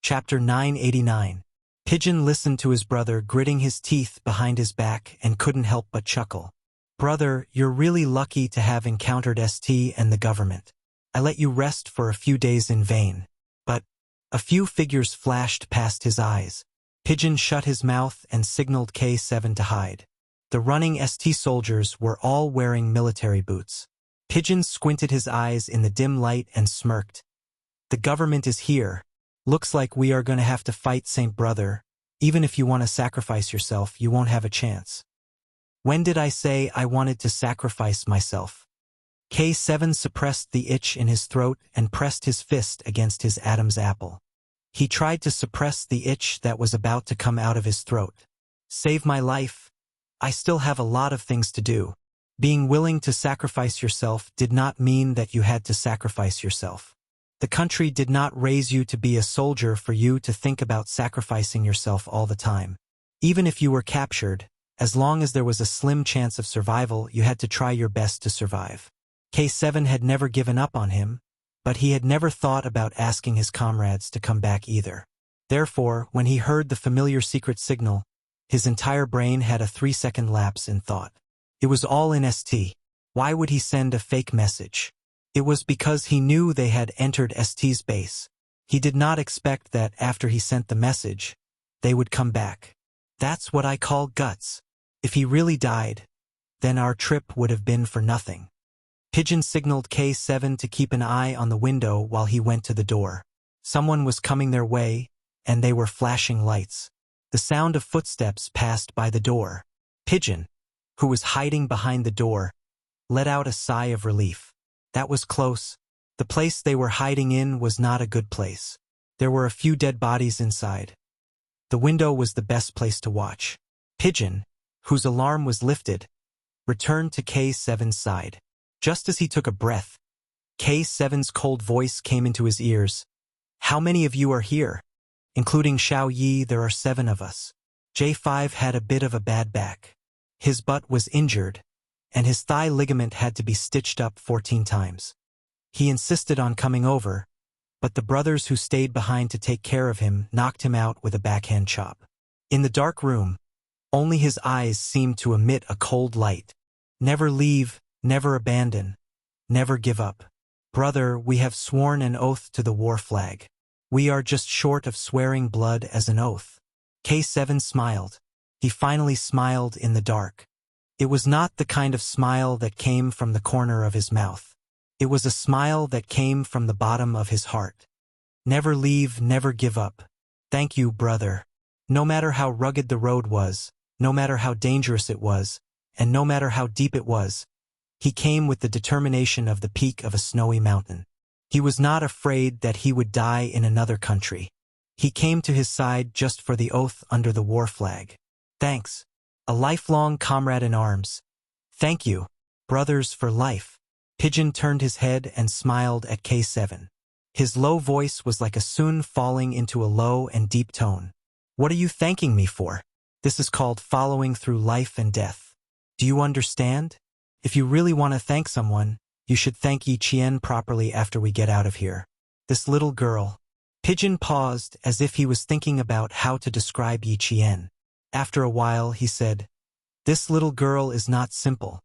Chapter 989. Pigeon listened to his brother gritting his teeth behind his back and couldn't help but chuckle. "Brother, you're really lucky to have encountered ST and the government. I let you rest for a few days in vain." But a few figures flashed past his eyes. Pigeon shut his mouth and signaled K7 to hide. The running ST soldiers were all wearing military boots. Pigeon squinted his eyes in the dim light and smirked. "The government is here. Looks like we are going to have to fight, Saint Brother. Even if you want to sacrifice yourself, you won't have a chance." "When did I say I wanted to sacrifice myself?" K7 suppressed the itch in his throat and pressed his fist against his Adam's apple. He tried to suppress the itch that was about to come out of his throat. "Save my life. I still have a lot of things to do." Being willing to sacrifice yourself did not mean that you had to sacrifice yourself. The country did not raise you to be a soldier for you to think about sacrificing yourself all the time. Even if you were captured, as long as there was a slim chance of survival, you had to try your best to survive. K7 had never given up on him, but he had never thought about asking his comrades to come back either. Therefore, when he heard the familiar secret signal, his entire brain had a 3-second lapse in thought. It was all in ST. Why would he send a fake message? It was because he knew they had entered ST's base. He did not expect that after he sent the message, they would come back. That's what I call guts. If he really died, then our trip would have been for nothing. Pigeon signaled K7 to keep an eye on the window while he went to the door. Someone was coming their way, and they were flashing lights. The sound of footsteps passed by the door. Pigeon, who was hiding behind the door, let out a sigh of relief. That was close. The place they were hiding in was not a good place. There were a few dead bodies inside. The window was the best place to watch. Pigeon, whose alarm was lifted, returned to K7's side. Just as he took a breath, K7's cold voice came into his ears. "How many of you are here?" "Including Xiao Yi, there are 7 of us." J5 had a bit of a bad back. His butt was injured, and his thigh ligament had to be stitched up 14 times. He insisted on coming over, but the brothers who stayed behind to take care of him knocked him out with a backhand chop. In the dark room, only his eyes seemed to emit a cold light. "Never leave, never abandon, never give up. Brother, we have sworn an oath to the war flag. We are just short of swearing blood as an oath." K7 smiled. He finally smiled in the dark. It was not the kind of smile that came from the corner of his mouth. It was a smile that came from the bottom of his heart. "Never leave, never give up. Thank you, brother." No matter how rugged the road was, no matter how dangerous it was, and no matter how deep it was, he came with the determination of the peak of a snowy mountain. He was not afraid that he would die in another country. He came to his side just for the oath under the war flag. "Thanks. A lifelong comrade in arms. Thank you, brothers for life." Pigeon turned his head and smiled at K7. His low voice was like a sun falling into a low and deep tone. "What are you thanking me for? This is called following through life and death. Do you understand? If you really want to thank someone, you should thank Yi Qian properly after we get out of here. This little girl." Pigeon paused as if he was thinking about how to describe Yi Qian. After a while, he said, "This little girl is not simple."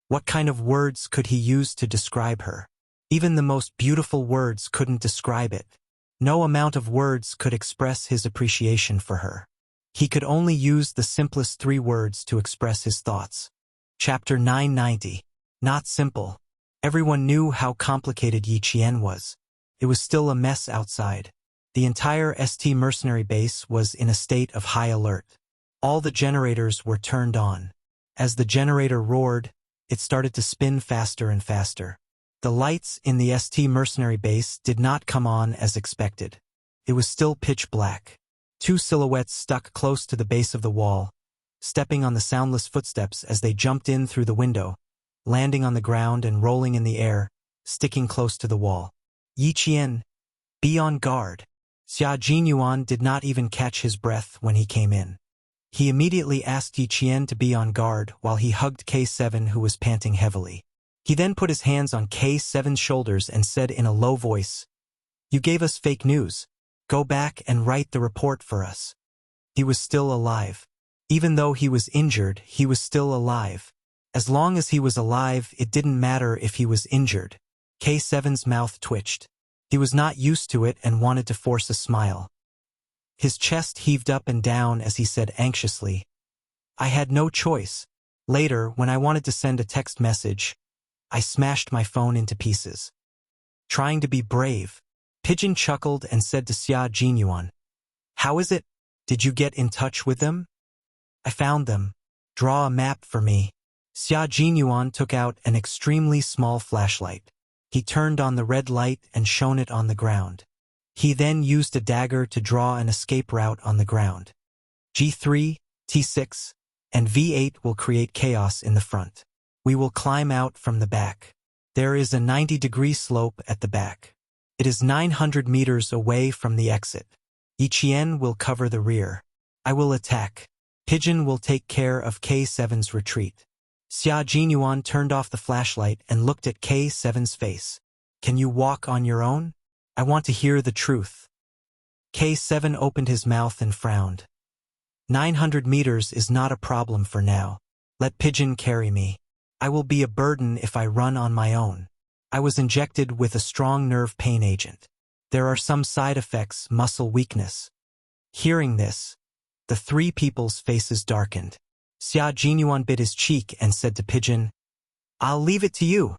What kind of words could he use to describe her? Even the most beautiful words couldn't describe it. No amount of words could express his appreciation for her. He could only use the simplest 3 words to express his thoughts. Chapter 990. Not simple. Everyone knew how complicated Yi Qian was. It was still a mess outside. The entire ST mercenary base was in a state of high alert. All the generators were turned on. As the generator roared, it started to spin faster and faster. The lights in the ST mercenary base did not come on as expected. It was still pitch black. 2 silhouettes stuck close to the base of the wall, stepping on the soundless footsteps as they jumped in through the window, landing on the ground and rolling in the air, sticking close to the wall. "Yi Qian, be on guard." Xia Jinyuan did not even catch his breath when he came in. He immediately asked Yi Qian to be on guard while he hugged K7, who was panting heavily. He then put his hands on K7's shoulders and said in a low voice, "You gave us fake news. Go back and write the report for us. He was still alive. Even though he was injured, he was still alive. As long as he was alive, it didn't matter if he was injured. K7's mouth twitched. He was not used to it and wanted to force a smile. His chest heaved up and down as he said anxiously, I had no choice. Later, when I wanted to send a text message, I smashed my phone into pieces. Trying to be brave, Pigeon chuckled and said to Xia Jinyuan, How is it? Did you get in touch with them? I found them. Draw a map for me. Xia Jinyuan took out an extremely small flashlight. He turned on the red light and shone it on the ground. He then used a dagger to draw an escape route on the ground. G3, T6, and V8 will create chaos in the front. We will climb out from the back. There is a 90-degree slope at the back. It is 900 meters away from the exit. Yiqian will cover the rear. I will attack. Pigeon will take care of K7's retreat. Xia Jinyuan turned off the flashlight and looked at K7's face. Can you walk on your own? I want to hear the truth. K7 opened his mouth and frowned. 900 meters is not a problem for now. Let Pigeon carry me. I will be a burden if I run on my own. I was injected with a strong nerve pain agent. There are some side effects, muscle weakness. Hearing this, the three people's faces darkened. Xia Jinyuan bit his cheek and said to Pigeon, I'll leave it to you.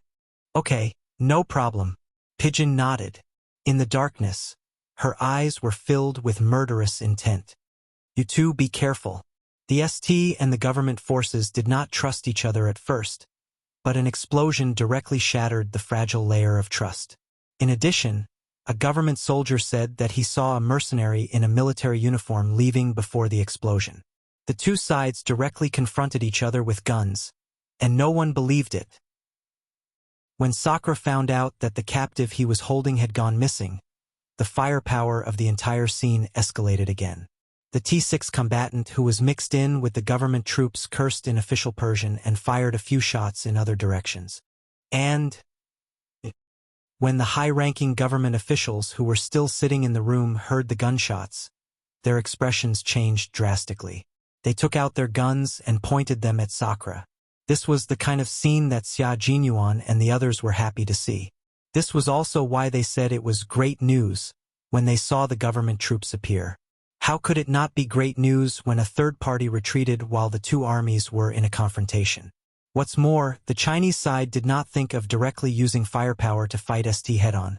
Okay, no problem. Pigeon nodded. In the darkness, her eyes were filled with murderous intent. You two be careful. The ST and the government forces did not trust each other at first, but an explosion directly shattered the fragile layer of trust. In addition, a government soldier said that he saw a mercenary in a military uniform leaving before the explosion. The two sides directly confronted each other with guns, and no one believed it. When Sakura found out that the captive he was holding had gone missing, the firepower of the entire scene escalated again. The T6 combatant who was mixed in with the government troops cursed in official Persian and fired a few shots in other directions. And when the high-ranking government officials who were still sitting in the room heard the gunshots, their expressions changed drastically. They took out their guns and pointed them at Sakura. This was the kind of scene that Xia Jinyuan and the others were happy to see. This was also why they said it was great news when they saw the government troops appear. How could it not be great news when a third party retreated while the two armies were in a confrontation? What's more, the Chinese side did not think of directly using firepower to fight ST head-on,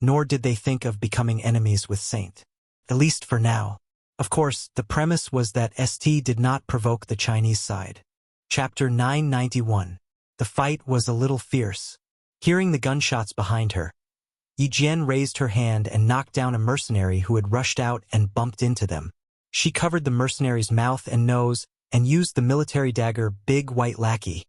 nor did they think of becoming enemies with Saint. At least for now. Of course, the premise was that ST did not provoke the Chinese side. Chapter 991. The fight was a little fierce. Hearing the gunshots behind her, Yijian raised her hand and knocked down a mercenary who had rushed out and bumped into them. She covered the mercenary's mouth and nose and used the military dagger Big White Lackey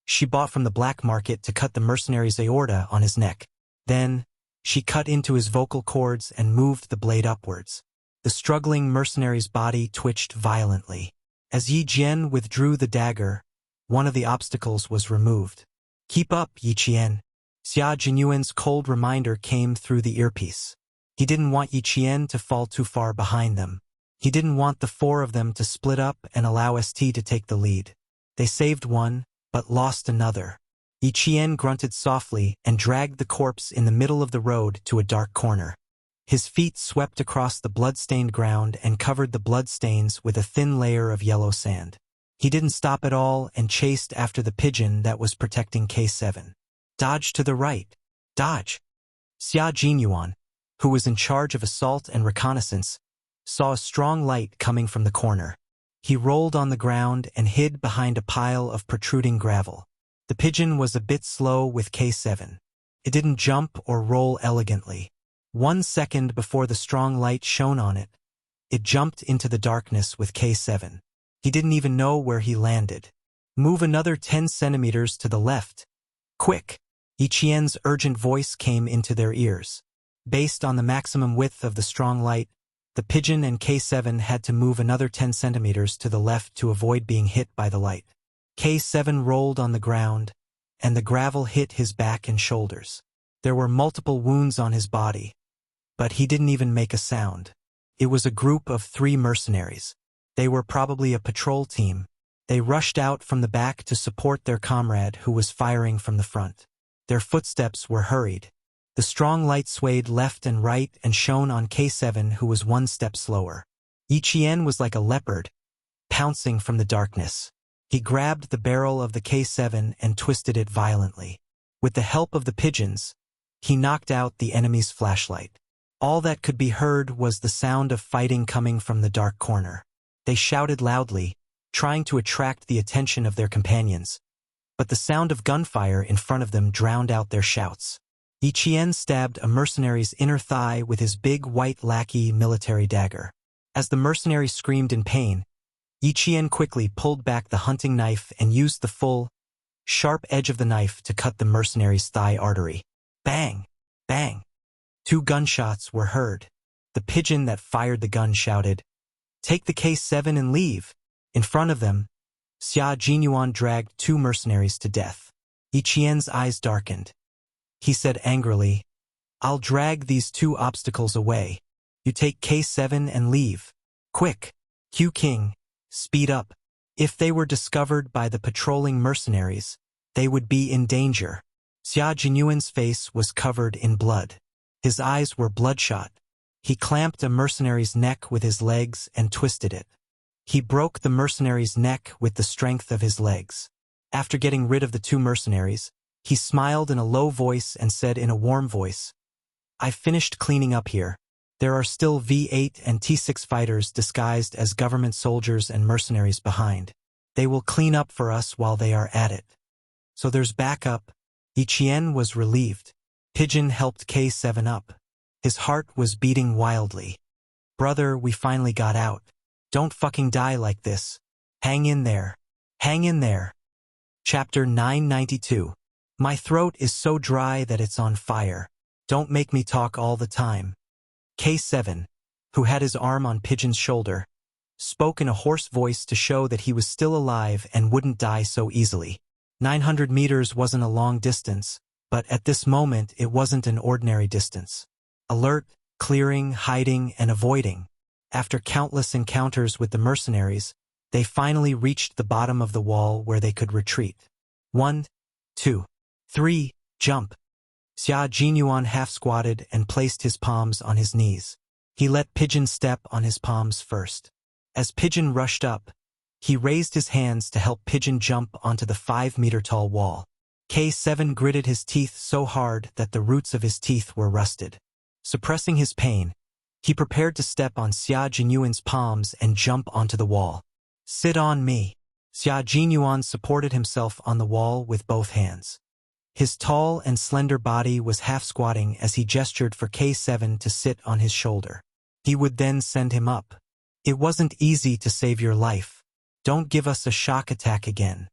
she bought from the black market to cut the mercenary's aorta on his neck. Then, she cut into his vocal cords and moved the blade upwards. The struggling mercenary's body twitched violently. As Yi Jian withdrew the dagger, one of the obstacles was removed. Keep up, Yi Qian. Xia Jinyuan's cold reminder came through the earpiece. He didn't want Yi Qian to fall too far behind them. He didn't want the four of them to split up and allow ST to take the lead. They saved one, but lost another. Yi Qian grunted softly and dragged the corpse in the middle of the road to a dark corner. His feet swept across the blood-stained ground and covered the bloodstains with a thin layer of yellow sand. He didn't stop at all and chased after the pigeon that was protecting K7. Dodge to the right. Dodge! Xia Jinyuan, who was in charge of assault and reconnaissance, saw a strong light coming from the corner. He rolled on the ground and hid behind a pile of protruding gravel. The pigeon was a bit slow with K7. It didn't jump or roll elegantly. 1 second before the strong light shone on it, it jumped into the darkness with K7. He didn't even know where he landed. Move another 10 centimeters to the left. Quick! Yi Qian's urgent voice came into their ears. Based on the maximum width of the strong light, the pigeon and K7 had to move another 10 centimeters to the left to avoid being hit by the light. K7 rolled on the ground, and the gravel hit his back and shoulders. There were multiple wounds on his body. but he didn't even make a sound. It was a group of 3 mercenaries. They were probably a patrol team. They rushed out from the back to support their comrade who was firing from the front. Their footsteps were hurried. The strong light swayed left and right and shone on K7, who was 1 step slower. Ichien was like a leopard, pouncing from the darkness. He grabbed the barrel of the K7 and twisted it violently. With the help of the pigeons, he knocked out the enemy's flashlight. All that could be heard was the sound of fighting coming from the dark corner. They shouted loudly, trying to attract the attention of their companions, but the sound of gunfire in front of them drowned out their shouts. Ichien stabbed a mercenary's inner thigh with his big white lackey military dagger. As the mercenary screamed in pain, Ichien quickly pulled back the hunting knife and used the full, sharp edge of the knife to cut the mercenary's thigh artery. Bang! Bang! 2 gunshots were heard. The pigeon that fired the gun shouted, "Take the K7 and leave." In front of them, Xia Jinyuan dragged 2 mercenaries to death. Ichien's eyes darkened. He said angrily, "I'll drag these 2 obstacles away. You take K7 and leave. Quick! Q King, speed up." If they were discovered by the patrolling mercenaries, they would be in danger. Xia Jinyuan's face was covered in blood. His eyes were bloodshot. He clamped a mercenary's neck with his legs and twisted it. He broke the mercenary's neck with the strength of his legs. After getting rid of the 2 mercenaries, he smiled in a low voice and said in a warm voice, "I've finished cleaning up here. There are still V8 and T6 fighters disguised as government soldiers and mercenaries behind. They will clean up for us while they are at it. So there's backup." Ichien was relieved. Pigeon helped K7 up. His heart was beating wildly. "Brother, we finally got out. Don't fucking die like this. Hang in there. Hang in there." Chapter 992. My throat is so dry that it's on fire. Don't make me talk all the time. K7, who had his arm on Pigeon's shoulder, spoke in a hoarse voice to show that he was still alive and wouldn't die so easily. 900 meters wasn't a long distance, but at this moment it wasn't an ordinary distance. Alert, clearing, hiding, and avoiding. After countless encounters with the mercenaries, they finally reached the bottom of the wall where they could retreat. 1, 2, 3, jump. Xia Jinyuan half-squatted and placed his palms on his knees. He let Pigeon step on his palms first. As Pigeon rushed up, he raised his hands to help Pigeon jump onto the 5-meter-tall wall. K7 gritted his teeth so hard that the roots of his teeth were rusted. Suppressing his pain, he prepared to step on Xia Jinyuan's palms and jump onto the wall. "Sit on me." Xia Jinyuan supported himself on the wall with both hands. His tall and slender body was half-squatting as he gestured for K7 to sit on his shoulder. He would then send him up. "It wasn't easy to save your life. Don't give us a shock attack again."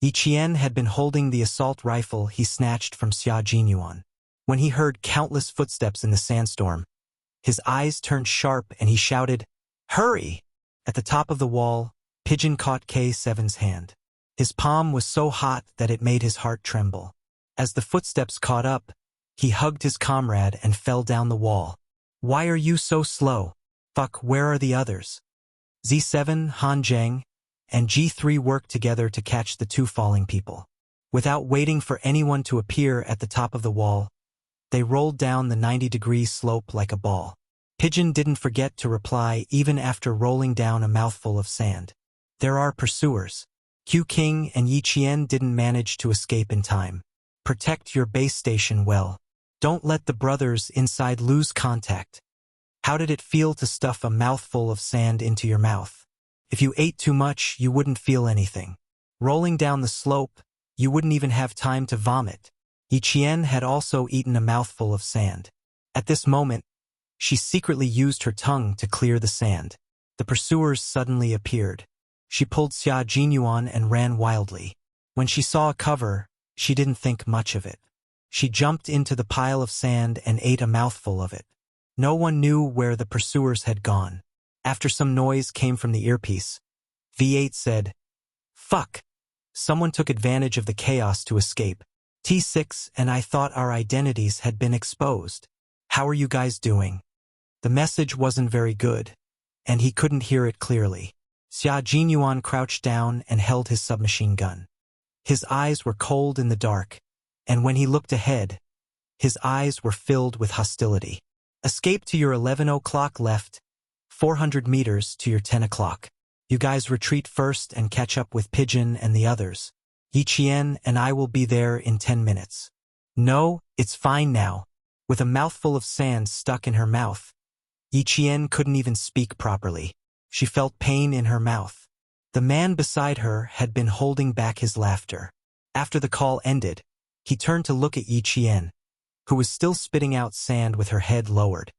Ichien had been holding the assault rifle he snatched from Xia Jinyuan. When he heard countless footsteps in the sandstorm, his eyes turned sharp and he shouted, "Hurry!" At the top of the wall, Pigeon caught K7's hand. His palm was so hot that it made his heart tremble. As the footsteps caught up, he hugged his comrade and fell down the wall. "Why are you so slow? Fuck, where are the others?" Z7, Han Zheng, and G3 worked together to catch the 2 falling people. Without waiting for anyone to appear at the top of the wall, they rolled down the 90-degree slope like a ball. Pigeon didn't forget to reply even after rolling down a mouthful of sand. "There are pursuers. Q King and Yi Qian didn't manage to escape in time. Protect your base station well. Don't let the brothers inside lose contact." How did it feel to stuff a mouthful of sand into your mouth? If you ate too much, you wouldn't feel anything. Rolling down the slope, you wouldn't even have time to vomit. Yi Qian had also eaten a mouthful of sand. At this moment, she secretly used her tongue to clear the sand. The pursuers suddenly appeared. She pulled Xia Jinyuan and ran wildly. When she saw a cover, she didn't think much of it. She jumped into the pile of sand and ate a mouthful of it. No one knew where the pursuers had gone. After some noise came from the earpiece, V8 said, "Fuck! Someone took advantage of the chaos to escape. T6 and I thought our identities had been exposed. How are you guys doing? The message wasn't very good, and he couldn't hear it clearly. Xia Jinyuan crouched down and held his submachine gun. His eyes were cold in the dark, and when he looked ahead, his eyes were filled with hostility. Escape to your 11 o'clock left, 400 meters to your 10 o'clock. You guys retreat first and catch up with Pigeon and the others. Yiqian and I will be there in 10 minutes. No, it's fine now. With a mouthful of sand stuck in her mouth, Yiqian couldn't even speak properly. She felt pain in her mouth. The man beside her had been holding back his laughter. After the call ended, he turned to look at Yiqian, who was still spitting out sand with her head lowered.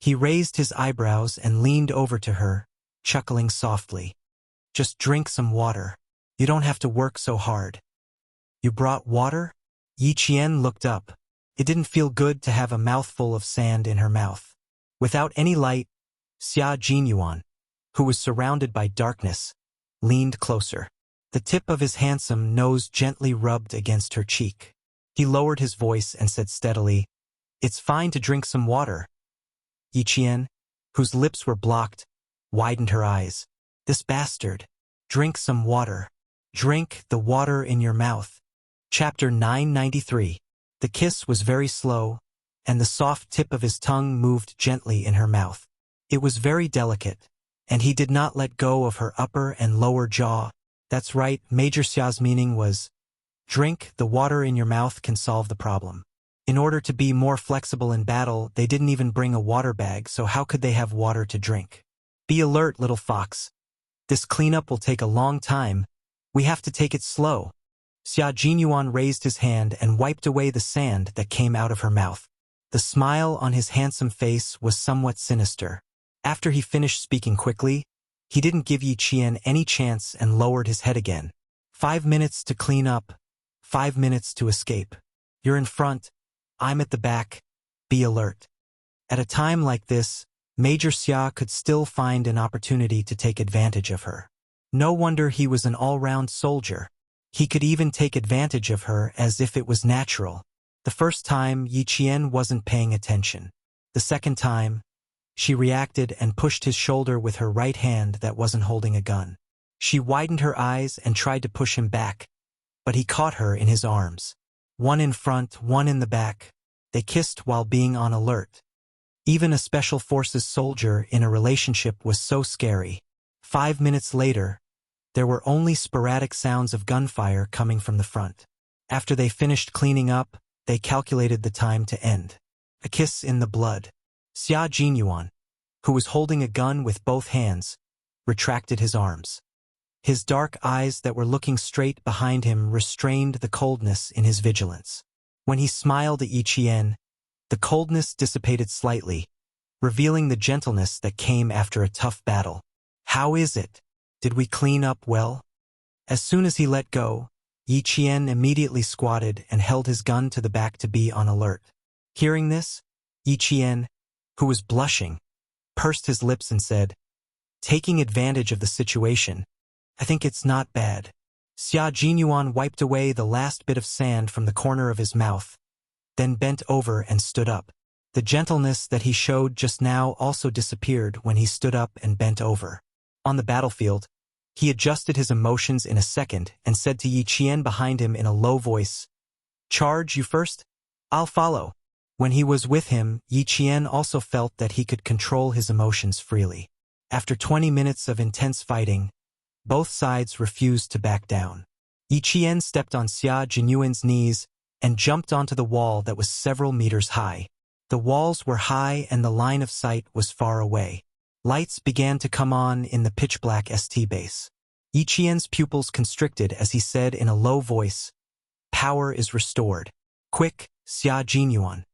He raised his eyebrows and leaned over to her, chuckling softly. Just drink some water. You don't have to work so hard. You brought water? Yiqian looked up. It didn't feel good to have a mouthful of sand in her mouth. Without any light, Xia Jinyuan, who was surrounded by darkness, leaned closer. The tip of his handsome nose gently rubbed against her cheek. He lowered his voice and said steadily, "It's fine to drink some water." Yiqian, whose lips were blocked, widened her eyes. "This bastard. Drink some water. Drink the water in your mouth." Chapter 993. The kiss was very slow, and the soft tip of his tongue moved gently in her mouth. It was very delicate, and he did not let go of her upper and lower jaw. That's right, Major Xia's meaning was, drink the water in your mouth can solve the problem. In order to be more flexible in battle, they didn't even bring a water bag, so how could they have water to drink? Be alert, little fox. This cleanup will take a long time. We have to take it slow. Xia Jinyuan raised his hand and wiped away the sand that came out of her mouth. The smile on his handsome face was somewhat sinister. After he finished speaking quickly, he didn't give Yiqian any chance and lowered his head again. 5 minutes to clean up, 5 minutes to escape. You're in front, I'm at the back. Be alert. At a time like this, Major Xia could still find an opportunity to take advantage of her. No wonder he was an all-round soldier. He could even take advantage of her as if it was natural. The first time, Yiqian wasn't paying attention. The second time, she reacted and pushed his shoulder with her right hand that wasn't holding a gun. She widened her eyes and tried to push him back, but he caught her in his arms. One in front, one in the back. They kissed while being on alert. Even a special forces soldier in a relationship was so scary. 5 minutes later, there were only sporadic sounds of gunfire coming from the front. After they finished cleaning up, they calculated the time to end. A kiss in the blood. Xia Jinyuan, who was holding a gun with both hands, retracted his arms. His dark eyes that were looking straight behind him restrained the coldness in his vigilance. When he smiled at Yiqian, the coldness dissipated slightly, revealing the gentleness that came after a tough battle. "How is it? Did we clean up well?" As soon as he let go, Yiqian immediately squatted and held his gun to the back to be on alert. Hearing this, Yiqian, who was blushing, pursed his lips and said, "Taking advantage of the situation, I think it's not bad." Xia Jinyuan wiped away the last bit of sand from the corner of his mouth, then bent over and stood up. The gentleness that he showed just now also disappeared when he stood up and bent over. On the battlefield, he adjusted his emotions in a second and said to Yiqian behind him in a low voice, "Charge you first? I'll follow." When he was with him, Yiqian also felt that he could control his emotions freely. After 20 minutes of intense fighting, both sides refused to back down. Yiqian stepped on Xia Jinyuan's knees and jumped onto the wall that was several meters high. The walls were high and the line of sight was far away. Lights began to come on in the pitch-black ST base. Yiqian's pupils constricted as he said in a low voice, "Power is restored. Quick, Xia Jinyuan."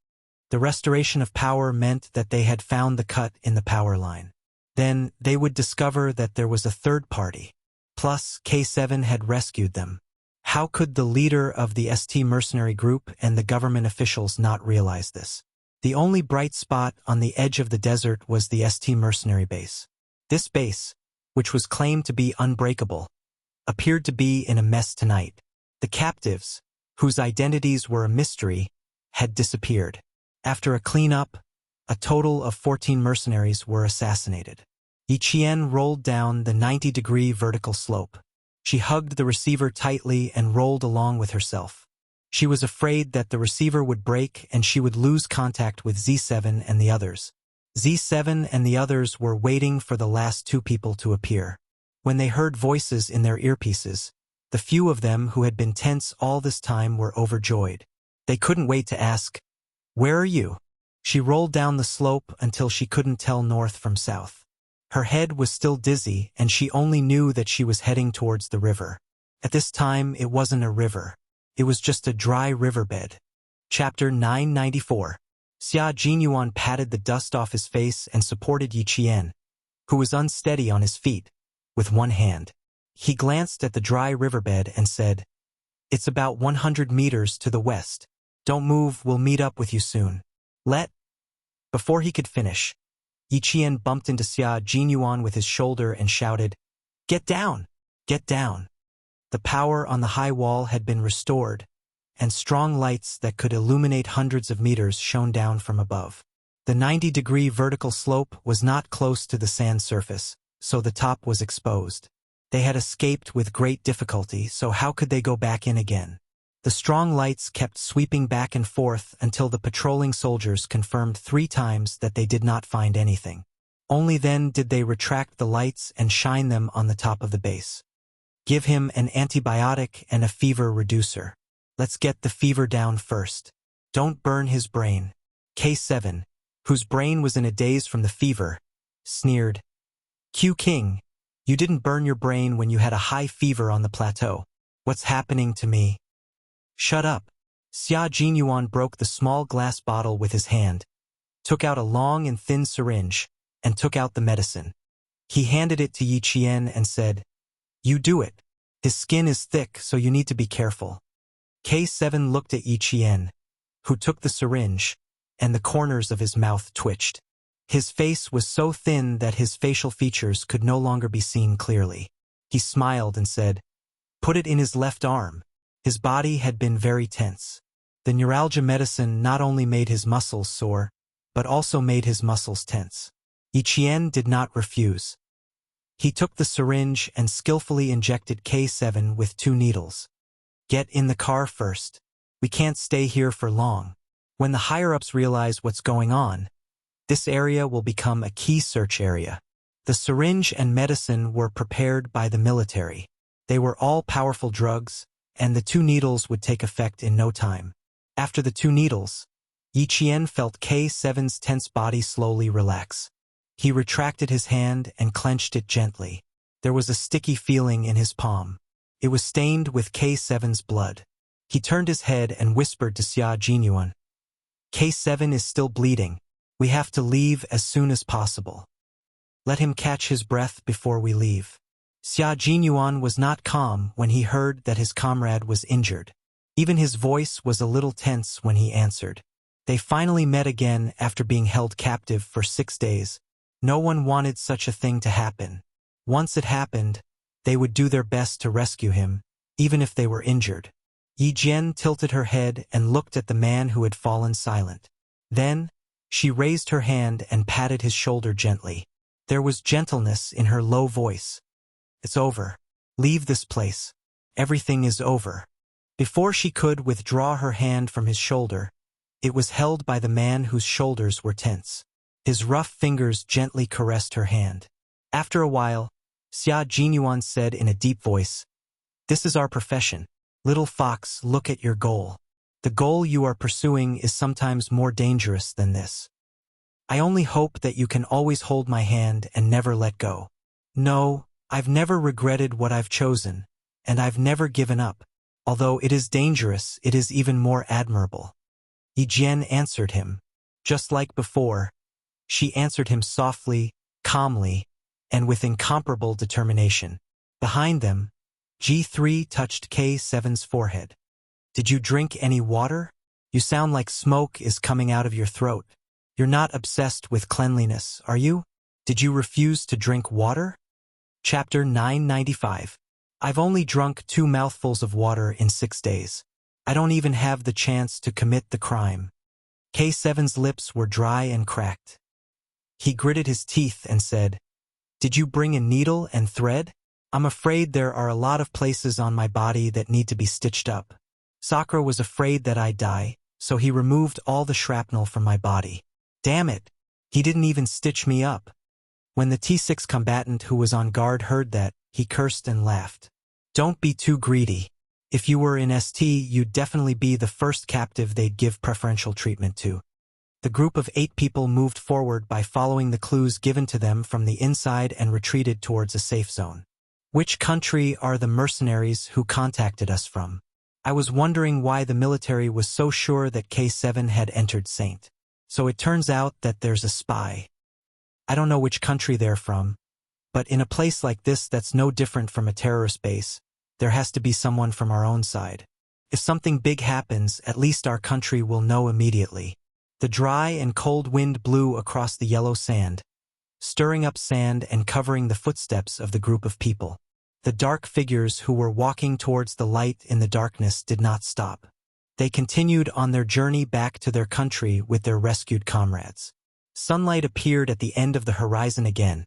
The restoration of power meant that they had found the cut in the power line. Then they would discover that there was a third party. Plus, K7 had rescued them. How could the leader of the ST mercenary group and the government officials not realize this? The only bright spot on the edge of the desert was the ST mercenary base. This base, which was claimed to be unbreakable, appeared to be in a mess tonight. The captives, whose identities were a mystery, had disappeared. After a cleanup, a total of 14 mercenaries were assassinated. Yi Qian rolled down the 90-degree vertical slope. She hugged the receiver tightly and rolled along with herself. She was afraid that the receiver would break and she would lose contact with Z7 and the others. Z7 and the others were waiting for the last two people to appear. When they heard voices in their earpieces, the few of them who had been tense all this time were overjoyed. They couldn't wait to ask, "Where are you?" She rolled down the slope until she couldn't tell north from south. Her head was still dizzy and she only knew that she was heading towards the river. At this time, it wasn't a river. It was just a dry riverbed. Chapter 994. Xia Jinyuan patted the dust off his face and supported Yi Qian, who was unsteady on his feet, with one hand. He glanced at the dry riverbed and said, "It's about 100 meters to the west. Don't move, we'll meet up with you soon." Before he could finish, Yi Qian bumped into Xia Jinyuan with his shoulder and shouted, "Get down! Get down!" The power on the high wall had been restored, and strong lights that could illuminate hundreds of meters shone down from above. The 90-degree vertical slope was not close to the sand surface, so the top was exposed. They had escaped with great difficulty, so how could they go back in again? The strong lights kept sweeping back and forth until the patrolling soldiers confirmed 3 times that they did not find anything. Only then did they retract the lights and shine them on the top of the base. "Give him an antibiotic and a fever reducer. Let's get the fever down first. Don't burn his brain." K7, whose brain was in a daze from the fever, sneered, "Q King, you didn't burn your brain when you had a high fever on the plateau. What's happening to me?" "Shut up." Xia Jinyuan broke the small glass bottle with his hand, took out a long and thin syringe, and took out the medicine. He handed it to Yi Qian and said, "You do it. His skin is thick, so you need to be careful." K7 looked at Yi Qian, who took the syringe, and the corners of his mouth twitched. His face was so thin that his facial features could no longer be seen clearly. He smiled and said, "Put it in his left arm." His body had been very tense. The neuralgia medicine not only made his muscles sore, but also made his muscles tense. Yi Qian did not refuse. He took the syringe and skillfully injected K7 with 2 needles. "Get in the car first. We can't stay here for long. When the higher-ups realize what's going on, this area will become a key search area." The syringe and medicine were prepared by the military. They were all powerful drugs, and the 2 needles would take effect in no time. After the 2 needles, Yi Qian felt K7's tense body slowly relax. He retracted his hand and clenched it gently. There was a sticky feeling in his palm. It was stained with K7's blood. He turned his head and whispered to Xia Jinyuan, "K7 is still bleeding. We have to leave as soon as possible. Let him catch his breath before we leave." Xia Jinyuan was not calm when he heard that his comrade was injured. Even his voice was a little tense when he answered. They finally met again after being held captive for 6 days. No one wanted such a thing to happen. Once it happened, they would do their best to rescue him, even if they were injured. Yi Jian tilted her head and looked at the man who had fallen silent. Then, she raised her hand and patted his shoulder gently. There was gentleness in her low voice. "It's over. Leave this place. Everything is over." Before she could withdraw her hand from his shoulder, it was held by the man whose shoulders were tense. His rough fingers gently caressed her hand. After a while, Xia Jinyuan said in a deep voice, "This is our profession. Little fox, look at your goal. The goal you are pursuing is sometimes more dangerous than this. I only hope that you can always hold my hand and never let go. No, I've never regretted what I've chosen, and I've never given up. Although it is dangerous, it is even more admirable." Yi Jian answered him. Just like before, she answered him softly, calmly, and with incomparable determination. Behind them, G3 touched K7's forehead. "Did you drink any water? You sound like smoke is coming out of your throat. You're not obsessed with cleanliness, are you? Did you refuse to drink water?" Chapter 995. I've only drunk 2 mouthfuls of water in 6 days. I don't even have the chance to commit the crime. K7's lips were dry and cracked. He gritted his teeth and said, "Did you bring a needle and thread? I'm afraid there are a lot of places on my body that need to be stitched up." Sakura was afraid that I'd die, so he removed all the shrapnel from my body. Damn it! He didn't even stitch me up. When the T6 combatant who was on guard heard that, he cursed and laughed. Don't be too greedy. If you were in ST, you'd definitely be the first captive they'd give preferential treatment to. The group of 8 people moved forward by following the clues given to them from the inside and retreated towards a safe zone. Which country are the mercenaries who contacted us from? I was wondering why the military was so sure that K7 had entered Saint. So it turns out that there's a spy. I don't know which country they're from, but in a place like this that's no different from a terrorist base, there has to be someone from our own side. If something big happens, at least our country will know immediately. The dry and cold wind blew across the yellow sand, stirring up sand and covering the footsteps of the group of people. The dark figures who were walking towards the light in the darkness did not stop. They continued on their journey back to their country with their rescued comrades. Sunlight appeared at the end of the horizon again,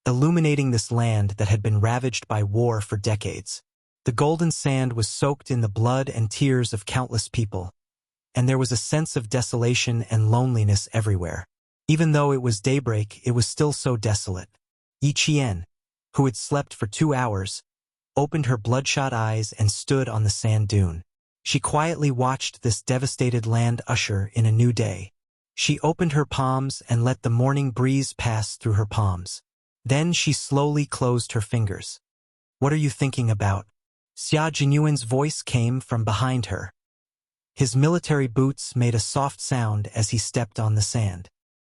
illuminating this land that had been ravaged by war for decades. The golden sand was soaked in the blood and tears of countless people, and there was a sense of desolation and loneliness everywhere. Even though it was daybreak, it was still so desolate. Yi Qian, who had slept for 2 hours, opened her bloodshot eyes and stood on the sand dune. She quietly watched this devastated land usher in a new day. She opened her palms and let the morning breeze pass through her palms. Then she slowly closed her fingers. "What are you thinking about?" Xia Jinyuan's voice came from behind her. His military boots made a soft sound as he stepped on the sand.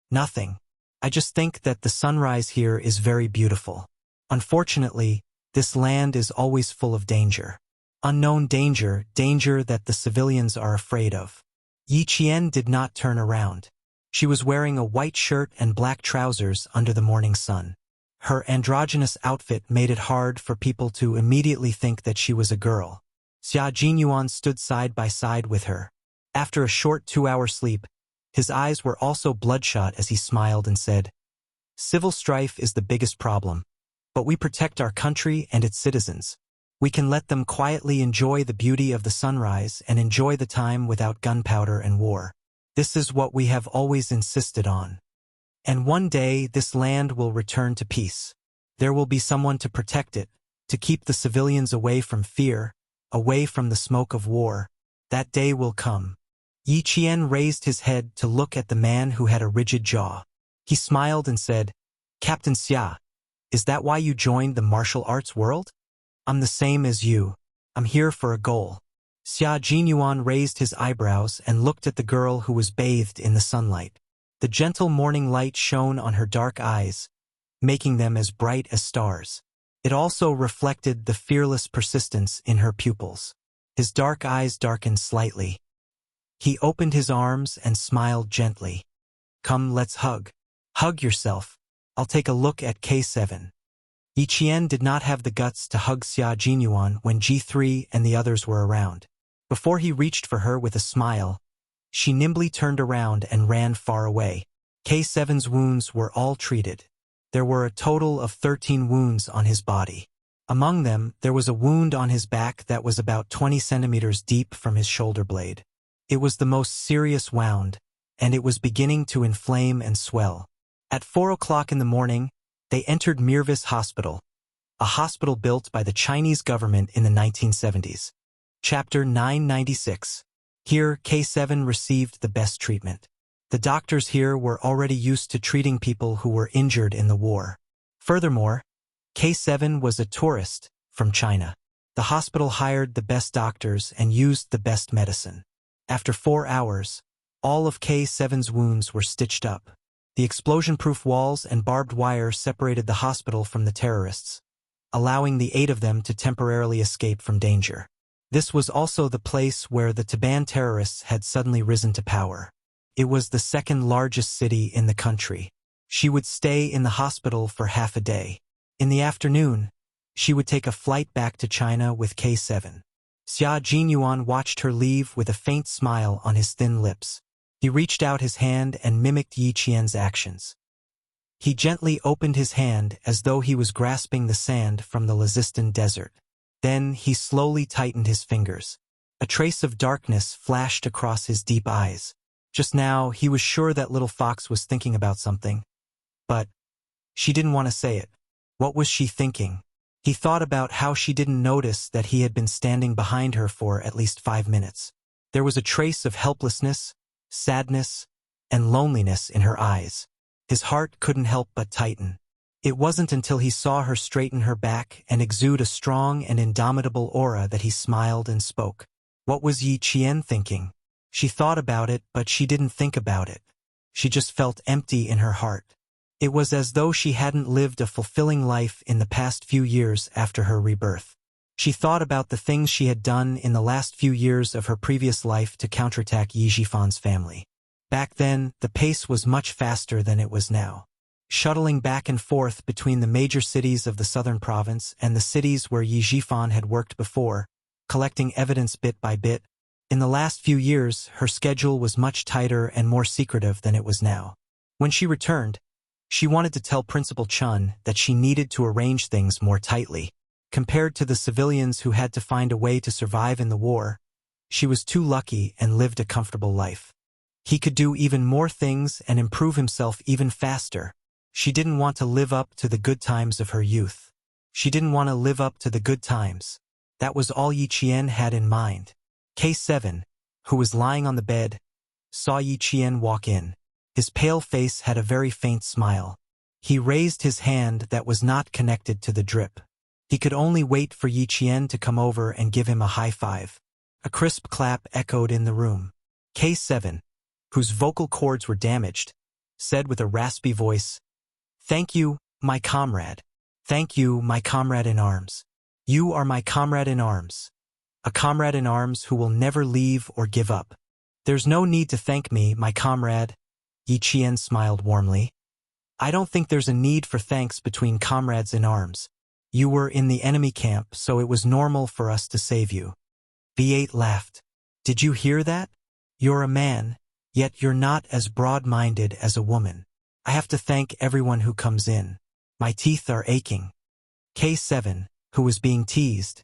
"Nothing. I just think that the sunrise here is very beautiful. Unfortunately, this land is always full of danger. Unknown danger, danger that the civilians are afraid of." Yi Qian did not turn around. She was wearing a white shirt and black trousers under the morning sun. Her androgynous outfit made it hard for people to immediately think that she was a girl. Xia Jinyuan stood side by side with her. After a short 2-hour sleep, his eyes were also bloodshot as he smiled and said, "Civil strife is the biggest problem, but we protect our country and its citizens. We can let them quietly enjoy the beauty of the sunrise and enjoy the time without gunpowder and war. This is what we have always insisted on. And one day this land will return to peace. There will be someone to protect it, to keep the civilians away from fear, away from the smoke of war. That day will come." Yi Qian raised his head to look at the man who had a rigid jaw. He smiled and said, "Captain Xia, is that why you joined the martial arts world?" "I'm the same as you. I'm here for a goal." Xia Jinyuan raised his eyebrows and looked at the girl who was bathed in the sunlight. The gentle morning light shone on her dark eyes, making them as bright as stars. It also reflected the fearless persistence in her pupils. His dark eyes darkened slightly. He opened his arms and smiled gently. "Come, let's hug. Hug yourself. I'll take a look at K7. Yi Qian did not have the guts to hug Xia Jinyuan when G3 and the others were around. Before he reached for her with a smile, she nimbly turned around and ran far away. K7's wounds were all treated. There were a total of 13 wounds on his body. Among them, there was a wound on his back that was about 20 centimeters deep from his shoulder blade. It was the most serious wound, and it was beginning to inflame and swell. At 4 o'clock in the morning, they entered Mirvis Hospital, a hospital built by the Chinese government in the 1970s. Chapter 996. Here, K7 received the best treatment. The doctors here were already used to treating people who were injured in the war. Furthermore, K7 was a tourist from China. The hospital hired the best doctors and used the best medicine. After 4 hours, all of K7's wounds were stitched up. The explosion-proof walls and barbed wire separated the hospital from the terrorists, allowing the 8 of them to temporarily escape from danger. This was also the place where the Taban terrorists had suddenly risen to power. It was the second largest city in the country. She would stay in the hospital for half a day. In the afternoon, she would take a flight back to China with K7. Xia Jinyuan watched her leave with a faint smile on his thin lips. He reached out his hand and mimicked Yi Qian's actions. He gently opened his hand as though he was grasping the sand from the Lazistan desert. Then he slowly tightened his fingers. A trace of darkness flashed across his deep eyes. Just now, he was sure that little fox was thinking about something. But she didn't want to say it. What was she thinking? He thought about how she didn't notice that he had been standing behind her for at least 5 minutes. There was a trace of helplessness, sadness, and loneliness in her eyes. His heart couldn't help but tighten. It wasn't until he saw her straighten her back and exude a strong and indomitable aura that he smiled and spoke. What was Yi Qian thinking? She thought about it, but she didn't think about it. She just felt empty in her heart. It was as though she hadn't lived a fulfilling life in the past few years after her rebirth. She thought about the things she had done in the last few years of her previous life to counterattack Yi Jifan's family. Back then, the pace was much faster than it was now. Shuttling back and forth between the major cities of the southern province and the cities where Yi Jifan had worked before, collecting evidence bit by bit, in the last few years her schedule was much tighter and more secretive than it was now. When she returned, she wanted to tell Principal Chun that she needed to arrange things more tightly. Compared to the civilians who had to find a way to survive in the war, she was too lucky and lived a comfortable life. He could do even more things and improve himself even faster. She didn't want to live up to the good times of her youth. She didn't want to live up to the good times. That was all Yi Qian had in mind. K7, who was lying on the bed, saw Yi Qian walk in. His pale face had a very faint smile. He raised his hand that was not connected to the drip. He could only wait for Yi Qian to come over and give him a high five. A crisp clap echoed in the room. K7, whose vocal cords were damaged, said with a raspy voice, "Thank you, my comrade. Thank you, my comrade in arms. You are my comrade in arms. A comrade in arms who will never leave or give up. There's no need to thank me, my comrade." Yi Qian smiled warmly. "I don't think there's a need for thanks between comrades in arms. You were in the enemy camp, so it was normal for us to save you." V8 laughed. "Did you hear that? You're a man, yet you're not as broad-minded as a woman. I have to thank everyone who comes in. My teeth are aching." K7, who was being teased,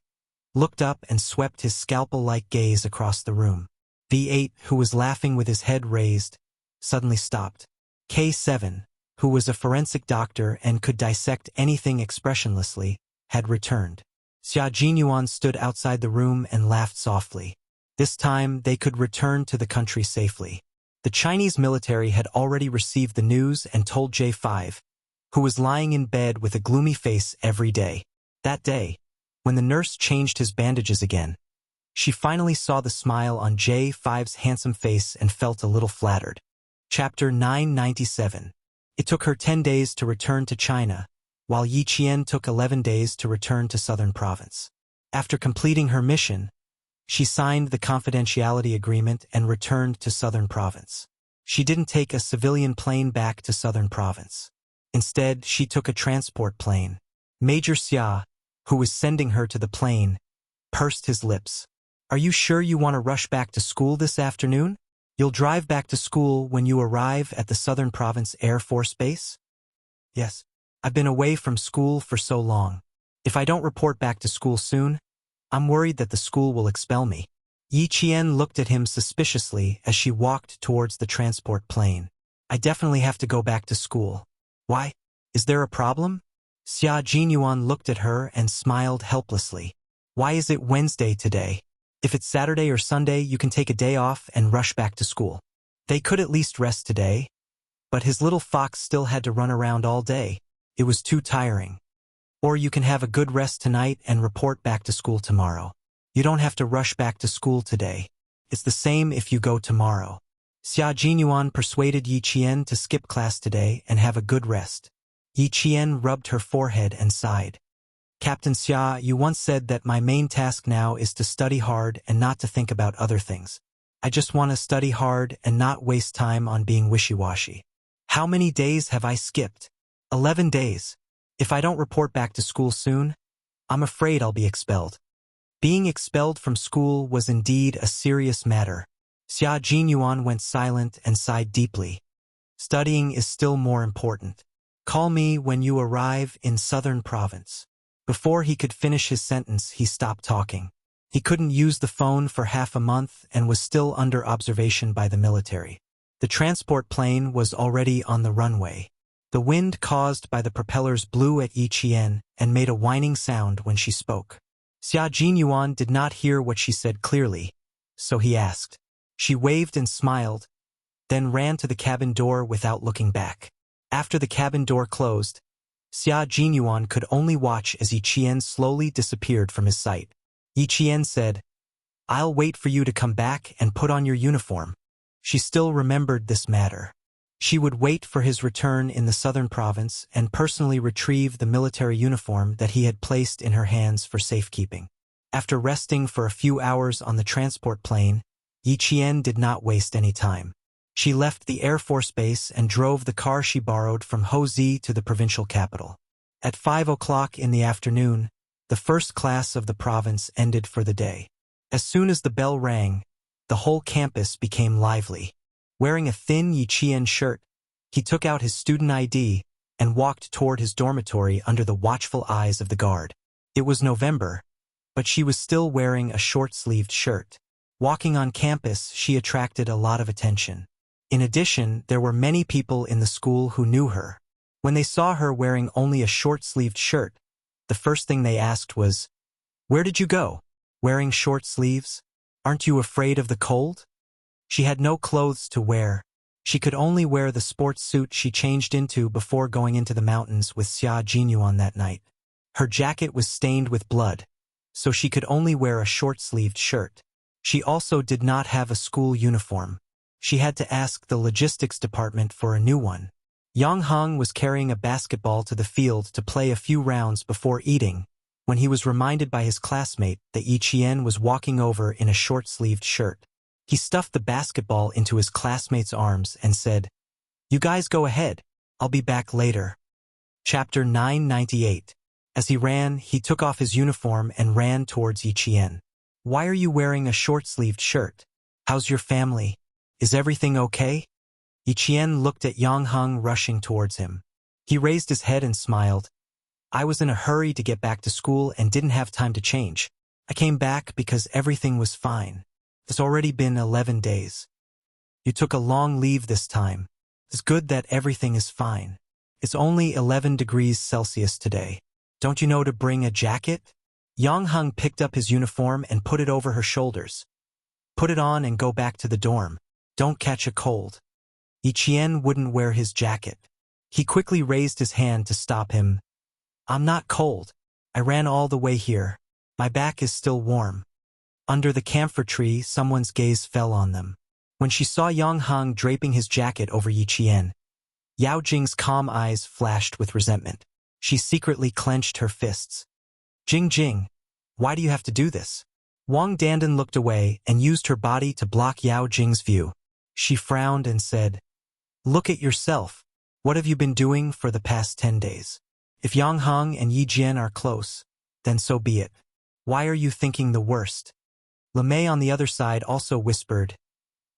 looked up and swept his scalpel-like gaze across the room. V8, who was laughing with his head raised, suddenly stopped. K7, who was a forensic doctor and could dissect anything expressionlessly, had returned. Xia Jinyuan stood outside the room and laughed softly. This time they could return to the country safely. The Chinese military had already received the news and told J5, who was lying in bed with a gloomy face every day. That day, when the nurse changed his bandages again, she finally saw the smile on J5's handsome face and felt a little flattered. Chapter 997. It took her 10 days to return to China, while Yi Qian took 11 days to return to Southern Province. After completing her mission, she signed the confidentiality agreement and returned to Southern Province. She didn't take a civilian plane back to Southern Province. Instead, she took a transport plane. Major Xia, who was sending her to the plane, pursed his lips. "Are you sure you want to rush back to school this afternoon? You'll drive back to school when you arrive at the Southern Province Air Force Base?" "Yes. I've been away from school for so long. If I don't report back to school soon, I'm worried that the school will expel me." Yi Qian looked at him suspiciously as she walked towards the transport plane. "I definitely have to go back to school." "Why? Is there a problem?" Xia Jinyuan looked at her and smiled helplessly. "Why is it Wednesday today? If it's Saturday or Sunday, you can take a day off and rush back to school." They could at least rest today, but his little fox still had to run around all day. It was too tiring. "Or you can have a good rest tonight and report back to school tomorrow. You don't have to rush back to school today. It's the same if you go tomorrow." Xia Jinyuan persuaded Yi Qian to skip class today and have a good rest. Yi Qian rubbed her forehead and sighed. "Captain Xia, you once said that my main task now is to study hard and not to think about other things. I just want to study hard and not waste time on being wishy-washy. How many days have I skipped? 11 days. If I don't report back to school soon, I'm afraid I'll be expelled." Being expelled from school was indeed a serious matter. Xia Jinyuan went silent and sighed deeply. Studying is still more important. Call me when you arrive in Southern Province. Before he could finish his sentence, he stopped talking. He couldn't use the phone for half a month and was still under observation by the military. The transport plane was already on the runway. The wind caused by the propellers blew at Yi Qian and made a whining sound when she spoke. Xia Jinyuan did not hear what she said clearly, so he asked. She waved and smiled, then ran to the cabin door without looking back. After the cabin door closed, Xia Jinyuan could only watch as Yi Qian slowly disappeared from his sight. Yi Qian said, "I'll wait for you to come back and put on your uniform." She still remembered this matter. She would wait for his return in the southern province and personally retrieve the military uniform that he had placed in her hands for safekeeping. After resting for a few hours on the transport plane, Yi Qian did not waste any time. She left the Air Force Base and drove the car she borrowed from Hozi to the provincial capital. At 5 o'clock in the afternoon, the first class of the province ended for the day. As soon as the bell rang, the whole campus became lively. Wearing a thin Yi Qian shirt, he took out his student ID and walked toward his dormitory under the watchful eyes of the guard. It was November, but she was still wearing a short-sleeved shirt. Walking on campus, she attracted a lot of attention. In addition, there were many people in the school who knew her. When they saw her wearing only a short-sleeved shirt, the first thing they asked was, "Where did you go? Wearing short sleeves? Aren't you afraid of the cold?" She had no clothes to wear. She could only wear the sports suit she changed into before going into the mountains with Xia Jinyuan that night. Her jacket was stained with blood, so she could only wear a short-sleeved shirt. She also did not have a school uniform. She had to ask the logistics department for a new one. Yang Heng was carrying a basketball to the field to play a few rounds before eating, when he was reminded by his classmate that Yi Qian was walking over in a short-sleeved shirt. He stuffed the basketball into his classmate's arms and said, "You guys go ahead, I'll be back later." Chapter 998. As he ran, he took off his uniform and ran towards Yi Qian. "Why are you wearing a short-sleeved shirt? How's your family? Is everything okay?" Yi Qian looked at Yang Heng rushing towards him. He raised his head and smiled. "I was in a hurry to get back to school and didn't have time to change. I came back because everything was fine. It's already been 11 days. You took a long leave this time. It's good that everything is fine. It's only 11 degrees Celsius today. Don't you know to bring a jacket?" Yang Heng picked up his uniform and put it over her shoulders. "Put it on and go back to the dorm. Don't catch a cold." Yi Qian wouldn't wear his jacket. He quickly raised his hand to stop him. "I'm not cold. I ran all the way here. My back is still warm." Under the camphor tree, someone's gaze fell on them. When she saw Yang Heng draping his jacket over Yi Qian, Yao Jing's calm eyes flashed with resentment. She secretly clenched her fists. Jing, why do you have to do this?" Wang Dandan looked away and used her body to block Yao Jing's view. She frowned and said, "Look at yourself. What have you been doing for the past 10 days? If Yang Heng and Yi Jian are close, then so be it. Why are you thinking the worst?" Lemay on the other side also whispered,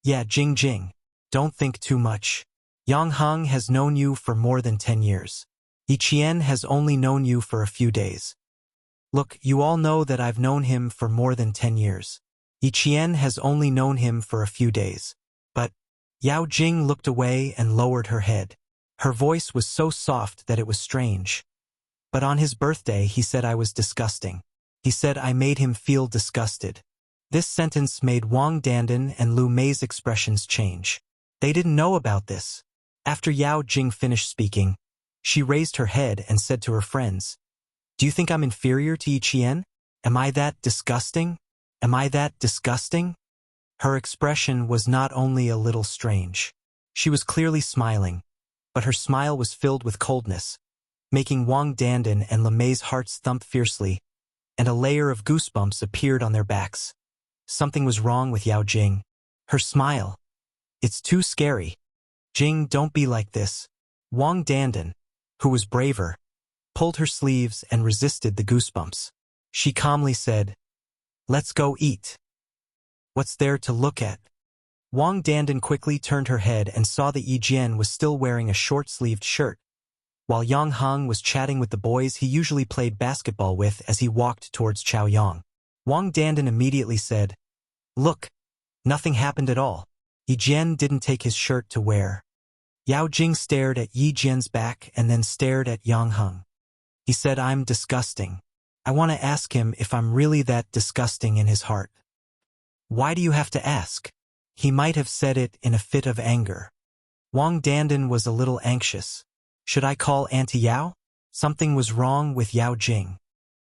"Yeah, Jing, don't think too much. Yang Heng has known you for more than 10 years. Yi Qian has only known you for a few days. Look, you all know that I've known him for more than 10 years. Yi Qian has only known him for a few days." But Yao Jing looked away and lowered her head. Her voice was so soft that it was strange. "But on his birthday he said I was disgusting. He said I made him feel disgusted." This sentence made Wang Dandan and Lu Mei's expressions change. They didn't know about this. After Yao Jing finished speaking, she raised her head and said to her friends, "Do you think I'm inferior to Yi Qian? Am I that disgusting? Am I that disgusting?" Her expression was not only a little strange. She was clearly smiling, but her smile was filled with coldness, making Wang Dandan and Lu Mei's hearts thump fiercely, and a layer of goosebumps appeared on their backs. Something was wrong with Yao Jing. Her smile. "It's too scary. Jing, don't be like this." Wang Dandan, who was braver, pulled her sleeves and resisted the goosebumps. She calmly said, "Let's go eat. What's there to look at?" Wang Dandan quickly turned her head and saw that Yi Jian was still wearing a short-sleeved shirt. While Yang Heng was chatting with the boys he usually played basketball with as he walked towards Chaoyang. Wang Dandan immediately said, "Look, nothing happened at all. Yi Jian didn't take his shirt to wear." Yao Jing stared at Yi Jian's back and then stared at Yang Heng. He said, "I'm disgusting. I want to ask him if I'm really that disgusting in his heart." "Why do you have to ask?" He might have said it in a fit of anger. Wang Dandan was a little anxious. Should I call Auntie Yao? Something was wrong with Yao Jing.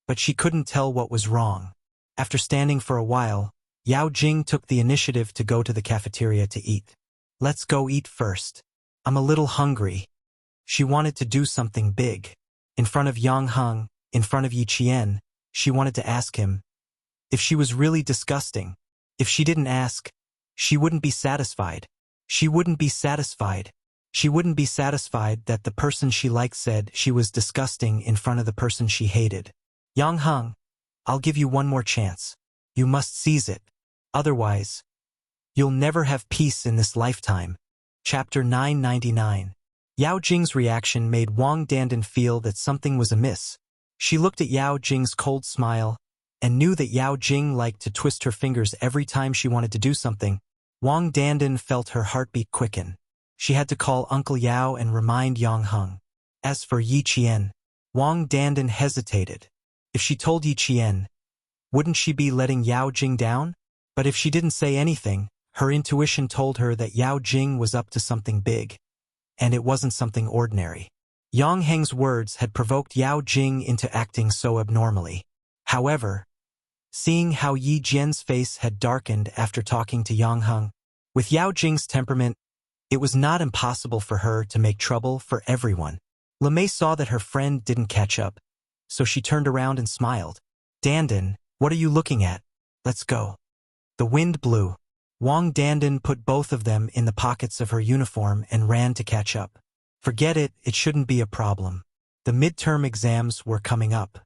But she couldn't tell what was wrong. After standing for a while, Yao Jing took the initiative to go to the cafeteria to eat. "Let's go eat first. I'm a little hungry." She wanted to do something big. In front of Yang Heng, in front of Yi Qian, she wanted to ask him if she was really disgusting. If she didn't ask, she wouldn't be satisfied. She wouldn't be satisfied. She wouldn't be satisfied that the person she liked said she was disgusting in front of the person she hated. "Yang Heng, I'll give you one more chance. You must seize it. Otherwise, you'll never have peace in this lifetime." Chapter 999. Yao Jing's reaction made Wang Dandan feel that something was amiss. She looked at Yao Jing's cold smile and knew that Yao Jing liked to twist her fingers every time she wanted to do something. Wang Dandan felt her heartbeat quicken. She had to call Uncle Yao and remind Yang Heng. As for Yi Qian, Wang Dandan hesitated. If she told Yi Qian, wouldn't she be letting Yao Jing down? But if she didn't say anything, her intuition told her that Yao Jing was up to something big. And it wasn't something ordinary. Yang Heng's words had provoked Yao Jing into acting so abnormally. However, seeing how Yi Jian's face had darkened after talking to Yang Heng, with Yao Jing's temperament, it was not impossible for her to make trouble for everyone. Lemay saw that her friend didn't catch up, so she turned around and smiled. "Dandan, what are you looking at? Let's go." The wind blew. Wang Dandan put both of them in the pockets of her uniform and ran to catch up. Forget it, it shouldn't be a problem. The midterm exams were coming up.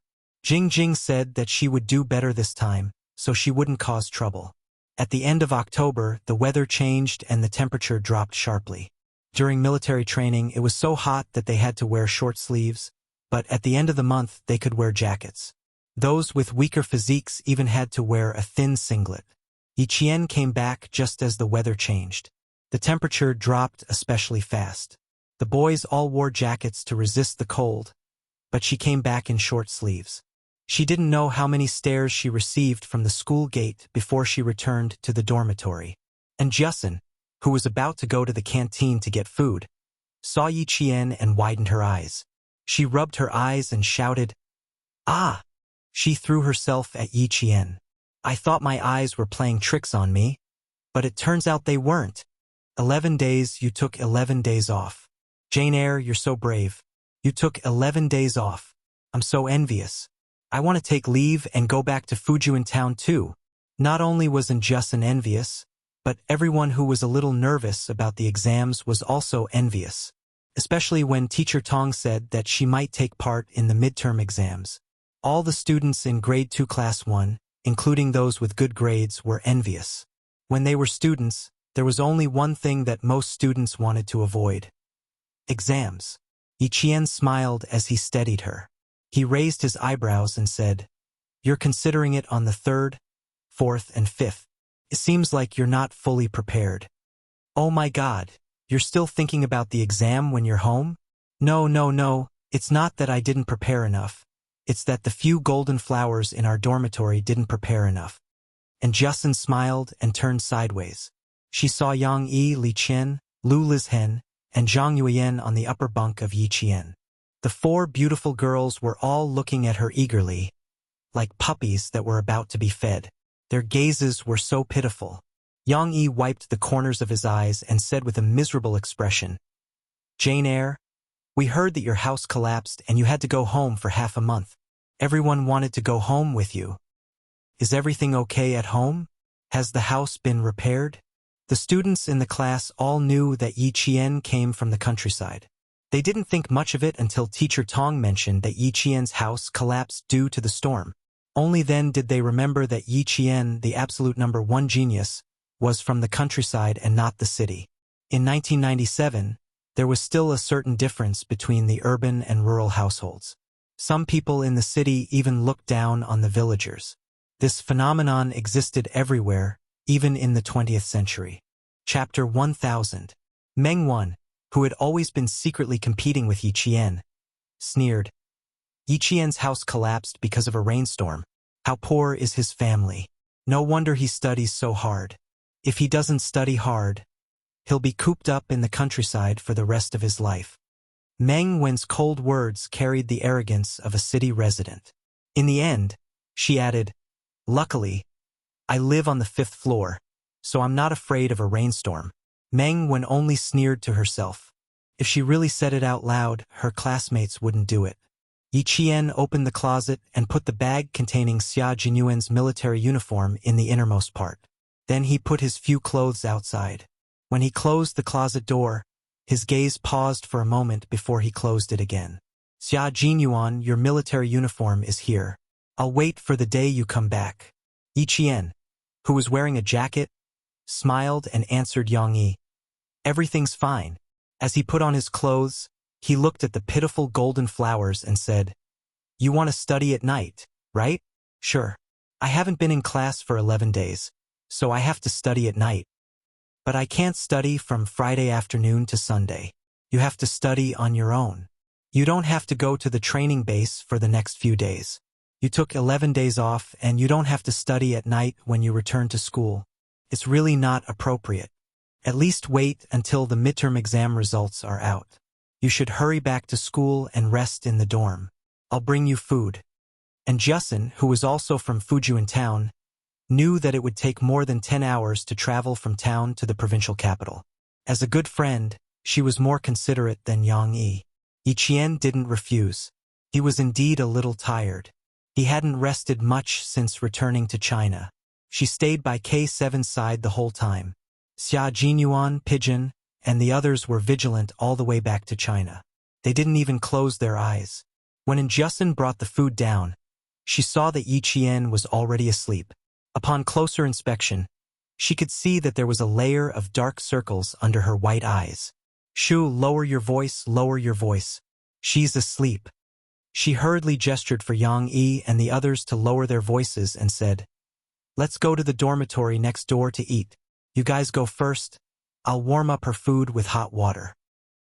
Jing said that she would do better this time, so she wouldn't cause trouble. At the end of October, the weather changed and the temperature dropped sharply. During military training, it was so hot that they had to wear short sleeves, but at the end of the month, they could wear jackets. Those with weaker physiques even had to wear a thin singlet. Yi Qian came back just as the weather changed. The temperature dropped especially fast. The boys all wore jackets to resist the cold, but she came back in short sleeves. She didn't know how many stares she received from the school gate before she returned to the dormitory. And Justin, who was about to go to the canteen to get food, saw Yi Qian and widened her eyes. She rubbed her eyes and shouted, "Ah!" She threw herself at Yi Qian. "I thought my eyes were playing tricks on me, but it turns out they weren't. 11 days, you took 11 days off. Jane Eyre, you're so brave. You took 11 days off. I'm so envious. I want to take leave and go back to Fujian town too." Not only wasn't Justin envious, but everyone who was a little nervous about the exams was also envious, especially when Teacher Tong said that she might take part in the midterm exams. All the students in grade 2 class 1, including those with good grades, were envious. When they were students, there was only one thing that most students wanted to avoid: exams. Yi Qian smiled as he steadied her. He raised his eyebrows and said, "You're considering it on the 3rd, 4th, and 5th. It seems like you're not fully prepared." "Oh my God, you're still thinking about the exam when you're home?" No, it's not that I didn't prepare enough. It's that the few golden flowers in our dormitory didn't prepare enough." And Justin smiled and turned sideways. She saw Yang Yi, Li Qian, Lu Lizhen, and Zhang Yuyan on the upper bunk of Yi Qian. The 4 beautiful girls were all looking at her eagerly, like puppies that were about to be fed. Their gazes were so pitiful. Yang Yi wiped the corners of his eyes and said with a miserable expression, "Jane Eyre, we heard that your house collapsed and you had to go home for half a month. Everyone wanted to go home with you. Is everything okay at home? Has the house been repaired?" The students in the class all knew that Yi Qian came from the countryside. They didn't think much of it until Teacher Tong mentioned that Yi Qian's house collapsed due to the storm. Only then did they remember that Yi Qian, the absolute #1 genius, was from the countryside and not the city. In 1997, there was still a certain difference between the urban and rural households. Some people in the city even looked down on the villagers. This phenomenon existed everywhere, even in the 20th century. Chapter 1000. Meng Wan, who had always been secretly competing with Yi Qian, sneered. Yi Qian's house collapsed because of a rainstorm. How poor is his family? No wonder he studies so hard. If he doesn't study hard, he'll be cooped up in the countryside for the rest of his life. Meng Wan's cold words carried the arrogance of a city resident. In the end, she added, "Luckily, I live on the 5th floor, so I'm not afraid of a rainstorm." Meng Wan only sneered to herself. If she really said it out loud, her classmates wouldn't do it. Yi Qian opened the closet and put the bag containing Xia Jinyuan's military uniform in the innermost part. Then he put his few clothes outside. When he closed the closet door, his gaze paused for a moment before he closed it again. "Xia Jinyuan, your military uniform is here. I'll wait for the day you come back." Yi Qian, who was wearing a jacket, smiled and answered Yang Yi. "Everything's fine." As he put on his clothes, he looked at the pitiful golden flowers and said, "You want to study at night, right?" "Sure. I haven't been in class for 11 days, so I have to study at night. But I can't study from Friday afternoon to Sunday. You have to study on your own. You don't have to go to the training base for the next few days. You took 11 days off and you don't have to study at night when you return to school. It's really not appropriate. At least wait until the midterm exam results are out. You should hurry back to school and rest in the dorm. I'll bring you food." And Justin, who was also from Fujian town, knew that it would take more than 10 hours to travel from town to the provincial capital. As a good friend, she was more considerate than Yang Yi. Yi Qian didn't refuse. He was indeed a little tired. He hadn't rested much since returning to China. She stayed by K7's side the whole time. Xia Jinyuan, Pigeon, and the others were vigilant all the way back to China. They didn't even close their eyes. When Justin brought the food down, she saw that Yi Qian was already asleep. Upon closer inspection, she could see that there was a layer of dark circles under her white eyes. "Shu, lower your voice, lower your voice. She's asleep." She hurriedly gestured for Yang Yi and the others to lower their voices and said, "Let's go to the dormitory next door to eat. You guys go first. I'll warm up her food with hot water."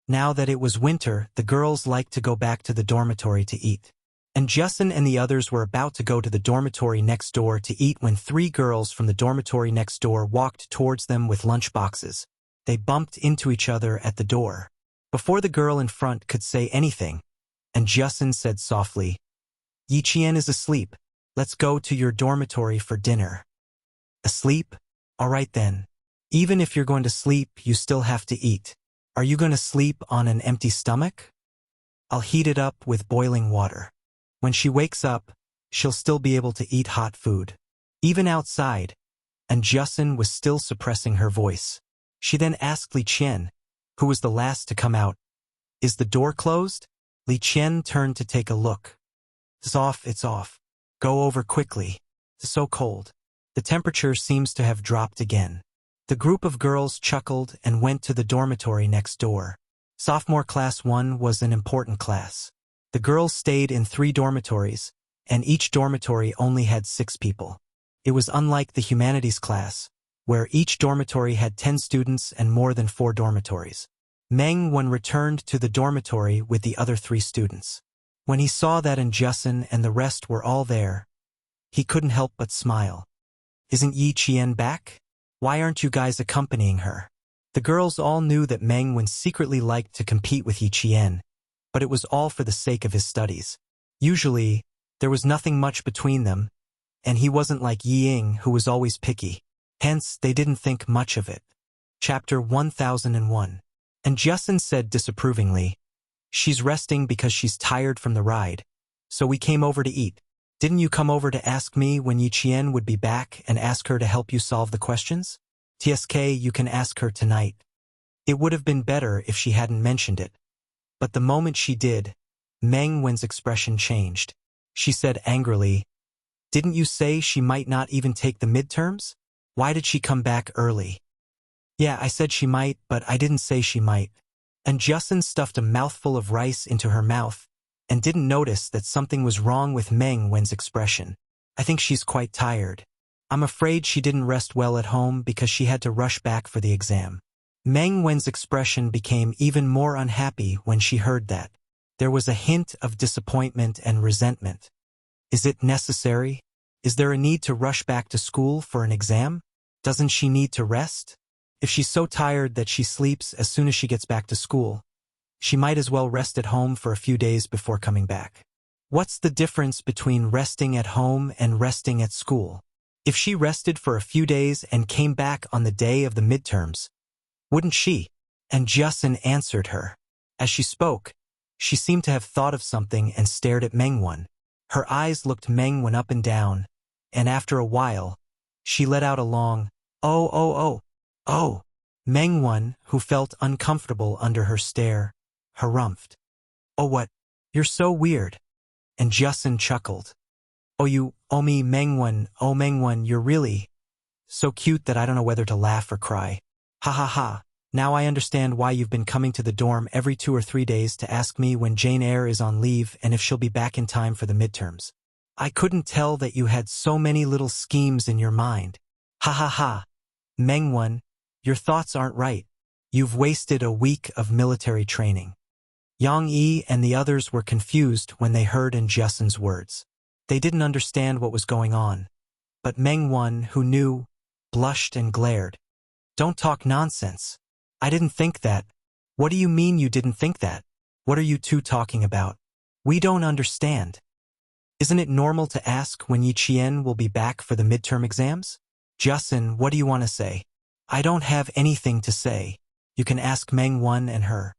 Now that it was winter, the girls liked to go back to the dormitory to eat. And Justin and the others were about to go to the dormitory next door to eat when 3 girls from the dormitory next door walked towards them with lunch boxes. They bumped into each other at the door. Before the girl in front could say anything, and Justin said softly, "Yi Qian is asleep. Let's go to your dormitory for dinner." "Asleep? All right then. Even if you're going to sleep, you still have to eat. Are you going to sleep on an empty stomach? I'll heat it up with boiling water. When she wakes up, she'll still be able to eat hot food." Even outside, and Justin was still suppressing her voice. She then asked Li Qian, who was the last to come out, "Is the door closed?" Li Qian turned to take a look. It's off. Go over quickly. It's so cold." The temperature seems to have dropped again. The group of girls chuckled and went to the dormitory next door. Sophomore class 1 was an important class. The girls stayed in 3 dormitories, and each dormitory only had 6 people. It was unlike the humanities class, where each dormitory had 10 students and more than 4 dormitories. Meng Wan returned to the dormitory with the other 3 students. When he saw that Justin and the rest were all there, he couldn't help but smile. "Isn't Yi Qian back? Why aren't you guys accompanying her?" The girls all knew that Meng Wan secretly liked to compete with Yi Qian, but it was all for the sake of his studies. Usually, there was nothing much between them, and he wasn't like Yi Ying, who was always picky. Hence, they didn't think much of it. Chapter 1001. And Justin said disapprovingly, "She's resting because she's tired from the ride, so we came over to eat. Didn't you come over to ask me when Yi Qian would be back and ask her to help you solve the questions? TSK, you can ask her tonight." It would have been better if she hadn't mentioned it. But the moment she did, Meng Wan's expression changed. She said angrily, "Didn't you say she might not even take the midterms? Why did she come back early? Yeah, I said she might, but I didn't say she might. And Justin stuffed a mouthful of rice into her mouth and didn't notice that something was wrong with Meng Wen's expression. I think she's quite tired. I'm afraid she didn't rest well at home because she had to rush back for the exam. Meng Wen's expression became even more unhappy when she heard that. There was a hint of disappointment and resentment. Is it necessary? Is there a need to rush back to school for an exam? Doesn't she need to rest? If she's so tired that she sleeps as soon as she gets back to school, she might as well rest at home for a few days before coming back. What's the difference between resting at home and resting at school? If she rested for a few days and came back on the day of the midterms, wouldn't she? And Justin answered her. As she spoke, she seemed to have thought of something and stared at Meng Wen. Her eyes looked Meng Wen up and down, and after a while, she let out a long, "Oh, oh, oh, oh." Meng Wen, who felt uncomfortable under her stare, harumphed. "Oh, what? You're so weird." And Justin chuckled. "Oh me, Meng Wen, you're really so cute that I don't know whether to laugh or cry. Ha ha ha. Now I understand why you've been coming to the dorm every 2 or 3 days to ask me when Jane Eyre is on leave and if she'll be back in time for the midterms. I couldn't tell that you had so many little schemes in your mind. Ha ha ha. Meng Wen, your thoughts aren't right. You've wasted a week of military training." Yang Yi and the others were confused when they heard in Justin's words. They didn't understand what was going on. But Meng Wen, who knew, blushed and glared. "Don't talk nonsense. I didn't think that." "What do you mean you didn't think that? What are you two talking about? We don't understand. Isn't it normal to ask when Yi Qian will be back for the midterm exams?" "Justin, what do you want to say?" "I don't have anything to say. You can ask Meng Wen and her."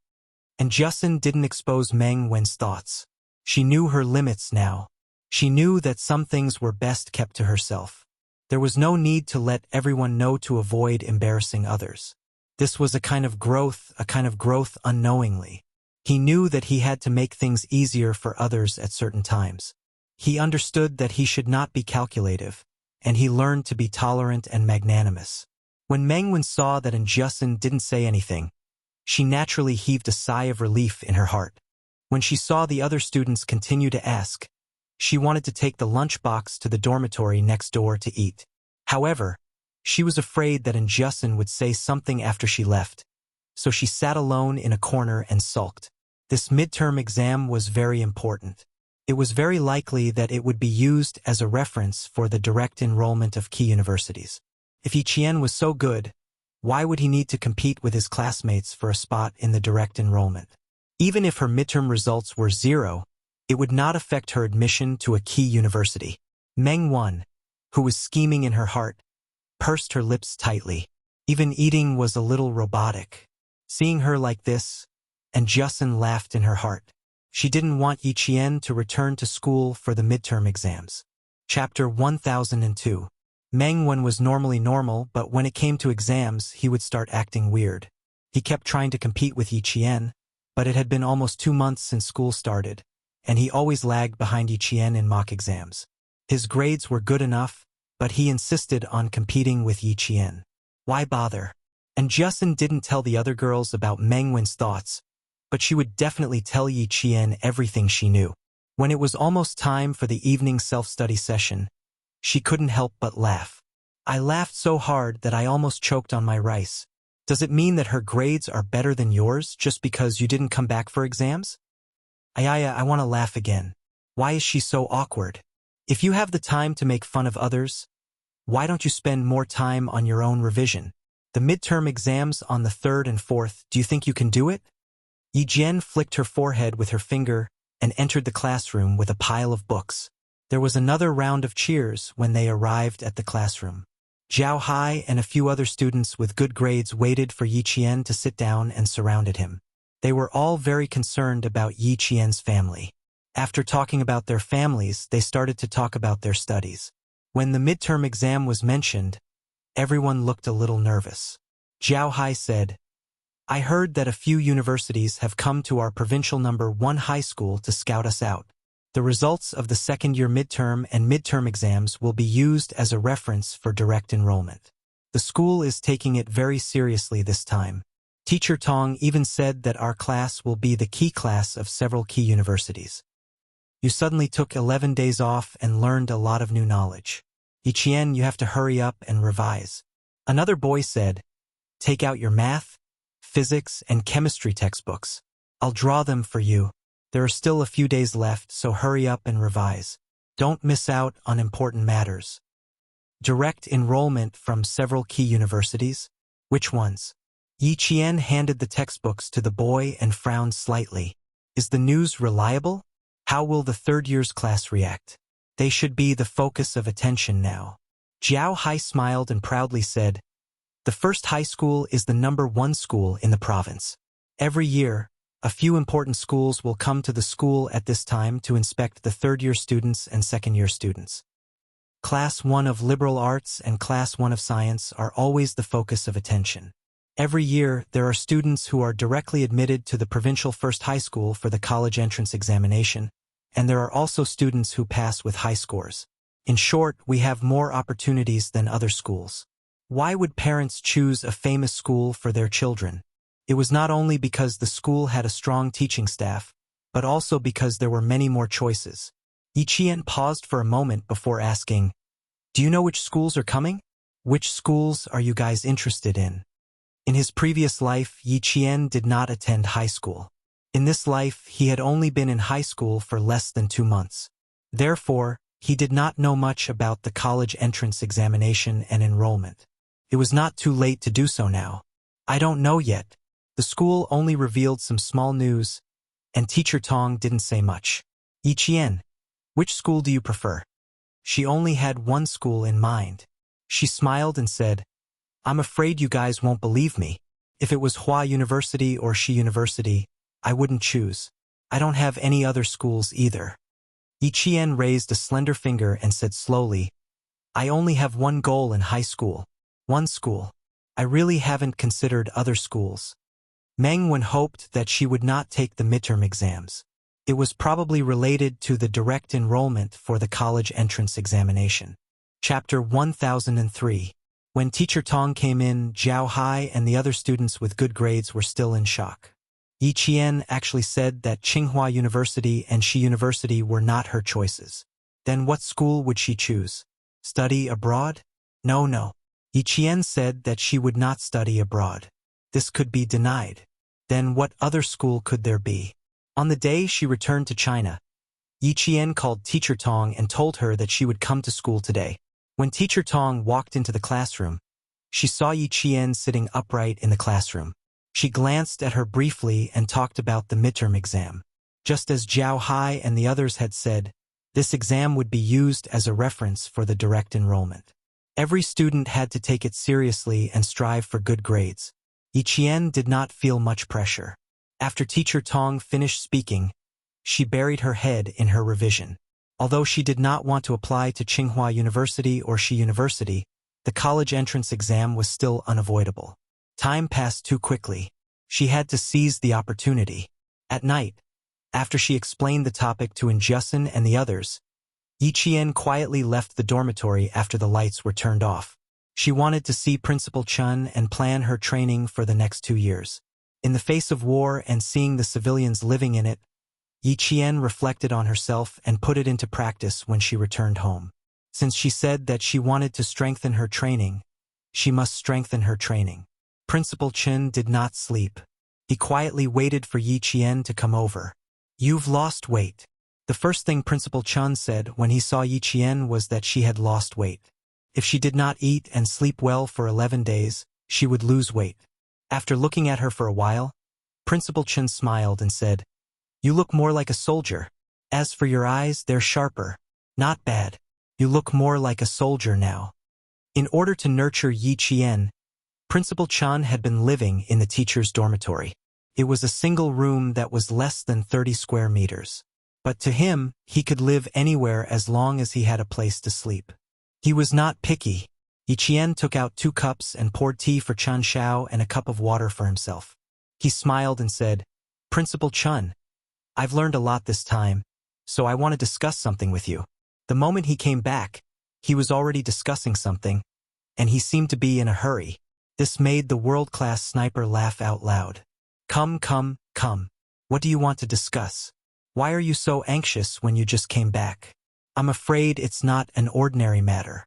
And Justin didn't expose Meng Wen's thoughts. She knew her limits now. She knew that some things were best kept to herself. There was no need to let everyone know to avoid embarrassing others. This was a kind of growth unknowingly. He knew that he had to make things easier for others at certain times. He understood that he should not be calculative, and he learned to be tolerant and magnanimous. When Meng Wen saw that Justin didn't say anything, she naturally heaved a sigh of relief in her heart. When she saw the other students continue to ask, she wanted to take the lunchbox to the dormitory next door to eat. However, she was afraid that Justin would say something after she left, so she sat alone in a corner and sulked. This midterm exam was very important. It was very likely that it would be used as a reference for the direct enrollment of key universities. If Yi Qian was so good, why would he need to compete with his classmates for a spot in the direct enrollment? Even if her midterm results were 0, it would not affect her admission to a key university. Meng Wen, who was scheming in her heart, pursed her lips tightly. Even eating was a little robotic. Seeing her like this, and Justin laughed in her heart. She didn't want Yi Qian to return to school for the midterm exams. Chapter 1002. Meng Wen was normally normal, but when it came to exams, he would start acting weird. He kept trying to compete with Yi Qian, but it had been almost 2 months since school started, and he always lagged behind Yi Qian in mock exams. His grades were good enough, but he insisted on competing with Yi Qian. Why bother? And Justin didn't tell the other girls about Meng Wen's thoughts, but she would definitely tell Yi Qian everything she knew. When it was almost time for the evening self-study session, she couldn't help but laugh. "I laughed so hard that I almost choked on my rice. Does it mean that her grades are better than yours just because you didn't come back for exams?" I want to laugh again. Why is she so awkward? If you have the time to make fun of others, why don't you spend more time on your own revision? The midterm exams on the 3rd and 4th, do you think you can do it? Yi Jian flicked her forehead with her finger and entered the classroom with a pile of books. There was another round of cheers when they arrived at the classroom. Zhao Hai and a few other students with good grades waited for Yi Qian to sit down and surrounded him. They were all very concerned about Yi Qian's family. After talking about their families, they started to talk about their studies. When the midterm exam was mentioned, everyone looked a little nervous. Zhao Hai said, "I heard that a few universities have come to our provincial number 1 high school to scout us out. The results of the second-year midterm and midterm exams will be used as a reference for direct enrollment. The school is taking it very seriously this time. Teacher Tong even said that our class will be the key class of several key universities. You suddenly took 11 days off and learned a lot of new knowledge. Yiqian, you have to hurry up and revise. Another boy said, take out your math, physics, and chemistry textbooks. I'll draw them for you. There are still a few days left, so hurry up and revise. Don't miss out on important matters. Direct enrollment from several key universities? Which ones? Yiqian handed the textbooks to the boy and frowned slightly. Is the news reliable? How will the third year's class react? They should be the focus of attention now. Jiao Hai smiled and proudly said, the first high school is the #1 school in the province. Every year, a few important schools will come to the school at this time to inspect the third-year students and second-year students. Class 1 of liberal arts and Class 1 of science are always the focus of attention. Every year, there are students who are directly admitted to the provincial first high school for the college entrance examination, and there are also students who pass with high scores. In short, we have more opportunities than other schools. Why would parents choose a famous school for their children? It was not only because the school had a strong teaching staff, but also because there were many more choices. Yiqian paused for a moment before asking, do you know which schools are coming? Which schools are you guys interested in? In his previous life, Yiqian did not attend high school. In this life, he had only been in high school for less than 2 months. Therefore, he did not know much about the college entrance examination and enrollment. It was not too late to do so now. I don't know yet. The school only revealed some small news, and Teacher Tong didn't say much. Yiqian, which school do you prefer? She only had one school in mind. She smiled and said, I'm afraid you guys won't believe me. If it was Hua University or Shi University, I wouldn't choose. I don't have any other schools either. Yiqian raised a slender finger and said slowly, I only have one goal in high school. One school. I really haven't considered other schools. Meng Wen hoped that she would not take the midterm exams. It was probably related to the direct enrollment for the college entrance examination. Chapter 1003. When Teacher Tong came in, Jiao Hai and the other students with good grades were still in shock. Yiqian actually said that Tsinghua University and Shi University were not her choices. Then what school would she choose? Study abroad? No. Yiqian said that she would not study abroad. This could be denied. Then what other school could there be? On the day she returned to China, Yiqian called Teacher Tong and told her that she would come to school today. When Teacher Tong walked into the classroom, she saw Yiqian sitting upright in the classroom. She glanced at her briefly and talked about the midterm exam. Just as Jiao Hai and the others had said, this exam would be used as a reference for the direct enrollment. Every student had to take it seriously and strive for good grades. Yiqian did not feel much pressure. After Teacher Tong finished speaking, she buried her head in her revision. Although she did not want to apply to Tsinghua University or Shi University, the college entrance exam was still unavoidable. Time passed too quickly. She had to seize the opportunity. At night, after she explained the topic to Injusin and the others, Yiqian quietly left the dormitory after the lights were turned off. She wanted to see Principal Chun and plan her training for the next 2 years. In the face of war and seeing the civilians living in it, Yiqian reflected on herself and put it into practice when she returned home. Since she said that she wanted to strengthen her training, she must strengthen her training. Principal Chun did not sleep. He quietly waited for Yiqian to come over. You've lost weight. The first thing Principal Chun said when he saw Yiqian was that she had lost weight. If she did not eat and sleep well for 11 days, she would lose weight. After looking at her for a while, Principal Chun smiled and said, You look more like a soldier. As for your eyes, they're sharper. Not bad. You look more like a soldier now. In order to nurture Yiqian, Principal Chun had been living in the teacher's dormitory. It was a single room that was less than 30 square meters. But to him, he could live anywhere as long as he had a place to sleep. He was not picky. Yiqian took out 2 cups and poured tea for Chun Shao and a cup of water for himself. He smiled and said, Principal Chun, I've learned a lot this time, so I want to discuss something with you. The moment he came back, he was already discussing something, and he seemed to be in a hurry. This made the world-class sniper laugh out loud. Come, come, come. What do you want to discuss? Why are you so anxious when you just came back? I'm afraid it's not an ordinary matter.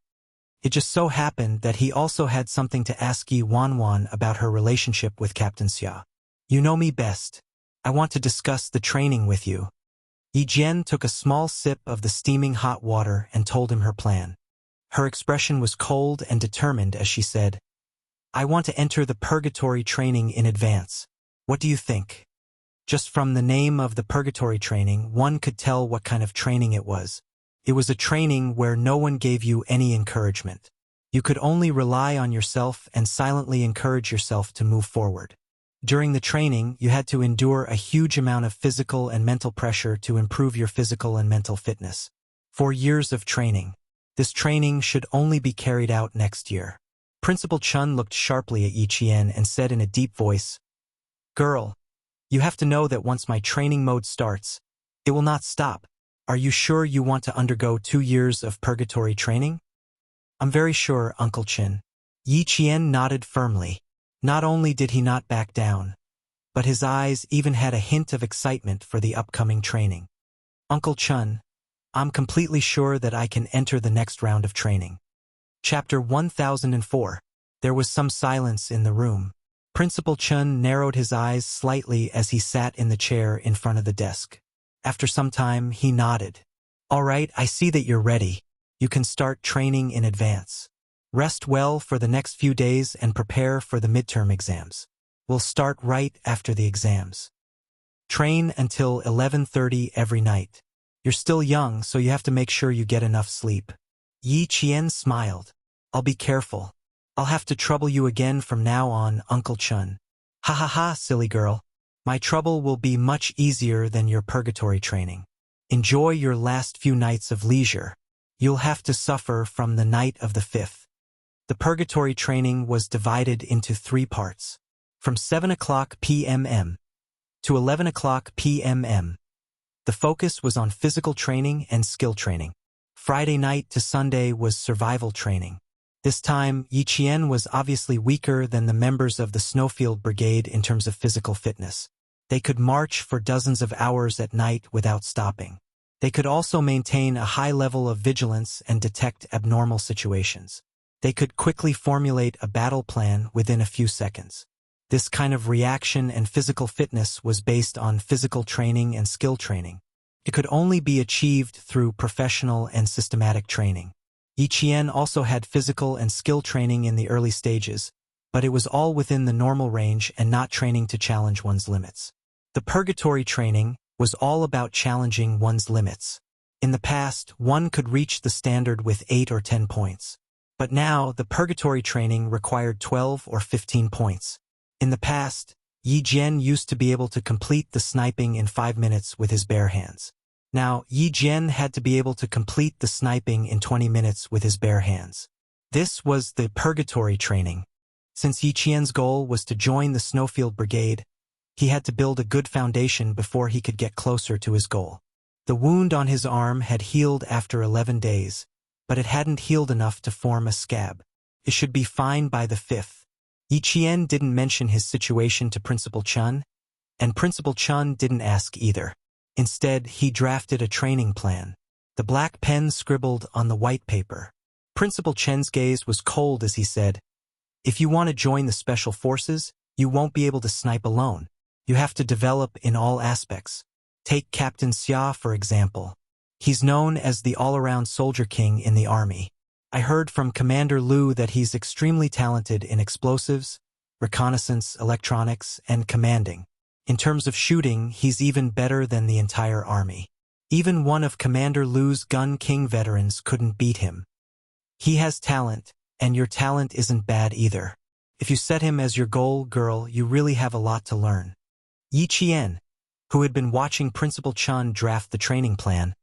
It just so happened that he also had something to ask Yi Wanwan about her relationship with Captain Xia. You know me best. I want to discuss the training with you. Yi Jian took a small sip of the steaming hot water and told him her plan. Her expression was cold and determined as she said, I want to enter the purgatory training in advance. What do you think? Just from the name of the purgatory training, one could tell what kind of training it was. It was a training where no one gave you any encouragement. You could only rely on yourself and silently encourage yourself to move forward. During the training, you had to endure a huge amount of physical and mental pressure to improve your physical and mental fitness. 4 years of training. This training should only be carried out next year. Principal Chun looked sharply at Yi Qian and said in a deep voice, Girl, you have to know that once my training mode starts, it will not stop. Are you sure you want to undergo 2 years of purgatory training? I'm very sure, Uncle Chin. Yi Qian nodded firmly. Not only did he not back down, but his eyes even had a hint of excitement for the upcoming training. Uncle Chun, I'm completely sure that I can enter the next round of training. Chapter 1004. There was some silence in the room. Principal Chun narrowed his eyes slightly as he sat in the chair in front of the desk. After some time, he nodded. All right, I see that you're ready. You can start training in advance. Rest well for the next few days and prepare for the midterm exams. We'll start right after the exams. Train until 11:30 every night. You're still young, so you have to make sure you get enough sleep. Yi Qian smiled. I'll be careful. I'll have to trouble you again from now on, Uncle Chun. Ha ha ha, silly girl. My trouble will be much easier than your purgatory training. Enjoy your last few nights of leisure. You'll have to suffer from the night of the 5th. The purgatory training was divided into 3 parts. From 7 o'clock p.m. to 11 o'clock p.m. The focus was on physical training and skill training. Friday night to Sunday was survival training. This time, Yi Qian was obviously weaker than the members of the Snowfield Brigade in terms of physical fitness. They could march for dozens of hours at night without stopping. They could also maintain a high level of vigilance and detect abnormal situations. They could quickly formulate a battle plan within a few seconds. This kind of reaction and physical fitness was based on physical training and skill training. It could only be achieved through professional and systematic training. Yi Qian also had physical and skill training in the early stages, but it was all within the normal range and not training to challenge one's limits. The purgatory training was all about challenging one's limits. In the past, one could reach the standard with 8 or 10 points. But now, the purgatory training required 12 or 15 points. In the past, Yi Jian used to be able to complete the sniping in 5 minutes with his bare hands. Now, Yi Jian had to be able to complete the sniping in 20 minutes with his bare hands. This was the purgatory training. Since Yi Qian's goal was to join the Snowfield Brigade, he had to build a good foundation before he could get closer to his goal. The wound on his arm had healed after 11 days, but it hadn't healed enough to form a scab. It should be fine by the 5th. Yi Qian didn't mention his situation to Principal Chun, and Principal Chun didn't ask either. Instead, he drafted a training plan. The black pen scribbled on the white paper. Principal Chen's gaze was cold as he said, If you want to join the Special Forces, you won't be able to snipe alone. You have to develop in all aspects. Take Captain Xia, for example. He's known as the all-around soldier king in the army. I heard from Commander Liu that he's extremely talented in explosives, reconnaissance, electronics, and commanding. In terms of shooting, he's even better than the entire army. Even one of Commander Liu's Gun King veterans couldn't beat him. He has talent, and your talent isn't bad either. If you set him as your goal, girl, you really have a lot to learn. Yi Qian, who had been watching Principal Chun draft the training plan,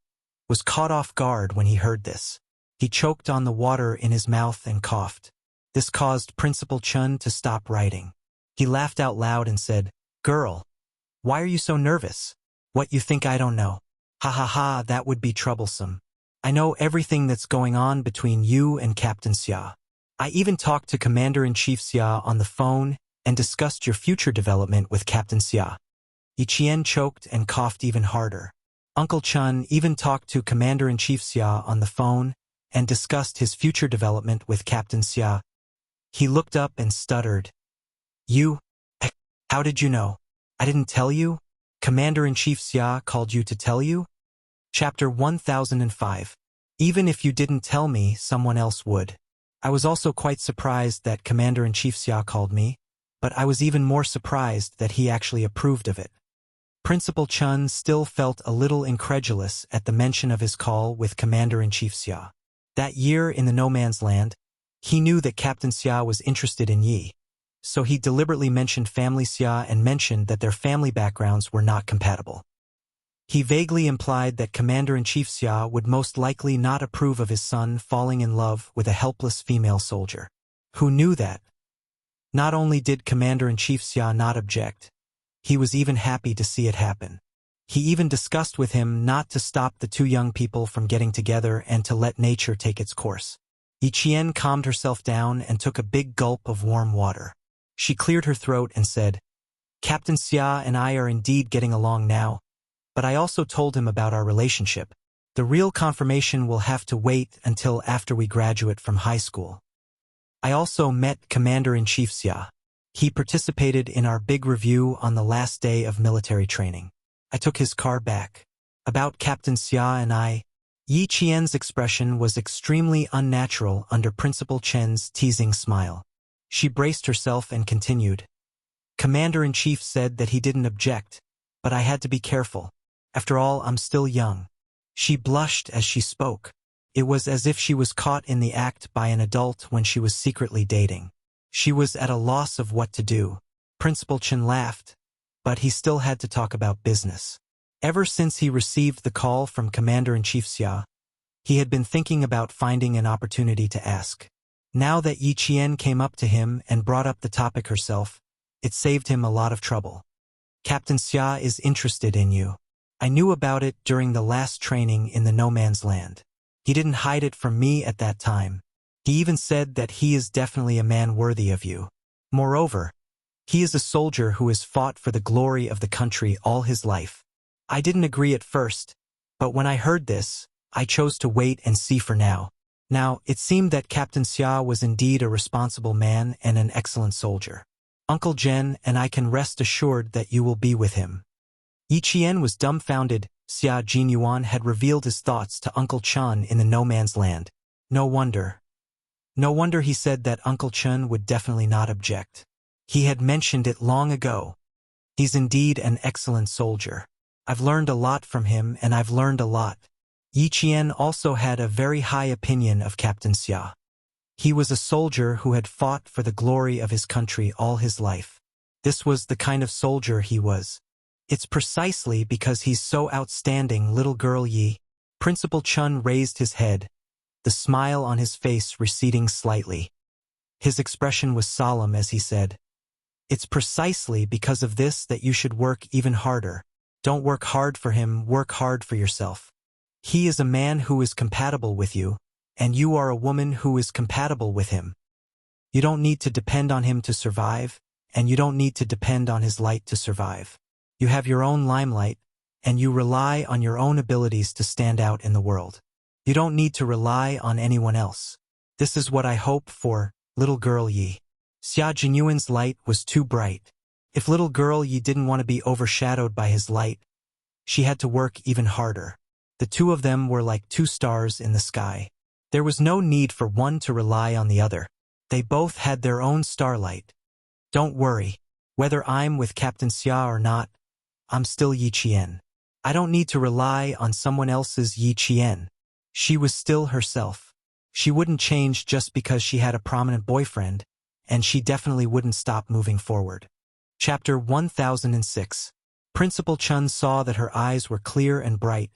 was caught off guard when he heard this. He choked on the water in his mouth and coughed. This caused Principal Chun to stop writing. He laughed out loud and said, Girl, why are you so nervous? What, you think I don't know? Ha ha ha, that would be troublesome. I know everything that's going on between you and Captain Xia. I even talked to Commander-in-Chief Xia on the phone and discussed your future development with Captain Xia. Yiqian choked and coughed even harder. Uncle Chun even talked to Commander-in-Chief Xia on the phone and discussed his future development with Captain Xia. He looked up and stuttered. You? How did you know? I didn't tell you? Commander-in-Chief Xia called you to tell you? Chapter 1005. Even if you didn't tell me, someone else would. I was also quite surprised that Commander-in-Chief Xia called me, but I was even more surprised that he actually approved of it. Principal Chun still felt a little incredulous at the mention of his call with Commander-in-Chief Xia. That year in the No Man's Land, he knew that Captain Xia was interested in Yi, so he deliberately mentioned family Xia and mentioned that their family backgrounds were not compatible. He vaguely implied that Commander-in-Chief Xia would most likely not approve of his son falling in love with a helpless female soldier. Who knew that? Not only did Commander-in-Chief Xia not object, he was even happy to see it happen. He even discussed with him not to stop the two young people from getting together and to let nature take its course. Yiqian calmed herself down and took a big gulp of warm water. She cleared her throat and said, Captain Xia and I are indeed getting along now, but I also told him about our relationship. The real confirmation will have to wait until after we graduate from high school. I also met Commander-in-Chief Xia. He participated in our big review on the last day of military training. I took his car back. About Captain Xia and I, Yi Qian's expression was extremely unnatural under Principal Chen's teasing smile. She braced herself and continued. Commander-in-Chief said that he didn't object, but I had to be careful. After all, I'm still young. She blushed as she spoke. It was as if she was caught in the act by an adult when she was secretly dating. She was at a loss of what to do. Principal Chen laughed, but he still had to talk about business. Ever since he received the call from Commander-in-Chief Xia, he had been thinking about finding an opportunity to ask. Now that Yi Qian came up to him and brought up the topic herself, it saved him a lot of trouble. Captain Xia is interested in you. I knew about it during the last training in the No Man's Land. He didn't hide it from me at that time. He even said that he is definitely a man worthy of you. Moreover, he is a soldier who has fought for the glory of the country all his life. I didn't agree at first, but when I heard this, I chose to wait and see for now. Now, it seemed that Captain Xia was indeed a responsible man and an excellent soldier. Uncle Zhen and I can rest assured that you will be with him. Yi Qian was dumbfounded. Xia Jinyuan had revealed his thoughts to Uncle Chun in the No Man's Land. No wonder he said that Uncle Chun would definitely not object. He had mentioned it long ago. He's indeed an excellent soldier. I've learned a lot from him, and I've learned a lot. Yi Qian also had a very high opinion of Captain Xia. He was a soldier who had fought for the glory of his country all his life. This was the kind of soldier he was. It's precisely because he's so outstanding, little girl Yi. Principal Chun raised his head, the smile on his face receding slightly. His expression was solemn as he said, It's precisely because of this that you should work even harder. Don't work hard for him, work hard for yourself. He is a man who is compatible with you, and you are a woman who is compatible with him. You don't need to depend on him to survive, and you don't need to depend on his light to survive. You have your own limelight, and you rely on your own abilities to stand out in the world. You don't need to rely on anyone else. This is what I hope for, little girl Yi. Xia Jinyuan's light was too bright. If little girl Yi didn't want to be overshadowed by his light, she had to work even harder. The two of them were like two stars in the sky. There was no need for one to rely on the other. They both had their own starlight. Don't worry. Whether I'm with Captain Xia or not, I'm still Yi Qian. I don't need to rely on someone else's Yi Qian. She was still herself. She wouldn't change just because she had a prominent boyfriend, and she definitely wouldn't stop moving forward. Chapter 1006. Principal Chun saw that her eyes were clear and bright,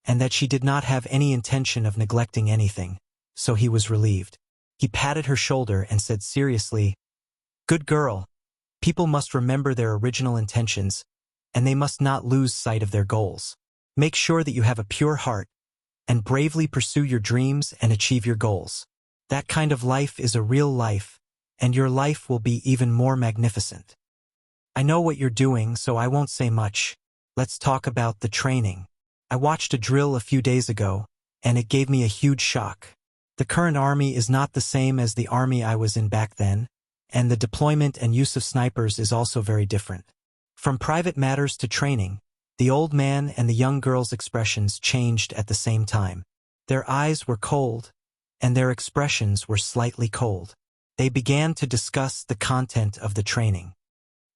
and that she did not have any intention of neglecting anything, so he was relieved. He patted her shoulder and said seriously, Good girl. People must remember their original intentions, and they must not lose sight of their goals. Make sure that you have a pure heart, and bravely pursue your dreams and achieve your goals. That kind of life is a real life, and your life will be even more magnificent. I know what you're doing, so I won't say much. Let's talk about the training. I watched a drill a few days ago, and it gave me a huge shock. The current army is not the same as the army I was in back then, and the deployment and use of snipers is also very different. From private matters to training, the old man and the young girl's expressions changed at the same time. Their eyes were cold, and their expressions were slightly cold. They began to discuss the content of the training.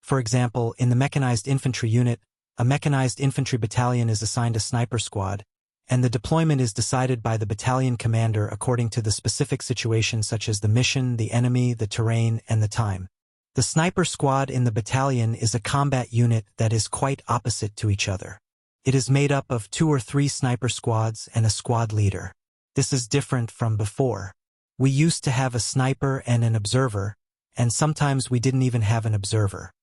For example, in the mechanized infantry unit, a mechanized infantry battalion is assigned a sniper squad, and the deployment is decided by the battalion commander according to the specific situation such as the mission, the enemy, the terrain, and the time. The sniper squad in the battalion is a combat unit that is quite opposite to each other. It is made up of 2 or 3 sniper squads and a squad leader. This is different from before. We used to have a sniper and an observer, and sometimes we didn't even have an observer.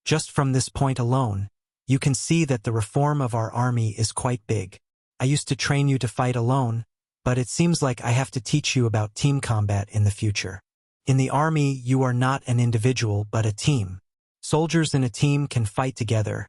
Just from this point alone, you can see that the reform of our army is quite big. I used to train you to fight alone, but it seems like I have to teach you about team combat in the future. In the army, you are not an individual but a team. Soldiers in a team can fight together,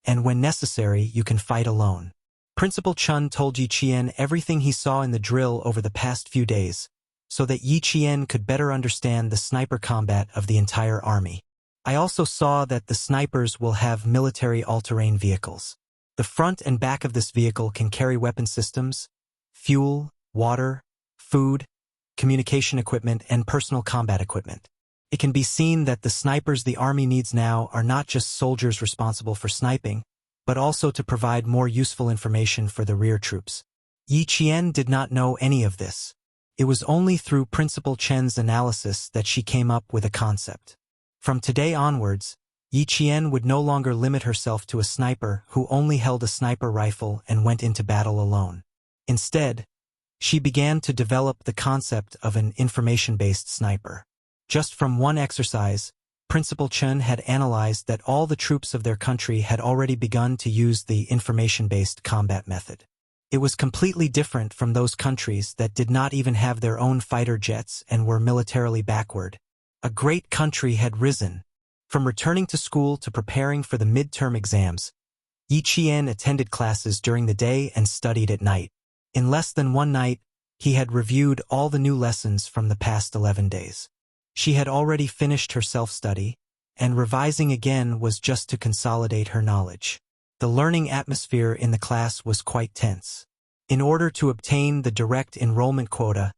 and when necessary, you can fight alone. Principal Chun told Yi Qian everything he saw in the drill over the past few days, so that Yi Qian could better understand the sniper combat of the entire army. I also saw that the snipers will have military all-terrain vehicles. The front and back of this vehicle can carry weapon systems, fuel, water, food, communication equipment, and personal combat equipment. It can be seen that the snipers the army needs now are not just soldiers responsible for sniping, but also to provide more useful information for the rear troops. Yi Qian did not know any of this. It was only through Principal Chen's analysis that she came up with a concept. From today onwards, Yi Qian would no longer limit herself to a sniper who only held a sniper rifle and went into battle alone. Instead, she began to develop the concept of an information-based sniper. Just from one exercise, Principal Chen had analyzed that all the troops of their country had already begun to use the information-based combat method. It was completely different from those countries that did not even have their own fighter jets and were militarily backward. A great country had risen. From returning to school to preparing for the midterm exams, Yi Qian attended classes during the day and studied at night. In less than one night, he had reviewed all the new lessons from the past 11 days. She had already finished her self-study, and revising again was just to consolidate her knowledge. The learning atmosphere in the class was quite tense. In order to obtain the direct enrollment quota,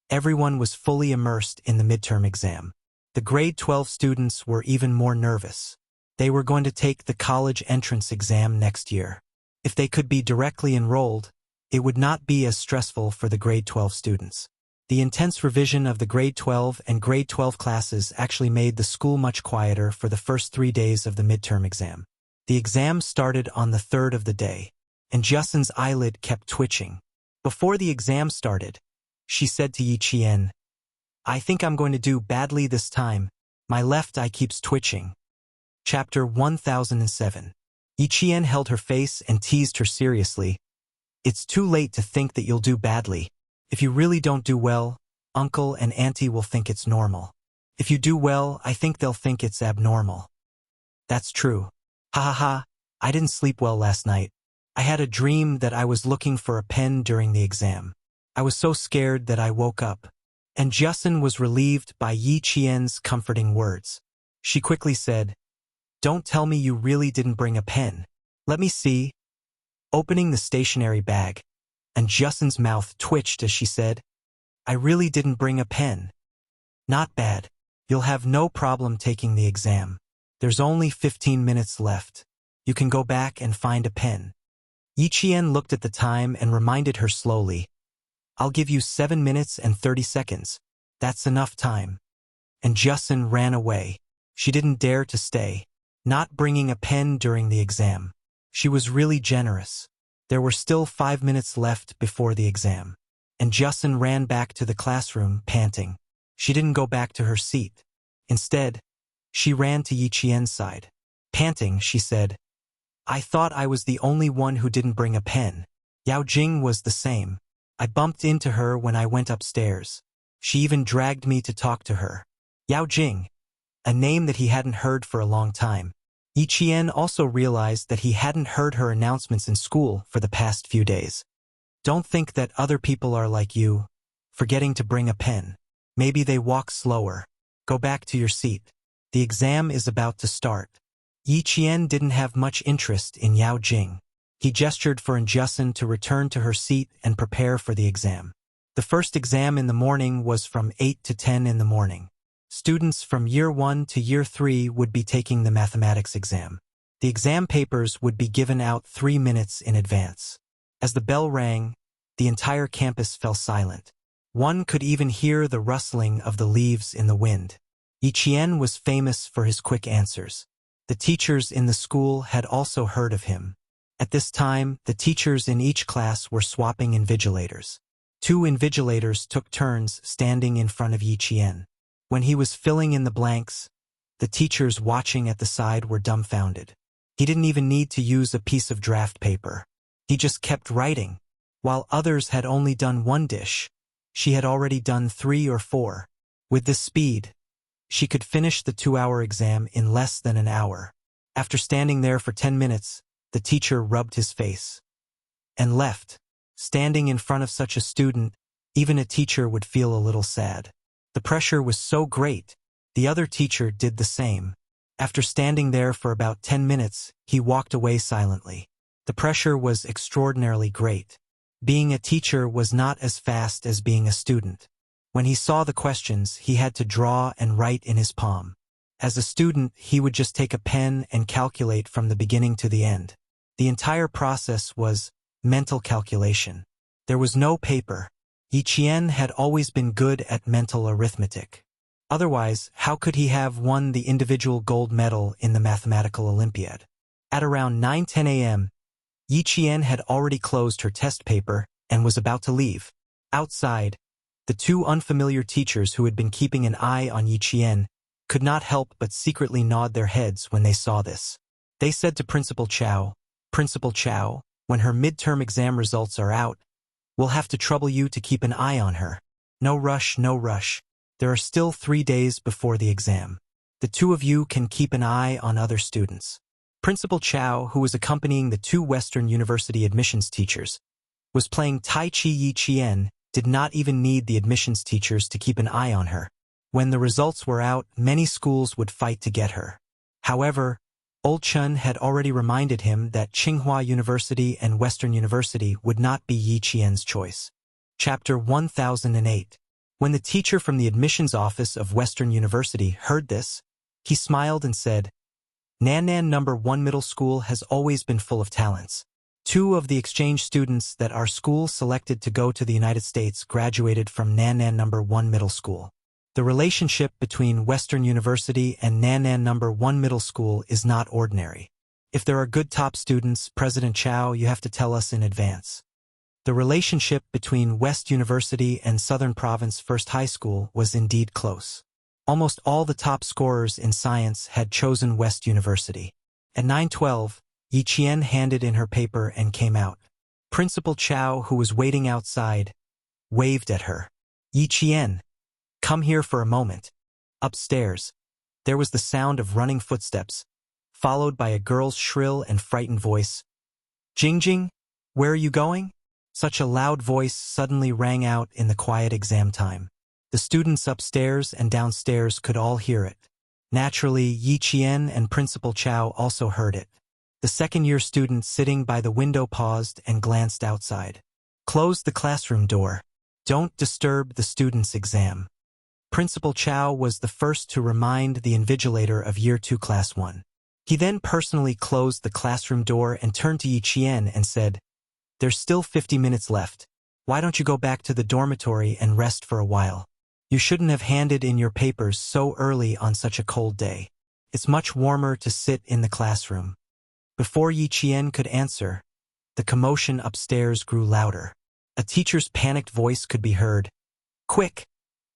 everyone was fully immersed in the midterm exam. The grade 12 students were even more nervous. They were going to take the college entrance exam next year. If they could be directly enrolled, it would not be as stressful for the grade 12 students. The intense revision of the grade 12 and grade 12 classes actually made the school much quieter for the first 3 days of the midterm exam. The exam started on the 3rd of the day, and Justin's eyelid kept twitching. Before the exam started, she said to Yi Qian, "I think I'm going to do badly this time. My left eye keeps twitching." Chapter 1007. Yi Qian held her face and teased her seriously. "It's too late to think that you'll do badly. If you really don't do well, Uncle and Auntie will think it's normal. If you do well, I think they'll think it's abnormal." "That's true. Ha ha ha, I didn't sleep well last night. I had a dream that I was looking for a pen during the exam. I was so scared that I woke up." And Justin was relieved by Yi Qian's comforting words. She quickly said, "Don't tell me you really didn't bring a pen. Let me see." Opening the stationery bag, and Justin's mouth twitched as she said, "I really didn't bring a pen." "Not bad. You'll have no problem taking the exam. There's only 15 minutes left. You can go back and find a pen." Yi Qian looked at the time and reminded her slowly, "I'll give you 7 minutes and 30 seconds. That's enough time." And Justin ran away. She didn't dare to stay, not bringing a pen during the exam. She was really generous. There were still 5 minutes left before the exam. And Justin ran back to the classroom, panting. She didn't go back to her seat. Instead, she ran to Yi Qian's side. Panting, she said, "I thought I was the only one who didn't bring a pen. Yao Jing was the same. I bumped into her when I went upstairs. She even dragged me to talk to her. Yao Jing, a name that he hadn't heard for a long time. Yi Qian also realized that he hadn't heard her announcements in school for the past few days. Don't think that other people are like you, forgetting to bring a pen. Maybe they walk slower. Go back to your seat. The exam is about to start. Yi Qian didn't have much interest in Yao Jing. He gestured for Injusin to return to her seat and prepare for the exam. The first exam in the morning was from 8 to 10 in the morning. Students from Year 1 to Year 3 would be taking the mathematics exam. The exam papers would be given out 3 minutes in advance. As the bell rang, the entire campus fell silent. One could even hear the rustling of the leaves in the wind. Yi Qian was famous for his quick answers. The teachers in the school had also heard of him. At this time, the teachers in each class were swapping invigilators. 2 invigilators took turns standing in front of Yi Qian. When he was filling in the blanks, the teachers watching at the side were dumbfounded. He didn't even need to use a piece of draft paper. He just kept writing. While others had only done 1 dish, she had already done 3 or 4. With this speed, she could finish the 2-hour exam in less than an hour. After standing there for 10 minutes, the teacher rubbed his face and left. Standing in front of such a student, even a teacher would feel a little sad. The pressure was so great, the other teacher did the same. After standing there for about 10 minutes, he walked away silently. The pressure was extraordinarily great. Being a teacher was not as fast as being a student. When he saw the questions, he had to draw and write in his palm. As a student, he would just take a pen and calculate from the beginning to the end. The entire process was mental calculation. There was no paper. Yi Qian had always been good at mental arithmetic. Otherwise, how could he have won the individual gold medal in the mathematical Olympiad? At around 9:10 a.m., Yi Qian had already closed her test paper and was about to leave. Outside, the 2 unfamiliar teachers who had been keeping an eye on Yi Qian could not help but secretly nod their heads when they saw this. They said to Principal Chow, "Principal Chow, when her midterm exam results are out, we'll have to trouble you to keep an eye on her. No rush, no rush. There are still 3 days before the exam. The 2 of you can keep an eye on other students." Principal Chow, who was accompanying the 2 Western University admissions teachers, was playing Tai Chi. Yi Qian did not even need the admissions teachers to keep an eye on her. When the results were out, many schools would fight to get her. However, Old Chun had already reminded him that Tsinghua University and Western University would not be Yi Qian's choice. Chapter 1008. When the teacher from the admissions office of Western University heard this, he smiled and said, "Nannan No. 1 Middle School has always been full of talents. 2 of the exchange students that our school selected to go to the United States graduated from Nannan No. 1 Middle School. The relationship between Western University and Nannan No. 1 Middle School is not ordinary. If there are good top students, President Chow, you have to tell us in advance." The relationship between West University and Southern Province First High School was indeed close. Almost all the top scorers in science had chosen West University. At 9:12, Yi Qian handed in her paper and came out. Principal Chow, who was waiting outside, waved at her. "Yi Qian, come here for a moment." Upstairs, there was the sound of running footsteps, followed by a girl's shrill and frightened voice. "Jing Jing, where are you going?" Such a loud voice suddenly rang out in the quiet exam time. The students upstairs and downstairs could all hear it. Naturally, Yi Qian and Principal Chow also heard it. The second-year student sitting by the window paused and glanced outside. "Close the classroom door. Don't disturb the student's exam." Principal Chow was the first to remind the invigilator of Year 2 Class 1. He then personally closed the classroom door and turned to Yi Qian and said, "There's still 50 minutes left. Why don't you go back to the dormitory and rest for a while? You shouldn't have handed in your papers so early on such a cold day. It's much warmer to sit in the classroom." Before Yi Qian could answer, the commotion upstairs grew louder. A teacher's panicked voice could be heard. "Quick!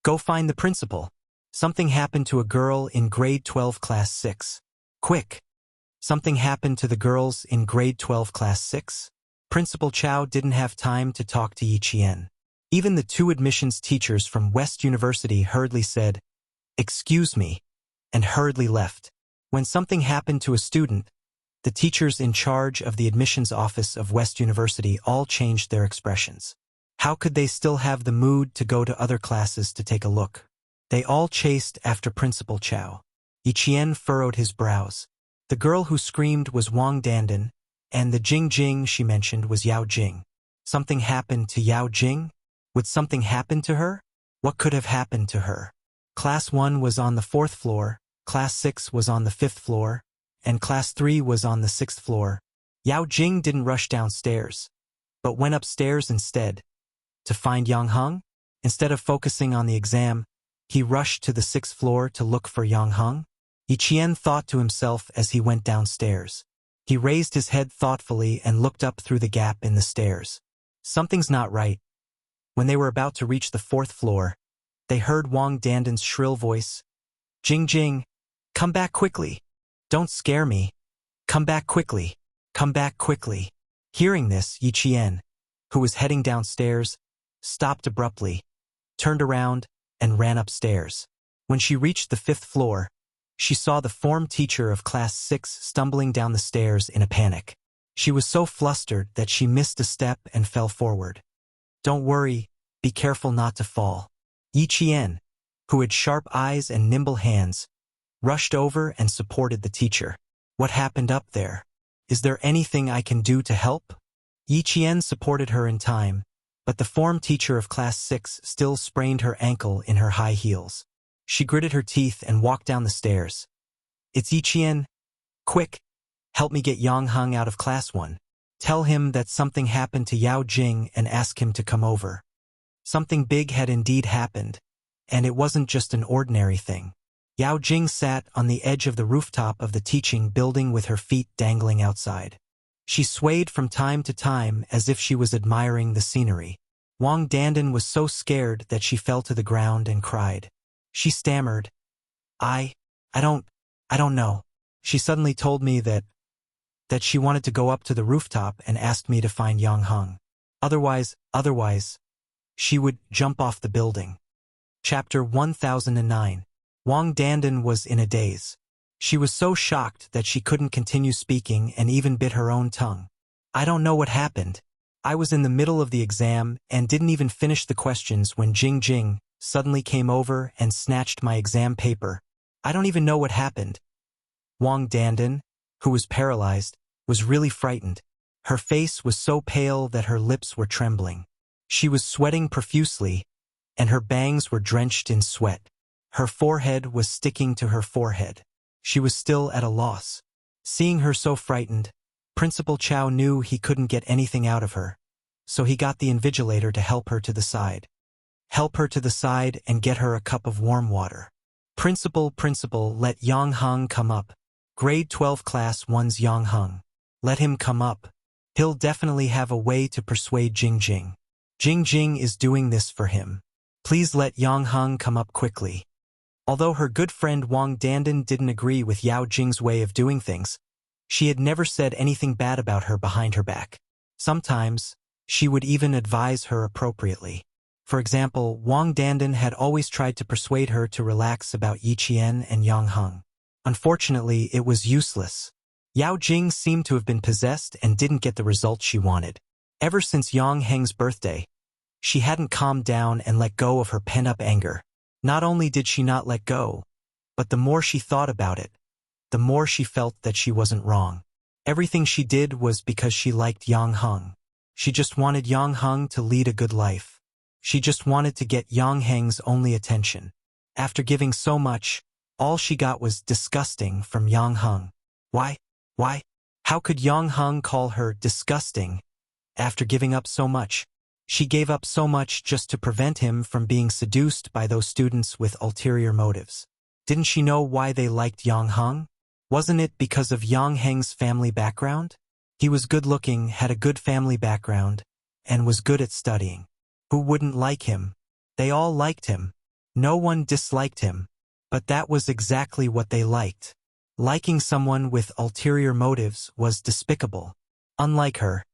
Go find the principal. Something happened to a girl in grade 12 class 6. Quick! Something happened to the girls in grade 12 class 6? Principal Chow didn't have time to talk to Yi Qian. Even the two admissions teachers from West University hurriedly said, "Excuse me," and hurriedly left. When something happened to a student, the teachers in charge of the admissions office of West University all changed their expressions. How could they still have the mood to go to other classes to take a look? They all chased after Principal Chow. Yiqian furrowed his brows. The girl who screamed was Wang Dandan, and the Jing Jing she mentioned was Yao Jing. Something happened to Yao Jing? Would something happen to her? What could have happened to her? Class 1 was on the 4th floor, Class 6 was on the 5th floor, and Class 3 was on the 6th floor. Yao Jing didn't rush downstairs, but went upstairs instead. To find Yang Heng? Instead of focusing on the exam, he rushed to the 6th floor to look for Yang Heng. Yiqian thought to himself as he went downstairs. He raised his head thoughtfully and looked up through the gap in the stairs. Something's not right. When they were about to reach the 4th floor, they heard Wang Dandan's shrill voice. "Jing Jing, come back quickly. Don't scare me. Come back quickly. Come back quickly." Hearing this, Yiqian, who was heading downstairs, stopped abruptly, turned around, and ran upstairs. When she reached the 5th floor, she saw the form teacher of Class 6 stumbling down the stairs in a panic. She was so flustered that she missed a step and fell forward. "Don't worry, be careful not to fall." Yiqian, who had sharp eyes and nimble hands, rushed over and supported the teacher. "What happened up there? Is there anything I can do to help?" Yiqian supported her in time, but the form teacher of Class 6 still sprained her ankle in her high heels. She gritted her teeth and walked down the stairs. "It's Yiqian. Quick, help me get Yang Heng out of Class 1. Tell him that something happened to Yao Jing and ask him to come over." Something big had indeed happened, and it wasn't just an ordinary thing. Yao Jing sat on the edge of the rooftop of the teaching building with her feet dangling outside. She swayed from time to time as if she was admiring the scenery. Wang Dandan was so scared that she fell to the ground and cried. She stammered, I don't know. She suddenly told me that she wanted to go up to the rooftop and asked me to find Yang Heng. Otherwise, she would jump off the building. Chapter 1009. Wang Dandan was in a daze. She was so shocked that she couldn't continue speaking and even bit her own tongue. "I don't know what happened. I was in the middle of the exam and didn't even finish the questions when Jing Jing suddenly came over and snatched my exam paper. I don't even know what happened." Wang Dandan, who was paralyzed, was really frightened. Her face was so pale that her lips were trembling. She was sweating profusely, and her bangs were drenched in sweat. Her forehead was sticking to her forehead. She was still at a loss. Seeing her so frightened, Principal Chow knew he couldn't get anything out of her, so he got the invigilator to help her to the side. "Help her to the side and get her a cup of warm water." Principal, let Yang Heng come up. Grade 12 Class 1's Yang Heng. Let him come up. He'll definitely have a way to persuade Jing Jing. Jing Jing is doing this for him. Please let Yang Heng come up quickly. Although her good friend Wang Dandan didn't agree with Yao Jing's way of doing things, she had never said anything bad about her behind her back. Sometimes, she would even advise her appropriately. For example, Wang Dandan had always tried to persuade her to relax about Yiqian and Yang Heng. Unfortunately, it was useless. Yao Jing seemed to have been possessed and didn't get the result she wanted. Ever since Yang Heng's birthday, she hadn't calmed down and let go of her pent-up anger. Not only did she not let go, but the more she thought about it, the more she felt that she wasn't wrong. Everything she did was because she liked Yang Heng. She just wanted Yang Heng to lead a good life. She just wanted to get Yang Heng's only attention. After giving so much, all she got was disgusting from Yang Heng. Why? How could Yang Heng call her disgusting after giving up so much? She gave up so much just to prevent him from being seduced by those students with ulterior motives. Didn't she know why they liked Yang Heng? Wasn't it because of Yang Heng's family background? He was good-looking, had a good family background, and was good at studying. Who wouldn't like him? They all liked him. No one disliked him. But that was exactly what they liked. Liking someone with ulterior motives was despicable. Unlike her,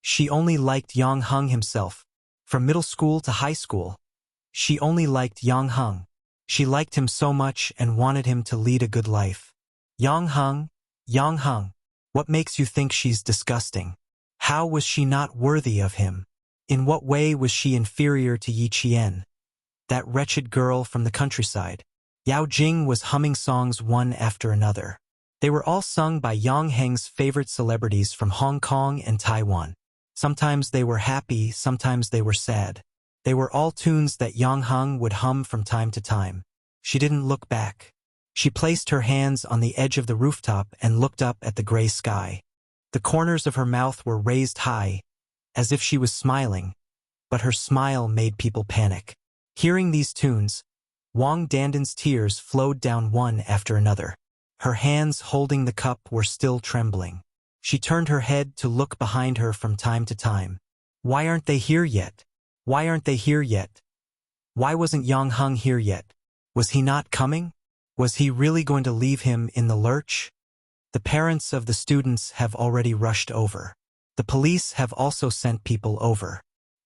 she only liked Yang Heng himself, From middle school to high school, she only liked Yang Hung. She liked him so much and wanted him to lead a good life. Yang Hung, what makes you think she's disgusting? How was she not worthy of him? In what way was she inferior to Yi Qian, that wretched girl from the countryside? Yao Jing was humming songs one after another. They were all sung by Yang Heng's favorite celebrities from Hong Kong and Taiwan. Sometimes they were happy, sometimes they were sad. They were all tunes that Yang Heng would hum from time to time. She didn't look back. She placed her hands on the edge of the rooftop and looked up at the gray sky. The corners of her mouth were raised high, as if she was smiling, but her smile made people panic. Hearing these tunes, Wang Dandan's tears flowed down one after another. Her hands holding the cup were still trembling. She turned her head to look behind her from time to time. Why aren't they here yet? Why aren't they here yet? Why wasn't Yang Heng here yet? Was he not coming? Was he really going to leave him in the lurch? The parents of the students have already rushed over. The police have also sent people over.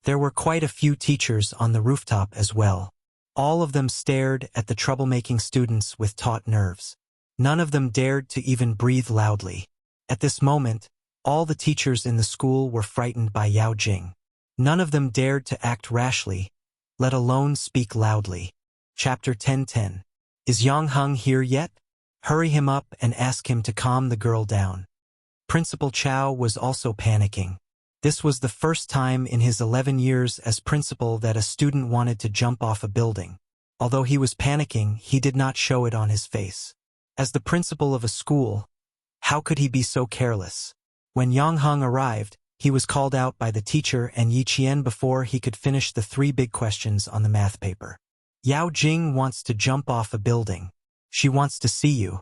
There were quite a few teachers on the rooftop as well. All of them stared at the troublemaking students with taut nerves. None of them dared to even breathe loudly. At this moment, all the teachers in the school were frightened by Yao Jing. None of them dared to act rashly, let alone speak loudly. Chapter 10:10. Is Yang Heng here yet? Hurry him up and ask him to calm the girl down. Principal Chow was also panicking. This was the first time in his 11 years as principal that a student wanted to jump off a building. Although he was panicking, he did not show it on his face. As the principal of a school, how could he be so careless? When Yang Heng arrived, he was called out by the teacher and Yi Qian before he could finish the 3 big questions on the math paper. Yao Jing wants to jump off a building. She wants to see you.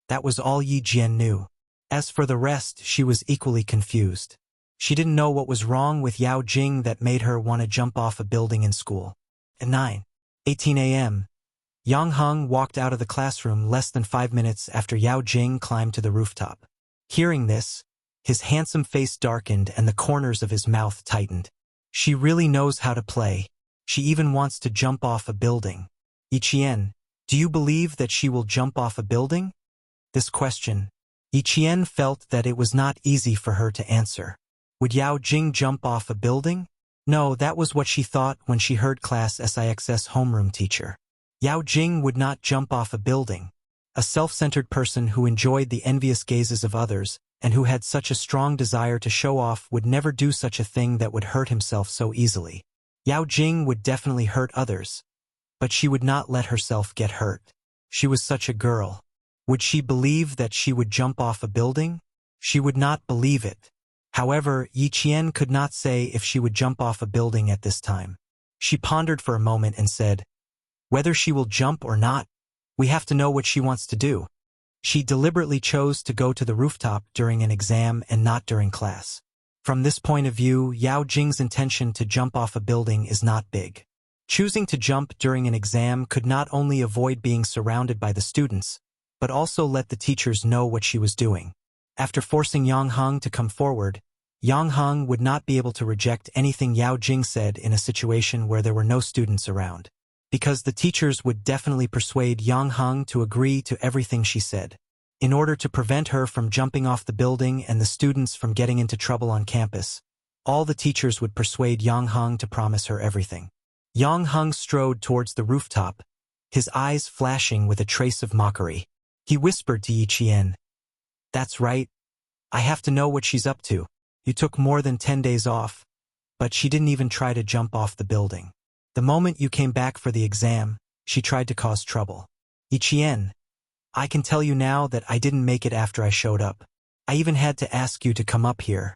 That was all Yi Qian knew. As for the rest, she was equally confused. She didn't know what was wrong with Yao Jing that made her want to jump off a building in school. At 9:18 a.m., Yang Heng walked out of the classroom less than 5 minutes after Yao Jing climbed to the rooftop. Hearing this, his handsome face darkened and the corners of his mouth tightened. She really knows how to play. She even wants to jump off a building. Yi Qian, do you believe that she will jump off a building? This question, Yi Qian felt that it was not easy for her to answer. Would Yao Jing jump off a building? No, that was what she thought when she heard Class SIX's homeroom teacher. Yao Jing would not jump off a building. A self-centered person who enjoyed the envious gazes of others and who had such a strong desire to show off would never do such a thing that would hurt himself so easily. Yao Jing would definitely hurt others, but she would not let herself get hurt. She was such a girl. Would she believe that she would jump off a building? She would not believe it. However, Yi Qian could not say if she would jump off a building at this time. She pondered for a moment and said, whether she will jump or not, we have to know what she wants to do. She deliberately chose to go to the rooftop during an exam and not during class. From this point of view, Yao Jing's intention to jump off a building is not big. Choosing to jump during an exam could not only avoid being surrounded by the students, but also let the teachers know what she was doing. After forcing Yang Heng to come forward, Yang Heng would not be able to reject anything Yao Jing said in a situation where there were no students around, because the teachers would definitely persuade Yang Heng to agree to everything she said. In order to prevent her from jumping off the building and the students from getting into trouble on campus, all the teachers would persuade Yang Heng to promise her everything. Yang Heng strode towards the rooftop, his eyes flashing with a trace of mockery. He whispered to Yi Qian, "That's right. I have to know what she's up to. You took more than 10 days off, but she didn't even try to jump off the building. The moment you came back for the exam, she tried to cause trouble. Yi Qian, I can tell you now that I didn't make it after I showed up. I even had to ask you to come up here.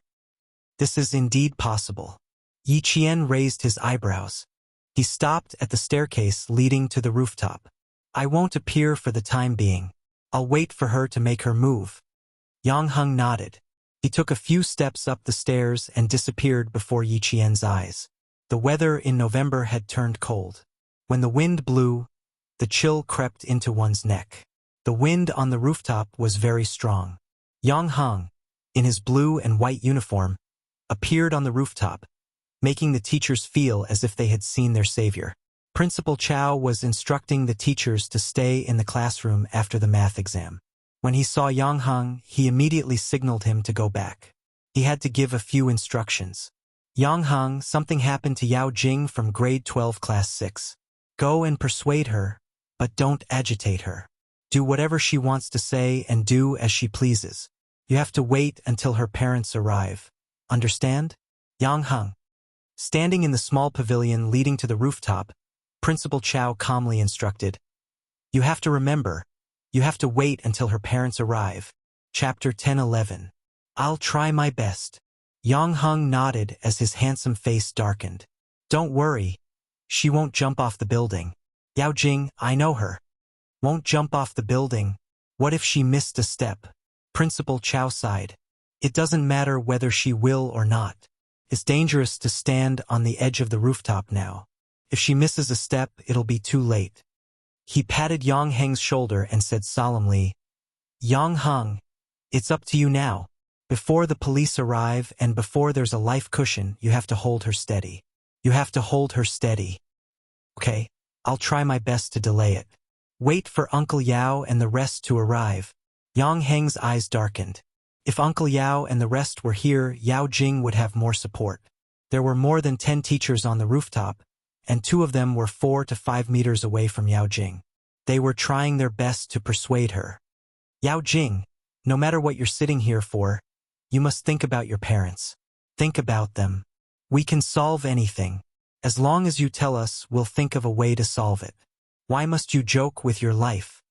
This is indeed possible." Yi Qian raised his eyebrows. He stopped at the staircase leading to the rooftop. "I won't appear for the time being. I'll wait for her to make her move." Yang Heng nodded. He took a few steps up the stairs and disappeared before Yi Qian's eyes. The weather in November had turned cold. When the wind blew, the chill crept into one's neck. The wind on the rooftop was very strong. Yang Heng, in his blue and white uniform, appeared on the rooftop, making the teachers feel as if they had seen their savior. Principal Chow was instructing the teachers to stay in the classroom after the math exam. When he saw Yang Heng, he immediately signaled him to go back. He had to give a few instructions. Yang Heng, something happened to Yao Jing from grade 12 class 6. Go and persuade her, but don't agitate her. Do whatever she wants to say and do as she pleases. You have to wait until her parents arrive. Understand? Yang Heng. Standing in the small pavilion leading to the rooftop, Principal Chow calmly instructed, "You have to remember, you have to wait until her parents arrive." Chapter 10:11. I'll try my best. Yang Heng nodded as his handsome face darkened. Don't worry. She won't jump off the building. Yao Jing, I know her. Won't jump off the building. What if she missed a step? Principal Chow sighed. It doesn't matter whether she will or not. It's dangerous to stand on the edge of the rooftop now. If she misses a step, it'll be too late. He patted Yang Heng's shoulder and said solemnly, Yang Heng, it's up to you now. Before the police arrive and before there's a life cushion, you have to hold her steady. You have to hold her steady. Okay, I'll try my best to delay it. Wait for Uncle Yao and the rest to arrive. Yang Heng's eyes darkened. If Uncle Yao and the rest were here, Yao Jing would have more support. There were more than 10 teachers on the rooftop, and 2 of them were 4 to 5 meters away from Yao Jing. They were trying their best to persuade her. Yao Jing, no matter what you're sitting here for, you must think about your parents. Think about them. We can solve anything. As long as you tell us, we'll think of a way to solve it. Why must you joke with your life?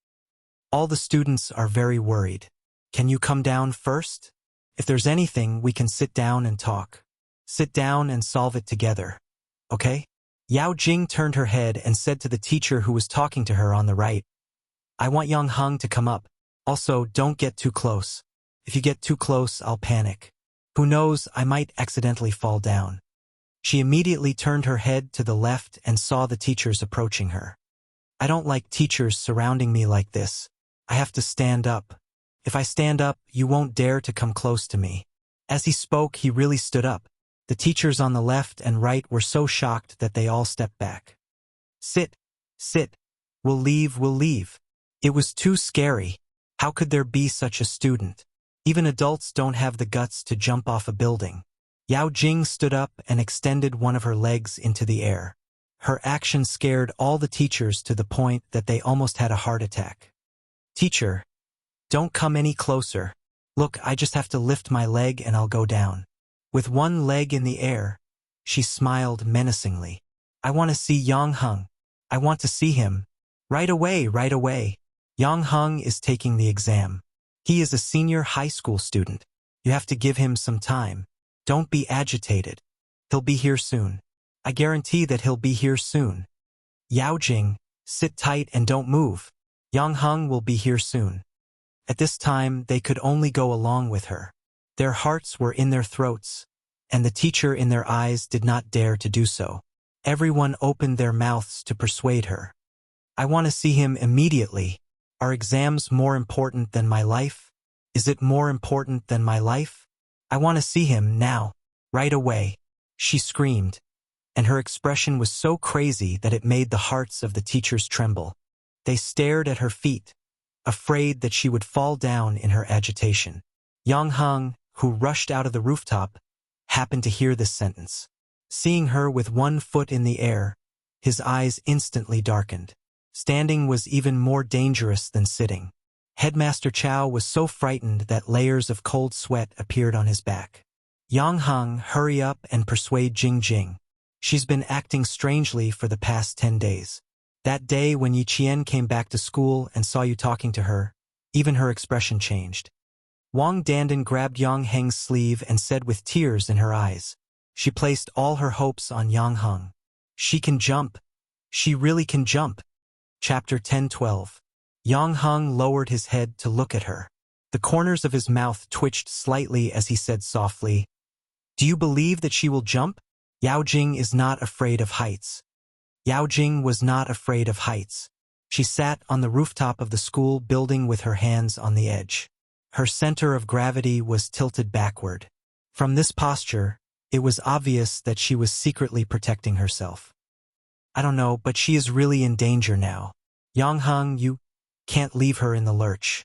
All the students are very worried. Can you come down first? If there's anything, we can sit down and talk. Sit down and solve it together. Okay? Yao Jing turned her head and said to the teacher who was talking to her on the right, I want Yang Heng to come up. Also, don't get too close. If you get too close, I'll panic. Who knows, I might accidentally fall down. She immediately turned her head to the left and saw the teachers approaching her. I don't like teachers surrounding me like this. I have to stand up. If I stand up, you won't dare to come close to me. As he spoke, he really stood up. The teachers on the left and right were so shocked that they all stepped back. Sit. Sit. We'll leave, we'll leave. It was too scary. How could there be such a student? Even adults don't have the guts to jump off a building. Yao Jing stood up and extended one of her legs into the air. Her action scared all the teachers to the point that they almost had a heart attack. Teacher, don't come any closer. Look, I just have to lift my leg and I'll go down. With one leg in the air, she smiled menacingly. I want to see Yang Heng. I want to see him. Right away, right away. Yang Heng is taking the exam. He is a senior high school student. You have to give him some time. Don't be agitated. He'll be here soon. I guarantee that he'll be here soon. Yao Jing, sit tight and don't move. Yang Heng will be here soon. At this time, they could only go along with her. Their hearts were in their throats, and the teacher in their eyes did not dare to do so. Everyone opened their mouths to persuade her. I want to see him immediately. Are exams more important than my life? Is it more important than my life? I want to see him now, right away. She screamed, and her expression was so crazy that it made the hearts of the teachers tremble. They stared at her feet, afraid that she would fall down in her agitation. Yang Heng, who rushed out of the rooftop, happened to hear this sentence. Seeing her with one foot in the air, his eyes instantly darkened. Standing was even more dangerous than sitting. Headmaster Chow was so frightened that layers of cold sweat appeared on his back. Yang Heng, hurry up and persuade Jing Jing. She's been acting strangely for the past 10 days. That day when Yi Qian came back to school and saw you talking to her, even her expression changed. Wang Dandan grabbed Yang Heng's sleeve and said with tears in her eyes. She placed all her hopes on Yang Heng. She can jump. She really can jump. Chapter 10:12. Yang Heng lowered his head to look at her. The corners of his mouth twitched slightly as he said softly, Do you believe that she will jump? Yao Jing is not afraid of heights. Yao Jing was not afraid of heights. She sat on the rooftop of the school building with her hands on the edge. Her center of gravity was tilted backward. From this posture, It was obvious that she was secretly protecting herself. I don't know, but she is really in danger now. Yang Heng, you can't leave her in the lurch.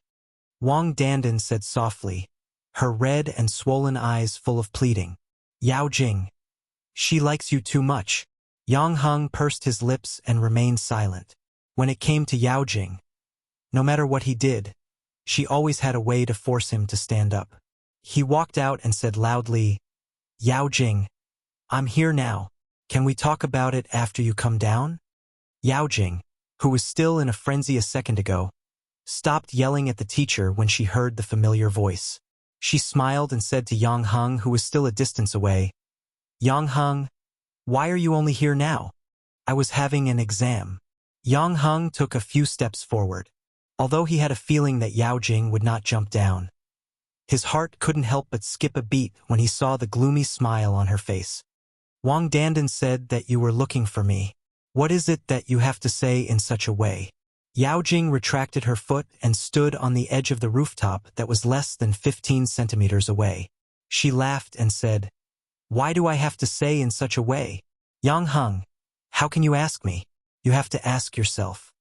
Wang Dandan said softly, her red and swollen eyes full of pleading. Yao Jing. She likes you too much. Yang Heng pursed his lips and remained silent. When it came to Yao Jing, no matter what he did, she always had a way to force him to stand up. He walked out and said loudly, Yao Jing, I'm here now. Can we talk about it after you come down? Yao Jing, who was still in a frenzy a second ago, stopped yelling at the teacher when she heard the familiar voice. She smiled and said to Yang Heng, who was still a distance away, Yang Heng, why are you only here now? I was having an exam. Yang Heng took a few steps forward. Although he had a feeling that Yao Jing would not jump down, his heart couldn't help but skip a beat when he saw the gloomy smile on her face. Wang Dandan said that you were looking for me. What is it that you have to say in such a way? Yao Jing retracted her foot and stood on the edge of the rooftop that was less than 15 centimeters away. She laughed and said, Why do I have to say in such a way? Yang Heng, how can you ask me? You have to ask yourself.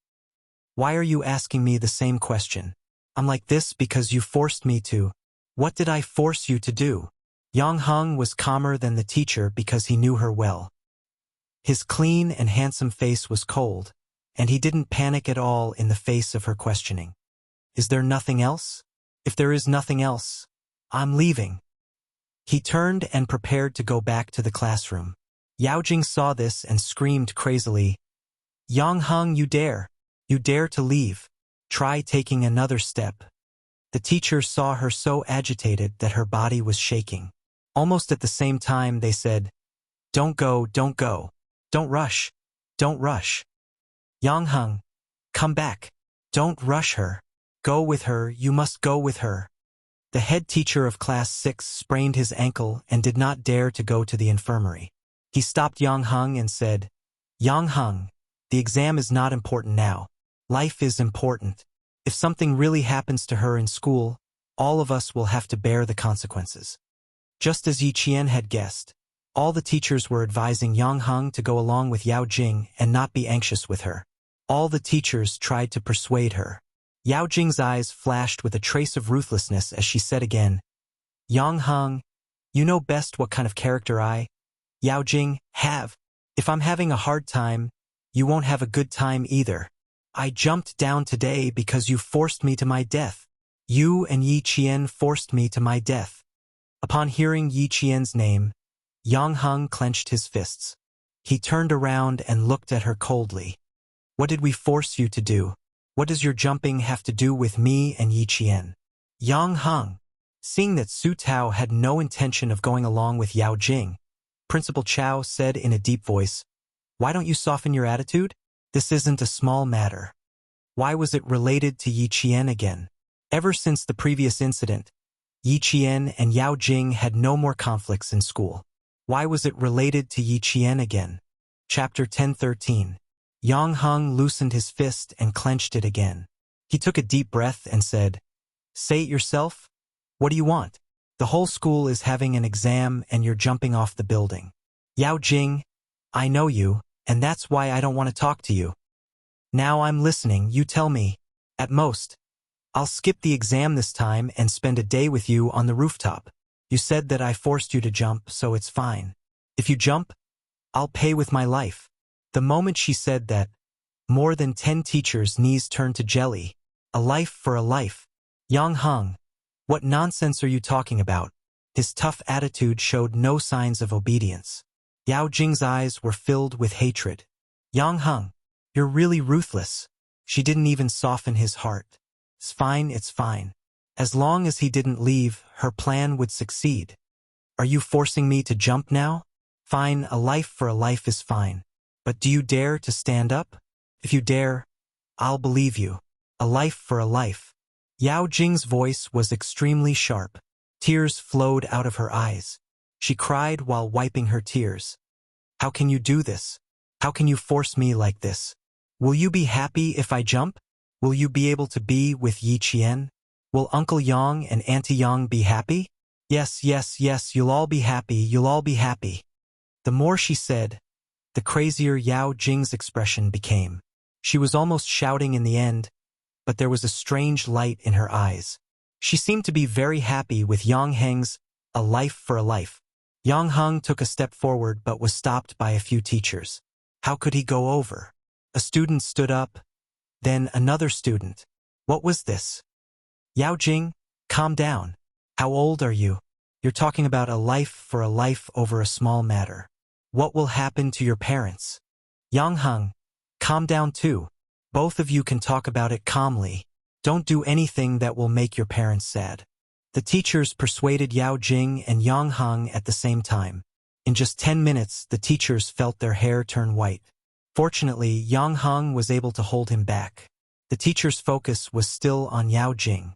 Why are you asking me the same question? I'm like this because you forced me to. What did I force you to do? Yang Heng was calmer than the teacher because he knew her well. His clean and handsome face was cold, and he didn't panic at all in the face of her questioning. Is there nothing else? If there is nothing else, I'm leaving. He turned and prepared to go back to the classroom. Yao Jing saw this and screamed crazily, Yang Heng, you dare to leave. Try taking another step. The teacher saw her so agitated that her body was shaking. Almost at the same time they said, Don't go, don't go. Don't rush. Don't rush. Yang Heng, come back. Don't rush her. Go with her, you must go with her. The head teacher of class 6 sprained his ankle and did not dare to go to the infirmary. He stopped Yang Heng and said, Yang Heng, the exam is not important now. Life is important. If something really happens to her in school, all of us will have to bear the consequences. Just as Yi Qian had guessed, all the teachers were advising Yang Heng to go along with Yao Jing and not be anxious with her. All the teachers tried to persuade her. Yao Jing's eyes flashed with a trace of ruthlessness as she said again, Yang Heng, you know best what kind of character I, Yao Jing, have. If I'm having a hard time, you won't have a good time either. I jumped down today because you forced me to my death. You and Yi Qian forced me to my death. Upon hearing Yi Qian's name, Yang Heng clenched his fists. He turned around and looked at her coldly. What did we force you to do? What does your jumping have to do with me and Yi Qian? Yang Heng, seeing that Su Tao had no intention of going along with Yao Jing, Principal Chao said in a deep voice, Why don't you soften your attitude? This isn't a small matter. Why was it related to Yi Qian again? Ever since the previous incident, Yi Qian and Yao Jing had no more conflicts in school. Why was it related to Yi Qian again? Chapter 1013. Yang Heng loosened his fist and clenched it again. He took a deep breath and said, Say it yourself? What do you want? The whole school is having an exam and you're jumping off the building. Yao Jing, I know you, and that's why I don't want to talk to you. Now I'm listening, you tell me. At most, I'll skip the exam this time and spend a day with you on the rooftop. You said that I forced you to jump, so it's fine. If you jump, I'll pay with my life. The moment she said that, more than 10 teachers' knees turned to jelly. A life for a life. Yang Heng, what nonsense are you talking about? His tough attitude showed no signs of obedience. Yao Jing's eyes were filled with hatred. Yang Heng, you're really ruthless. She didn't even soften his heart. It's fine, it's fine. As long as he didn't leave, her plan would succeed. Are you forcing me to jump now? Fine, a life for a life is fine. But do you dare to stand up? If you dare, I'll believe you. A life for a life. Yao Jing's voice was extremely sharp. Tears flowed out of her eyes. She cried while wiping her tears. How can you do this? How can you force me like this? Will you be happy if I jump? Will you be able to be with Yi Qian? Will Uncle Yang and Auntie Yang be happy? Yes, yes, yes, you'll all be happy, you'll all be happy. The more she said, the crazier Yao Jing's expression became. She was almost shouting in the end, but there was a strange light in her eyes. She seemed to be very happy with Yang Heng's "a life for a life." Yang Heng took a step forward but was stopped by a few teachers. How could he go over? A student stood up, then another student. What was this? Yao Jing, calm down. How old are you? You're talking about a life for a life over a small matter. What will happen to your parents? Yang Heng, calm down too. Both of you can talk about it calmly. Don't do anything that will make your parents sad. The teachers persuaded Yao Jing and Yang Heng at the same time. In just 10 minutes, the teachers felt their hair turn white. Fortunately, Yang Heng was able to hold him back. The teacher's focus was still on Yao Jing.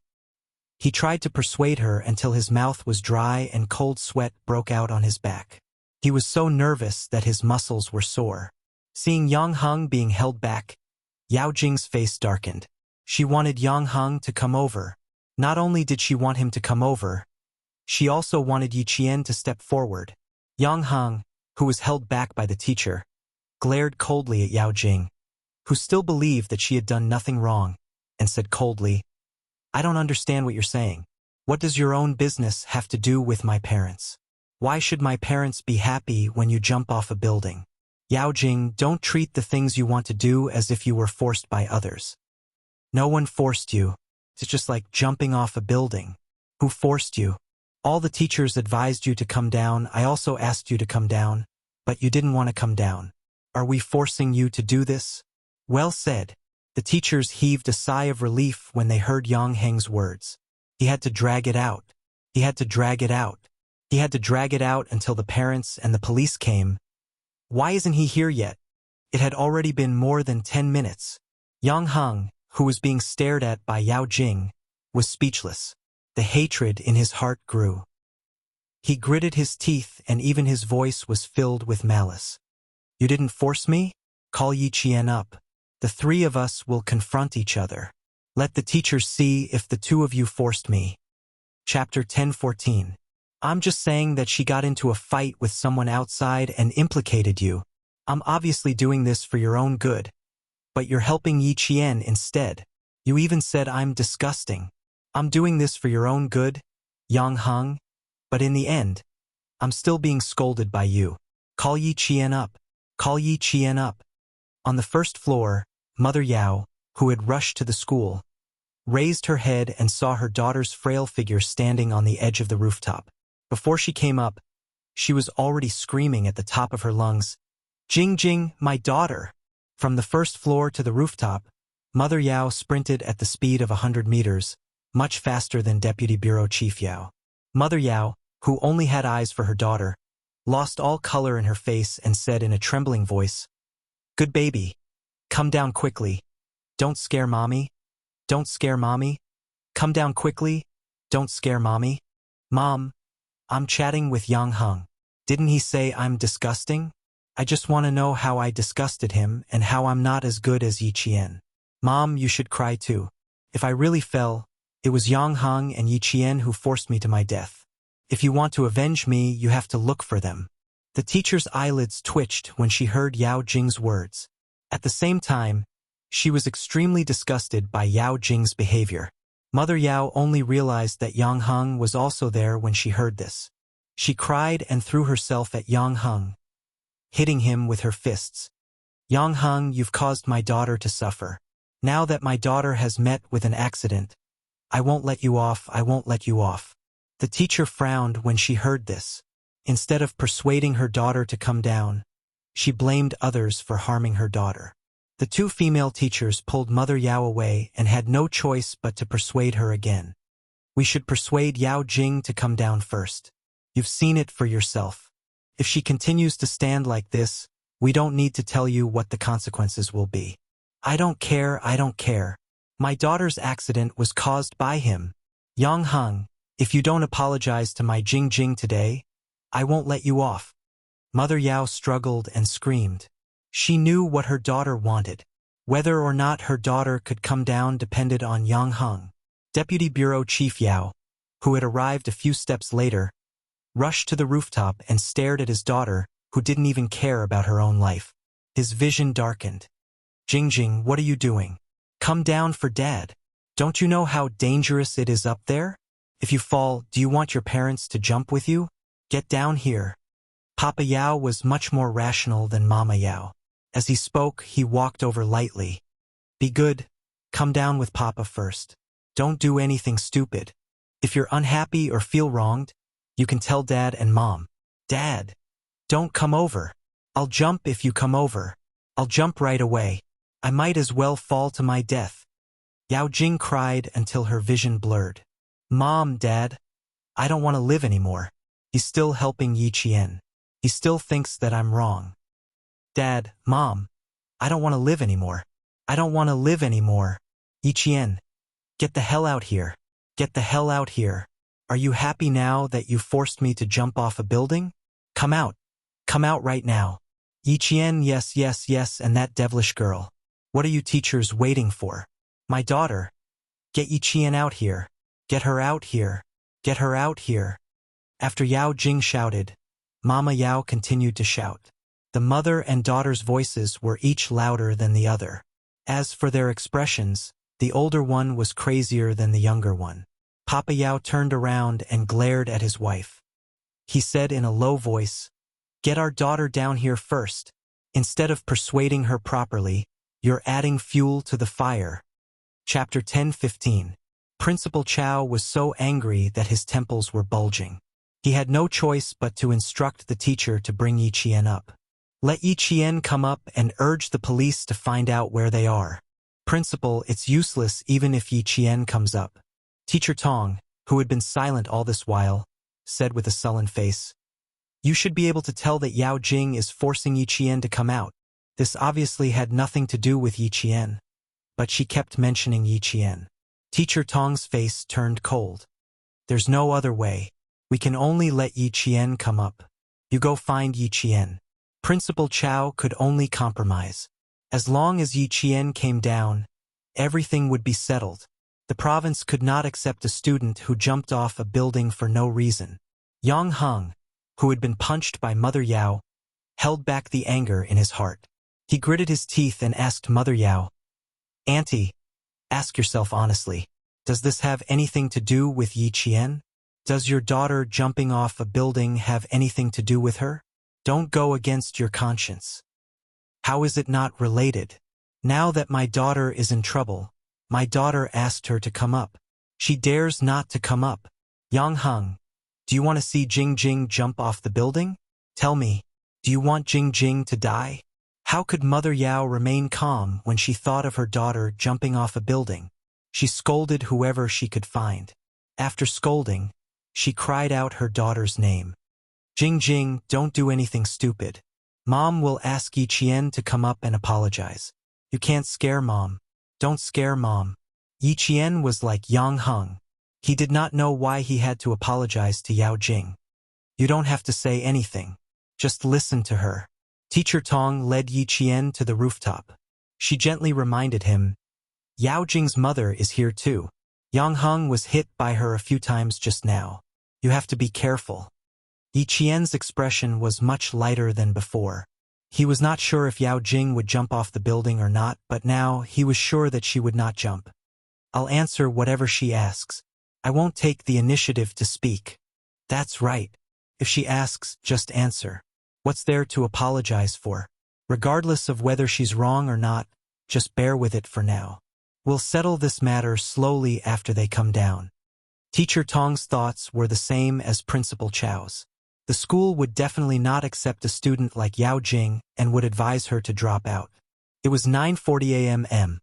He tried to persuade her until his mouth was dry and cold sweat broke out on his back. He was so nervous that his muscles were sore. Seeing Yang Heng being held back, Yao Jing's face darkened. She wanted Yang Heng to come over. Not only did she want him to come over, she also wanted Yi Qian to step forward. Yang Heng, who was held back by the teacher, glared coldly at Yao Jing, who still believed that she had done nothing wrong, and said coldly, "I don't understand what you're saying. What does your own business have to do with my parents? Why should my parents be happy when you jump off a building? Yao Jing, don't treat the things you want to do as if you were forced by others. No one forced you. It's just like jumping off a building. Who forced you? All the teachers advised you to come down. I also asked you to come down, but you didn't want to come down. Are we forcing you to do this?" Well said. The teachers heaved a sigh of relief when they heard Yang Heng's words. He had to drag it out. He had to drag it out. He had to drag it out until the parents and the police came. Why isn't he here yet? It had already been more than 10 minutes. Yang Heng, who was being stared at by Yao Jing, was speechless. The hatred in his heart grew. He gritted his teeth and even his voice was filled with malice. "You didn't force me? Call Yi Qian up. The three of us will confront each other. Let the teachers see if the two of you forced me." Chapter 10:14. "I'm just saying that she got into a fight with someone outside and implicated you. I'm obviously doing this for your own good. But you're helping Yi Qian instead. You even said I'm disgusting. I'm doing this for your own good, Yang Heng. But in the end, I'm still being scolded by you. Call Yi Qian up. Call Yi Qian up." On the first floor, Mother Yao, who had rushed to the school, raised her head and saw her daughter's frail figure standing on the edge of the rooftop. Before she came up, she was already screaming at the top of her lungs, "Jing Jing, my daughter!" From the first floor to the rooftop, Mother Yao sprinted at the speed of 100 meters, much faster than Deputy Bureau Chief Yao. Mother Yao, who only had eyes for her daughter, lost all color in her face and said in a trembling voice, "Good baby. Come down quickly. Don't scare mommy. Don't scare mommy. Come down quickly. Don't scare mommy." "Mom, I'm chatting with Yang Heng. Didn't he say I'm disgusting? I just want to know how I disgusted him and how I'm not as good as Yi Qian." "Mom, you should cry too. If I really fell, it was Yang Heng and Yi Qian who forced me to my death. If you want to avenge me, you have to look for them." The teacher's eyelids twitched when she heard Yao Jing's words. At the same time, she was extremely disgusted by Yao Jing's behavior. Mother Yao only realized that Yang Heng was also there when she heard this. She cried and threw herself at Yang Heng, hitting him with her fists. "Yang Heng, you've caused my daughter to suffer. Now that my daughter has met with an accident, I won't let you off, I won't let you off." The teacher frowned when she heard this. Instead of persuading her daughter to come down, she blamed others for harming her daughter. The two female teachers pulled Mother Yao away and had no choice but to persuade her again. "We should persuade Yao Jing to come down first. You've seen it for yourself. If she continues to stand like this, we don't need to tell you what the consequences will be." "I don't care, I don't care. My daughter's accident was caused by him. Yang Heng, if you don't apologize to my Jing Jing today, I won't let you off." Mother Yao struggled and screamed. She knew what her daughter wanted. Whether or not her daughter could come down depended on Yang Heng. Deputy Bureau Chief Yao, who had arrived a few steps later, rushed to the rooftop and stared at his daughter, who didn't even care about her own life. His vision darkened. Jing, what are you doing? Come down for Dad. Don't you know how dangerous it is up there? If you fall, do you want your parents to jump with you? Get down here. Papa Yao was much more rational than Mama Yao. As he spoke, he walked over lightly. Be good. Come down with Papa first. Don't do anything stupid. If you're unhappy or feel wronged, you can tell Dad and Mom. Dad, don't come over. I'll jump if you come over. I'll jump right away. I might as well fall to my death. Yao Jing cried until her vision blurred. Mom, Dad, I don't want to live anymore. He's still helping Yi Qian. He still thinks that I'm wrong. Dad, Mom, I don't want to live anymore. I don't want to live anymore. Yi Qian, get the hell out here. Get the hell out here. Are you happy now that you forced me to jump off a building? Come out. Come out right now. Yi Qian, yes, and that devilish girl. What are you teachers waiting for? My daughter. Get Yi Qian out here. Get her out here. Get her out here. After Yao Jing shouted, Mama Yao continued to shout. The mother and daughter's voices were each louder than the other. As for their expressions, the older one was crazier than the younger one. Papa Yao turned around and glared at his wife. He said in a low voice, Get our daughter down here first. Instead of persuading her properly, you're adding fuel to the fire. Chapter 10:15. Principal Chow was so angry that his temples were bulging. He had no choice but to instruct the teacher to bring Yi Qian up. Let Yi Qian come up and urge the police to find out where they are. Principal, it's useless even if Yi Qian comes up. Teacher Tong, who had been silent all this while, said with a sullen face, You should be able to tell that Yao Jing is forcing Yi Qian to come out. This obviously had nothing to do with Yi Qian. But she kept mentioning Yi Qian. Teacher Tong's face turned cold. There's no other way. We can only let Yi Qian come up. You go find Yi Qian. Principal Chow could only compromise. As long as Yi Qian came down, everything would be settled. The province could not accept a student who jumped off a building for no reason. Yang Heng, who had been punched by Mother Yao, held back the anger in his heart. He gritted his teeth and asked Mother Yao, Auntie, ask yourself honestly, does this have anything to do with Yi Qian? Does your daughter jumping off a building have anything to do with her? Don't go against your conscience. How is it not related? Now that my daughter is in trouble, my daughter asked her to come up. She dares not to come up. Yang Heng, do you want to see Jing jump off the building? Tell me, do you want Jing to die? How could Mother Yao remain calm when she thought of her daughter jumping off a building? She scolded whoever she could find. After scolding, she cried out her daughter's name. Jing, don't do anything stupid. Mom will ask Yi Qian to come up and apologize. You can't scare Mom. Don't scare Mom. Yi Qian was like Yang Heng. He did not know why he had to apologize to Yao Jing. You don't have to say anything. Just listen to her. Teacher Tong led Yi Qian to the rooftop. She gently reminded him, Yao Jing's mother is here too. Yang Heng was hit by her a few times just now. You have to be careful. Yi Qian's expression was much lighter than before. He was not sure if Yao Jing would jump off the building or not, but now he was sure that she would not jump. I'll answer whatever she asks. I won't take the initiative to speak. That's right. If she asks, just answer. What's there to apologize for? Regardless of whether she's wrong or not, just bear with it for now. We'll settle this matter slowly after they come down. Teacher Tong's thoughts were the same as Principal Chow's. The school would definitely not accept a student like Yao Jing and would advise her to drop out. It was 9:40 a.m.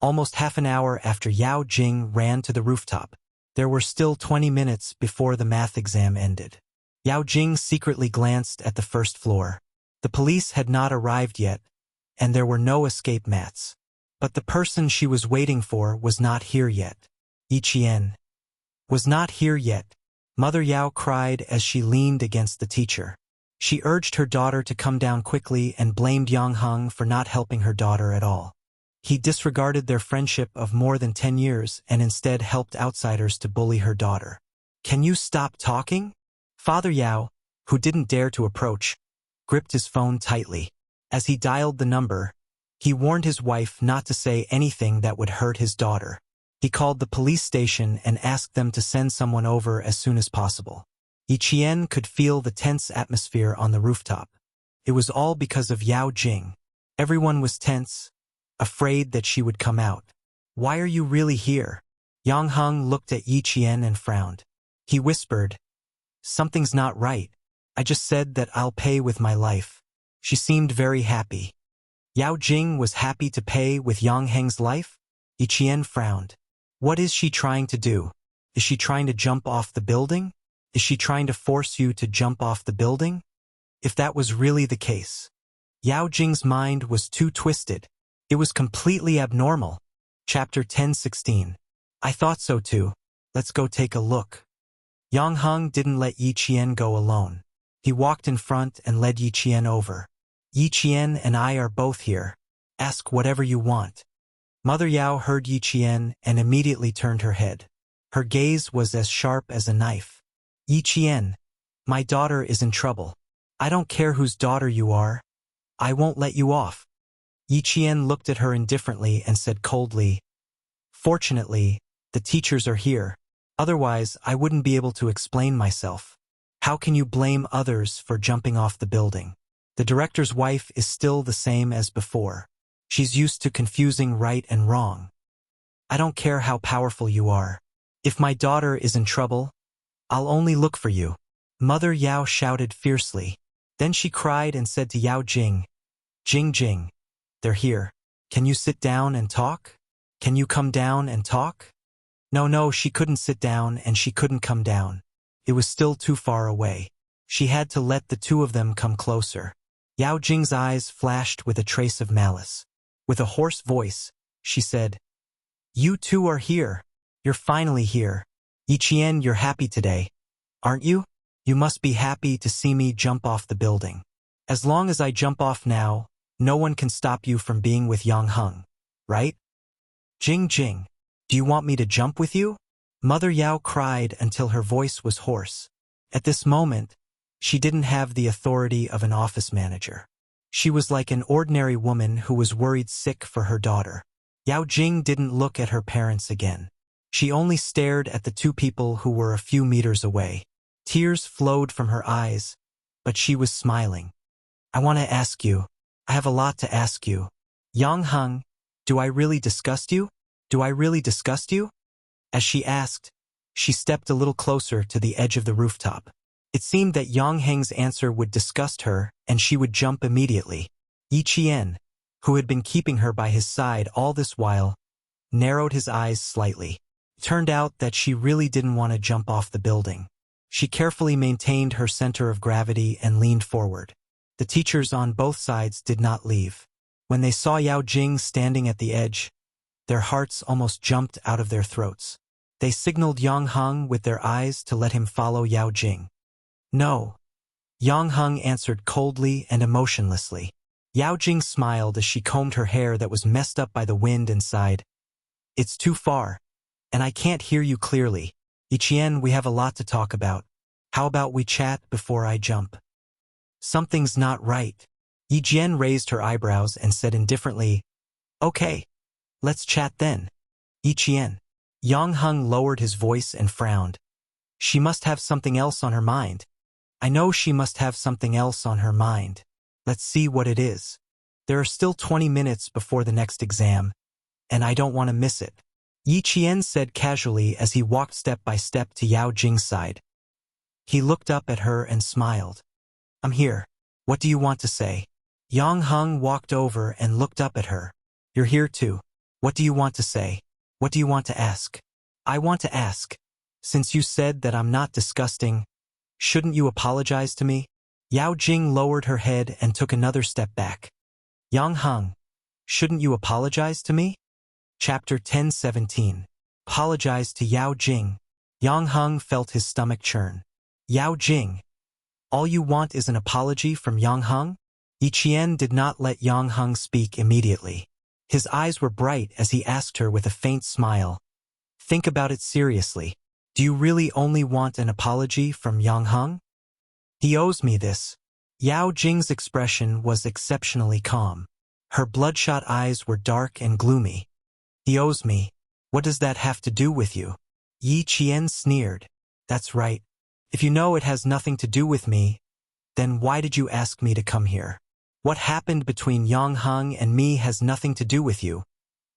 Almost half an hour after Yao Jing ran to the rooftop. There were still 20 minutes before the math exam ended. Yao Jing secretly glanced at the first floor. The police had not arrived yet, and there were no escape mats. But the person she was waiting for was not here yet. Yi Qian was not here yet. Mother Yao cried as she leaned against the teacher. She urged her daughter to come down quickly and blamed Yang Heng for not helping her daughter at all. He disregarded their friendship of more than 10 years and instead helped outsiders to bully her daughter. Can you stop talking? Father Yao, who didn't dare to approach, gripped his phone tightly. As he dialed the number, he warned his wife not to say anything that would hurt his daughter. He called the police station and asked them to send someone over as soon as possible. Yiqian could feel the tense atmosphere on the rooftop. It was all because of Yao Jing. Everyone was tense, afraid that she would come out. Why are you really here? Yang Heng looked at Yiqian and frowned. He whispered, something's not right. I just said that I'll pay with my life. She seemed very happy. Yao Jing was happy to pay with Yang Heng's life? Yiqian frowned. What is she trying to do? Is she trying to jump off the building? Is she trying to force you to jump off the building? If that was really the case. Yao Jing's mind was too twisted. It was completely abnormal. Chapter 10:16. I thought so too. Let's go take a look. Yang Heng didn't let Yiqian go alone. He walked in front and led Yiqian over. Yiqian and I are both here. Ask whatever you want. Mother Yao heard Yiqian and immediately turned her head. Her gaze was as sharp as a knife. Yiqian, my daughter is in trouble. I don't care whose daughter you are. I won't let you off. Yiqian looked at her indifferently and said coldly, fortunately, the teachers are here. Otherwise, I wouldn't be able to explain myself. How can you blame others for jumping off the building? The director's wife is still the same as before. She's used to confusing right and wrong. I don't care how powerful you are. If my daughter is in trouble, I'll only look for you. Mother Yao shouted fiercely. Then she cried and said to Yao Jing, Jing Jing, they're here. Can you sit down and talk? Can you come down and talk? No, she couldn't sit down and she couldn't come down. It was still too far away. She had to let the two of them come closer. Yao Jing's eyes flashed with a trace of malice. With a hoarse voice, she said, you two are here. You're finally here. Yiqian, you're happy today, aren't you? You must be happy to see me jump off the building. As long as I jump off now, no one can stop you from being with Yang Heng, right? Jing Jing, do you want me to jump with you? Mother Yao cried until her voice was hoarse. At this moment, she didn't have the authority of an office manager. She was like an ordinary woman who was worried sick for her daughter. Yao Jing didn't look at her parents again. She only stared at the two people who were a few meters away. Tears flowed from her eyes, but she was smiling. I want to ask you. I have a lot to ask you. Yang Heng, do I really disgust you? Do I really disgust you? As she asked, she stepped a little closer to the edge of the rooftop. It seemed that Yang Heng's answer would disgust her and she would jump immediately. Yiqian, who had been keeping her by his side all this while, narrowed his eyes slightly. It turned out that she really didn't want to jump off the building. She carefully maintained her center of gravity and leaned forward. The teachers on both sides did not leave. When they saw Yao Jing standing at the edge, their hearts almost jumped out of their throats. They signaled Yang Heng with their eyes to let him follow Yao Jing. No. Yang Heng answered coldly and emotionlessly. Yao Jing smiled as she combed her hair that was messed up by the wind and sighed. It's too far, and I can't hear you clearly. Yiqian, we have a lot to talk about. How about we chat before I jump? Something's not right. Yiqian raised her eyebrows and said indifferently, okay, let's chat then. Yiqian. Yang Heng lowered his voice and frowned. She must have something else on her mind. I know she must have something else on her mind. Let's see what it is. There are still 20 minutes before the next exam, and I don't want to miss it. Yiqian said casually as he walked step by step to Yao Jing's side. He looked up at her and smiled. I'm here. What do you want to say? Yang Heng walked over and looked up at her. You're here too. What do you want to say? What do you want to ask? I want to ask. Since you said that I'm not disgusting, shouldn't you apologize to me? Yao Jing lowered her head and took another step back. Yang Heng, shouldn't you apologize to me? Chapter 10:17. Apologize to Yao Jing. Yang Heng felt his stomach churn. Yao Jing. All you want is an apology from Yang Heng? Yiqian did not let Yang Heng speak immediately. His eyes were bright as he asked her with a faint smile. Think about it seriously. Do you really only want an apology from Yang Heng? He owes me this. Yao Jing's expression was exceptionally calm. Her bloodshot eyes were dark and gloomy. He owes me. What does that have to do with you? Yi Qian sneered. That's right. If you know it has nothing to do with me, then why did you ask me to come here? What happened between Yang Heng and me has nothing to do with you.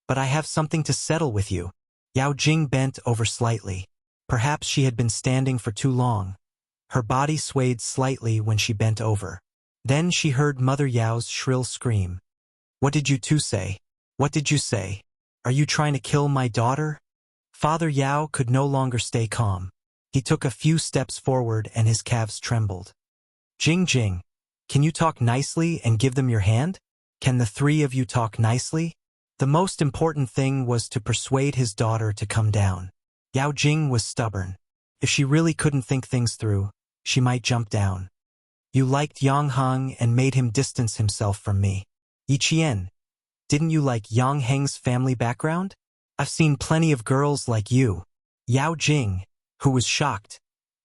But I have something to settle with you. Yao Jing bent over slightly. Perhaps she had been standing for too long. Her body swayed slightly when she bent over. Then she heard Mother Yao's shrill scream. What did you two say? What did you say? Are you trying to kill my daughter? Father Yao could no longer stay calm. He took a few steps forward and his calves trembled. Jing, can you talk nicely and give them your hand? Can the three of you talk nicely? The most important thing was to persuade his daughter to come down. Yao Jing was stubborn. If she really couldn't think things through, she might jump down. You liked Yang Heng and made him distance himself from me. Yi Qian, didn't you like Yang Heng's family background? I've seen plenty of girls like you. Yao Jing, who was shocked,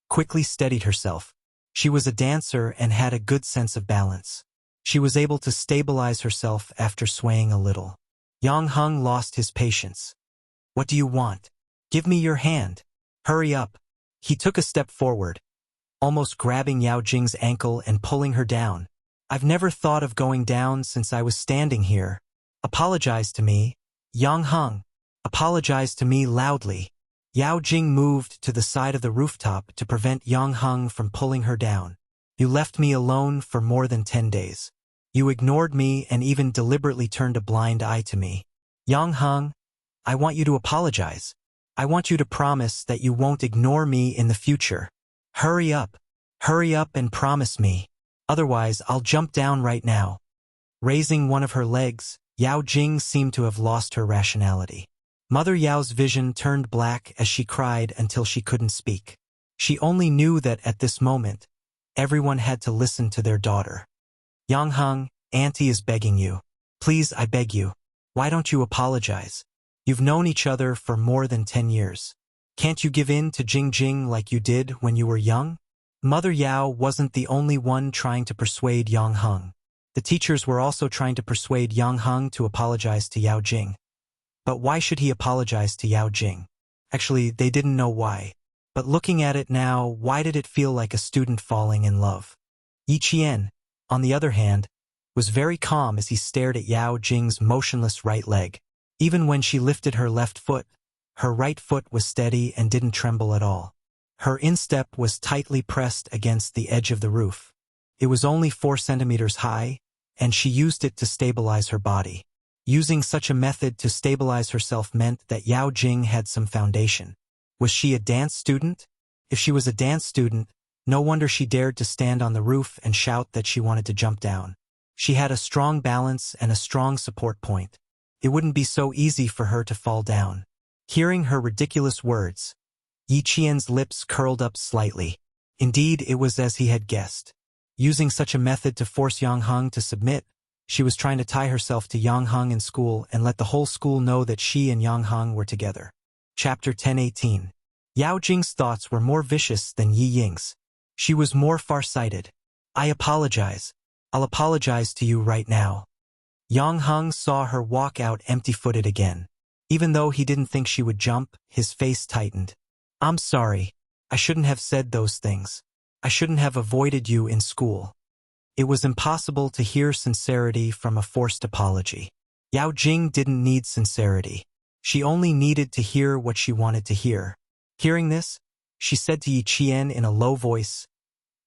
quickly steadied herself. She was a dancer and had a good sense of balance. She was able to stabilize herself after swaying a little. Yang Heng lost his patience. What do you want? Give me your hand. Hurry up. He took a step forward, almost grabbing Yao Jing's ankle and pulling her down. I've never thought of going down since I was standing here. Apologize to me. Yang Heng, apologize to me loudly. Yao Jing moved to the side of the rooftop to prevent Yang Heng from pulling her down. You left me alone for more than 10 days. You ignored me and even deliberately turned a blind eye to me. Yang Heng, I want you to apologize. I want you to promise that you won't ignore me in the future. Hurry up and promise me. Otherwise, I'll jump down right now. Raising one of her legs, Yao Jing seemed to have lost her rationality. Mother Yao's vision turned black as she cried until she couldn't speak. She only knew that at this moment, everyone had to listen to their daughter. Yang Heng, Auntie is begging you. Please, I beg you. Why don't you apologize? You've known each other for more than 10 years. Can't you give in to Jing like you did when you were young? Mother Yao wasn't the only one trying to persuade Yang Heng. The teachers were also trying to persuade Yang Heng to apologize to Yao Jing. But why should he apologize to Yao Jing? Actually, they didn't know why. But looking at it now, why did it feel like a student falling in love? Yi Qian, on the other hand, was very calm as he stared at Yao Jing's motionless right leg. Even when she lifted her left foot, her right foot was steady and didn't tremble at all. Her instep was tightly pressed against the edge of the roof. It was only 4 centimeters high, and she used it to stabilize her body. Using such a method to stabilize herself meant that Yao Jing had some foundation. Was she a dance student? If she was a dance student, no wonder she dared to stand on the roof and shout that she wanted to jump down. She had a strong balance and a strong support point. It wouldn't be so easy for her to fall down. Hearing her ridiculous words, Yi Qian's lips curled up slightly. Indeed, it was as he had guessed. Using such a method to force Yang Heng to submit, she was trying to tie herself to Yang Heng in school and let the whole school know that she and Yang Heng were together. Chapter 10:18. Yao Jing's thoughts were more vicious than Yi Ying's. She was more far-sighted. I apologize. I'll apologize to you right now. Yang Heng saw her walk out empty-footed again. Even though he didn't think she would jump, his face tightened. I'm sorry. I shouldn't have said those things. I shouldn't have avoided you in school. It was impossible to hear sincerity from a forced apology. Yao Jing didn't need sincerity. She only needed to hear what she wanted to hear. Hearing this, she said to Yi Qian in a low voice,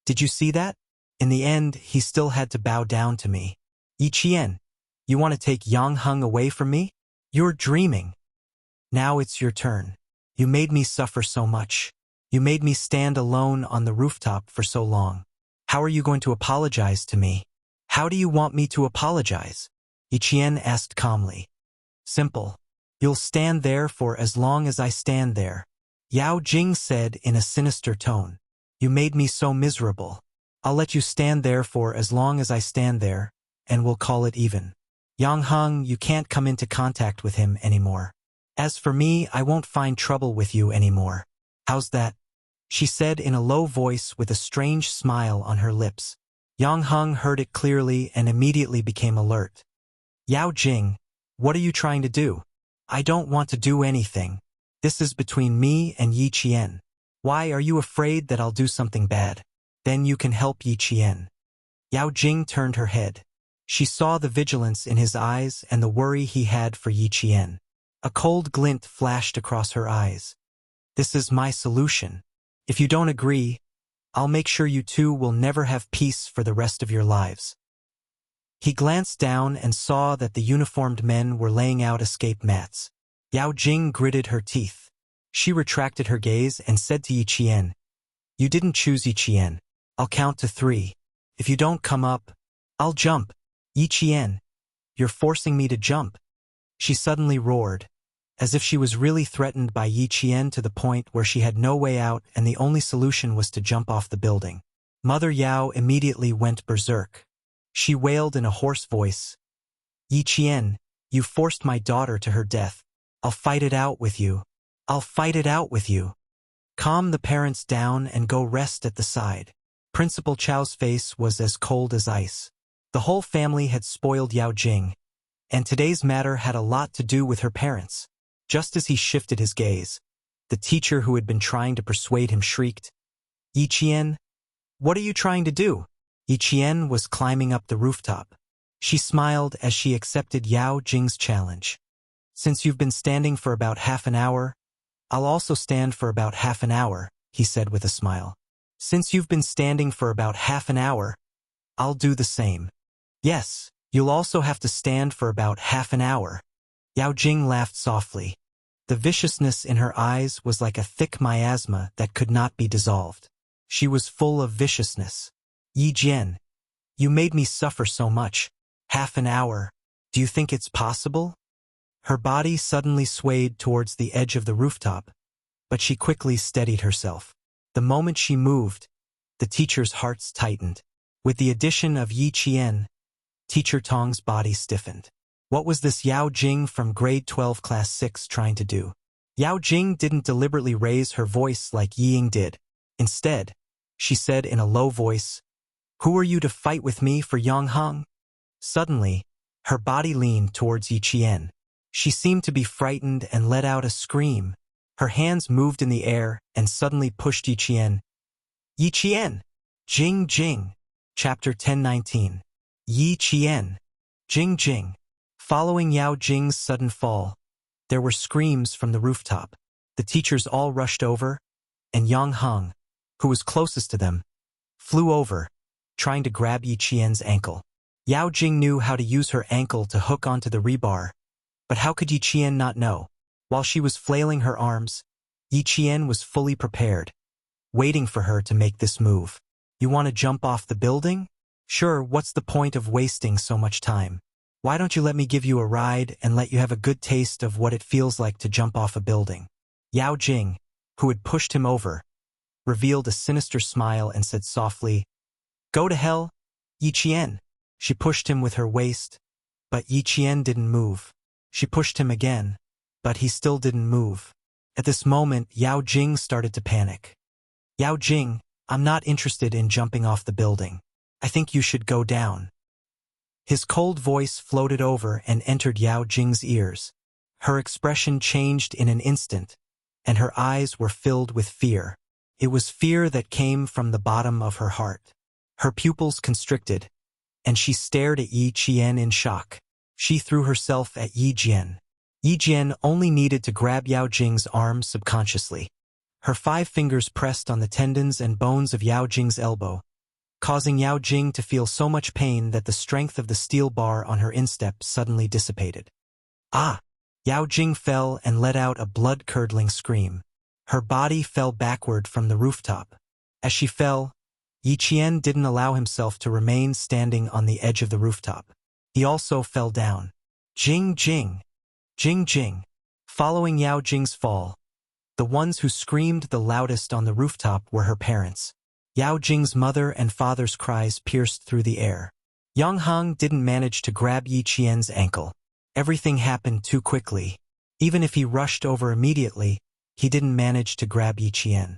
Did you see that? In the end, he still had to bow down to me. Yi Qian, you want to take Yang Heng away from me? You're dreaming. Now it's your turn. You made me suffer so much. You made me stand alone on the rooftop for so long. How are you going to apologize to me? How do you want me to apologize? Yi Qian asked calmly. Simple. You'll stand there for as long as I stand there. Yao Jing said in a sinister tone. You made me so miserable. I'll let you stand there for as long as I stand there, and we'll call it even. Yang Heng, you can't come into contact with him anymore. As for me, I won't find trouble with you anymore. How's that? She said in a low voice with a strange smile on her lips. Yang Heng heard it clearly and immediately became alert. Yao Jing, what are you trying to do? I don't want to do anything. This is between me and Yi Qian. Why are you afraid that I'll do something bad? Then you can help Yi Qian. Yao Jing turned her head. She saw the vigilance in his eyes and the worry he had for Yi Qian. A cold glint flashed across her eyes. This is my solution. If you don't agree, I'll make sure you two will never have peace for the rest of your lives. He glanced down and saw that the uniformed men were laying out escape mats. Yao Jing gritted her teeth. She retracted her gaze and said to Yi Qian, You didn't choose Yi Qian. I'll count to 3. If you don't come up, I'll jump. Yi Qian, you're forcing me to jump. She suddenly roared, as if she was really threatened by Yi Qian to the point where she had no way out and the only solution was to jump off the building. Mother Yao immediately went berserk. She wailed in a hoarse voice, Yi Qian, you forced my daughter to her death. I'll fight it out with you. I'll fight it out with you. Calm the parents down and go rest at the side. Principal Chao's face was as cold as ice. The whole family had spoiled Yao Jing, and today's matter had a lot to do with her parents. Just as he shifted his gaze, the teacher who had been trying to persuade him shrieked, Yi Qian, what are you trying to do? Yi Qian was climbing up the rooftop. She smiled as she accepted Yao Jing's challenge. Since you've been standing for about half an hour, I'll also stand for about half an hour, he said with a smile. Since you've been standing for about half an hour, I'll do the same. Yes, you'll also have to stand for about half an hour. Yao Jing laughed softly. The viciousness in her eyes was like a thick miasma that could not be dissolved. She was full of viciousness. Yi Jian, you made me suffer so much. Half an hour. Do you think it's possible? Her body suddenly swayed towards the edge of the rooftop, but she quickly steadied herself. The moment she moved, the teacher's hearts tightened. With the addition of Yi Qian, Teacher Tong's body stiffened. What was this Yao Jing from grade 12 class 6 trying to do? Yao Jing didn't deliberately raise her voice like Yi Ying did. Instead, she said in a low voice, Who are you to fight with me for Yang Heng? Suddenly, her body leaned towards Yi Qian. She seemed to be frightened and let out a scream. Her hands moved in the air and suddenly pushed Yi Qian. Yi Qian! Jing Jing! Chapter 1019. Yi Qian! Jing Jing! Following Yao Jing's sudden fall, there were screams from the rooftop. The teachers all rushed over, and Yang Heng, who was closest to them, flew over, trying to grab Yi Qian's ankle. Yao Jing knew how to use her ankle to hook onto the rebar, but how could Yi Qian not know? While she was flailing her arms, Yi Qian was fully prepared, waiting for her to make this move. You want to jump off the building? Sure, what's the point of wasting so much time? Why don't you let me give you a ride and let you have a good taste of what it feels like to jump off a building? Yao Jing, who had pushed him over, revealed a sinister smile and said softly, Go to hell, Yi Qian. She pushed him with her waist, but Yi Qian didn't move. She pushed him again, but he still didn't move. At this moment, Yao Jing started to panic. Yao Jing, I'm not interested in jumping off the building. I think you should go down. His cold voice floated over and entered Yao Jing's ears. Her expression changed in an instant, and her eyes were filled with fear. It was fear that came from the bottom of her heart. Her pupils constricted, and she stared at Yi Qian in shock. She threw herself at Yi Jian. Yi Jian only needed to grab Yao Jing's arm subconsciously. Her 5 fingers pressed on the tendons and bones of Yao Jing's elbow, causing Yao Jing to feel so much pain that the strength of the steel bar on her instep suddenly dissipated. Ah! Yao Jing fell and let out a blood-curdling scream. Her body fell backward from the rooftop. As she fell, Yi Qian didn't allow himself to remain standing on the edge of the rooftop. He also fell down. Jing Jing! Jing Jing! Following Yao Jing's fall, the ones who screamed the loudest on the rooftop were her parents. Yao Jing's mother and father's cries pierced through the air. Yang Heng didn't manage to grab Yi Qian's ankle. Everything happened too quickly. Even if he rushed over immediately, he didn't manage to grab Yi Qian.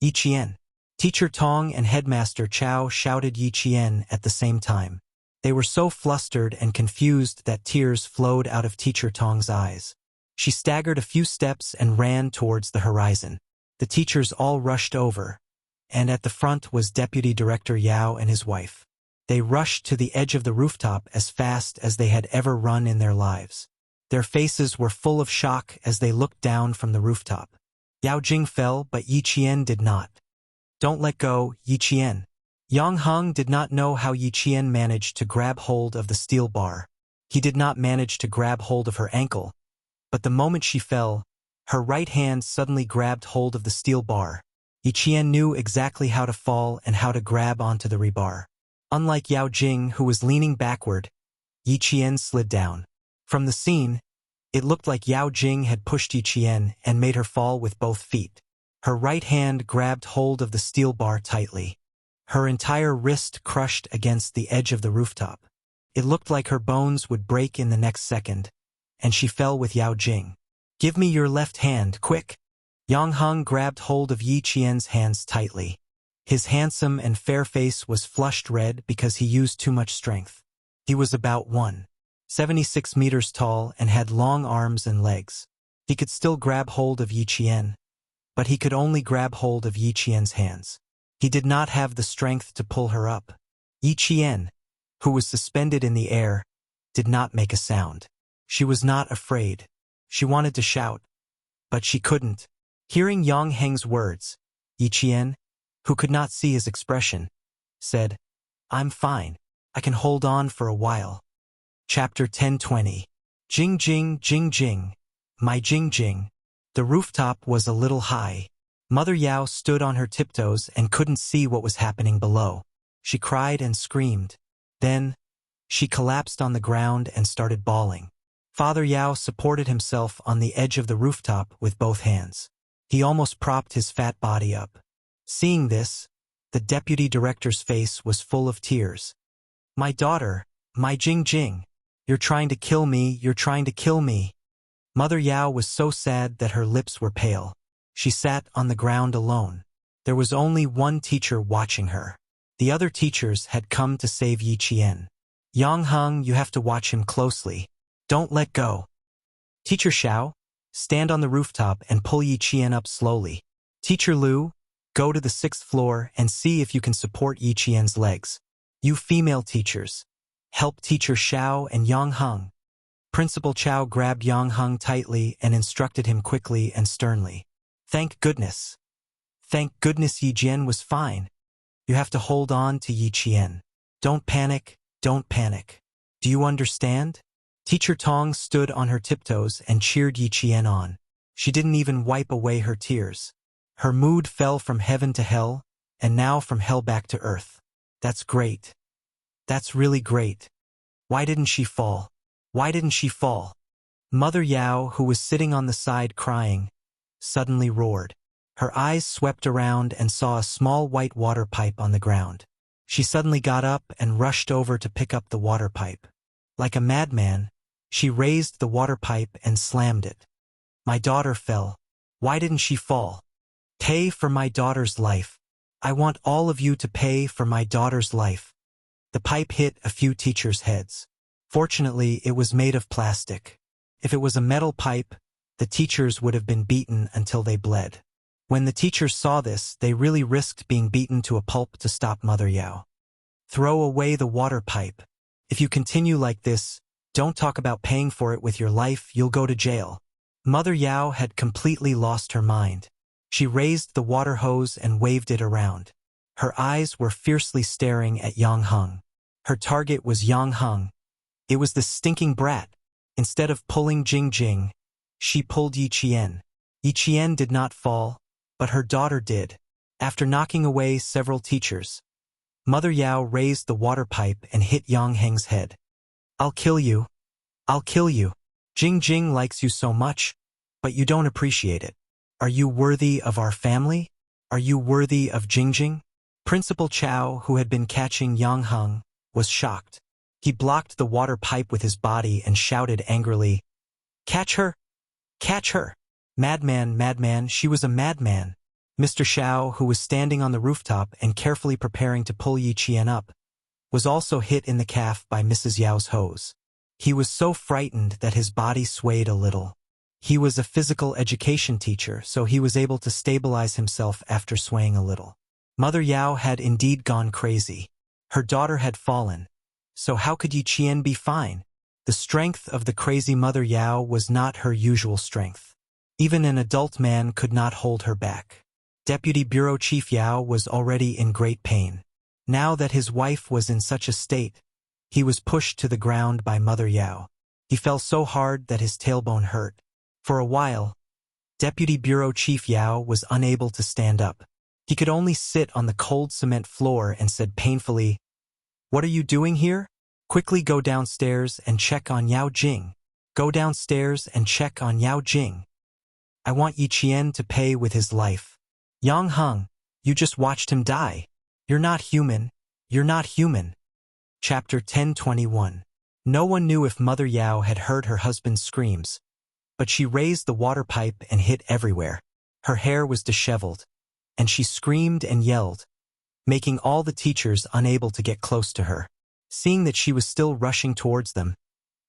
Yi Qian. Teacher Tong and Headmaster Chow shouted Yi Qian at the same time. They were so flustered and confused that tears flowed out of Teacher Tong's eyes. She staggered a few steps and ran towards the horizon. The teachers all rushed over, and at the front was Deputy Director Yao and his wife. They rushed to the edge of the rooftop as fast as they had ever run in their lives. Their faces were full of shock as they looked down from the rooftop. Yao Jing fell, but Yi Qian did not. Don't let go, Yi Qian. Yang Heng did not know how Yi Qian managed to grab hold of the steel bar. He did not manage to grab hold of her ankle, but the moment she fell, her right hand suddenly grabbed hold of the steel bar. Yi Qian knew exactly how to fall and how to grab onto the rebar. Unlike Yao Jing, who was leaning backward, Yi Qian slid down. From the scene, it looked like Yao Jing had pushed Yi Qian and made her fall with both feet. Her right hand grabbed hold of the steel bar tightly. Her entire wrist crushed against the edge of the rooftop. It looked like her bones would break in the next second, and she fell with Yao Jing. Give me your left hand, quick! Yang Heng grabbed hold of Yi Qian's hands tightly. His handsome and fair face was flushed red because he used too much strength. He was about 176 meters tall and had long arms and legs. He could still grab hold of Yi Qian, but he could only grab hold of Yi Qian's hands. He did not have the strength to pull her up. Yi Qian, who was suspended in the air, did not make a sound. She was not afraid. She wanted to shout, but she couldn't. Hearing Yang Heng's words, Yi Qian, who could not see his expression, said, I'm fine. I can hold on for a while. Chapter 10:20. Jing Jing Jing Jing. My Jing Jing. The rooftop was a little high. Mother Yao stood on her tiptoes and couldn't see what was happening below. She cried and screamed. Then, she collapsed on the ground and started bawling. Father Yao supported himself on the edge of the rooftop with both hands. He almost propped his fat body up. Seeing this, the deputy director's face was full of tears. My daughter, my Jing Jing. You're trying to kill me, you're trying to kill me. Mother Yao was so sad that her lips were pale. She sat on the ground alone. There was only one teacher watching her. The other teachers had come to save Yi Qian. Yang Heng, you have to watch him closely. Don't let go. Teacher Xiao, stand on the rooftop and pull Yi Qian up slowly. Teacher Lu, go to the 6th floor and see if you can support Yi Qian's legs. You female teachers, help Teacher Xiao and Yang Heng. Principal Chow grabbed Yang Heng tightly and instructed him quickly and sternly. Thank goodness. Thank goodness Yi Jian was fine. You have to hold on to Yi Qian. Don't panic, don't panic. Do you understand? Teacher Tong stood on her tiptoes and cheered Yi Qian on. She didn't even wipe away her tears. Her mood fell from heaven to hell, and now from hell back to earth. That's great. That's really great. Why didn't she fall? Why didn't she fall? Mother Yao, who was sitting on the side crying, suddenly roared. Her eyes swept around and saw a small white water pipe on the ground. She suddenly got up and rushed over to pick up the water pipe. Like a madman, she raised the water pipe and slammed it. My daughter fell. Why didn't she fall? Pay for my daughter's life. I want all of you to pay for my daughter's life. The pipe hit a few teachers' heads. Fortunately, it was made of plastic. If it was a metal pipe, the teachers would have been beaten until they bled. When the teachers saw this, they really risked being beaten to a pulp to stop Mother Yao. Throw away the water pipe. If you continue like this, don't talk about paying for it with your life, you'll go to jail. Mother Yao had completely lost her mind. She raised the water hose and waved it around. Her eyes were fiercely staring at Yang Heng. Her target was Yang Heng. It was the stinking brat. Instead of pulling Jing Jing, she pulled Yi Qian. Yi Qian did not fall, but her daughter did. After knocking away several teachers, Mother Yao raised the water pipe and hit Yang Heng's head. I'll kill you. I'll kill you. Jing Jing likes you so much, but you don't appreciate it. Are you worthy of our family? Are you worthy of Jing Jing? Principal Chow, who had been catching Yang Heng, was shocked. He blocked the water pipe with his body and shouted angrily, Catch her! Catch her! Madman, madman, she was a madman. Mr. Xiao, who was standing on the rooftop and carefully preparing to pull Yi Qian up, was also hit in the calf by Mrs. Yao's hose. He was so frightened that his body swayed a little. He was a physical education teacher, so he was able to stabilize himself after swaying a little. Mother Yao had indeed gone crazy. Her daughter had fallen. So how could Yi Qian be fine? The strength of the crazy Mother Yao was not her usual strength. Even an adult man could not hold her back. Deputy Bureau Chief Yao was already in great pain. Now that his wife was in such a state, he was pushed to the ground by Mother Yao. He fell so hard that his tailbone hurt. For a while, Deputy Bureau Chief Yao was unable to stand up. He could only sit on the cold cement floor and said painfully, "What are you doing here? Quickly go downstairs and check on Yao Jing. Go downstairs and check on Yao Jing. I want Yi Qian to pay with his life. Yang Heng, you just watched him die. You're not human. You're not human." Chapter 10:21. No one knew if Mother Yao had heard her husband's screams, but she raised the water pipe and hit everywhere. Her hair was disheveled, and she screamed and yelled, making all the teachers unable to get close to her. Seeing that she was still rushing towards them,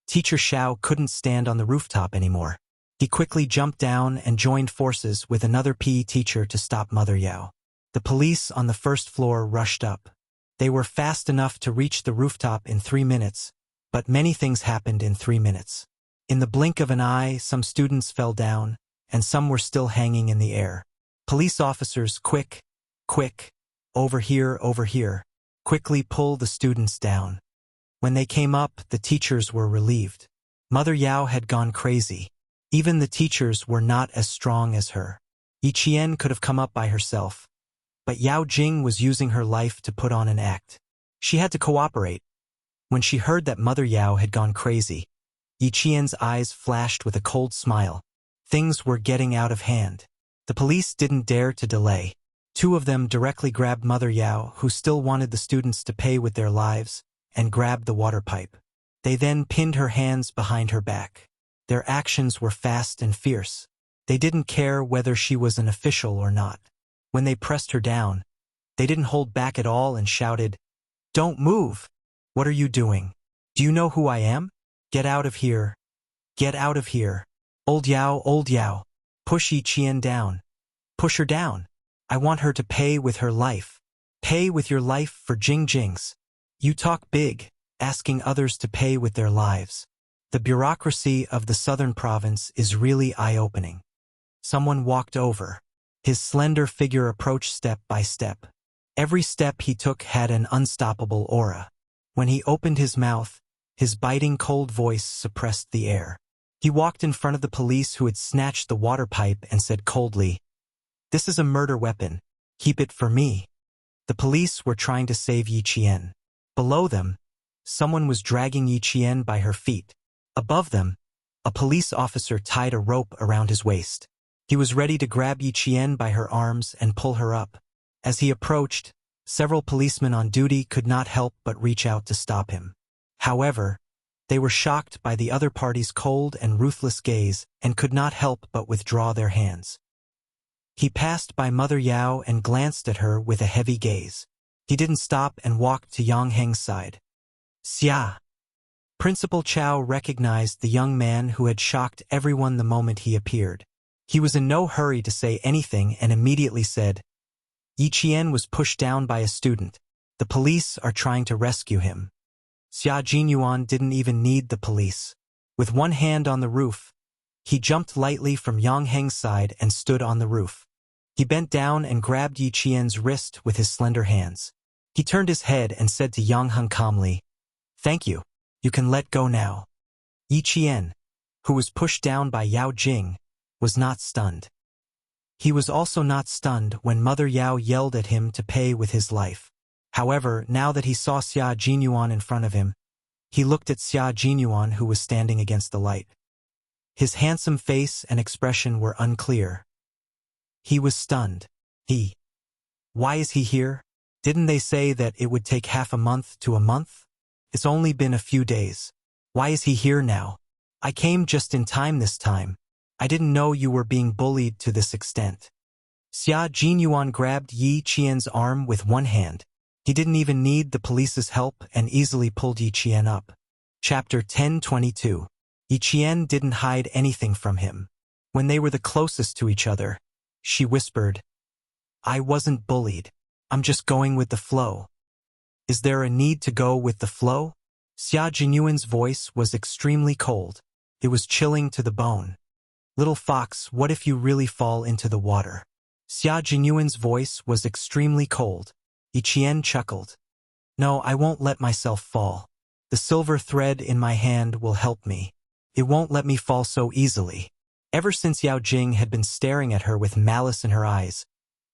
Teacher Xiao couldn't stand on the rooftop anymore. He quickly jumped down and joined forces with another PE teacher to stop Mother Yao. The police on the first floor rushed up. They were fast enough to reach the rooftop in 3 minutes, but many things happened in 3 minutes. In the blink of an eye, some students fell down, and some were still hanging in the air. Police officers, quick, quick, over here, quickly pull the students down. When they came up, the teachers were relieved. Mother Yao had gone crazy. Even the teachers were not as strong as her. Yi Qian could have come up by herself, but Yao Jing was using her life to put on an act. She had to cooperate. When she heard that Mother Yao had gone crazy, Yi Qian's eyes flashed with a cold smile. Things were getting out of hand. The police didn't dare to delay. 2 of them directly grabbed Mother Yao, who still wanted the students to pay with their lives, and grabbed the water pipe. They then pinned her hands behind her back. Their actions were fast and fierce. They didn't care whether she was an official or not. When they pressed her down, they didn't hold back at all and shouted, "Don't move! What are you doing? Do you know who I am? Get out of here! Get out of here! Old Yao! Push Yi Qian down! Push her down! I want her to pay with her life! Pay with your life for Jing's. You talk big, asking others to pay with their lives. The bureaucracy of the southern province is really eye-opening." Someone walked over. His slender figure approached step by step. Every step he took had an unstoppable aura. When he opened his mouth, his biting cold voice suppressed the air. He walked in front of the police who had snatched the water pipe and said coldly, "This is a murder weapon. Keep it for me." The police were trying to save Yi Qian. Below them, someone was dragging Yi Qian by her feet. Above them, a police officer tied a rope around his waist. He was ready to grab Yi Qian by her arms and pull her up. As he approached, several policemen on duty could not help but reach out to stop him. However, they were shocked by the other party's cold and ruthless gaze and could not help but withdraw their hands. He passed by Mother Yao and glanced at her with a heavy gaze. He didn't stop and walked to Yang Heng's side. "Xia." Principal Chow recognized the young man who had shocked everyone the moment he appeared. He was in no hurry to say anything and immediately said, "Yi Qian was pushed down by a student. The police are trying to rescue him." Xia Jinyuan didn't even need the police. With one hand on the roof, he jumped lightly from Yang Heng's side and stood on the roof. He bent down and grabbed Yi Qian's wrist with his slender hands. He turned his head and said to Yang Heng calmly, "Thank you. You can let go now." Yi Qian, who was pushed down by Yao Jing, was not stunned. He was also not stunned when Mother Yao yelled at him to pay with his life. However, now that he saw Xia Jinyuan in front of him, he looked at Xia Jinyuan, who was standing against the light. His handsome face and expression were unclear. He was stunned. Why is he here? Didn't they say that it would take half a month to a month? It's only been a few days. Why is he here now? I came just in time this time. I didn't know you were being bullied to this extent. Xia Jinyuan grabbed Yi Qian's arm with one hand. He didn't even need the police's help and easily pulled Yi Qian up. Chapter 1022. Yi Qian didn't hide anything from him. When they were the closest to each other, she whispered, I wasn't bullied. I'm just going with the flow. Is there a need to go with the flow? Xia Jinyuan's voice was extremely cold. It was chilling to the bone. Little fox, what if you really fall into the water? Xia Jinyuan's voice was extremely cold. Yi Qian chuckled. No, I won't let myself fall. The silver thread in my hand will help me. It won't let me fall so easily. Ever since Yao Jing had been staring at her with malice in her eyes,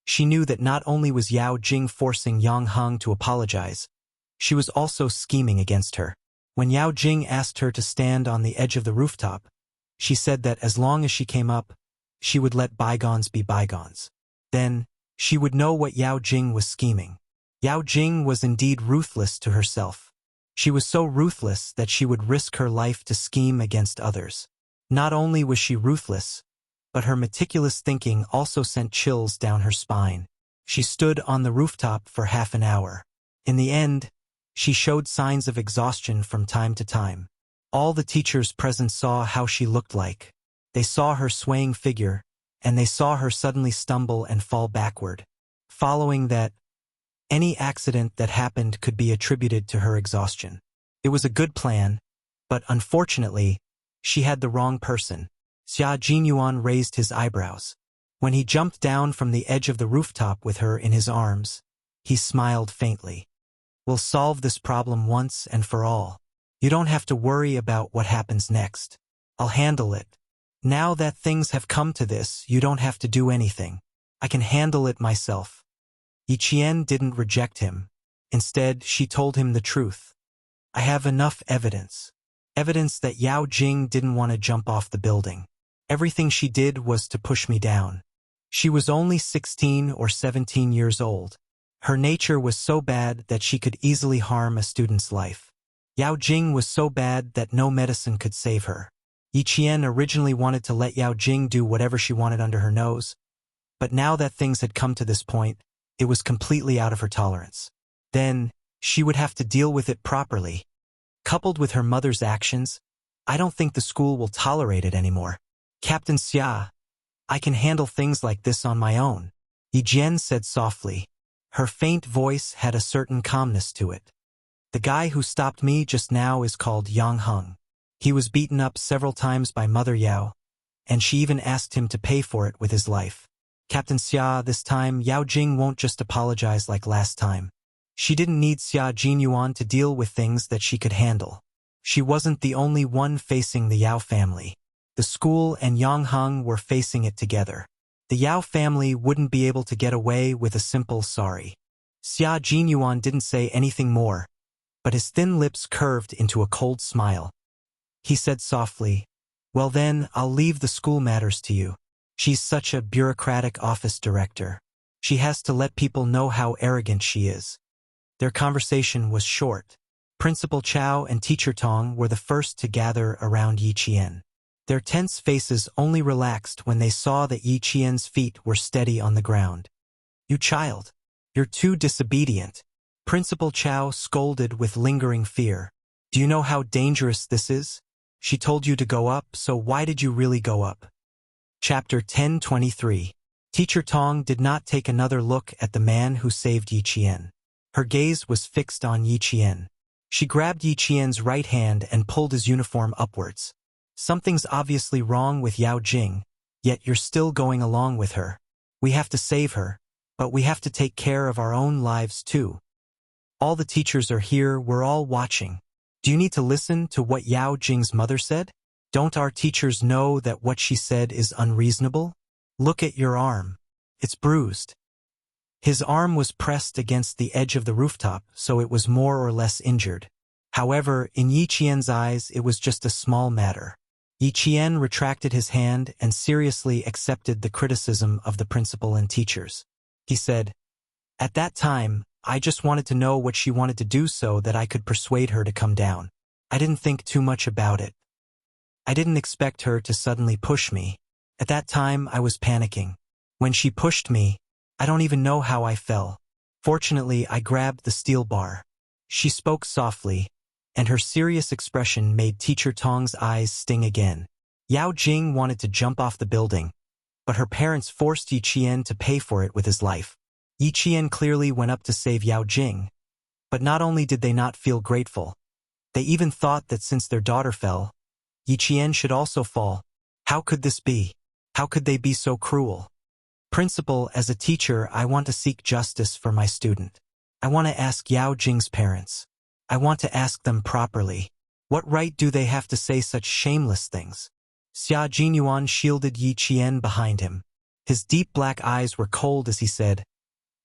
she knew that not only was Yao Jing forcing Yang Heng to apologize, she was also scheming against her. When Yao Jing asked her to stand on the edge of the rooftop, she said that as long as she came up, she would let bygones be bygones. Then, she would know what Yao Jing was scheming. Yao Jing was indeed ruthless to herself. She was so ruthless that she would risk her life to scheme against others. Not only was she ruthless, but her meticulous thinking also sent chills down her spine. She stood on the rooftop for half an hour. In the end, she showed signs of exhaustion from time to time. All the teachers present saw how she looked like. They saw her swaying figure, and they saw her suddenly stumble and fall backward. Following that, any accident that happened could be attributed to her exhaustion. It was a good plan, but unfortunately, she had the wrong person. Xia Jinyuan raised his eyebrows. When he jumped down from the edge of the rooftop with her in his arms, he smiled faintly. We'll solve this problem once and for all. You don't have to worry about what happens next. I'll handle it. Now that things have come to this, you don't have to do anything. I can handle it myself. Yi Qian didn't reject him. Instead, she told him the truth. I have enough evidence. Evidence that Yao Jing didn't want to jump off the building. Everything she did was to push me down. She was only 16 or 17 years old. Her nature was so bad that she could easily harm a student's life. Yao Jing was so bad that no medicine could save her. Yi Qian originally wanted to let Yao Jing do whatever she wanted under her nose, but now that things had come to this point, it was completely out of her tolerance. Then, she would have to deal with it properly. Coupled with her mother's actions, I don't think the school will tolerate it anymore. Captain Xia, I can handle things like this on my own, Yi Jian said softly. Her faint voice had a certain calmness to it. The guy who stopped me just now is called Yang Heng. He was beaten up several times by Mother Yao, and she even asked him to pay for it with his life. Captain Xia, this time Yao Jing won't just apologize like last time. She didn't need Xia Jinyuan to deal with things that she could handle. She wasn't the only one facing the Yao family. The school and Yang Heng were facing it together. The Yao family wouldn't be able to get away with a simple sorry. Xia Jinyuan didn't say anything more, but his thin lips curved into a cold smile. He said softly, well then, I'll leave the school matters to you. She's such a bureaucratic office director. She has to let people know how arrogant she is. Their conversation was short. Principal Chow and Teacher Tong were the first to gather around Yi Qian. Their tense faces only relaxed when they saw that Yi Qian's feet were steady on the ground. You child, you're too disobedient. Principal Chow scolded with lingering fear. Do you know how dangerous this is? She told you to go up, so why did you really go up? Chapter 1023. Teacher Tong did not take another look at the man who saved Yi Qian. Her gaze was fixed on Yi Qian. She grabbed Yi Qian's right hand and pulled his uniform upwards. Something's obviously wrong with Yao Jing, yet you're still going along with her. We have to save her, but we have to take care of our own lives too. All the teachers are here, we're all watching. Do you need to listen to what Yao Jing's mother said? Don't our teachers know that what she said is unreasonable? Look at your arm. It's bruised. His arm was pressed against the edge of the rooftop, so it was more or less injured. However, in Yi Qian's eyes, it was just a small matter. Yi Qian retracted his hand and seriously accepted the criticism of the principal and teachers. He said, at that time, I just wanted to know what she wanted to do so that I could persuade her to come down. I didn't think too much about it. I didn't expect her to suddenly push me. At that time, I was panicking. When she pushed me, I don't even know how I fell. Fortunately, I grabbed the steel bar. She spoke softly, and her serious expression made Teacher Tong's eyes sting again. Yao Jing wanted to jump off the building, but her parents forced Yi Qian to pay for it with his life. Yi Qian clearly went up to save Yao Jing, but not only did they not feel grateful, they even thought that since their daughter fell, Yi Qian should also fall. How could this be? How could they be so cruel? Principal, as a teacher, I want to seek justice for my student. I want to ask Yao Jing's parents. I want to ask them properly. What right do they have to say such shameless things? Xia Jinyuan shielded Yi Qian behind him. His deep black eyes were cold as he said,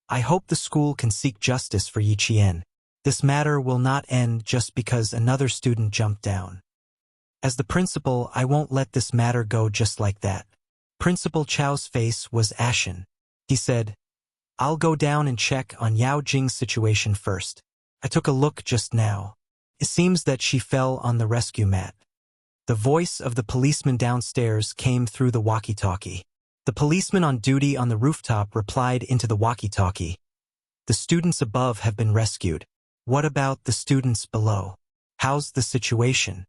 I hope the school can seek justice for Yi Qian. This matter will not end just because another student jumped down. As the principal, I won't let this matter go just like that. Principal Chao's face was ashen. He said, I'll go down and check on Yao Jing's situation first. I took a look just now. It seems that she fell on the rescue mat. The voice of the policeman downstairs came through the walkie-talkie. The policeman on duty on the rooftop replied into the walkie-talkie. The students above have been rescued. What about the students below? How's the situation?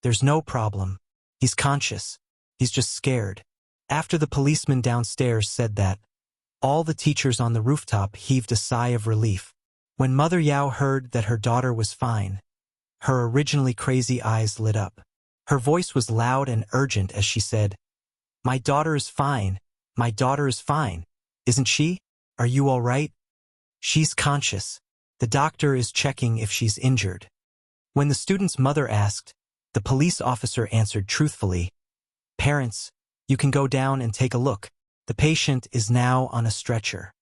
There's no problem. He's conscious. He's just scared. After the policeman downstairs said that, all the teachers on the rooftop heaved a sigh of relief. When Mother Yao heard that her daughter was fine, her originally crazy eyes lit up. Her voice was loud and urgent as she said, My daughter is fine. My daughter is fine. Isn't she? Are you all right? She's conscious. The doctor is checking if she's injured. When the student's mother asked, the police officer answered truthfully, Parents, you can go down and take a look. The patient is now on a stretcher.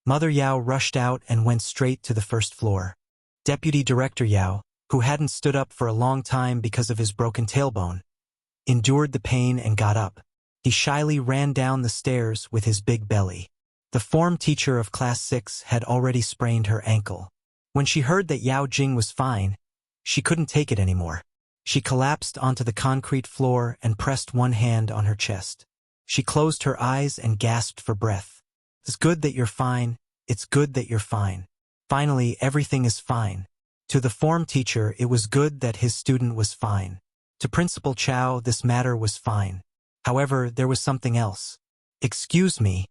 Mother Yao rushed out and went straight to the first floor. Deputy Director Yao, who hadn't stood up for a long time because of his broken tailbone, endured the pain and got up. He shyly ran down the stairs with his big belly. The form teacher of Class 6 had already sprained her ankle. When she heard that Yao Jing was fine, she couldn't take it anymore. She collapsed onto the concrete floor and pressed one hand on her chest. She closed her eyes and gasped for breath. It's good that you're fine. It's good that you're fine. Finally, everything is fine. To the form teacher, it was good that his student was fine. To Principal Chao, this matter was fine. However, there was something else. Excuse me,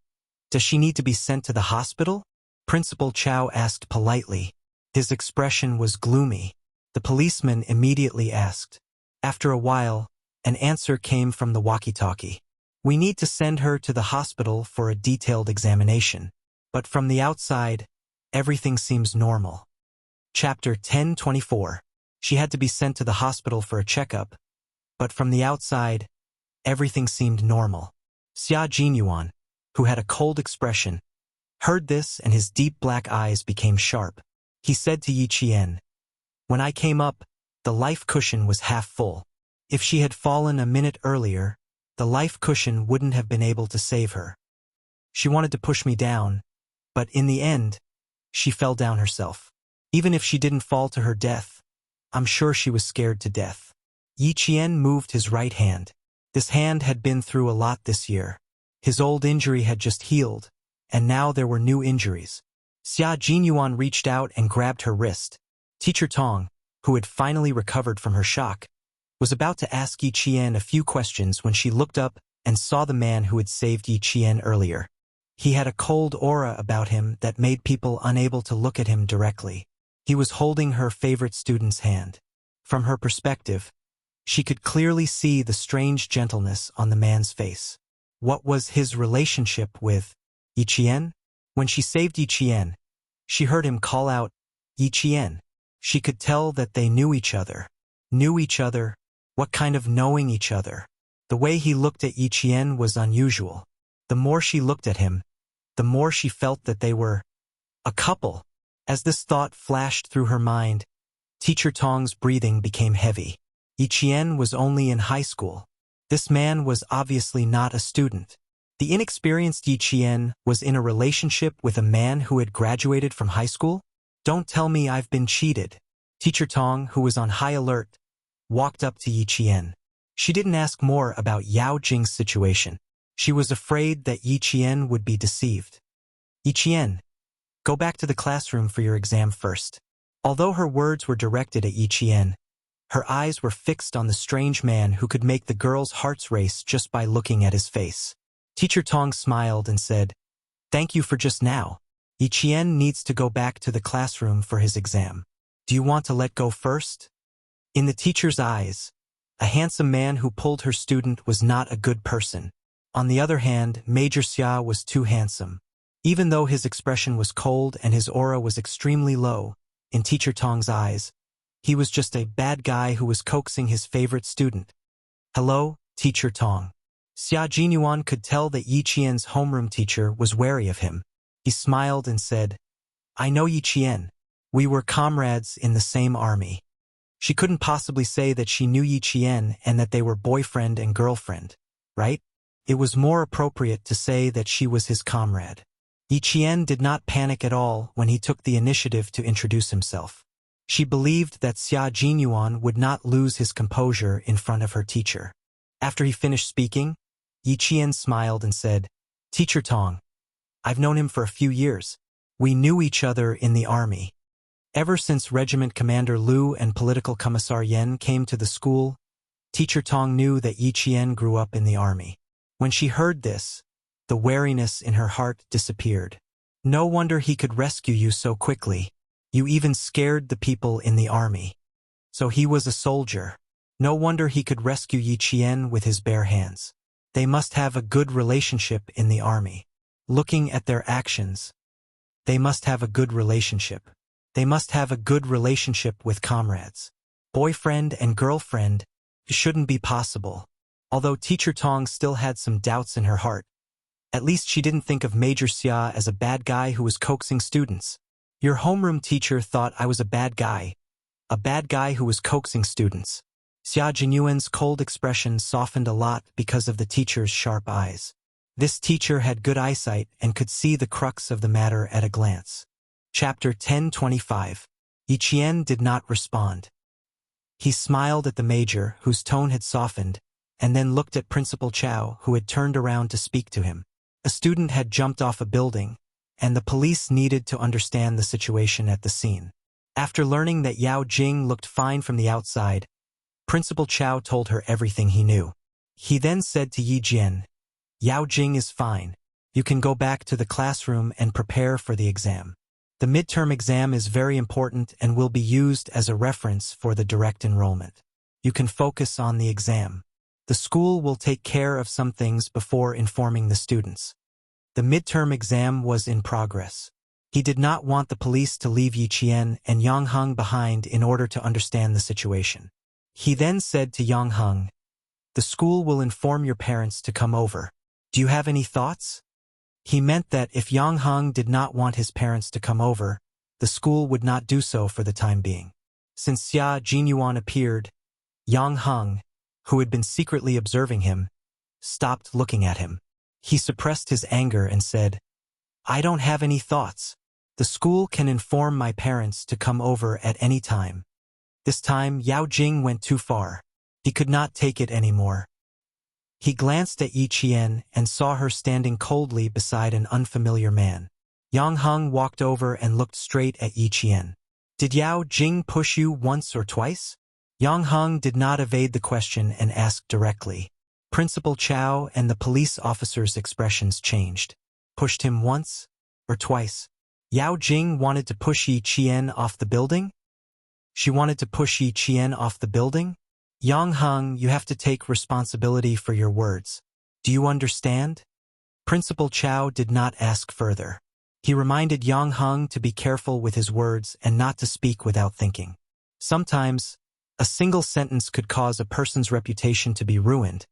does she need to be sent to the hospital? Principal Chao asked politely. His expression was gloomy. The policeman immediately asked. After a while, an answer came from the walkie-talkie. We need to send her to the hospital for a detailed examination. But from the outside, everything seems normal. Chapter 10:24. She had to be sent to the hospital for a checkup, but from the outside, everything seemed normal. Xia Jinyuan, who had a cold expression, heard this and his deep black eyes became sharp. He said to Yi Qian, When I came up, the life cushion was half full. If she had fallen a minute earlier, the life cushion wouldn't have been able to save her. She wanted to push me down, but in the end, she fell down herself. Even if she didn't fall to her death, I'm sure she was scared to death. Yi Qian moved his right hand. This hand had been through a lot this year. His old injury had just healed, and now there were new injuries. Xia Jinyuan reached out and grabbed her wrist. Teacher Tong, who had finally recovered from her shock, was about to ask Yi Qian a few questions when she looked up and saw the man who had saved Yi Qian earlier. He had a cold aura about him that made people unable to look at him directly. He was holding her favorite student's hand. From her perspective, she could clearly see the strange gentleness on the man's face. What was his relationship with Yi Qian? When she saved Yi Qian, she heard him call out, Yi Qian. She could tell that they knew each other. Knew each other? What kind of knowing each other? The way he looked at Yi Qian was unusual. The more she looked at him, the more she felt that they were a couple. As this thought flashed through her mind, Teacher Tong's breathing became heavy. Yi Qian was only in high school. This man was obviously not a student. The inexperienced Yi Qian was in a relationship with a man who had graduated from high school? Don't tell me I've been cheated. Teacher Tong, who was on high alert, walked up to Yi Qian. She didn't ask more about Yao Jing's situation. She was afraid that Yi Qian would be deceived. Yi Qian, go back to the classroom for your exam first. Although her words were directed at Yi Qian, her eyes were fixed on the strange man who could make the girls' hearts race just by looking at his face. Teacher Tong smiled and said, "Thank you for just now. Yi Qian needs to go back to the classroom for his exam. Do you want to let go first?" In the teacher's eyes, a handsome man who pulled her student was not a good person. On the other hand, Major Xia was too handsome. Even though his expression was cold and his aura was extremely low, in Teacher Tong's eyes, he was just a bad guy who was coaxing his favorite student. "Hello, Teacher Tong." Xia Jinyuan could tell that Yi Qian's homeroom teacher was wary of him. He smiled and said, "I know Yi Qian. We were comrades in the same army." She couldn't possibly say that she knew Yi Qian and that they were boyfriend and girlfriend, right? It was more appropriate to say that she was his comrade. Yi Qian did not panic at all when he took the initiative to introduce himself. She believed that Xia Jinyuan would not lose his composure in front of her teacher. After he finished speaking, Yi Qian smiled and said, "Teacher Tong, I've known him for a few years. We knew each other in the army. Ever since Regiment Commander Liu and Political Commissar Yen came to the school, Teacher Tong knew that Yi Qian grew up in the army." When she heard this, the wariness in her heart disappeared. "No wonder he could rescue you so quickly. You even scared the people in the army. So he was a soldier. No wonder he could rescue Yi Qian with his bare hands. They must have a good relationship in the army. Looking at their actions, they must have a good relationship. They must have a good relationship with comrades. Boyfriend and girlfriend shouldn't be possible." Although Teacher Tong still had some doubts in her heart, at least she didn't think of Major Xia as a bad guy who was coaxing students. "Your homeroom teacher thought I was a bad guy who was coaxing students." Xia Jinyuan's cold expression softened a lot because of the teacher's sharp eyes. This teacher had good eyesight and could see the crux of the matter at a glance. Chapter 10:25. Yi Qian did not respond. He smiled at the major, whose tone had softened, and then looked at Principal Chow, who had turned around to speak to him. A student had jumped off a building, and the police needed to understand the situation at the scene. After learning that Yao Jing looked fine from the outside, Principal Chow told her everything he knew. He then said to Yi Jian, "Yao Jing is fine. You can go back to the classroom and prepare for the exam. The midterm exam is very important and will be used as a reference for the direct enrollment. You can focus on the exam. The school will take care of some things before informing the students." The midterm exam was in progress. He did not want the police to leave Yi Qian and Yang Heng behind in order to understand the situation. He then said to Yang Heng, "The school will inform your parents to come over. Do you have any thoughts?" He meant that if Yang Heng did not want his parents to come over, the school would not do so for the time being. Since Xia Jinyuan appeared, Yang Heng, who had been secretly observing him, stopped looking at him. He suppressed his anger and said, "I don't have any thoughts. The school can inform my parents to come over at any time." This time, Yao Jing went too far. He could not take it anymore. He glanced at Yi Qian and saw her standing coldly beside an unfamiliar man. Yang Heng walked over and looked straight at Yi Qian. "Did Yao Jing push you once or twice?" Yang Heng did not evade the question and asked directly. Principal Chow and the police officer's expressions changed. "Pushed him once or twice?" Yao Jing wanted to push Yi Qian off the building? She wanted to push Yi Qian off the building? "Yang Heng, you have to take responsibility for your words. Do you understand?" Principal Chow did not ask further. He reminded Yang Heng to be careful with his words and not to speak without thinking. Sometimes, a single sentence could cause a person's reputation to be ruined,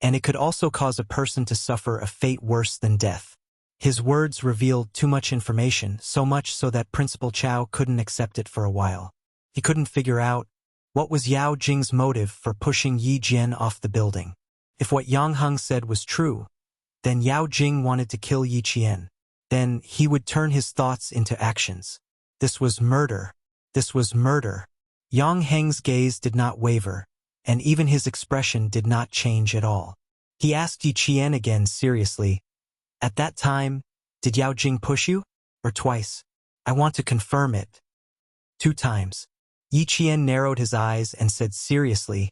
and it could also cause a person to suffer a fate worse than death. His words revealed too much information, so much so that Principal Chow couldn't accept it for a while. He couldn't figure out what was Yao Jing's motive for pushing Yi Jian off the building. If what Yang Heng said was true, then Yao Jing wanted to kill Yi Qian. Then he would turn his thoughts into actions. This was murder. This was murder. Yang Heng's gaze did not waver, and even his expression did not change at all. He asked Yi Qian again seriously, "At that time, did Yao Jing push you? Or twice? I want to confirm it." "2 times. Yi Qian narrowed his eyes and said seriously,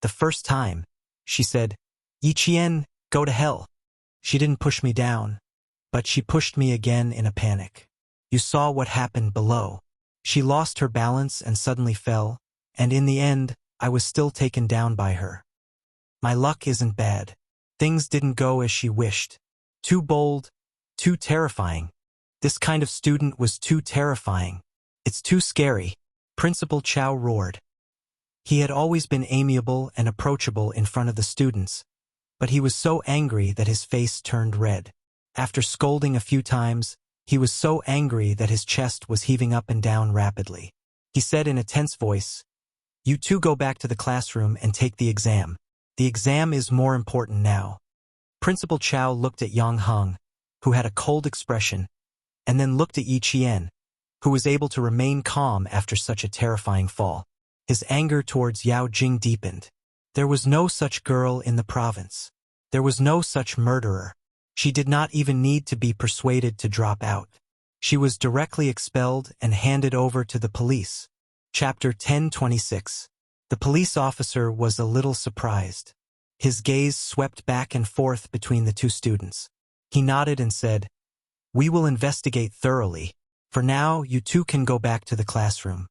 "The first time," she said, "Yi Qian, go to hell. She didn't push me down, but she pushed me again in a panic. You saw what happened below. She lost her balance and suddenly fell, and in the end, I was still taken down by her. My luck isn't bad. Things didn't go as she wished. Too bold, too terrifying. This kind of student was too terrifying. It's too scary." Principal Chow roared. He had always been amiable and approachable in front of the students, but he was so angry that his face turned red. After scolding a few times, he was so angry that his chest was heaving up and down rapidly. He said in a tense voice, "You two go back to the classroom and take the exam. The exam is more important now." Principal Chow looked at Yang Heng, who had a cold expression, and then looked at Yi Qian, who was able to remain calm after such a terrifying fall. His anger towards Yao Jing deepened. There was no such girl in the province. There was no such murderer. She did not even need to be persuaded to drop out. She was directly expelled and handed over to the police. Chapter 1026. The police officer was a little surprised. His gaze swept back and forth between the two students. He nodded and said, "We will investigate thoroughly. For now, you two can go back to the classroom.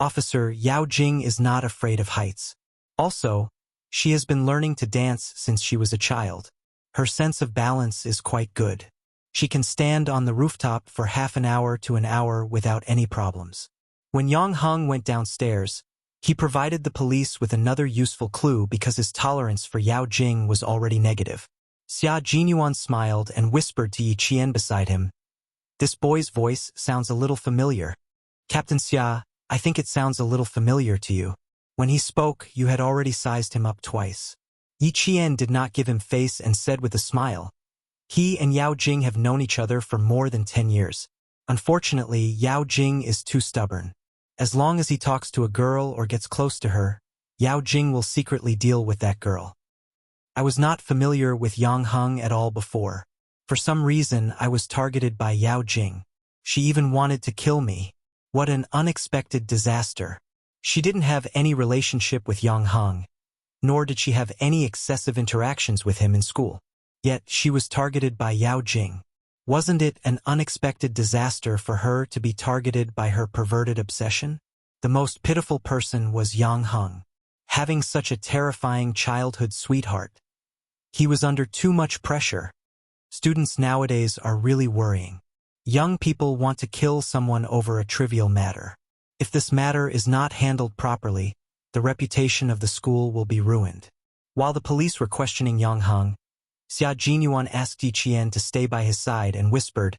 Officer, Yao Jing is not afraid of heights. Also, she has been learning to dance since she was a child. Her sense of balance is quite good. She can stand on the rooftop for half an hour to an hour without any problems." When Yang Heng went downstairs, he provided the police with another useful clue because his tolerance for Yao Jing was already negative. Xia Jinyuan smiled and whispered to Yi Qian beside him, "This boy's voice sounds a little familiar. Captain Xia, I think it sounds a little familiar to you. When he spoke, you had already sized him up twice." Yi Qian did not give him face and said with a smile, "He and Yao Jing have known each other for more than 10 years. Unfortunately, Yao Jing is too stubborn. As long as he talks to a girl or gets close to her, Yao Jing will secretly deal with that girl. I was not familiar with Yang Heng at all before. For some reason, I was targeted by Yao Jing. She even wanted to kill me. What an unexpected disaster. She didn't have any relationship with Yang Heng, nor did she have any excessive interactions with him in school. Yet she was targeted by Yao Jing. Wasn't it an unexpected disaster for her to be targeted by her perverted obsession? The most pitiful person was Yang Heng. Having such a terrifying childhood sweetheart. He was under too much pressure. Students nowadays are really worrying. Young people want to kill someone over a trivial matter. If this matter is not handled properly, the reputation of the school will be ruined. While the police were questioning Yang Heng, Xia Jinyuan asked Yi Qian to stay by his side and whispered,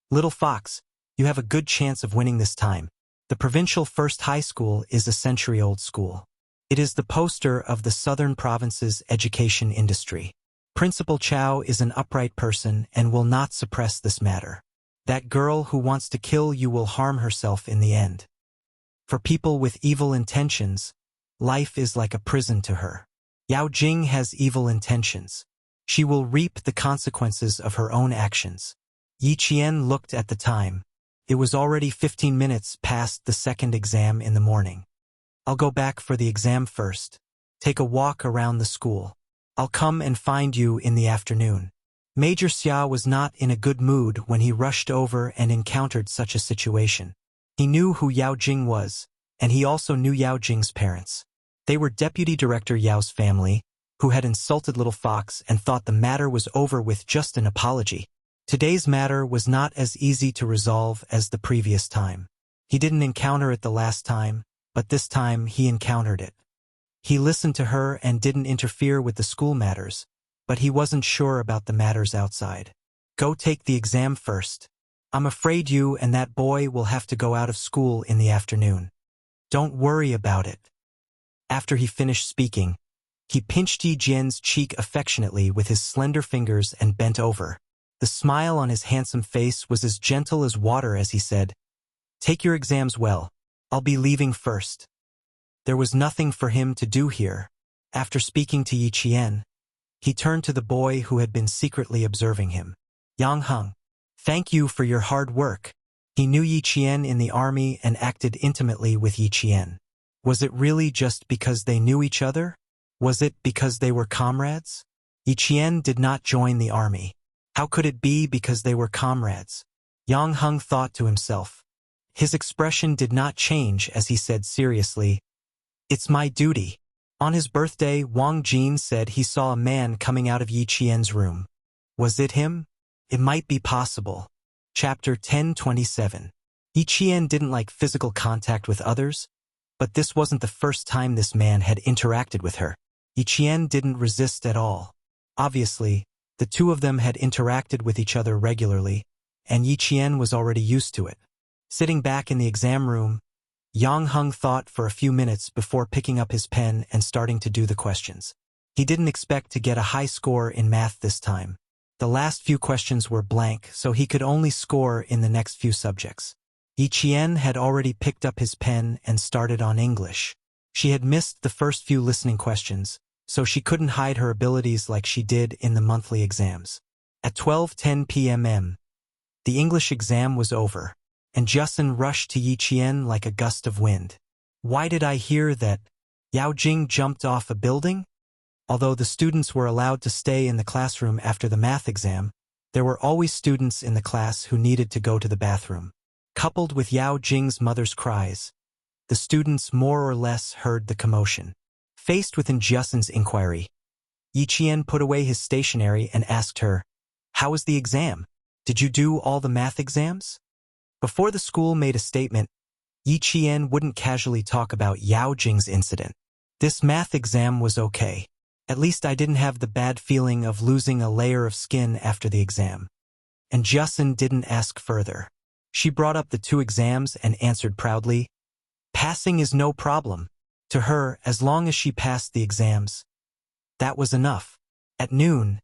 "Little fox, you have a good chance of winning this time. The provincial first high school is a century-old school. It is the poster of the southern province's education industry. Principal Chow is an upright person and will not suppress this matter. That girl who wants to kill you will harm herself in the end. For people with evil intentions, life is like a prison to her. Yao Jing has evil intentions. She will reap the consequences of her own actions." Yi Qian looked at the time. It was already 15 minutes past the second exam in the morning. "I'll go back for the exam first. Take a walk around the school. I'll come and find you in the afternoon." Major Xia was not in a good mood when he rushed over and encountered such a situation. He knew who Yao Jing was, and he also knew Yao Jing's parents. They were Deputy Director Yao's family, who had insulted Little Fox and thought the matter was over with just an apology. Today's matter was not as easy to resolve as the previous time. He didn't encounter it the last time, but this time he encountered it. He listened to her and didn't interfere with the school matters, but he wasn't sure about the matters outside. "Go take the exam first. I'm afraid you and that boy will have to go out of school in the afternoon. Don't worry about it." After he finished speaking, he pinched Yi Jian's cheek affectionately with his slender fingers and bent over. The smile on his handsome face was as gentle as water as he said, "Take your exams well. I'll be leaving first." There was nothing for him to do here. After speaking to Yi Qian, he turned to the boy who had been secretly observing him. Yang Heng, thank you for your hard work. He knew Yi Qian in the army and acted intimately with Yi Qian. Was it really just because they knew each other? Was it because they were comrades? Yi Qian did not join the army. How could it be because they were comrades? Yang Heng thought to himself. His expression did not change as he said seriously, "It's my duty." On his birthday, Wang Jin said he saw a man coming out of Yi Qian's room. Was it him? It might be possible. Chapter 1027. Yi Qian didn't like physical contact with others, but this wasn't the first time this man had interacted with her. Yi Qian didn't resist at all. Obviously, the two of them had interacted with each other regularly, and Yi Qian was already used to it. Sitting back in the exam room, Yang Heng thought for a few minutes before picking up his pen and starting to do the questions. He didn't expect to get a high score in math this time. The last few questions were blank, so he could only score in the next few subjects. Yi Qian had already picked up his pen and started on English. She had missed the first few listening questions, so she couldn't hide her abilities like she did in the monthly exams. At 12:10 p.m., the English exam was over, and Justin rushed to Yi Qian like a gust of wind. Why did I hear that Yao Jing jumped off a building? Although the students were allowed to stay in the classroom after the math exam, there were always students in the class who needed to go to the bathroom. Coupled with Yao Jing's mother's cries, the students more or less heard the commotion. Faced with Justin's inquiry, Yi Qian put away his stationery and asked her, "How was the exam? Did you do all the math exams?" Before the school made a statement, Yi Qian wouldn't casually talk about Yao Jing's incident. This math exam was okay. At least I didn't have the bad feeling of losing a layer of skin after the exam. And Justin didn't ask further. She brought up the two exams and answered proudly, "Passing is no problem." To her, as long as she passed the exams, that was enough. At noon,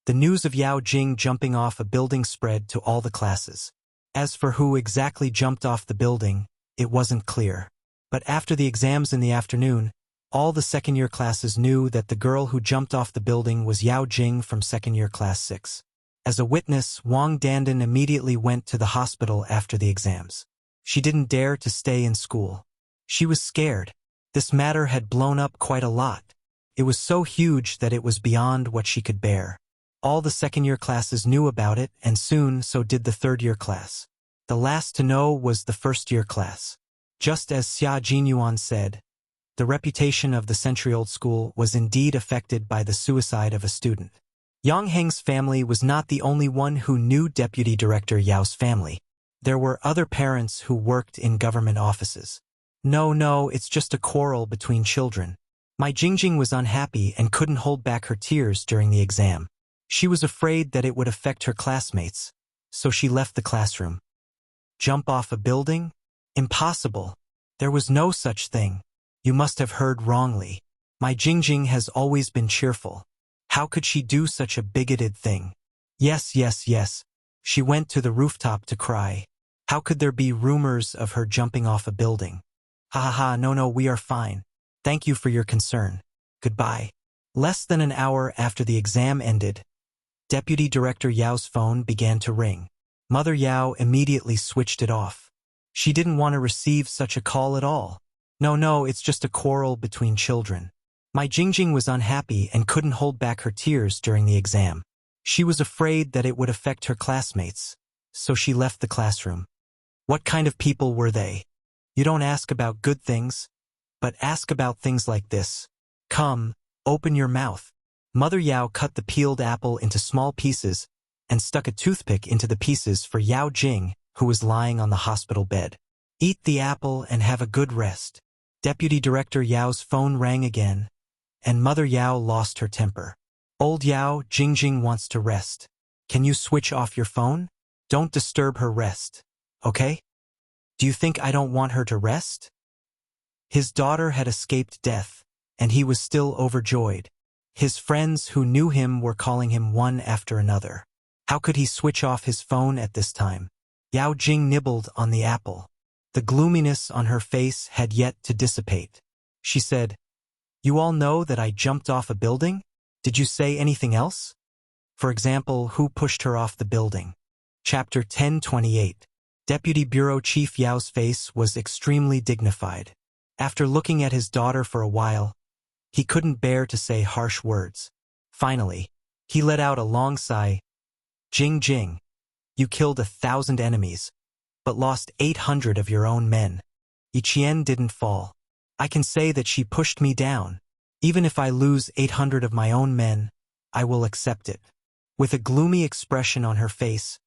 the news of Yao Jing jumping off a building spread to all the classes. As for who exactly jumped off the building, it wasn't clear. But after the exams in the afternoon, all the second-year classes knew that the girl who jumped off the building was Yao Jing from second-year class 6. As a witness, Wang Dandan immediately went to the hospital after the exams. She didn't dare to stay in school. She was scared. This matter had blown up quite a lot. It was so huge that it was beyond what she could bear. All the second-year classes knew about it, and soon so did the third-year class. The last to know was the first-year class. Just as Xia Jinyuan said, the reputation of the century-old school was indeed affected by the suicide of a student. Yang Heng's family was not the only one who knew Deputy Director Yao's family. There were other parents who worked in government offices. No, it's just a quarrel between children. My Jingjing was unhappy and couldn't hold back her tears during the exam. She was afraid that it would affect her classmates, so she left the classroom. Jump off a building? Impossible. There was no such thing. You must have heard wrongly. My Jingjing has always been cheerful. How could she do such a bigoted thing? Yes. She went to the rooftop to cry. How could there be rumors of her jumping off a building? No, we are fine. Thank you for your concern. Goodbye. Less than an hour after the exam ended, Deputy Director Yao's phone began to ring. Mother Yao immediately switched it off. She didn't want to receive such a call at all. No, it's just a quarrel between children. My Jingjing was unhappy and couldn't hold back her tears during the exam. She was afraid that it would affect her classmates, so she left the classroom. What kind of people were they? You don't ask about good things, but ask about things like this. Come, open your mouth. Mother Yao cut the peeled apple into small pieces and stuck a toothpick into the pieces for Yao Jing, who was lying on the hospital bed. Eat the apple and have a good rest. Deputy Director Yao's phone rang again, and Mother Yao lost her temper. Old Yao, Jingjing wants to rest. Can you switch off your phone? Don't disturb her rest, okay? Do you think I don't want her to rest? His daughter had escaped death, and he was still overjoyed. His friends who knew him were calling him one after another. How could he switch off his phone at this time? Yao Jing nibbled on the apple. The gloominess on her face had yet to dissipate. She said, "You all know that I jumped off a building? Did you say anything else? For example, who pushed her off the building?" Chapter 10:28. Deputy Bureau Chief Yao's face was extremely dignified. After looking at his daughter for a while, he couldn't bear to say harsh words. Finally, he let out a long sigh. "Jing Jing, you killed 1,000 enemies, but lost 800 of your own men. Yi Qian didn't fall. I can say that she pushed me down. Even if I lose 800 of my own men, I will accept it." With a gloomy expression on her face,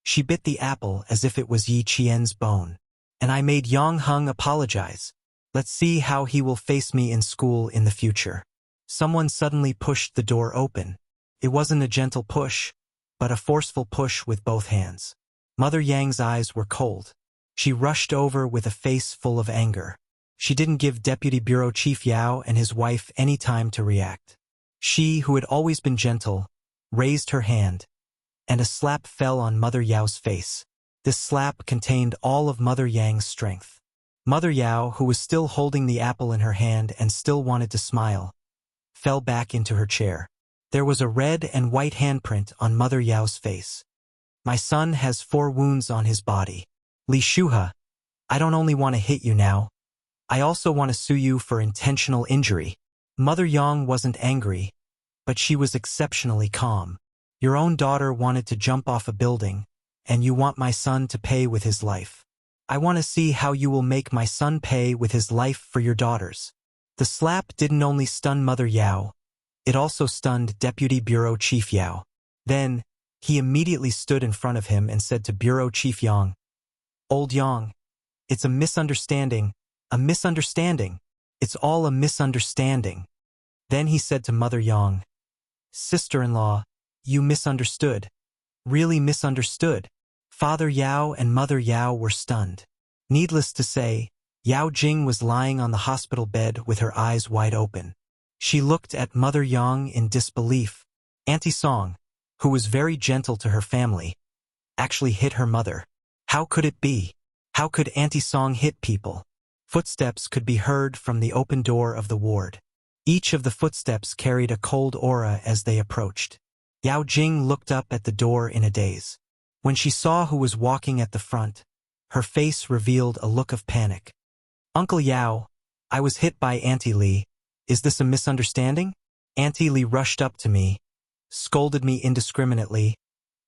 she bit the apple as if it was Yi Qian's bone. "And I made Yang Heng apologize. Let's see how he will face me in school in the future." Someone suddenly pushed the door open. It wasn't a gentle push, but a forceful push with both hands. Mother Yang's eyes were cold. She rushed over with a face full of anger. She didn't give Deputy Bureau Chief Yao and his wife any time to react. She, who had always been gentle, raised her hand, and a slap fell on Mother Yao's face. This slap contained all of Mother Yang's strength. Mother Yao, who was still holding the apple in her hand and still wanted to smile, fell back into her chair. There was a red and white handprint on Mother Yao's face. "My son has 4 wounds on his body. Li Shuhe, I don't only want to hit you now, I also want to sue you for intentional injury." Mother Yang wasn't angry, but she was exceptionally calm. "Your own daughter wanted to jump off a building, and you want my son to pay with his life. I want to see how you will make my son pay with his life for your daughters." The slap didn't only stun Mother Yao, it also stunned Deputy Bureau Chief Yao. Then, he immediately stood in front of him and said to Bureau Chief Yang, "Old Yang, it's a misunderstanding, a misunderstanding. It's all a misunderstanding." Then he said to Mother Yang, "Sister-in-law, you misunderstood. Really misunderstood." Father Yao and Mother Yao were stunned. Needless to say, Yao Jing was lying on the hospital bed with her eyes wide open. She looked at Mother Yang in disbelief. Auntie Song, who was very gentle to her family, actually hit her mother. How could it be? How could Auntie Song hit people? Footsteps could be heard from the open door of the ward. Each of the footsteps carried a cold aura as they approached. Yao Jing looked up at the door in a daze. When she saw who was walking at the front, her face revealed a look of panic. "Uncle Yao, I was hit by Auntie Li. Is this a misunderstanding?" Auntie Li rushed up to me, scolded me indiscriminately,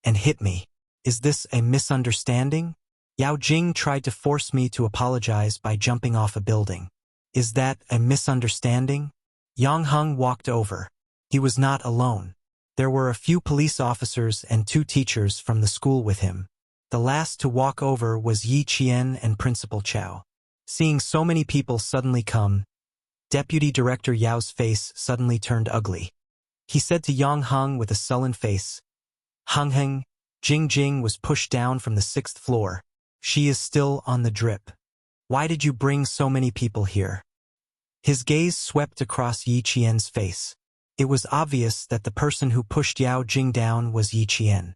and hit me. "Is this a misunderstanding?" Yao Jing tried to force me to apologize by jumping off a building. "Is that a misunderstanding?" Yang Heng walked over. He was not alone. There were a few police officers and 2 teachers from the school with him. The last to walk over was Yi Qian and Principal Chow. Seeing so many people suddenly come, Deputy Director Yao's face suddenly turned ugly. He said to Yang Heng with a sullen face, "Heng Heng, Jing Jing was pushed down from the 6th floor. She is still on the drip. Why did you bring so many people here?" His gaze swept across Yi Qian's face. It was obvious that the person who pushed Yao Jing down was Yi Qian.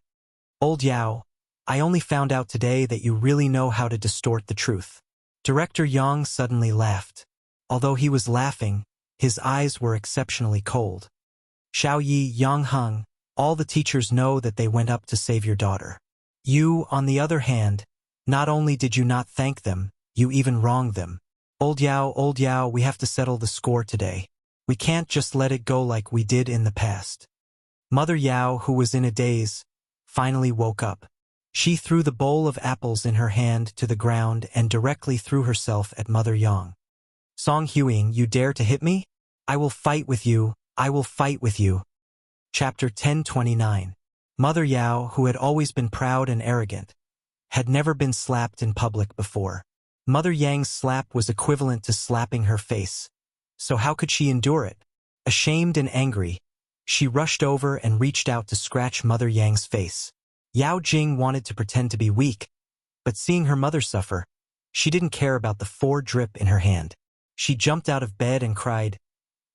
"Old Yao, I only found out today that you really know how to distort the truth." Director Yang suddenly laughed. Although he was laughing, his eyes were exceptionally cold. "Xiao Yi, Yang Heng, all the teachers know that they went up to save your daughter. You, on the other hand, not only did you not thank them, you even wronged them. Old Yao, we have to settle the score today. We can't just let it go like we did in the past." Mother Yao, who was in a daze, finally woke up. She threw the bowl of apples in her hand to the ground and directly threw herself at Mother Yang. "Song Huing, you dare to hit me? I will fight with you, I will fight with you." Chapter 10:29. Mother Yao, who had always been proud and arrogant, had never been slapped in public before. Mother Yang's slap was equivalent to slapping her face. So how could she endure it? Ashamed and angry, she rushed over and reached out to scratch Mother Yang's face. Yao Jing wanted to pretend to be weak, but seeing her mother suffer, she didn't care about the 4 drip in her hand. She jumped out of bed and cried,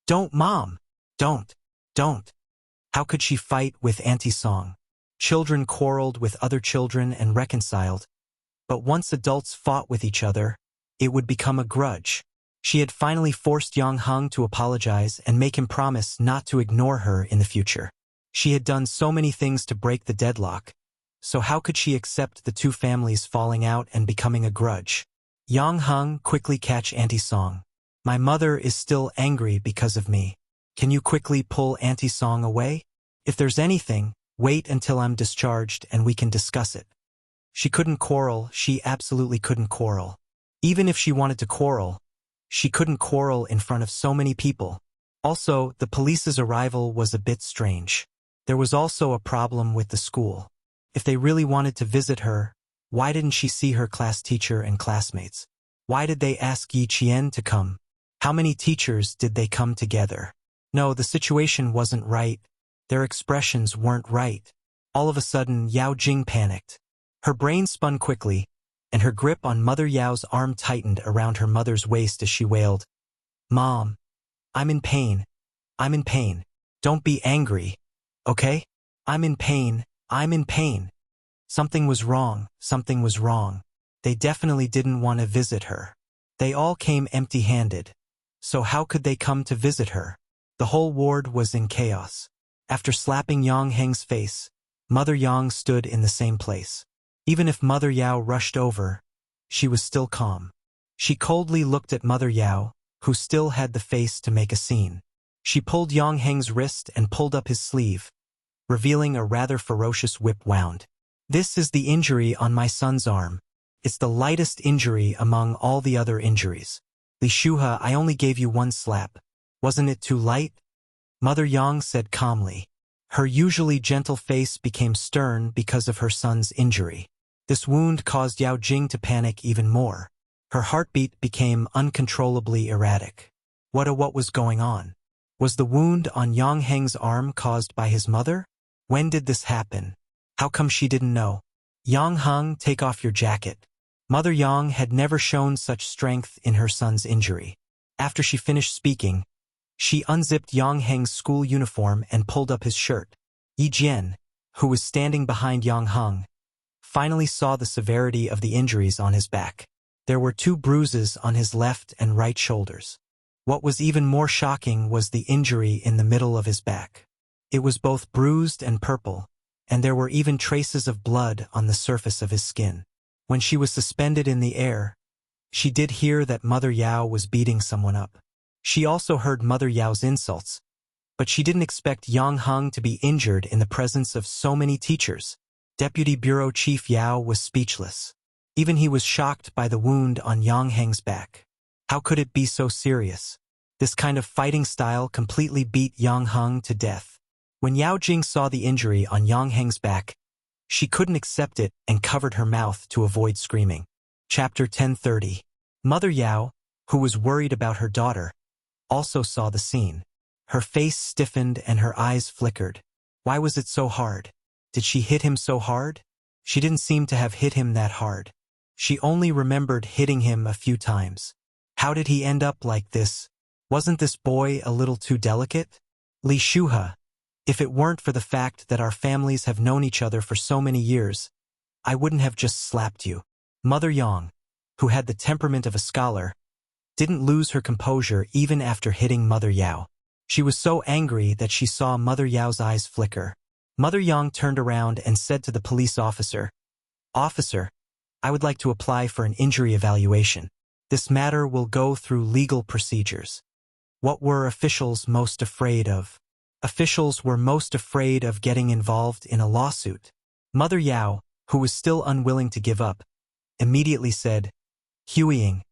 "Don't, Mom! Don't! Don't!" How could she fight with Auntie Song? Children quarreled with other children and reconciled, but once adults fought with each other, it would become a grudge. She had finally forced Yang Heng to apologize and make him promise not to ignore her in the future. She had done so many things to break the deadlock, so how could she accept the two families falling out and becoming a grudge? Yang Heng quickly catch Auntie Song. My mother is still angry because of me. Can you quickly pull Auntie Song away? If there's anything, wait until I'm discharged and we can discuss it. She couldn't quarrel, she absolutely couldn't quarrel. Even if she wanted to quarrel, she couldn't quarrel in front of so many people. Also, the police's arrival was a bit strange. There was also a problem with the school. If they really wanted to visit her, why didn't she see her class teacher and classmates? Why did they ask Yi Qian to come? How many teachers did they come together? No, the situation wasn't right. Their expressions weren't right. All of a sudden, Yao Jing panicked. Her brain spun quickly, and her grip on Mother Yao's arm tightened around her mother's waist as she wailed, "Mom, I'm in pain. I'm in pain. Don't be angry, okay? I'm in pain. I'm in pain." Something was wrong. Something was wrong. They definitely didn't want to visit her. They all came empty-handed. So how could they come to visit her? The whole ward was in chaos. After slapping Yang Heng's face, Mother Yang stood in the same place. Even if Mother Yao rushed over, she was still calm. She coldly looked at Mother Yao, who still had the face to make a scene. She pulled Yang Heng's wrist and pulled up his sleeve, revealing a rather ferocious whip wound. "This is the injury on my son's arm. It's the lightest injury among all the other injuries. Li Shuhe, I only gave you one slap. Wasn't it too light?" Mother Yang said calmly. Her usually gentle face became stern because of her son's injury. This wound caused Yao Jing to panic even more. Her heartbeat became uncontrollably erratic. What was going on? Was the wound on Yang Heng's arm caused by his mother? When did this happen? How come she didn't know? "Yang Heng, take off your jacket." Mother Yang had never shown such strength in her son's injury. After she finished speaking, she unzipped Yang Heng's school uniform and pulled up his shirt. Yi Jian, who was standing behind Yang Heng, finally saw the severity of the injuries on his back. There were 2 bruises on his left and right shoulders. What was even more shocking was the injury in the middle of his back. It was both bruised and purple, and there were even traces of blood on the surface of his skin. When she was suspended in the air, she did hear that Mother Yao was beating someone up. She also heard Mother Yao's insults, but she didn't expect Yang Heng to be injured in the presence of so many teachers. Deputy Bureau Chief Yao was speechless. Even he was shocked by the wound on Yang Heng's back. How could it be so serious? This kind of fighting style completely beat Yang Heng to death. When Yao Jing saw the injury on Yang Heng's back, she couldn't accept it and covered her mouth to avoid screaming. Chapter 1030. Mother Yao, who was worried about her daughter, also saw the scene. Her face stiffened and her eyes flickered. Why was it so hard? Did she hit him so hard? She didn't seem to have hit him that hard. She only remembered hitting him a few times. How did he end up like this? Wasn't this boy a little too delicate? Li Shuhe, if it weren't for the fact that our families have known each other for so many years, I wouldn't have just slapped you. Mother Yang, who had the temperament of a scholar, didn't lose her composure even after hitting Mother Yao. She was so angry that she saw Mother Yao's eyes flicker. Mother Yang turned around and said to the police officer, "Officer, I would like to apply for an injury evaluation. This matter will go through legal procedures." What were officials most afraid of? Officials were most afraid of getting involved in a lawsuit. Mother Yao, who was still unwilling to give up, immediately said, "Huiying,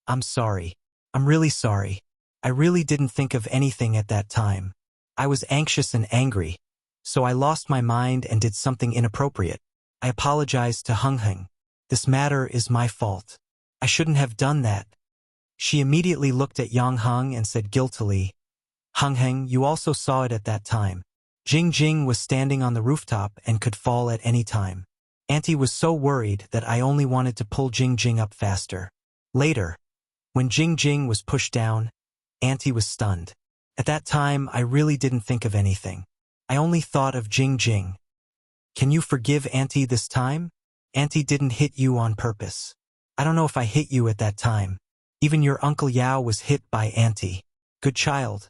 I'm sorry. I'm really sorry. I really didn't think of anything at that time. I was anxious and angry, so I lost my mind and did something inappropriate. I apologize to Heng Heng. This matter is my fault. I shouldn't have done that." She immediately looked at Yang Heng and said guiltily, "Heng Heng, you also saw it at that time. Jing Jing was standing on the rooftop and could fall at any time. Auntie was so worried that I only wanted to pull Jing Jing up faster. Later, when Jing Jing was pushed down, Auntie was stunned. At that time, I really didn't think of anything. I only thought of Jing Jing. Can you forgive Auntie this time? Auntie didn't hit you on purpose. I don't know if I hit you at that time. Even your Uncle Yao was hit by Auntie. Good child.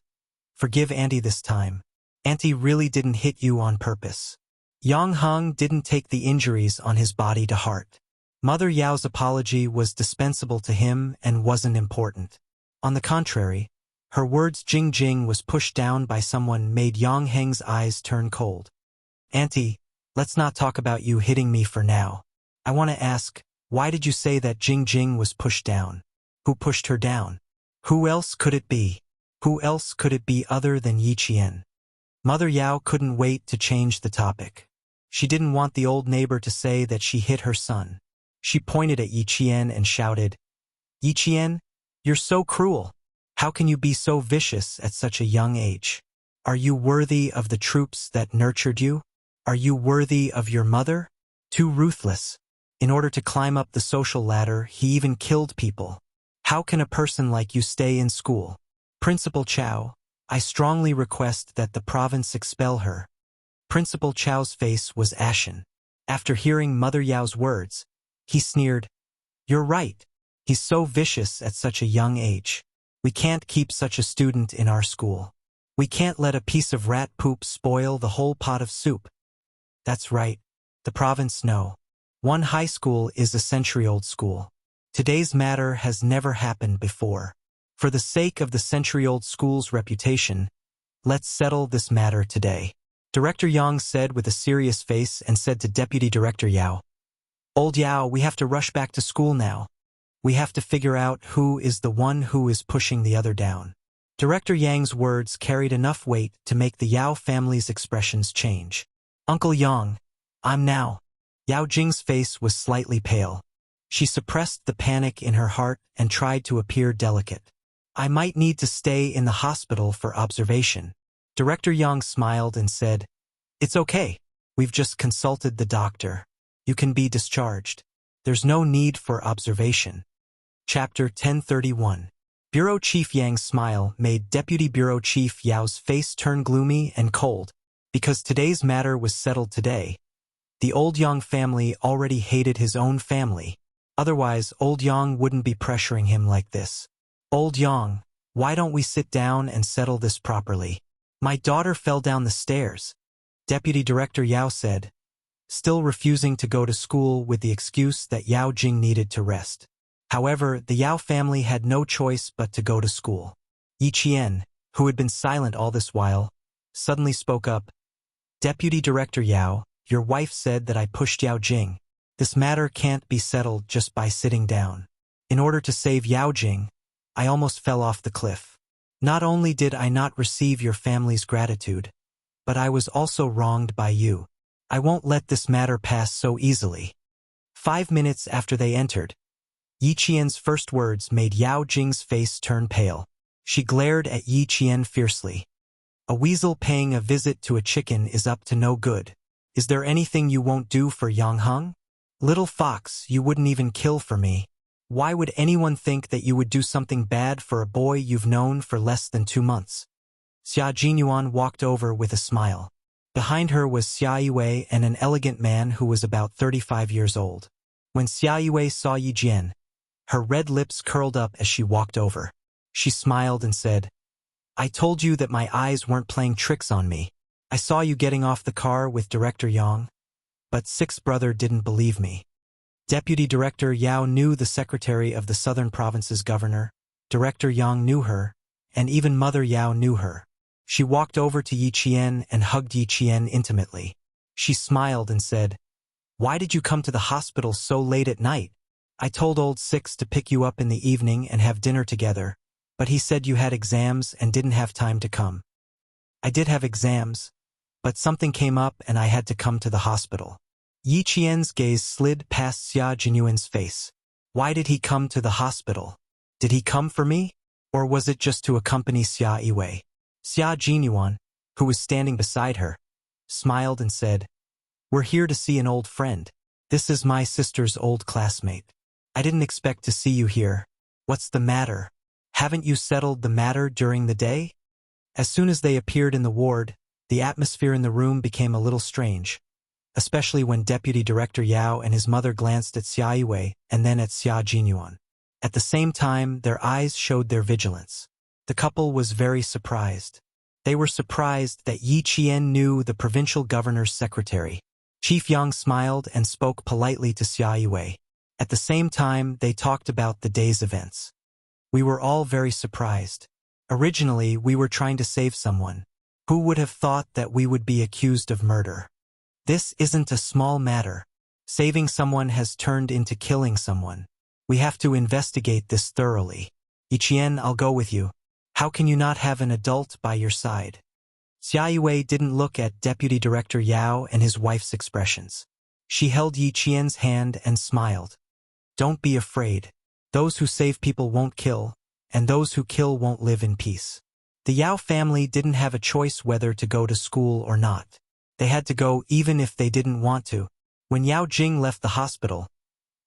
Forgive Auntie this time. Auntie really didn't hit you on purpose. Yang Heng didn't take the injuries on his body to heart. Mother Yao's apology was dispensable to him and wasn't important. On the contrary, her words Jing Jing was pushed down by someone made Yang Heng's eyes turn cold. Auntie, let's not talk about you hitting me for now. I want to ask, why did you say that Jing Jing was pushed down? Who pushed her down? Who else could it be? Who else could it be other than Yi Qian? Mother Yao couldn't wait to change the topic. She didn't want the old neighbor to say that she hit her son. She pointed at Yi Qian and shouted, Yi Qian, you're so cruel. How can you be so vicious at such a young age? Are you worthy of the troops that nurtured you? Are you worthy of your mother? Too ruthless. In order to climb up the social ladder, he even killed people. How can a person like you stay in school? Principal Chow, I strongly request that the province expel her. Principal Chow's face was ashen. After hearing Mother Yao's words, he sneered, You're right. He's so vicious at such a young age. We can't keep such a student in our school. We can't let a piece of rat poop spoil the whole pot of soup. That's right. The province no. One high school is a century-old school. Today's matter has never happened before. For the sake of the century-old school's reputation, let's settle this matter today. Director Yang said with a serious face and said to Deputy Director Yao, Old Yao, we have to rush back to school now. We have to figure out who is the one who is pushing the other down. Director Yang's words carried enough weight to make the Yao family's expressions change. Uncle Yang, I'm now. Yao Jing's face was slightly pale. She suppressed the panic in her heart and tried to appear delicate. I might need to stay in the hospital for observation. Director Yang smiled and said, It's okay. We've just consulted the doctor. You can be discharged. There's no need for observation. Chapter 1031. Bureau Chief Yang's smile made Deputy Bureau Chief Yao's face turn gloomy and cold, because today's matter was settled today. The old Yang family already hated his own family. Otherwise, old Yang wouldn't be pressuring him like this. Old Yang, why don't we sit down and settle this properly? My daughter fell down the stairs. Deputy Director Yao said, still refusing to go to school with the excuse that Yao Jing needed to rest. However, the Yao family had no choice but to go to school. Yi Qian, who had been silent all this while, suddenly spoke up. Deputy Director Yao, your wife said that I pushed Yao Jing. This matter can't be settled just by sitting down. In order to save Yao Jing, I almost fell off the cliff. Not only did I not receive your family's gratitude, but I was also wronged by you. I won't let this matter pass so easily. 5 minutes after they entered, Yi Qian's first words made Yao Jing's face turn pale. She glared at Yi Qian fiercely. A weasel paying a visit to a chicken is up to no good. Is there anything you won't do for Yang Heng? Little fox, you wouldn't even kill for me. Why would anyone think that you would do something bad for a boy you've known for less than 2 months? Xia Jinyuan walked over with a smile. Behind her was Xia Yue and an elegant man who was about 35 years old. When Xia Yue saw Yi Jian, her red lips curled up as she walked over. She smiled and said, I told you that my eyes weren't playing tricks on me. I saw you getting off the car with Director Yang, but Sixth Brother didn't believe me. Deputy Director Yao knew the secretary of the Southern Province's governor, Director Yang knew her, and even Mother Yao knew her. She walked over to Yi Qian and hugged Yi Qian intimately. She smiled and said, Why did you come to the hospital so late at night? I told old Six to pick you up in the evening and have dinner together, but he said you had exams and didn't have time to come. I did have exams, but something came up and I had to come to the hospital. Yi Qian's gaze slid past Xia Jinyuan's face. Why did he come to the hospital? Did he come for me? Or was it just to accompany Xia Yue? Xia Jinyuan, who was standing beside her, smiled and said, We're here to see an old friend. This is my sister's old classmate. I didn't expect to see you here. What's the matter? Haven't you settled the matter during the day? As soon as they appeared in the ward, the atmosphere in the room became a little strange, especially when Deputy Director Yao and his mother glanced at Xia Yue and then at Xia Jinyuan. At the same time, their eyes showed their vigilance. The couple was very surprised. They were surprised that Yi Qian knew the provincial governor's secretary. Chief Yang smiled and spoke politely to Xia Yue. At the same time, they talked about the day's events. We were all very surprised. Originally, we were trying to save someone. Who would have thought that we would be accused of murder? This isn't a small matter. Saving someone has turned into killing someone. We have to investigate this thoroughly. Yi Qian, I'll go with you. How can you not have an adult by your side? Xia Yue didn't look at Deputy Director Yao and his wife's expressions. She held Yi Qian's hand and smiled. Don't be afraid. Those who save people won't kill, and those who kill won't live in peace. The Yao family didn't have a choice whether to go to school or not. They had to go even if they didn't want to. When Yao Jing left the hospital,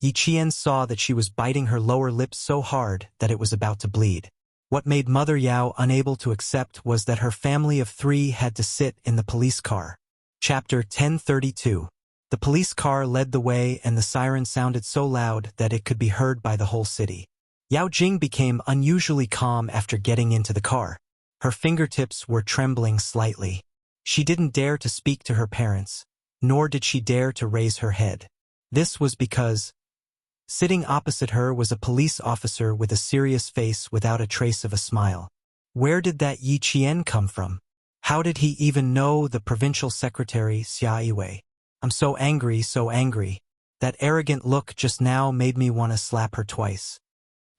Yi Qian saw that she was biting her lower lip so hard that it was about to bleed. What made Mother Yao unable to accept was that her family of 3 had to sit in the police car. Chapter 1032. The police car led the way and the siren sounded so loud that it could be heard by the whole city. Yao Jing became unusually calm after getting into the car. Her fingertips were trembling slightly. She didn't dare to speak to her parents, nor did she dare to raise her head. This was because sitting opposite her was a police officer with a serious face without a trace of a smile. Where did that Yi Qian come from? How did he even know the provincial secretary Xia Yue? I'm so angry, so angry. That arrogant look just now made me want to slap her twice.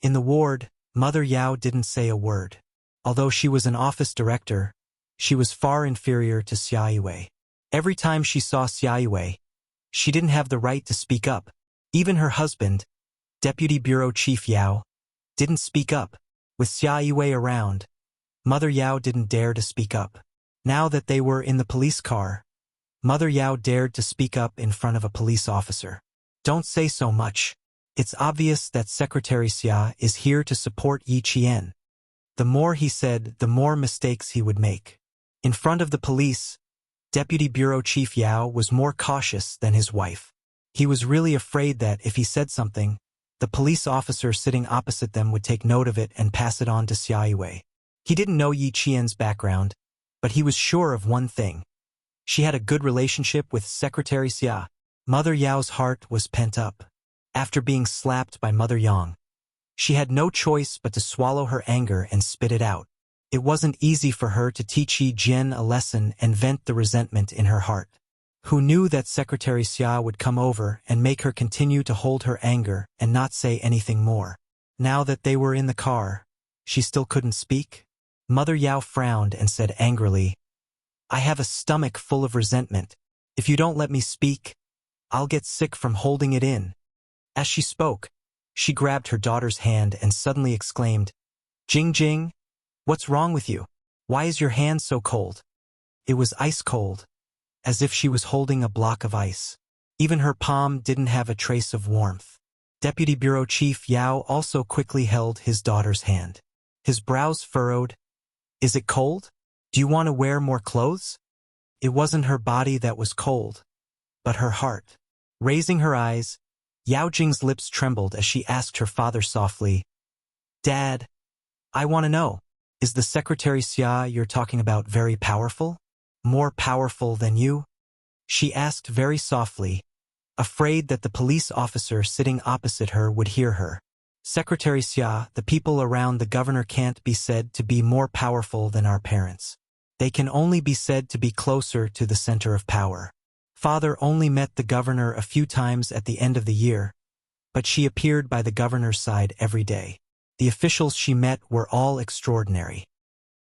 In the ward, Mother Yao didn't say a word. Although she was an office director, she was far inferior to Xia Yue. Every time she saw Xia Yue, she didn't have the right to speak up. Even her husband, Deputy Bureau Chief Yao, didn't speak up. With Xia Yue around, Mother Yao didn't dare to speak up. Now that they were in the police car, Mother Yao dared to speak up in front of a police officer. Don't say so much. It's obvious that Secretary Xia is here to support Yi Qian. The more he said, the more mistakes he would make. In front of the police, Deputy Bureau Chief Yao was more cautious than his wife. He was really afraid that if he said something, the police officer sitting opposite them would take note of it and pass it on to Xia Yue. He didn't know Yi Qian's background, but he was sure of one thing. She had a good relationship with Secretary Xia. Mother Yao's heart was pent up. After being slapped by Mother Yang, she had no choice but to swallow her anger and spit it out. It wasn't easy for her to teach Yi Jian a lesson and vent the resentment in her heart. Who knew that Secretary Xia would come over and make her continue to hold her anger and not say anything more? Now that they were in the car, she still couldn't speak? Mother Yao frowned and said angrily, I have a stomach full of resentment. If you don't let me speak, I'll get sick from holding it in. As she spoke, she grabbed her daughter's hand and suddenly exclaimed, Jing Jing, what's wrong with you? Why is your hand so cold? It was ice cold, as if she was holding a block of ice. Even her palm didn't have a trace of warmth. Deputy Bureau Chief Yao also quickly held his daughter's hand. His brows furrowed. Is it cold? Do you want to wear more clothes? It wasn't her body that was cold, but her heart. Raising her eyes, Yao Jing's lips trembled as she asked her father softly, Dad, I want to know, is the Secretary Xia you're talking about very powerful? More powerful than you? She asked very softly, afraid that the police officer sitting opposite her would hear her. Secretary Xia, the people around the governor can't be said to be more powerful than our parents. They can only be said to be closer to the center of power. Father only met the governor a few times at the end of the year, but she appeared by the governor's side every day. The officials she met were all extraordinary.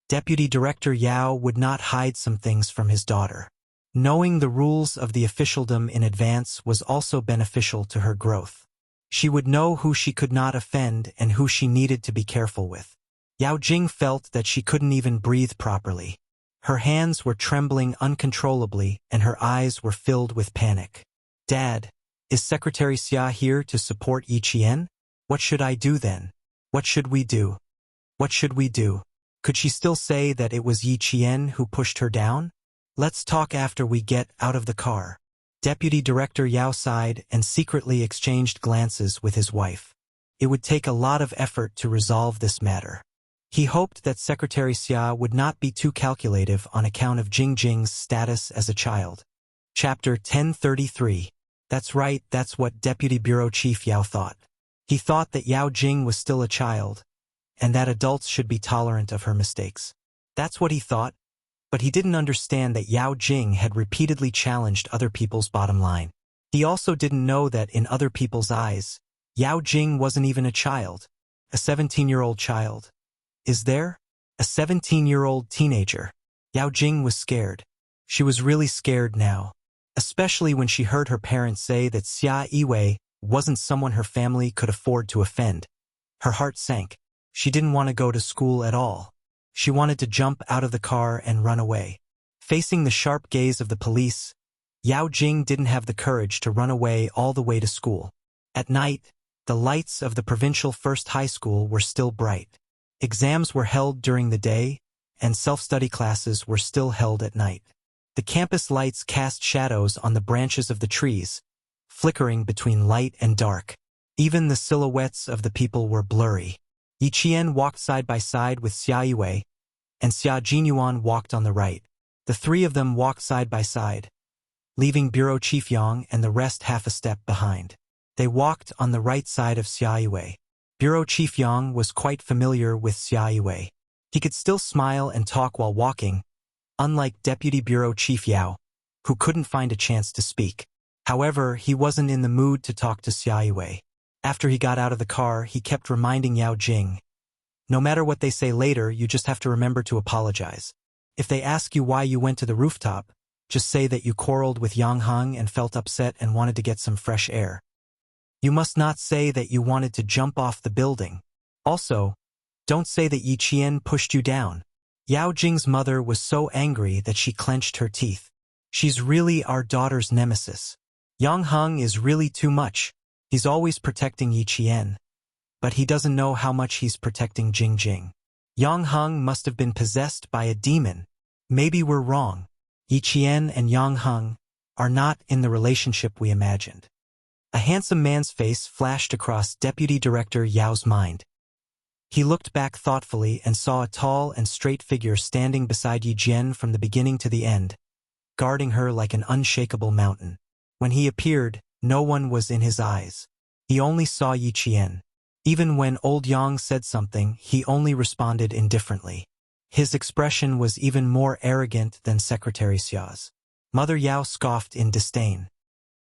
Deputy Director Yao would not hide some things from his daughter. Knowing the rules of the officialdom in advance was also beneficial to her growth. She would know who she could not offend and who she needed to be careful with. Yao Jing felt that she couldn't even breathe properly. Her hands were trembling uncontrollably and her eyes were filled with panic. Dad, is Secretary Xia here to support Yi Qian? What should I do then? What should we do? What should we do? Could she still say that it was Yi Qian who pushed her down? Let's talk after we get out of the car. Deputy Director Yao sighed and secretly exchanged glances with his wife. It would take a lot of effort to resolve this matter. He hoped that Secretary Xia would not be too calculative on account of Jing Jing's status as a child. Chapter 1033. That's right, that's what Deputy Bureau Chief Yao thought. He thought that Yao Jing was still a child, and that adults should be tolerant of her mistakes. That's what he thought, but he didn't understand that Yao Jing had repeatedly challenged other people's bottom line. He also didn't know that in other people's eyes, Yao Jing wasn't even a child, a 17-year-old child. Is there? A 17-year-old teenager. Yao Jing was scared. She was really scared now, especially when she heard her parents say that Xia Yiwei wasn't someone her family could afford to offend. Her heart sank. She didn't want to go to school at all. She wanted to jump out of the car and run away. Facing the sharp gaze of the police, Yao Jing didn't have the courage to run away all the way to school. At night, the lights of the provincial first high school were still bright. Exams were held during the day, and self-study classes were still held at night. The campus lights cast shadows on the branches of the trees, flickering between light and dark. Even the silhouettes of the people were blurry. Yi Qian walked side by side with Xia Yiwei, and Xia Jinyuan walked on the right. The three of them walked side by side, leaving Bureau Chief Yang and the rest half a step behind. They walked on the right side of Xia Yiwei. Bureau Chief Yang was quite familiar with Xia Yiwei. He could still smile and talk while walking, unlike Deputy Bureau Chief Yao, who couldn't find a chance to speak. However, he wasn't in the mood to talk to Xia Yiwei. After he got out of the car, he kept reminding Yao Jing, "No matter what they say later, you just have to remember to apologize. If they ask you why you went to the rooftop, just say that you quarreled with Yang Heng and felt upset and wanted to get some fresh air. You must not say that you wanted to jump off the building. Also, don't say that Yi Qian pushed you down." Yao Jing's mother was so angry that she clenched her teeth. "She's really our daughter's nemesis. Yang Heng is really too much. He's always protecting Yi Qian, but he doesn't know how much he's protecting Jing Jing. Yang Heng must have been possessed by a demon. Maybe we're wrong. Yi Qian and Yang Heng are not in the relationship we imagined." A handsome man's face flashed across Deputy Director Yao's mind. He looked back thoughtfully and saw a tall and straight figure standing beside Yi Jian from the beginning to the end, guarding her like an unshakable mountain. When he appeared, no one was in his eyes. He only saw Yi Qian. Even when old Yang said something, he only responded indifferently. His expression was even more arrogant than Secretary Xia's. Mother Yao scoffed in disdain.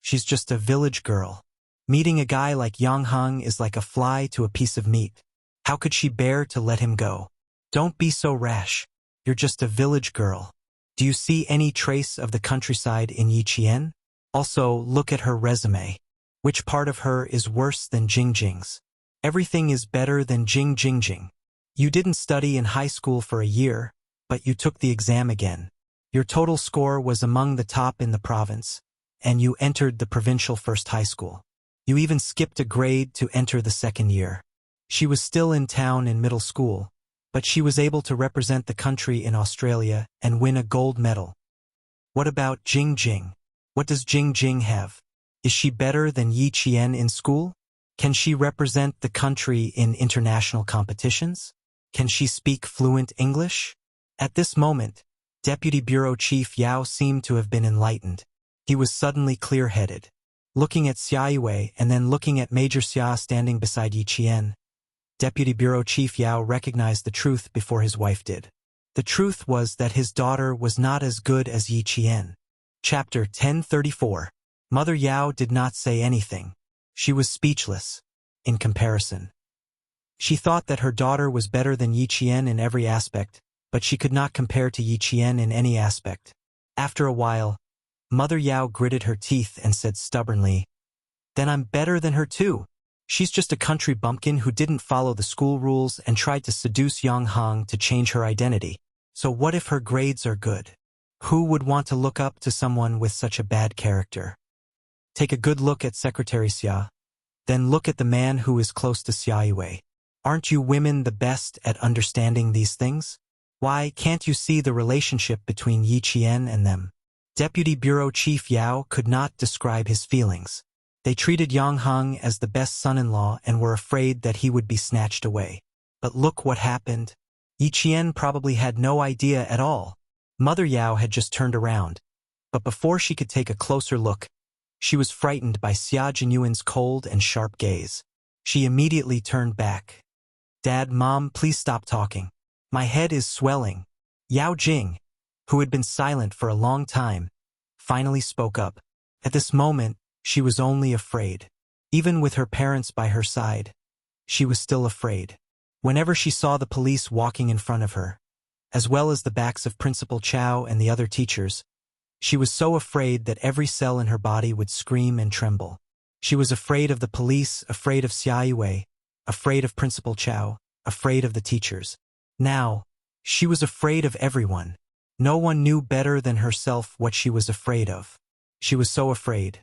"She's just a village girl. Meeting a guy like Yang Heng is like a fly to a piece of meat. How could she bear to let him go? Don't be so rash. You're just a village girl. Do you see any trace of the countryside in Yi Qian? Also, look at her resume. Which part of her is worse than Jing Jing's? Everything is better than Jing Jing. You didn't study in high school for a year, but you took the exam again. Your total score was among the top in the province, and you entered the provincial first high school. You even skipped a grade to enter the second year." She was still in town in middle school, but she was able to represent the country in Australia and win a gold medal. What about Jing Jing? What does Jing Jing have? Is she better than Yi Qian in school? Can she represent the country in international competitions? Can she speak fluent English? At this moment, Deputy Bureau Chief Yao seemed to have been enlightened. He was suddenly clear-headed. Looking at Xia Yiwei and then looking at Major Xia standing beside Yi Qian, Deputy Bureau Chief Yao recognized the truth before his wife did. The truth was that his daughter was not as good as Yi Qian. Chapter 1034. Mother Yao did not say anything. She was speechless. In comparison, she thought that her daughter was better than Yi Qian in every aspect, but she could not compare to Yi Qian in any aspect. After a while, Mother Yao gritted her teeth and said stubbornly, "Then I'm better than her too. She's just a country bumpkin who didn't follow the school rules and tried to seduce Yang Heng to change her identity. So what if her grades are good? Who would want to look up to someone with such a bad character? Take a good look at Secretary Xia. Then look at the man who is close to Xia Yiwei. Aren't you women the best at understanding these things? Why can't you see the relationship between Yi Qian and them?" Deputy Bureau Chief Yao could not describe his feelings. They treated Yang Heng as the best son-in-law and were afraid that he would be snatched away. But look what happened. Yi Qian probably had no idea at all. Mother Yao had just turned around. But before she could take a closer look, she was frightened by Xia Jinyuan's cold and sharp gaze. She immediately turned back. Dad, Mom, please stop talking. My head is swelling. Yao Jing, who had been silent for a long time, finally spoke up. At this moment, she was only afraid. Even with her parents by her side, she was still afraid. Whenever she saw the police walking in front of her, as well as the backs of Principal Chow and the other teachers, she was so afraid that every cell in her body would scream and tremble. She was afraid of the police, afraid of Xia Yue, afraid of Principal Chow, afraid of the teachers. Now, she was afraid of everyone. No one knew better than herself what she was afraid of. She was so afraid.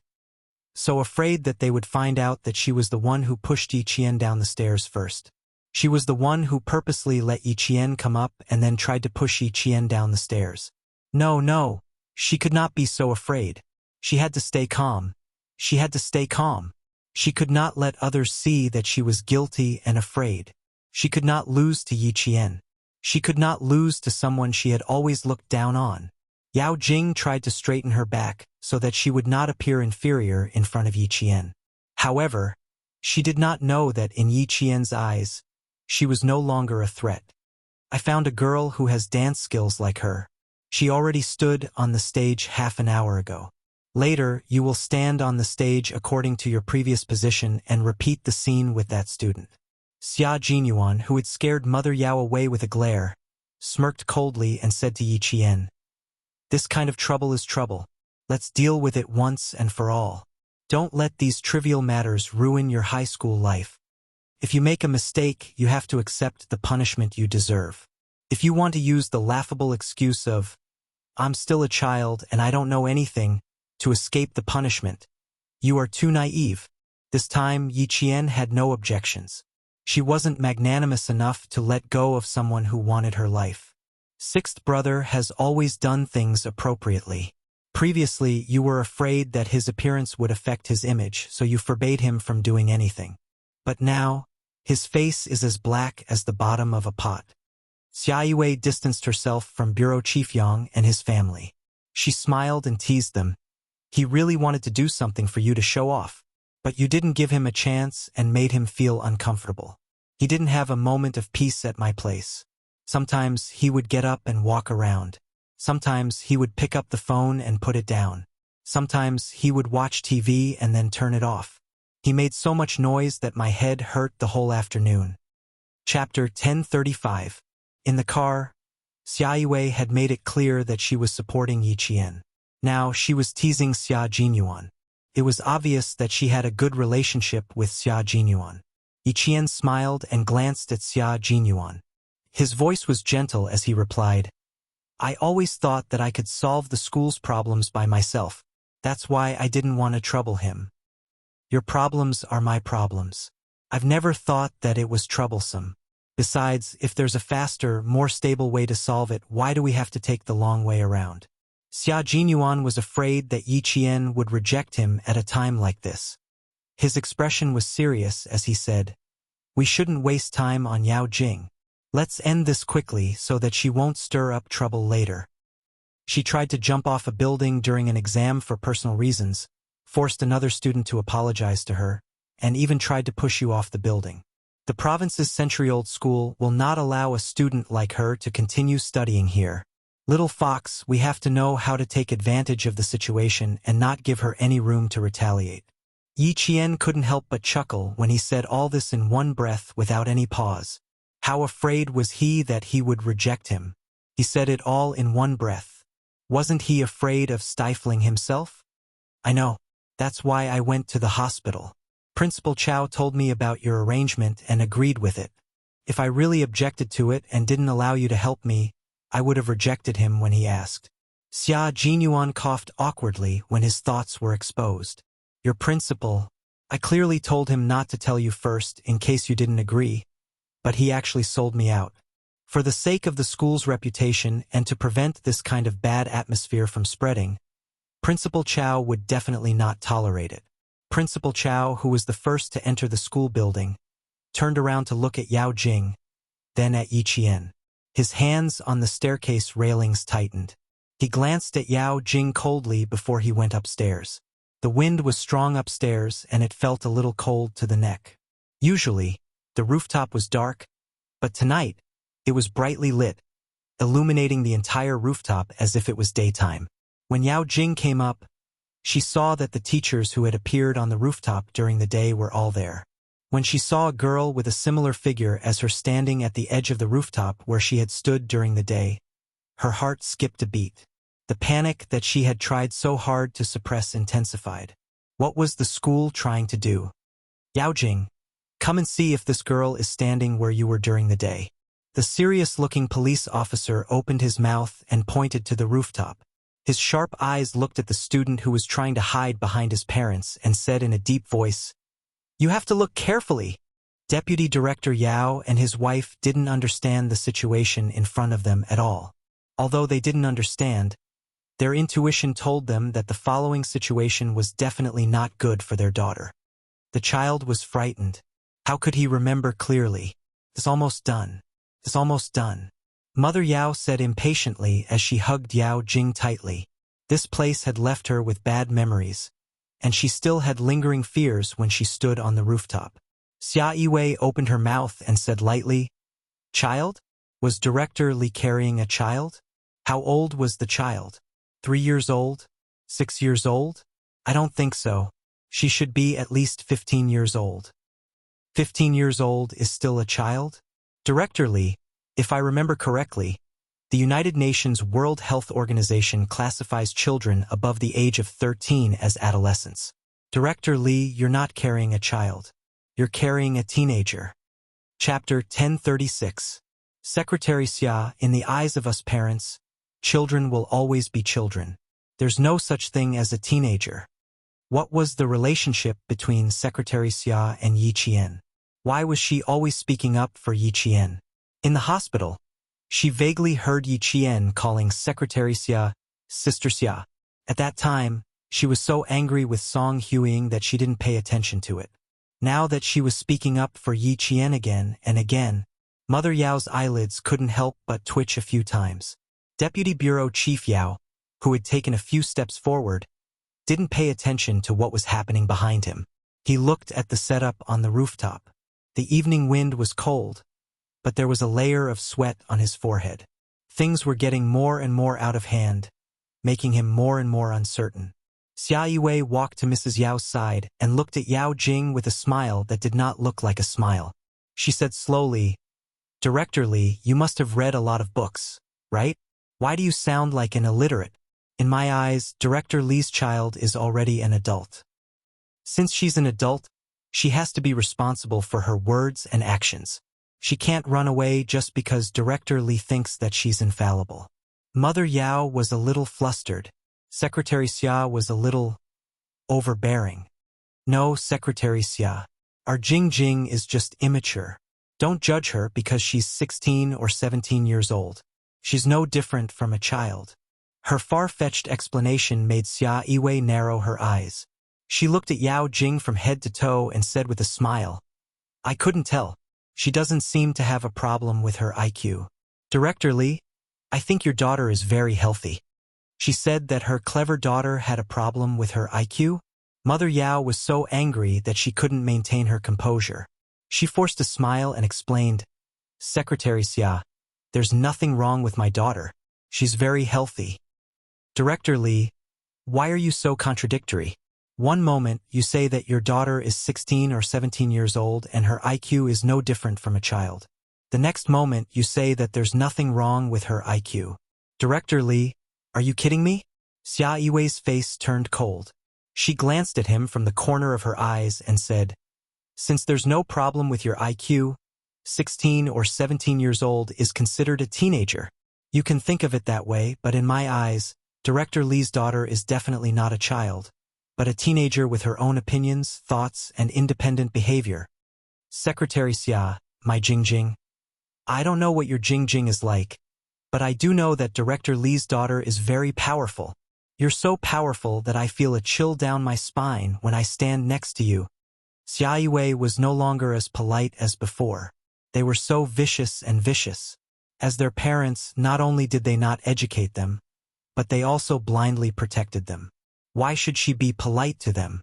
So afraid that they would find out that she was the one who pushed Yi Qian down the stairs first. She was the one who purposely let Yi Qian come up and then tried to push Yi Qian down the stairs. No, she could not be so afraid. She had to stay calm. She had to stay calm. She could not let others see that she was guilty and afraid. She could not lose to Yi Qian. She could not lose to someone she had always looked down on. Yao Jing tried to straighten her back so that she would not appear inferior in front of Yi Qian. However, she did not know that in Yi Qian's eyes, she was no longer a threat. I found a girl who has dance skills like her. She already stood on the stage half an hour ago. Later, you will stand on the stage according to your previous position and repeat the scene with that student. Xia Jinyuan, who had scared Mother Yao away with a glare, smirked coldly and said to Yi Qian, "This kind of trouble is trouble. Let's deal with it once and for all. Don't let these trivial matters ruin your high school life. If you make a mistake, you have to accept the punishment you deserve. If you want to use the laughable excuse of, 'I'm still a child and I don't know anything,' to escape the punishment, you are too naive." This time, Yi Qian had no objections. She wasn't magnanimous enough to let go of someone who wanted her life. Sixth brother has always done things appropriately. Previously, you were afraid that his appearance would affect his image, so you forbade him from doing anything. But now, his face is as black as the bottom of a pot. Xia Yue distanced herself from Bureau Chief Yang and his family. She smiled and teased them. He really wanted to do something for you to show off, but you didn't give him a chance and made him feel uncomfortable. He didn't have a moment of peace at my place. Sometimes he would get up and walk around. Sometimes he would pick up the phone and put it down. Sometimes he would watch TV and then turn it off. He made so much noise that my head hurt the whole afternoon. Chapter 1035. In the car, Xia Yue had made it clear that she was supporting Yi Qian. Now she was teasing Xia Jinyuan. It was obvious that she had a good relationship with Xia Jinyuan. Yi Qian smiled and glanced at Xia Jinyuan. His voice was gentle as he replied, "I always thought that I could solve the school's problems by myself. That's why I didn't want to trouble him. Your problems are my problems. I've never thought that it was troublesome. Besides, if there's a faster, more stable way to solve it, why do we have to take the long way around?" Xia Jinyuan was afraid that Yi Qian would reject him at a time like this. His expression was serious as he said, "We shouldn't waste time on Yao Jing. Let's end this quickly so that she won't stir up trouble later. She tried to jump off a building during an exam for personal reasons, forced another student to apologize to her, and even tried to push you off the building. The province's century-old school will not allow a student like her to continue studying here. Little fox, we have to know how to take advantage of the situation and not give her any room to retaliate." Yi Qian couldn't help but chuckle when he said all this in one breath without any pause. How afraid was he that he would reject him? He said it all in one breath. Wasn't he afraid of stifling himself? "I know. That's why I went to the hospital. Principal Chow told me about your arrangement and agreed with it. If I really objected to it and didn't allow you to help me, I would have rejected him when he asked." Xia Jinyuan coughed awkwardly when his thoughts were exposed. "Your principal, I clearly told him not to tell you first in case you didn't agree, but he actually sold me out. For the sake of the school's reputation and to prevent this kind of bad atmosphere from spreading, Principal Chow would definitely not tolerate it. Principal Chow, who was the first to enter the school building, turned around to look at Yao Jing, then at Yi Qian. His hands on the staircase railings tightened. He glanced at Yao Jing coldly before he went upstairs. The wind was strong upstairs and it felt a little cold to the neck. Usually, the rooftop was dark, but tonight, it was brightly lit, illuminating the entire rooftop as if it was daytime. When Yao Jing came up, she saw that the teachers who had appeared on the rooftop during the day were all there. When she saw a girl with a similar figure as her standing at the edge of the rooftop where she had stood during the day, her heart skipped a beat. The panic that she had tried so hard to suppress intensified. What was the school trying to do? Yao Jing, come and see if this girl is standing where you were during the day. The serious-looking police officer opened his mouth and pointed to the rooftop. His sharp eyes looked at the student who was trying to hide behind his parents and said in a deep voice, "You have to look carefully." Deputy Director Yao and his wife didn't understand the situation in front of them at all. Although they didn't understand, their intuition told them that the following situation was definitely not good for their daughter. The child was frightened. How could he remember clearly? It's almost done. It's almost done. Mother Yao said impatiently as she hugged Yao Jing tightly. This place had left her with bad memories, and she still had lingering fears when she stood on the rooftop. Xia Yiwei opened her mouth and said lightly, "Child? Was Director Li carrying a child? How old was the child? 3 years old? 6 years old? I don't think so. She should be at least 15 years old. 15 years old is still a child? Director Li, if I remember correctly, the United Nations World Health Organization classifies children above the age of 13 as adolescents. Director Li, you're not carrying a child. You're carrying a teenager." Chapter 1036. Secretary Xia, in the eyes of us parents, children will always be children. There's no such thing as a teenager. What was the relationship between Secretary Xia and Yi Qian? Why was she always speaking up for Yi Qian? In the hospital, she vaguely heard Yi Qian calling Secretary Xia Sister Xia. At that time, she was so angry with Song Huiying that she didn't pay attention to it. Now that she was speaking up for Yi Qian again and again, Mother Yao's eyelids couldn't help but twitch a few times. Deputy Bureau Chief Yao, who had taken a few steps forward, didn't pay attention to what was happening behind him. He looked at the setup on the rooftop. The evening wind was cold, but there was a layer of sweat on his forehead. Things were getting more and more out of hand, making him more and more uncertain. Xia Yiwei walked to Mrs. Yao's side and looked at Yao Jing with a smile that did not look like a smile. She said slowly, "Director Li, you must have read a lot of books, right? Why do you sound like an illiterate? In my eyes, Director Li's child is already an adult. Since she's an adult, she has to be responsible for her words and actions. She can't run away just because Director Li thinks that she's infallible." Mother Yao was a little flustered. Secretary Xia was a little overbearing. "No, Secretary Xia. Our Jing Jing is just immature. Don't judge her because she's 16 or 17 years old. She's no different from a child." Her far-fetched explanation made Xia Yiwei narrow her eyes. She looked at Yao Jing from head to toe and said with a smile, "I couldn't tell. She doesn't seem to have a problem with her IQ. Director Li, I think your daughter is very healthy." She said that her clever daughter had a problem with her IQ. Mother Yao was so angry that she couldn't maintain her composure. She forced a smile and explained, "Secretary Xia, there's nothing wrong with my daughter. She's very healthy." Director Li, why are you so contradictory? One moment, you say that your daughter is 16 or 17 years old and her IQ is no different from a child. The next moment, you say that there's nothing wrong with her IQ. Director Li, are you kidding me? Xia Yiwei's face turned cold. She glanced at him from the corner of her eyes and said, "Since there's no problem with your IQ, 16 or 17 years old is considered a teenager. You can think of it that way, but in my eyes, Director Li's daughter is definitely not a child, but a teenager with her own opinions, thoughts, and independent behavior. Secretary Xia, my Jing Jing. I don't know what your Jing Jing is like, but I do know that Director Li's daughter is very powerful. You're so powerful that I feel a chill down my spine when I stand next to you. Xia Yiwei was no longer as polite as before. They were so vicious and vicious. As their parents, not only did they not educate them, but they also blindly protected them. Why should she be polite to them?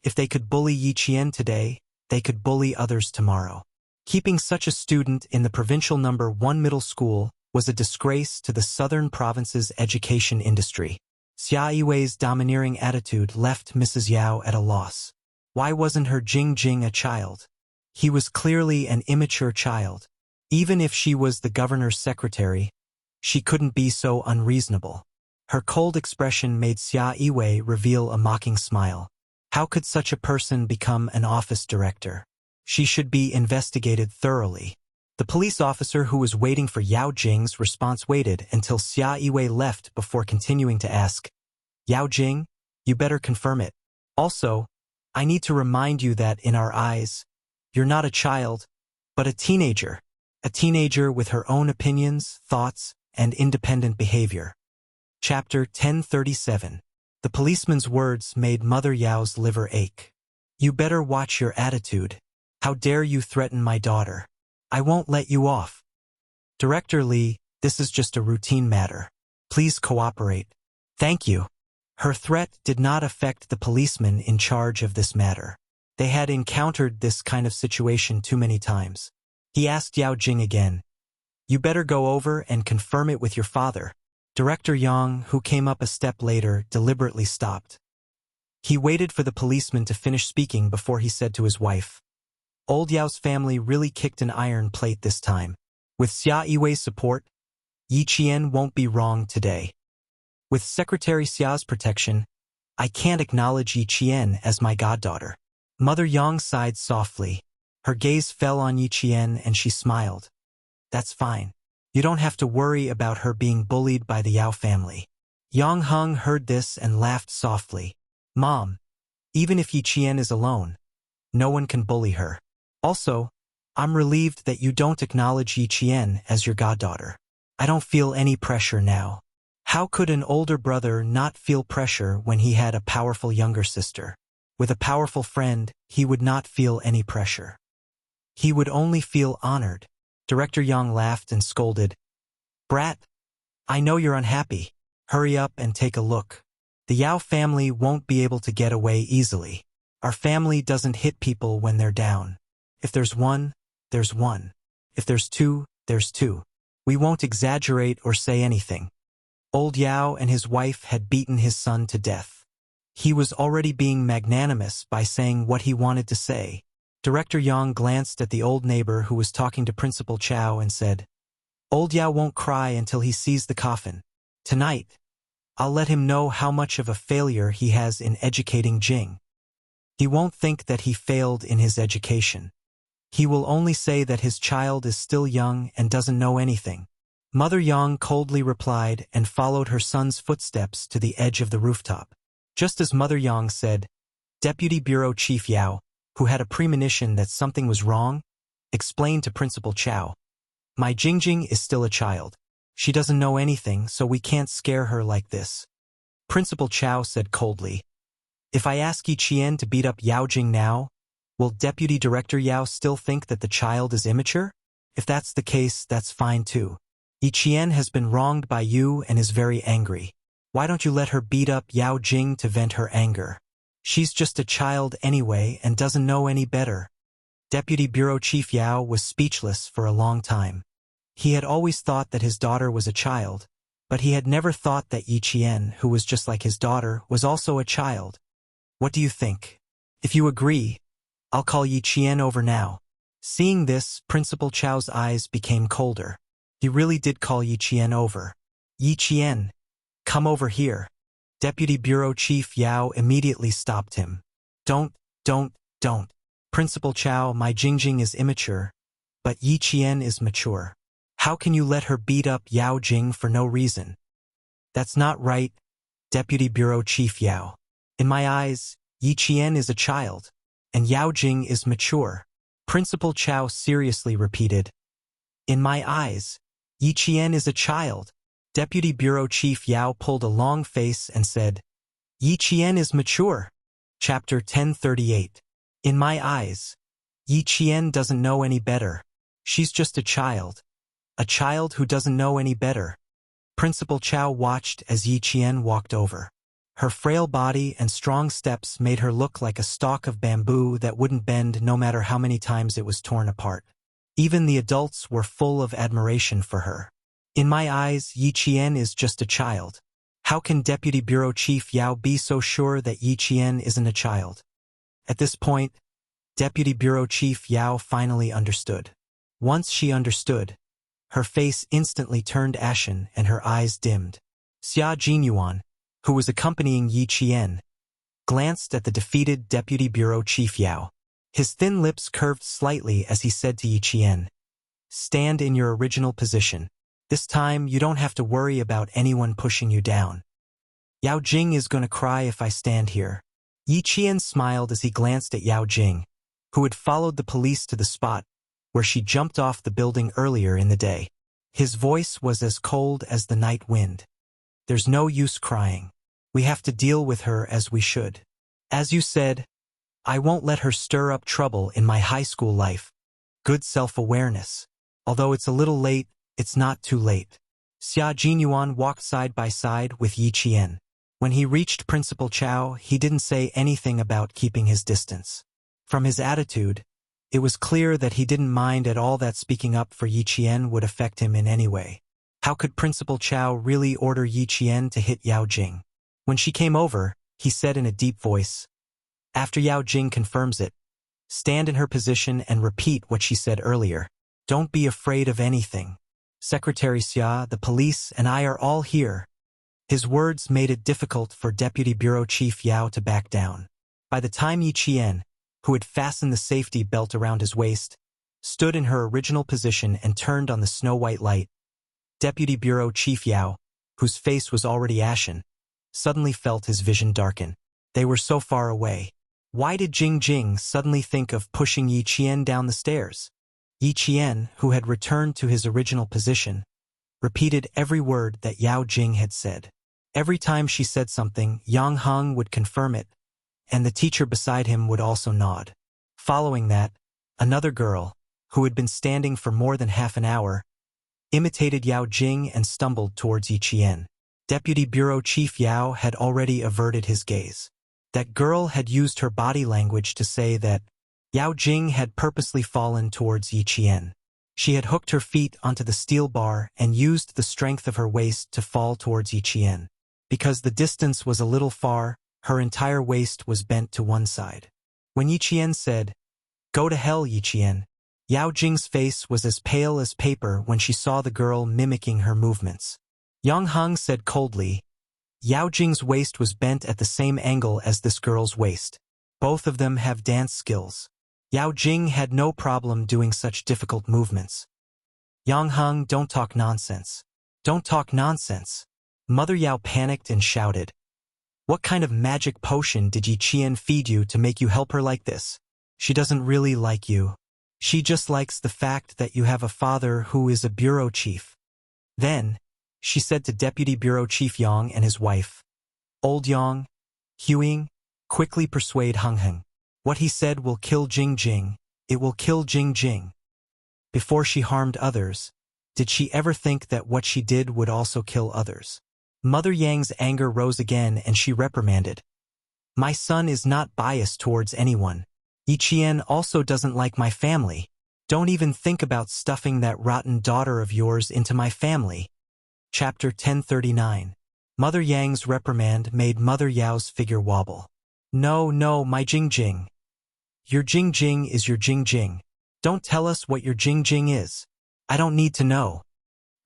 If they could bully Yi Qian today, they could bully others tomorrow. Keeping such a student in the provincial number 1 middle school was a disgrace to the southern province's education industry. Xia Yiwei's domineering attitude left Mrs. Yao at a loss. Why wasn't her Jing Jing a child? He was clearly an immature child. Even if she was the governor's secretary, she couldn't be so unreasonable. Her cold expression made Xia Yiwei reveal a mocking smile. How could such a person become an office director? She should be investigated thoroughly. The police officer who was waiting for Yao Jing's response waited until Xia Yiwei left before continuing to ask, Yao Jing, you better confirm it. Also, I need to remind you that in our eyes, you're not a child, but a teenager with her own opinions, thoughts, and independent behavior. Chapter 1037. The policeman's words made Mother Yao's liver ache. You better watch your attitude. How dare you threaten my daughter? I won't let you off. Director Li, this is just a routine matter. Please cooperate. Thank you. Her threat did not affect the policeman in charge of this matter. They had encountered this kind of situation too many times. He asked Yao Jing again. You better go over and confirm it with your father. Director Yang, who came up a step later, deliberately stopped. He waited for the policeman to finish speaking before he said to his wife, Old Yao's family really kicked an iron plate this time. With Xia Yiwei's support, Yi Qian won't be wrong today. With Secretary Xia's protection, I can't acknowledge Yi Qian as my goddaughter. Mother Yang sighed softly. Her gaze fell on Yi Qian and she smiled. That's fine. You don't have to worry about her being bullied by the Yao family. Yang Heng heard this and laughed softly. Mom, even if Yi Qian is alone, no one can bully her. Also, I'm relieved that you don't acknowledge Yi Qian as your goddaughter. I don't feel any pressure now. How could an older brother not feel pressure when he had a powerful younger sister? With a powerful friend, he would not feel any pressure. He would only feel honored. Director Yang laughed and scolded. Brat, I know you're unhappy. Hurry up and take a look. The Yao family won't be able to get away easily. Our family doesn't hit people when they're down. If there's one, there's one. If there's two, there's two. We won't exaggerate or say anything. Old Yao and his wife had beaten his son to death. He was already being magnanimous by saying what he wanted to say. Director Yang glanced at the old neighbor who was talking to Principal Chow and said, Old Yao won't cry until he sees the coffin. Tonight, I'll let him know how much of a failure he has in educating Jing. He won't think that he failed in his education. He will only say that his child is still young and doesn't know anything. Mother Yang coldly replied and followed her son's footsteps to the edge of the rooftop. Just as Mother Yang said, Deputy Bureau Chief Yao, who had a premonition that something was wrong, explained to Principal Chow. My Jingjing is still a child. She doesn't know anything, so we can't scare her like this. Principal Chow said coldly, If I ask Yi Qian to beat up Yao Jing now, will Deputy Director Yao still think that the child is immature? If that's the case, that's fine too. Yi Qian has been wronged by you and is very angry. Why don't you let her beat up Yao Jing to vent her anger? She's just a child anyway and doesn't know any better. Deputy Bureau Chief Yao was speechless for a long time. He had always thought that his daughter was a child, but he had never thought that Yi Qian, who was just like his daughter, was also a child. What do you think? If you agree, I'll call Yi Qian over now. Seeing this, Principal Chow's eyes became colder. He really did call Yi Qian over. Yi Qian, come over here. Deputy Bureau Chief Yao immediately stopped him. Don't. Principal Chow, my Jingjing is immature, but Yi Qian is mature. How can you let her beat up Yao Jing for no reason? That's not right, Deputy Bureau Chief Yao. In my eyes, Yi Qian is a child, and Yao Jing is mature. Principal Chow seriously repeated. In my eyes, Yi Qian is a child, Deputy Bureau Chief Yao pulled a long face and said, Yi Qian is mature. Chapter 1038. In my eyes, Yi Qian doesn't know any better. She's just a child who doesn't know any better. Principal Chow watched as Yi Qian walked over. Her frail body and strong steps made her look like a stalk of bamboo that wouldn't bend no matter how many times it was torn apart. Even the adults were full of admiration for her. In my eyes, Yi Qian is just a child. How can Deputy Bureau Chief Yao be so sure that Yi Qian isn't a child? At this point, Deputy Bureau Chief Yao finally understood. Once she understood, her face instantly turned ashen and her eyes dimmed. Xia Jinyuan, who was accompanying Yi Qian, glanced at the defeated Deputy Bureau Chief Yao. His thin lips curved slightly as he said to Yi Qian, Stand in your original position. This time, you don't have to worry about anyone pushing you down. Yao Jing is going to cry if I stand here. Yi Qian smiled as he glanced at Yao Jing, who had followed the police to the spot where she jumped off the building earlier in the day. His voice was as cold as the night wind. There's no use crying. We have to deal with her as we should. As you said, I won't let her stir up trouble in my high school life. Good self-awareness. Although it's a little late, it's not too late. Xia Jinyuan walked side by side with Yi Qian. When he reached Principal Chow, he didn't say anything about keeping his distance. From his attitude, it was clear that he didn't mind at all that speaking up for Yi Qian would affect him in any way. How could Principal Chow really order Yi Qian to hit Yao Jing? When she came over, he said in a deep voice, After Yao Jing confirms it, stand in her position and repeat what she said earlier. Don't be afraid of anything. Secretary Xia, the police, and I are all here. His words made it difficult for Deputy Bureau Chief Yao to back down. By the time Yi Qian, who had fastened the safety belt around his waist, stood in her original position and turned on the snow-white light, Deputy Bureau Chief Yao, whose face was already ashen, suddenly felt his vision darken. They were so far away. Why did Jing Jing suddenly think of pushing Yi Qian down the stairs? Yi Qian, who had returned to his original position, repeated every word that Yao Jing had said. Every time she said something, Yang Heng would confirm it, and the teacher beside him would also nod. Following that, another girl, who had been standing for more than half an hour, imitated Yao Jing and stumbled towards Yi Qian. Deputy Bureau Chief Yao had already averted his gaze. That girl had used her body language to say that Yao Jing had purposely fallen towards Yi Qian. She had hooked her feet onto the steel bar and used the strength of her waist to fall towards Yi Qian. Because the distance was a little far, her entire waist was bent to one side. When Yi Qian said, Go to hell, Yi Qian, Yao Jing's face was as pale as paper when she saw the girl mimicking her movements. Yang Heng said coldly, Yao Jing's waist was bent at the same angle as this girl's waist. Both of them have dance skills. Yao Jing had no problem doing such difficult movements. Yang Heng, don't talk nonsense. Don't talk nonsense. Mother Yao panicked and shouted, What kind of magic potion did Yi Qian feed you to make you help her like this? She doesn't really like you. She just likes the fact that you have a father who is a bureau chief. Then, she said to Deputy Bureau Chief Yang and his wife, Old Yang, Huing, quickly persuade Heng Heng. What he said will kill Jing Jing. It will kill Jing Jing. Before she harmed others, did she ever think that what she did would also kill others? Mother Yang's anger rose again and she reprimanded. My son is not biased towards anyone. Yi Qian also doesn't like my family. Don't even think about stuffing that rotten daughter of yours into my family. Chapter 1039. Mother Yang's reprimand made Mother Yao's figure wobble. No, my Jing Jing. Your Jing Jing is your Jing Jing. Don't tell us what your Jing Jing is. I don't need to know.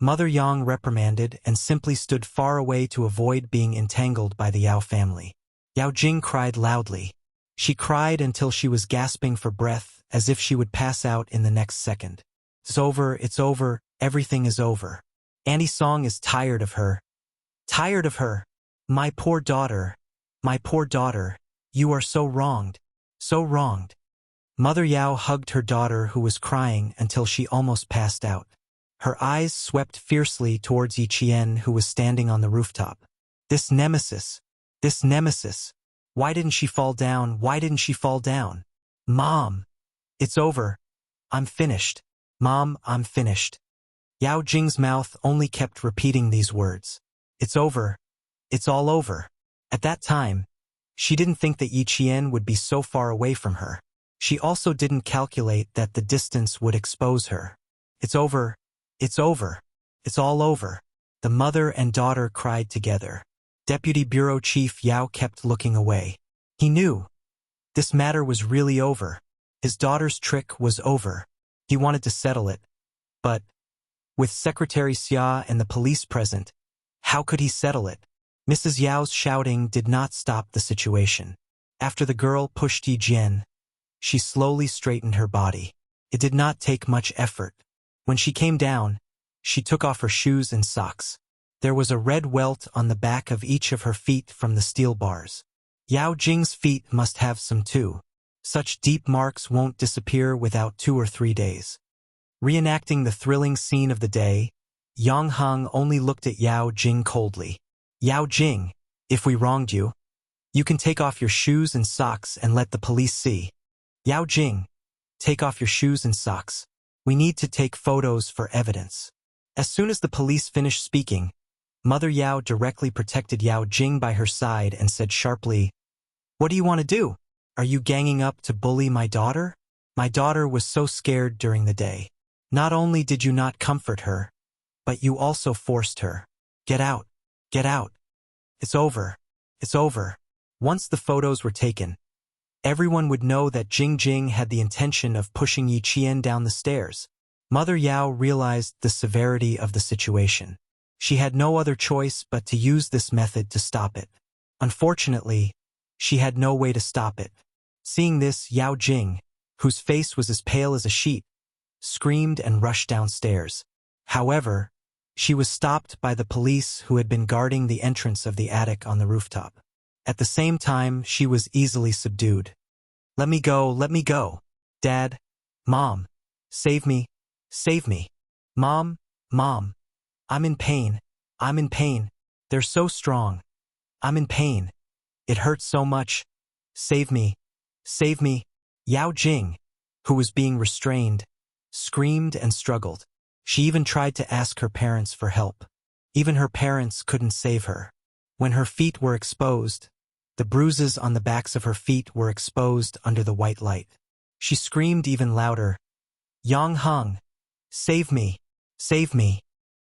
Mother Yang reprimanded and simply stood far away to avoid being entangled by the Yao family. Yao Jing cried loudly. She cried until she was gasping for breath, as if she would pass out in the next second. It's over, everything is over. Auntie Song is tired of her. Tired of her. My poor daughter. You are so wronged. So wronged. Mother Yao hugged her daughter who was crying until she almost passed out. Her eyes swept fiercely towards Yi Qian, who was standing on the rooftop. This nemesis! This nemesis! Why didn't she fall down? Why didn't she fall down? Mom! It's over. I'm finished. Mom, I'm finished. Yao Jing's mouth only kept repeating these words. It's over. It's all over. At that time, she didn't think that Yi Qian would be so far away from her. She also didn't calculate that the distance would expose her. It's over. It's over. It's all over. The mother and daughter cried together. Deputy Bureau Chief Yao kept looking away. He knew. This matter was really over. His daughter's trick was over. He wanted to settle it. But, with Secretary Xia and the police present, how could he settle it? Mrs. Yao's shouting did not stop the situation. After the girl pushed Yi Jian, she slowly straightened her body. It did not take much effort. When she came down, she took off her shoes and socks. There was a red welt on the back of each of her feet from the steel bars. Yao Jing's feet must have some too. Such deep marks won't disappear without 2 or 3 days. Reenacting the thrilling scene of the day, Yang Heng only looked at Yao Jing coldly. Yao Jing, if we wronged you, you can take off your shoes and socks and let the police see. Yao Jing, take off your shoes and socks. We need to take photos for evidence. As soon as the police finished speaking, Mother Yao directly protected Yao Jing by her side and said sharply, "What do you want to do? Are you ganging up to bully my daughter? My daughter was so scared during the day. Not only did you not comfort her, but you also forced her. Get out. Get out. It's over. It's over." Once the photos were taken, everyone would know that Jing Jing had the intention of pushing Yi Qian down the stairs. Mother Yao realized the severity of the situation. She had no other choice but to use this method to stop it. Unfortunately, she had no way to stop it. Seeing this, Yao Jing, whose face was as pale as a sheet, screamed and rushed downstairs. However, she was stopped by the police who had been guarding the entrance of the attic on the rooftop. At the same time, she was easily subdued. Let me go, Dad, Mom, save me, save me. Mom, I'm in pain, they're so strong. I'm in pain. It hurts so much. Save me, save me. Yao Jing, who was being restrained, screamed and struggled. She even tried to ask her parents for help. Even her parents couldn't save her. When her feet were exposed, the bruises on the backs of her feet were exposed under the white light. She screamed even louder. Yang Heng, save me, save me.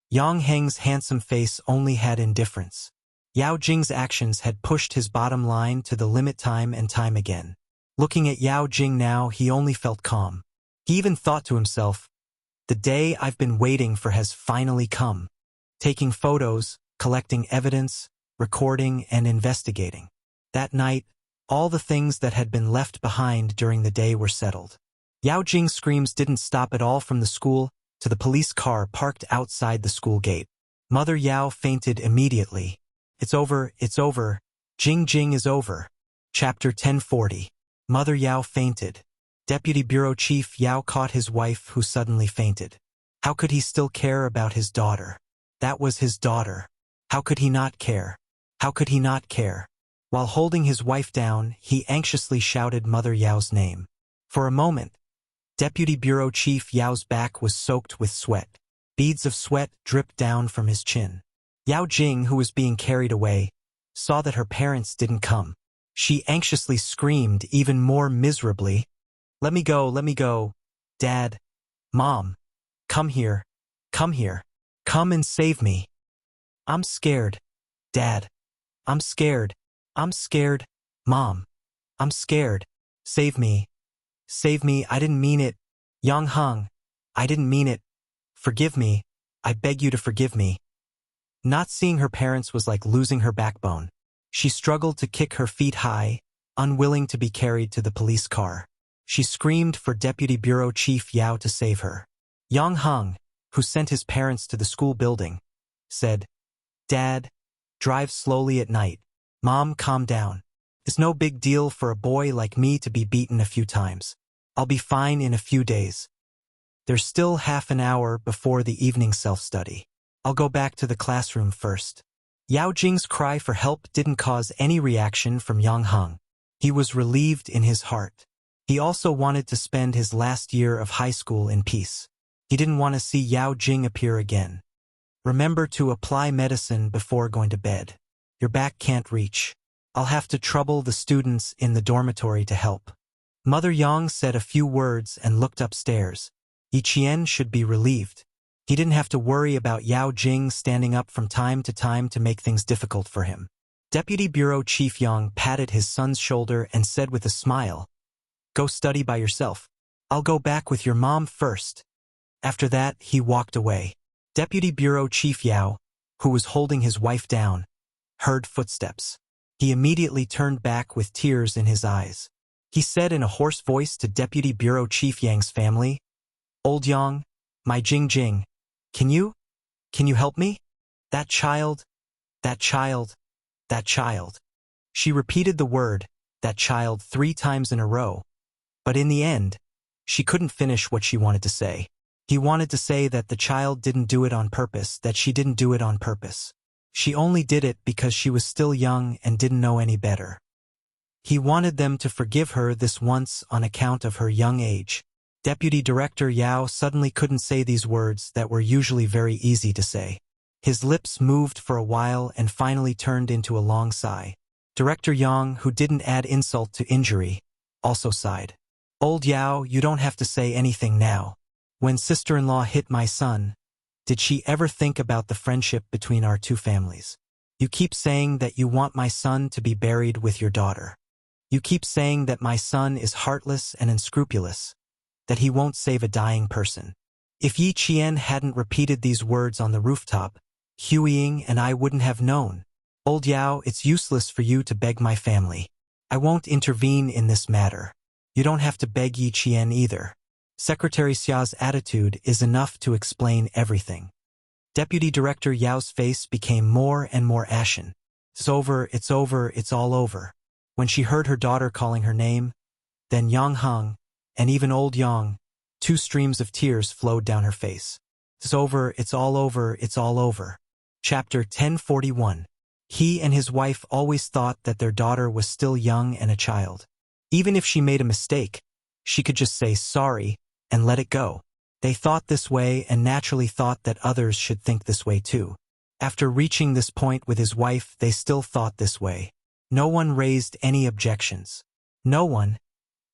Yang Heng's handsome face only had indifference. Yao Jing's actions had pushed his bottom line to the limit time and time again. Looking at Yao Jing now, he only felt calm. He even thought to himself, the day I've been waiting for has finally come. Taking photos, collecting evidence, recording, and investigating. That night, all the things that had been left behind during the day were settled. Yao Jing's screams didn't stop at all from the school to the police car parked outside the school gate. Mother Yao fainted immediately. It's over, Jing Jing is over. Chapter 1040. Mother Yao fainted. Deputy Bureau Chief Yao caught his wife who suddenly fainted. How could he still care about his daughter? That was his daughter. How could he not care? How could he not care? While holding his wife down, he anxiously shouted Mother Yao's name. For a moment, Deputy Bureau Chief Yao's back was soaked with sweat. Beads of sweat dripped down from his chin. Yao Jing, who was being carried away, saw that her parents didn't come. She anxiously screamed even more miserably. Let me go, Dad, Mom, come here, come and save me. I'm scared, Dad, I'm scared, Mom, I'm scared, save me, I didn't mean it, Yang Heng, I didn't mean it, forgive me, I beg you to forgive me. Not seeing her parents was like losing her backbone. She struggled to kick her feet high, unwilling to be carried to the police car. She screamed for Deputy Bureau Chief Yao to save her. Yang Heng, who sent his parents to the school building, said, Dad, drive slowly at night. Mom, calm down. It's no big deal for a boy like me to be beaten a few times. I'll be fine in a few days. There's still half an hour before the evening self-study. I'll go back to the classroom first. Yao Jing's cry for help didn't cause any reaction from Yang Heng. He was relieved in his heart. He also wanted to spend his last year of high school in peace. He didn't want to see Yao Jing appear again. Remember to apply medicine before going to bed. Your back can't reach. I'll have to trouble the students in the dormitory to help. Mother Yang said a few words and looked upstairs. Yi Qian should be relieved. He didn't have to worry about Yao Jing standing up from time to make things difficult for him. Deputy Bureau Chief Yang patted his son's shoulder and said with a smile, "Go study by yourself. I'll go back with your mom first." After that, he walked away. Deputy Bureau Chief Yao, who was holding his wife down, heard footsteps. He immediately turned back with tears in his eyes. He said in a hoarse voice to Deputy Bureau Chief Yang's family, "Old Yang, my Jing, can you help me? That child. She repeated the word, that child, 3 times in a row. But in the end, she couldn't finish what she wanted to say. He wanted to say that the child didn't do it on purpose, that she didn't do it on purpose. She only did it because she was still young and didn't know any better. He wanted them to forgive her this once on account of her young age. Deputy Director Yao suddenly couldn't say these words that were usually very easy to say. His lips moved for a while and finally turned into a long sigh. Director Yang, who didn't add insult to injury, also sighed. "Old Yao, you don't have to say anything now. When sister-in-law hit my son, did she ever think about the friendship between our two families? You keep saying that you want my son to be buried with your daughter. You keep saying that my son is heartless and unscrupulous, that he won't save a dying person. If Yi Qian hadn't repeated these words on the rooftop, Hu Ying and I wouldn't have known. Old Yao, it's useless for you to beg my family. I won't intervene in this matter. You don't have to beg Yi Qian either. Secretary Xia's attitude is enough to explain everything." Deputy Director Yao's face became more and more ashen. It's over, it's all over. When she heard her daughter calling her name, then Yang Heng, and even old Yang, 2 streams of tears flowed down her face. It's over, it's all over. Chapter 1041. He and his wife always thought that their daughter was still young and a child. Even if she made a mistake, she could just say sorry and let it go. They thought this way and naturally thought that others should think this way too. After reaching this point with his wife, they still thought this way. No one raised any objections. No one.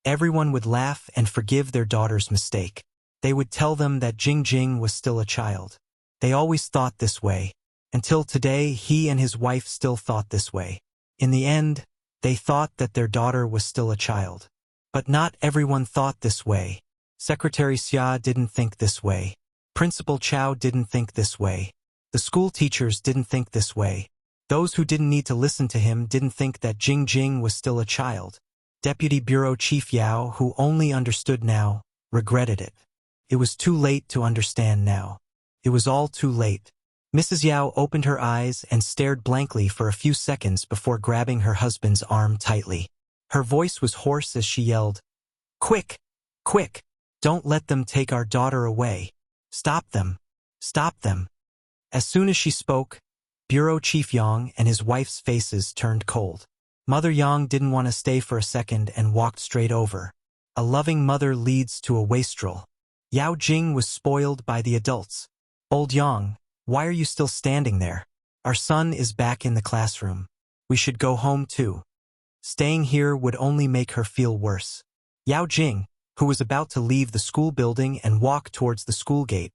Everyone would laugh and forgive their daughter's mistake. They would tell them that Jing was still a child. They always thought this way. Until today, he and his wife still thought this way. In the end, they thought that their daughter was still a child. But not everyone thought this way. Secretary Xia didn't think this way. Principal Chao didn't think this way. The school teachers didn't think this way. Those who didn't need to listen to him didn't think that Jing was still a child. Deputy Bureau Chief Yao, who only understood now, regretted it. It was too late to understand now. It was all too late. Mrs. Yao opened her eyes and stared blankly for a few seconds before grabbing her husband's arm tightly. Her voice was hoarse as she yelled, "Quick! Quick! Don't let them take our daughter away. Stop them! Stop them!" As soon as she spoke, Bureau Chief Yang and his wife's faces turned cold. Mother Yang didn't want to stay for a second and walked straight over. A loving mother leads to a wastrel. Yao Jing was spoiled by the adults. "Old Yang, why are you still standing there? Our son is back in the classroom. We should go home too. Staying here would only make her feel worse." Yao Jing, who was about to leave the school building and walk towards the school gate,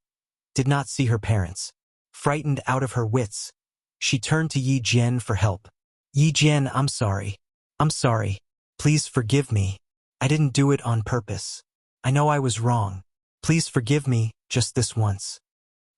did not see her parents. Frightened out of her wits, she turned to Yi Jian for help. "Yi Jian, I'm sorry. I'm sorry. Please forgive me. I didn't do it on purpose. I know I was wrong. Please forgive me, just this once."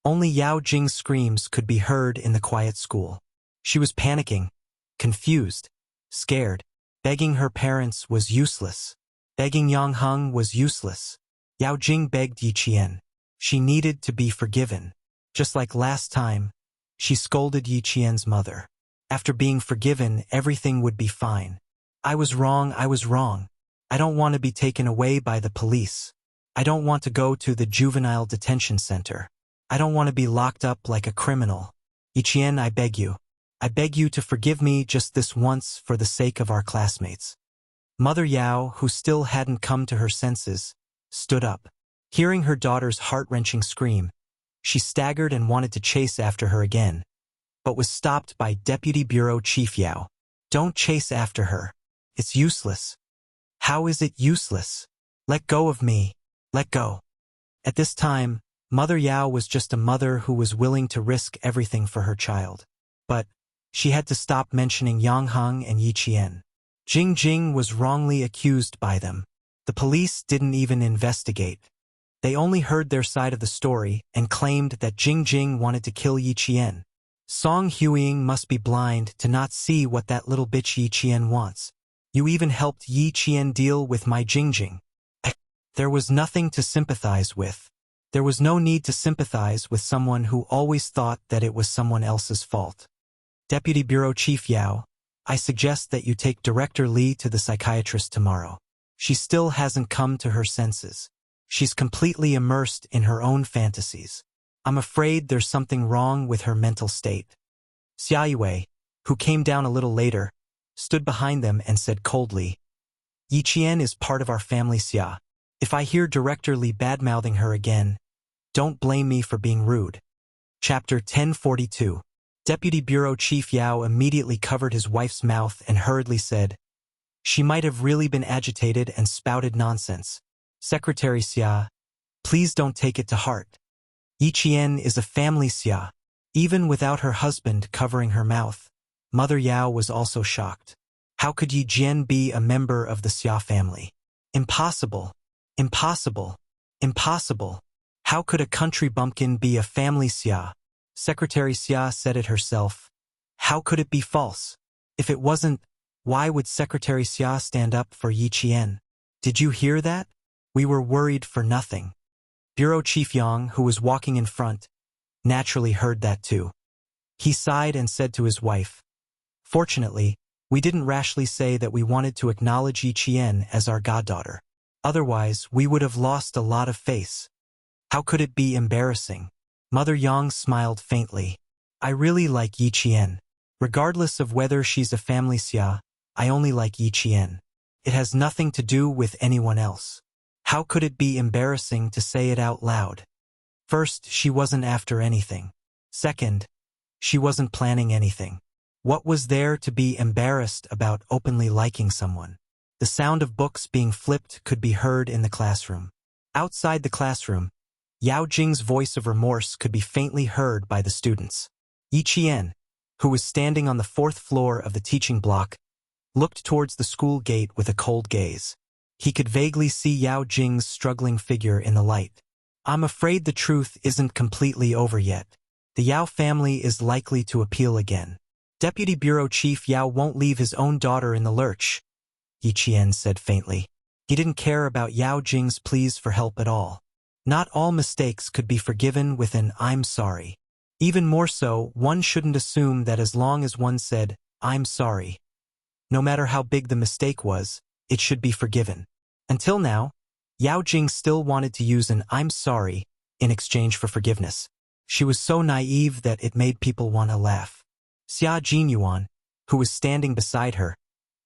Only Yao Jing's screams could be heard in the quiet school. She was panicking, confused, scared. Begging her parents was useless. Begging Yang Heng was useless. Yao Jing begged Yi Qian. She needed to be forgiven. Just like last time, she scolded Yi Qian's mother. After being forgiven, everything would be fine. I was wrong. I don't want to be taken away by the police. I don't want to go to the juvenile detention center. I don't want to be locked up like a criminal. Yiqian, I beg you. I beg you to forgive me just this once for the sake of our classmates. Mother Yao, who still hadn't come to her senses, stood up. Hearing her daughter's heart-wrenching scream, she staggered and wanted to chase after her again, but was stopped by Deputy Bureau Chief Yao. Don't chase after her. It's useless. How is it useless? Let go of me. Let go. At this time, Mother Yao was just a mother who was willing to risk everything for her child. But she had to stop mentioning Yang Heng and Yiqian. Jing Jing was wrongly accused by them. The police didn't even investigate. They only heard their side of the story and claimed that Jing Jing wanted to kill Yiqian. Song Huiying must be blind to not see what that little bitch Yiqian wants. You even helped Yiqian deal with my Jing Jing. There was nothing to sympathize with. There was no need to sympathize with someone who always thought that it was someone else's fault. Deputy Bureau Chief Yao, I suggest that you take Director Li to the psychiatrist tomorrow. She still hasn't come to her senses. She's completely immersed in her own fantasies. I'm afraid there's something wrong with her mental state. Xia Yue, who came down a little later, stood behind them and said coldly, Yiqian is part of our family, Xia. If I hear Director Li bad-mouthing her again, don't blame me for being rude. Chapter 1042. Deputy Bureau Chief Yao immediately covered his wife's mouth and hurriedly said, she might have really been agitated and spouted nonsense. Secretary Xia, please don't take it to heart. Yiqian is a family, Xia. Even without her husband covering her mouth, Mother Yao was also shocked. How could Yi Jian be a member of the Xia family? Impossible. Impossible. Impossible. How could a country bumpkin be a family, Xia? Secretary Xia said it herself. How could it be false? If it wasn't, why would Secretary Xia stand up for Yiqian? Did you hear that? We were worried for nothing. Bureau Chief Yang, who was walking in front, naturally heard that too. He sighed and said to his wife, fortunately, we didn't rashly say that we wanted to acknowledge Yiqian as our goddaughter. Otherwise, we would have lost a lot of face. How could it be embarrassing? Mother Yang smiled faintly. I really like Yiqian. Regardless of whether she's a family, Xia, I only like Yiqian. It has nothing to do with anyone else. How could it be embarrassing to say it out loud? First, she wasn't after anything. Second, she wasn't planning anything. What was there to be embarrassed about openly liking someone? The sound of books being flipped could be heard in the classroom. Outside the classroom, Yao Jing's voice of remorse could be faintly heard by the students. Yiqian, who was standing on the 4th floor of the teaching block, looked towards the school gate with a cold gaze. He could vaguely see Yao Jing's struggling figure in the light. I'm afraid the truth isn't completely over yet. The Yao family is likely to appeal again. Deputy Bureau Chief Yao won't leave his own daughter in the lurch, Yiqian said faintly. He didn't care about Yao Jing's pleas for help at all. Not all mistakes could be forgiven with an I'm sorry. Even more so, one shouldn't assume that as long as one said, I'm sorry, no matter how big the mistake was, it should be forgiven. Until now, Yao Jing still wanted to use an I'm sorry in exchange for forgiveness. She was so naive that it made people want to laugh. Xia Jinyuan, who was standing beside her,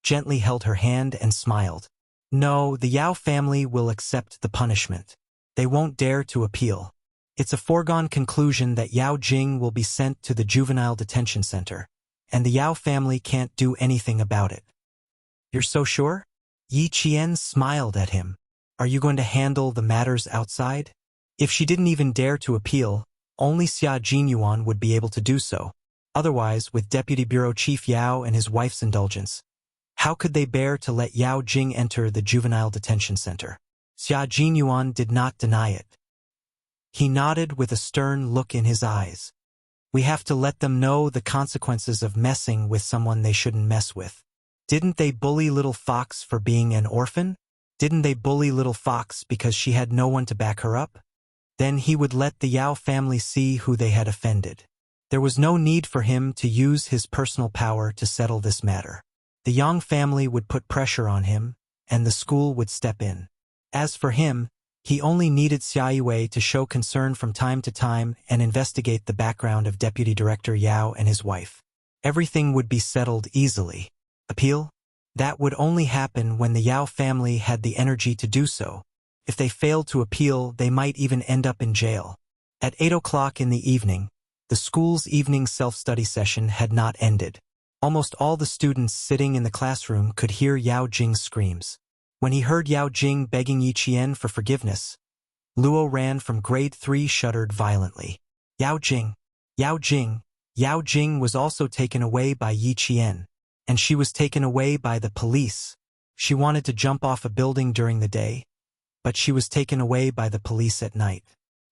gently held her hand and smiled. No, the Yao family will accept the punishment. They won't dare to appeal. It's a foregone conclusion that Yao Jing will be sent to the juvenile detention center, and the Yao family can't do anything about it. You're so sure? Yiqian smiled at him. Are you going to handle the matters outside? If she didn't even dare to appeal, only Xia Jinyuan would be able to do so. Otherwise, with Deputy Bureau Chief Yao and his wife's indulgence, how could they bear to let Yao Jing enter the juvenile detention center? Xia Jinyuan did not deny it. He nodded with a stern look in his eyes. We have to let them know the consequences of messing with someone they shouldn't mess with. Didn't they bully little Fox for being an orphan? Didn't they bully little Fox because she had no one to back her up? Then he would let the Yao family see who they had offended. There was no need for him to use his personal power to settle this matter. The Yang family would put pressure on him, and the school would step in. As for him, He only needed Xiaoyue to show concern from time to time and investigate the background of Deputy Director Yao and his wife. Everything would be settled easily. Appeal? That would only happen when the Yao family had the energy to do so. If they failed to appeal, they might even end up in jail. At 8 o'clock in the evening, the school's evening self-study session had not ended. Almost all the students sitting in the classroom could hear Yao Jing's screams. When he heard Yao Jing begging Yi Qian for forgiveness, Luo Ran from grade 3 shuddered violently. Yao Jing! Yao Jing! Yao Jing was also taken away by Yi Qian, and she was taken away by the police. She wanted to jump off a building during the day, but she was taken away by the police at night.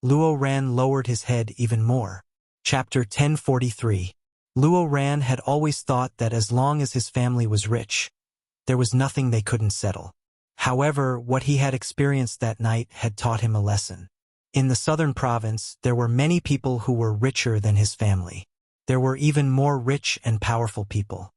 Luo Ran lowered his head even more. Chapter 1043. Luo Ran had always thought that as long as his family was rich, there was nothing they couldn't settle. However, what he had experienced that night had taught him a lesson. In the southern province, there were many people who were richer than his family. There were even more rich and powerful people.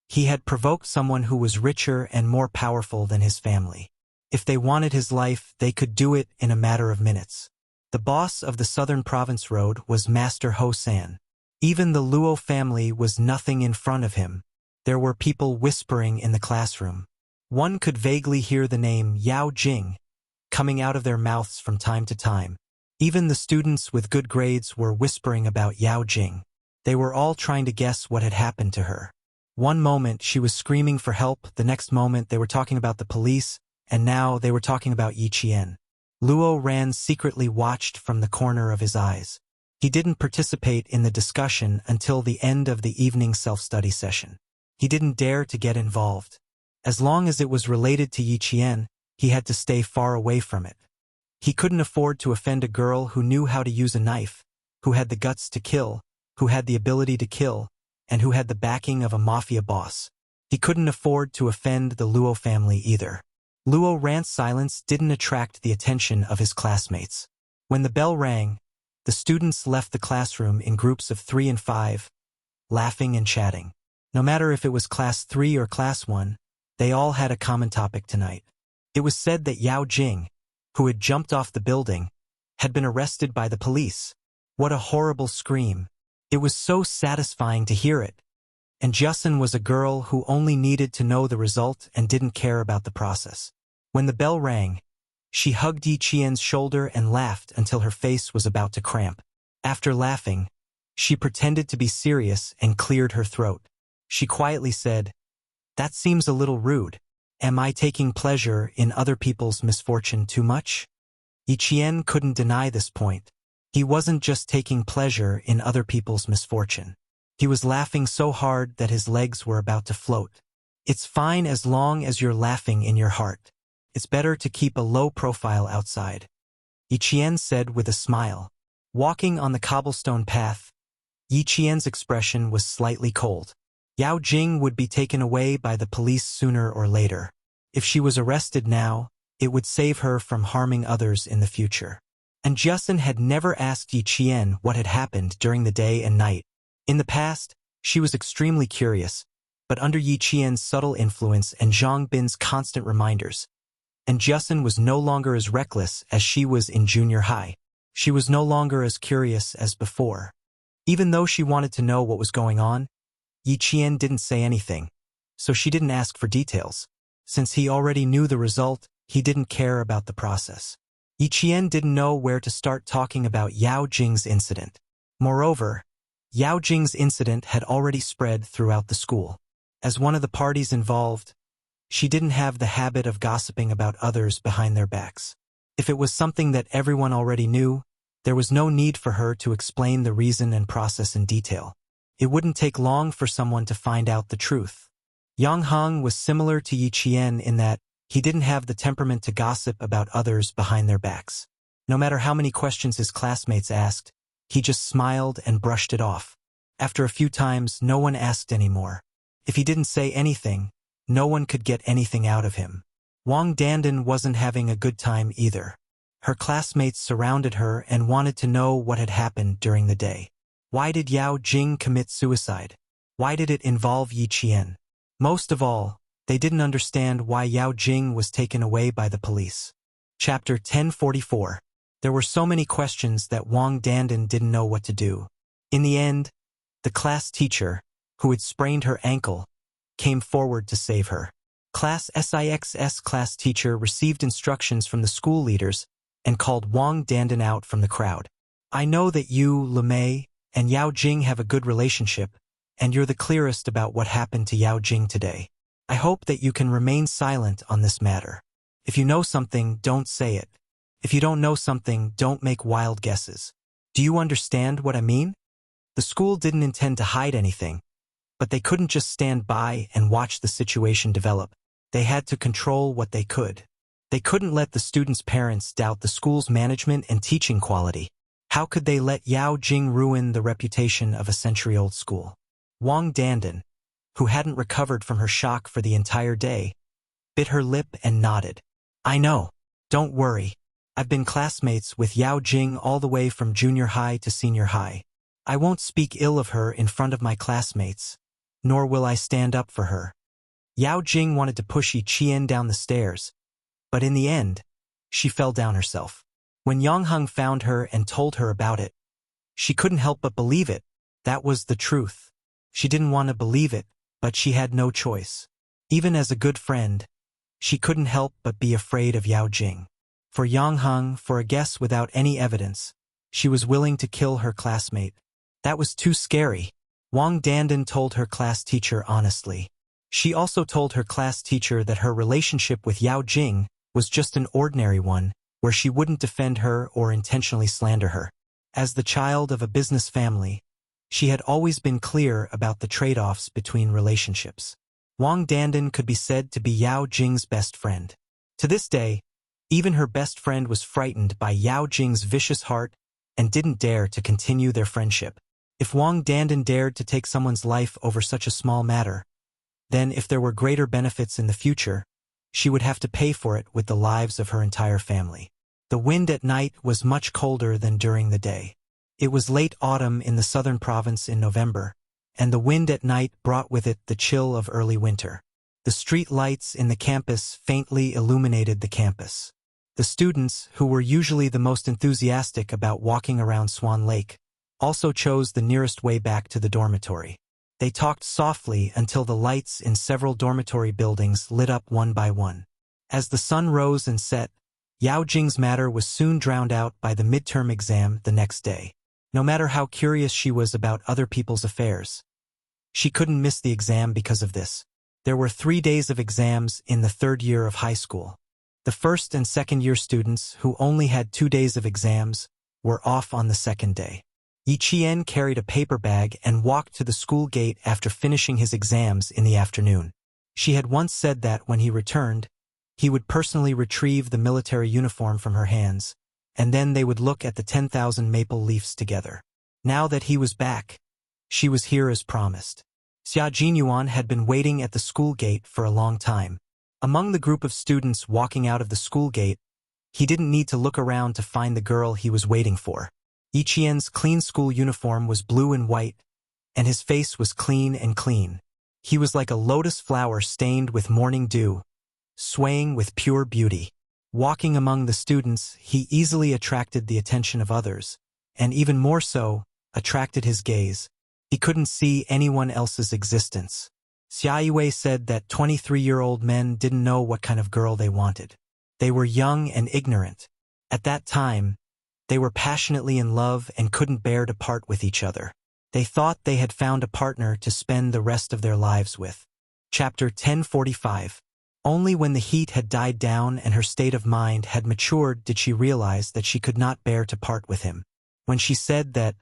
He had provoked someone who was richer and more powerful than his family. If they wanted his life, they could do it in a matter of minutes. The boss of the Southern Province Road was Master Ho San. Even the Luo family was nothing in front of him. There were people whispering in the classroom. One could vaguely hear the name Yao Jing coming out of their mouths from time to time. Even the students with good grades were whispering about Yao Jing. They were all trying to guess what had happened to her. One moment she was screaming for help, the next moment they were talking about the police, and now they were talking about Yi Qian. Luo Ran secretly watched from the corner of his eyes. He didn't participate in the discussion until the end of the evening self-study session. He didn't dare to get involved. As long as it was related to Yi Qian, he had to stay far away from it. He couldn't afford to offend a girl who knew how to use a knife, who had the guts to kill, who had the ability to kill, and who had the backing of a mafia boss. He couldn't afford to offend the Luo family either. Luo Ran's silence didn't attract the attention of his classmates. When the bell rang, the students left the classroom in groups of 3 and 5, laughing and chatting. No matter if it was class 3 or class 1, they all had a common topic tonight. It was said that Yao Jing, who had jumped off the building, had been arrested by the police. What a horrible scream. It was so satisfying to hear it. And Justin was a girl who only needed to know the result and didn't care about the process. When the bell rang, she hugged Yi Qian's shoulder and laughed until her face was about to cramp. After laughing, she pretended to be serious and cleared her throat. She quietly said, "That seems a little rude. Am I taking pleasure in other people's misfortune too much?" Yi Qian couldn't deny this point. He wasn't just taking pleasure in other people's misfortune. He was laughing so hard that his legs were about to float. It's fine as long as you're laughing in your heart. It's better to keep a low profile outside, Yi Qian said with a smile. Walking on the cobblestone path, Yi Qian's expression was slightly cold. Yao Jing would be taken away by the police sooner or later. If she was arrested now, it would save her from harming others in the future. And Justin had never asked Yi Qian what had happened during the day and night. In the past, she was extremely curious, but under Yi Qian's subtle influence and Zhang Bin's constant reminders, and Justin was no longer as reckless as she was in junior high. She was no longer as curious as before. Even though she wanted to know what was going on, Yi Qian didn't say anything, so she didn't ask for details. Since he already knew the result, he didn't care about the process. Yi Qian didn't know where to start talking about Yao Jing's incident. Moreover, Yao Jing's incident had already spread throughout the school. As one of the parties involved, she didn't have the habit of gossiping about others behind their backs. If it was something that everyone already knew, there was no need for her to explain the reason and process in detail. It wouldn't take long for someone to find out the truth. Yang Hong was similar to Yi Qian in that he didn't have the temperament to gossip about others behind their backs. No matter how many questions his classmates asked, he just smiled and brushed it off. After a few times, no one asked anymore. If he didn't say anything, no one could get anything out of him. Wang Dandan wasn't having a good time either. Her classmates surrounded her and wanted to know what had happened during the day. Why did Yao Jing commit suicide? Why did it involve Yi Qian? Most of all, they didn't understand why Yao Jing was taken away by the police. Chapter 1044. There were so many questions that Wang Dandan didn't know what to do. In the end, the class teacher, who had sprained her ankle, came forward to save her. Class SIX's class teacher received instructions from the school leaders and called Wang Dandan out from the crowd. I know that you, Lemay, and Yao Jing have a good relationship, and you're the clearest about what happened to Yao Jing today. I hope that you can remain silent on this matter. If you know something, don't say it. If you don't know something, don't make wild guesses. Do you understand what I mean? The school didn't intend to hide anything, but they couldn't just stand by and watch the situation develop. They had to control what they could. They couldn't let the students' parents doubt the school's management and teaching quality. How could they let Yao Jing ruin the reputation of a century-old school? Wang Dandan, who hadn't recovered from her shock for the entire day, bit her lip and nodded. I know. Don't worry. I've been classmates with Yao Jing all the way from junior high to senior high. I won't speak ill of her in front of my classmates, nor will I stand up for her. Yao Jing wanted to push Yi Qian down the stairs, but in the end, she fell down herself. When Yang Heng found her and told her about it, she couldn't help but believe it. That was the truth. She didn't want to believe it, but she had no choice. Even as a good friend, she couldn't help but be afraid of Yao Jing. For Yang Heng, for a guess without any evidence, she was willing to kill her classmate. That was too scary. Wang Dandan told her class teacher honestly. She also told her class teacher that her relationship with Yao Jing was just an ordinary one, where she wouldn't defend her or intentionally slander her. As the child of a business family, she had always been clear about the trade-offs between relationships. Wang Dandan could be said to be Yao Jing's best friend. To this day, even her best friend was frightened by Yao Jing's vicious heart and didn't dare to continue their friendship. If Wang Dandan dared to take someone's life over such a small matter, then if there were greater benefits in the future, she would have to pay for it with the lives of her entire family. The wind at night was much colder than during the day. It was late autumn in the southern province in November, and the wind at night brought with it the chill of early winter. The street lights in the campus faintly illuminated the campus. The students, who were usually the most enthusiastic about walking around Swan Lake, also chose the nearest way back to the dormitory. They talked softly until the lights in several dormitory buildings lit up one by one. As the sun rose and set, Yao Jing's matter was soon drowned out by the midterm exam the next day. No matter how curious she was about other people's affairs, she couldn't miss the exam because of this. There were 3 days of exams in the third year of high school. The first and second year students, who only had 2 days of exams, were off on the second day. Yi Qian carried a paper bag and walked to the school gate after finishing his exams in the afternoon. She had once said that when he returned, he would personally retrieve the military uniform from her hands, and then they would look at the 10,000 maple leaves together. Now that he was back, she was here as promised. Xia Jinyuan had been waiting at the school gate for a long time. Among the group of students walking out of the school gate, he didn't need to look around to find the girl he was waiting for. Yi Qian's clean school uniform was blue and white, and his face was clean and clean. He was like a lotus flower stained with morning dew, swaying with pure beauty. Walking among the students, he easily attracted the attention of others, and even more so, attracted his gaze. He couldn't see anyone else's existence. Xia Yue said that 23-year-old men didn't know what kind of girl they wanted. They were young and ignorant. At that time, they were passionately in love and couldn't bear to part with each other. They thought they had found a partner to spend the rest of their lives with. Chapter 1045. Only when the heat had died down and her state of mind had matured did she realize that she could not bear to part with him. When she said that,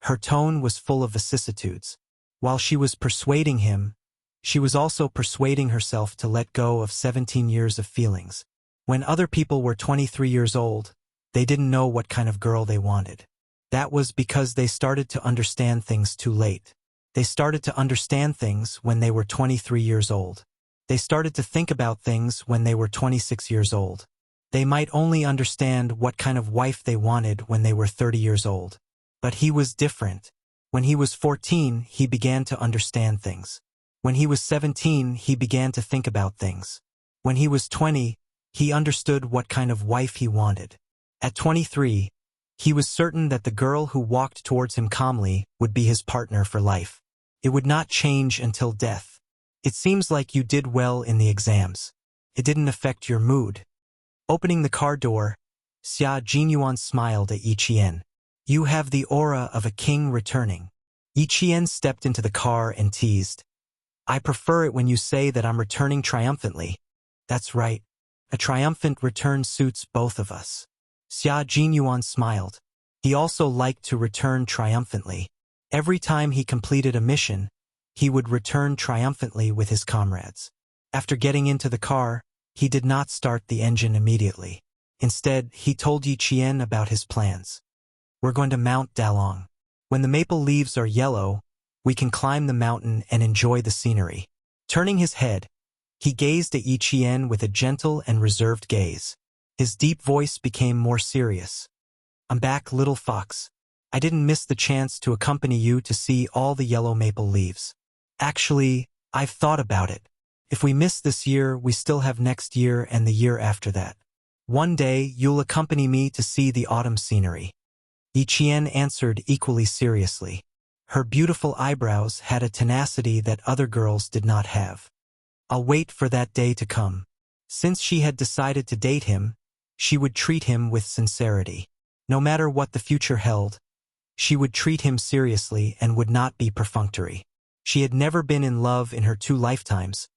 her tone was full of vicissitudes. While she was persuading him, she was also persuading herself to let go of 17 years of feelings. When other people were 23 years old, they didn't know what kind of girl they wanted. That was because they started to understand things too late. They started to understand things when they were 23 years old. They started to think about things when they were 26 years old. They might only understand what kind of wife they wanted when they were 30 years old. But he was different. When he was 14, he began to understand things. When he was 17, he began to think about things. When he was 20, He understood what kind of wife he wanted. At 23, he was certain that the girl who walked towards him calmly would be his partner for life. It would not change until death. It seems like you did well in the exams. It didn't affect your mood. Opening the car door, Xia Jinyuan smiled at Yi Qian. You have the aura of a king returning. Yi Qian stepped into the car and teased. I prefer it when you say that I'm returning triumphantly. That's right. A triumphant return suits both of us. Xia Jinyuan smiled. He also liked to return triumphantly. Every time he completed a mission, he would return triumphantly with his comrades. After getting into the car, he did not start the engine immediately. Instead, he told Yi Qian about his plans. We're going to Mount Dalong. When the maple leaves are yellow, we can climb the mountain and enjoy the scenery. Turning his head, he gazed at Yi Qian with a gentle and reserved gaze. His deep voice became more serious. I'm back, little fox. I didn't miss the chance to accompany you to see all the yellow maple leaves. Actually, I've thought about it. If we miss this year, we still have next year and the year after that. One day, you'll accompany me to see the autumn scenery. Yi Qian answered equally seriously. Her beautiful eyebrows had a tenacity that other girls did not have. I'll wait for that day to come. Since she had decided to date him, she would treat him with sincerity. No matter what the future held, she would treat him seriously and would not be perfunctory. She had never been in love in her 2 lifetimes,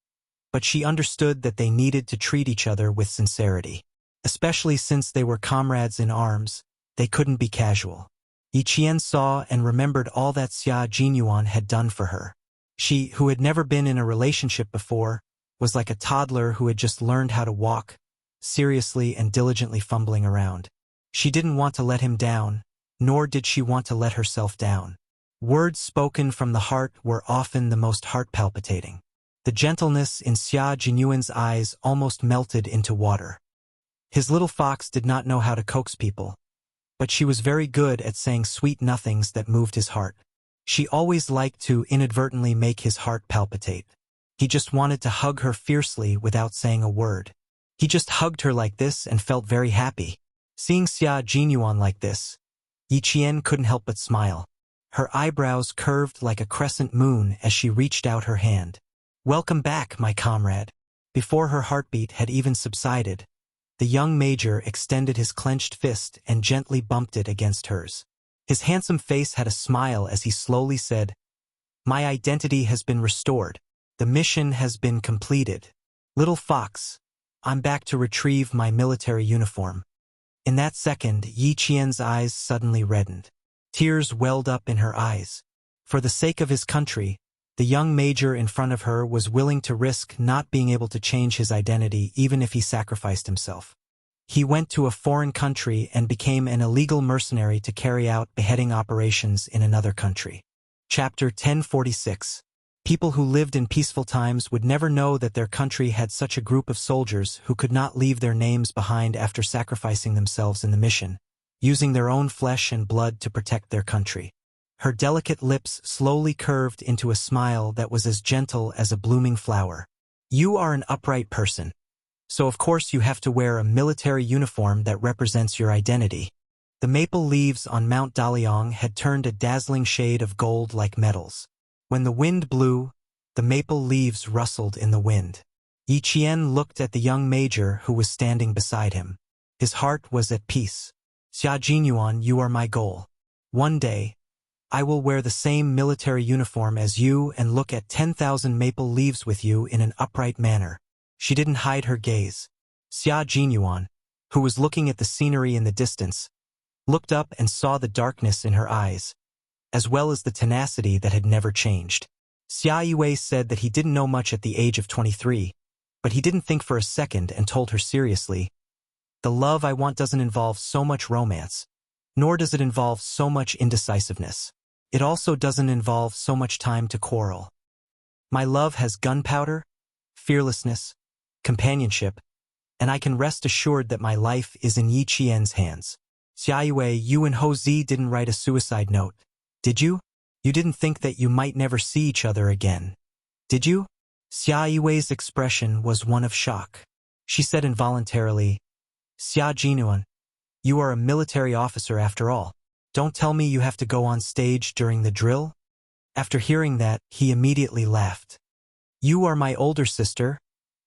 but she understood that they needed to treat each other with sincerity. Especially since they were comrades in arms, they couldn't be casual. Yi Qian saw and remembered all that Xia Jinyuan had done for her. She, who had never been in a relationship before, was like a toddler who had just learned how to walk, seriously and diligently fumbling around. She didn't want to let him down, nor did she want to let herself down. Words spoken from the heart were often the most heart-palpitating. The gentleness in Xia Jinyuan's eyes almost melted into water. His little fox did not know how to coax people, but she was very good at saying sweet nothings that moved his heart. She always liked to inadvertently make his heart palpitate. He just wanted to hug her fiercely without saying a word. He just hugged her like this and felt very happy. Seeing Xia Jinyuan like this, Yi Qian couldn't help but smile. Her eyebrows curved like a crescent moon as she reached out her hand. Welcome back, my comrade. Before her heartbeat had even subsided, the young major extended his clenched fist and gently bumped it against hers. His handsome face had a smile as he slowly said, My identity has been restored. The mission has been completed. Little fox, I'm back to retrieve my military uniform. In that second, Yi Qian's eyes suddenly reddened. Tears welled up in her eyes. For the sake of his country, the young major in front of her was willing to risk not being able to change his identity even if he sacrificed himself. He went to a foreign country and became an illegal mercenary to carry out beheading operations in another country. Chapter 1046. People who lived in peaceful times would never know that their country had such a group of soldiers who could not leave their names behind after sacrificing themselves in the mission, using their own flesh and blood to protect their country. Her delicate lips slowly curved into a smile that was as gentle as a blooming flower. You are an upright person, so of course you have to wear a military uniform that represents your identity. The maple leaves on Mount Daliang had turned a dazzling shade of gold like metals. When the wind blew, the maple leaves rustled in the wind. Yi Qian looked at the young major who was standing beside him. His heart was at peace. Xia Jinyuan, you are my goal. One day, I will wear the same military uniform as you and look at 10,000 maple leaves with you in an upright manner. She didn't hide her gaze. Xia Jinyuan, who was looking at the scenery in the distance, looked up and saw the darkness in her eyes, as well as the tenacity that had never changed. Xia Yue said that he didn't know much at the age of 23, but he didn't think for a second and told her seriously, The love I want doesn't involve so much romance, nor does it involve so much indecisiveness. It also doesn't involve so much time to quarrel. My love has gunpowder, fearlessness, companionship, and I can rest assured that my life is in Yi Qian's hands. Xia Yue, you and Ho Zi didn't write a suicide note, did you? You didn't think that you might never see each other again, did you? Xia Yue's expression was one of shock. She said involuntarily, Xia Jinyuan, you are a military officer after all. Don't tell me you have to go on stage during the drill? After hearing that, he immediately laughed. You are my older sister,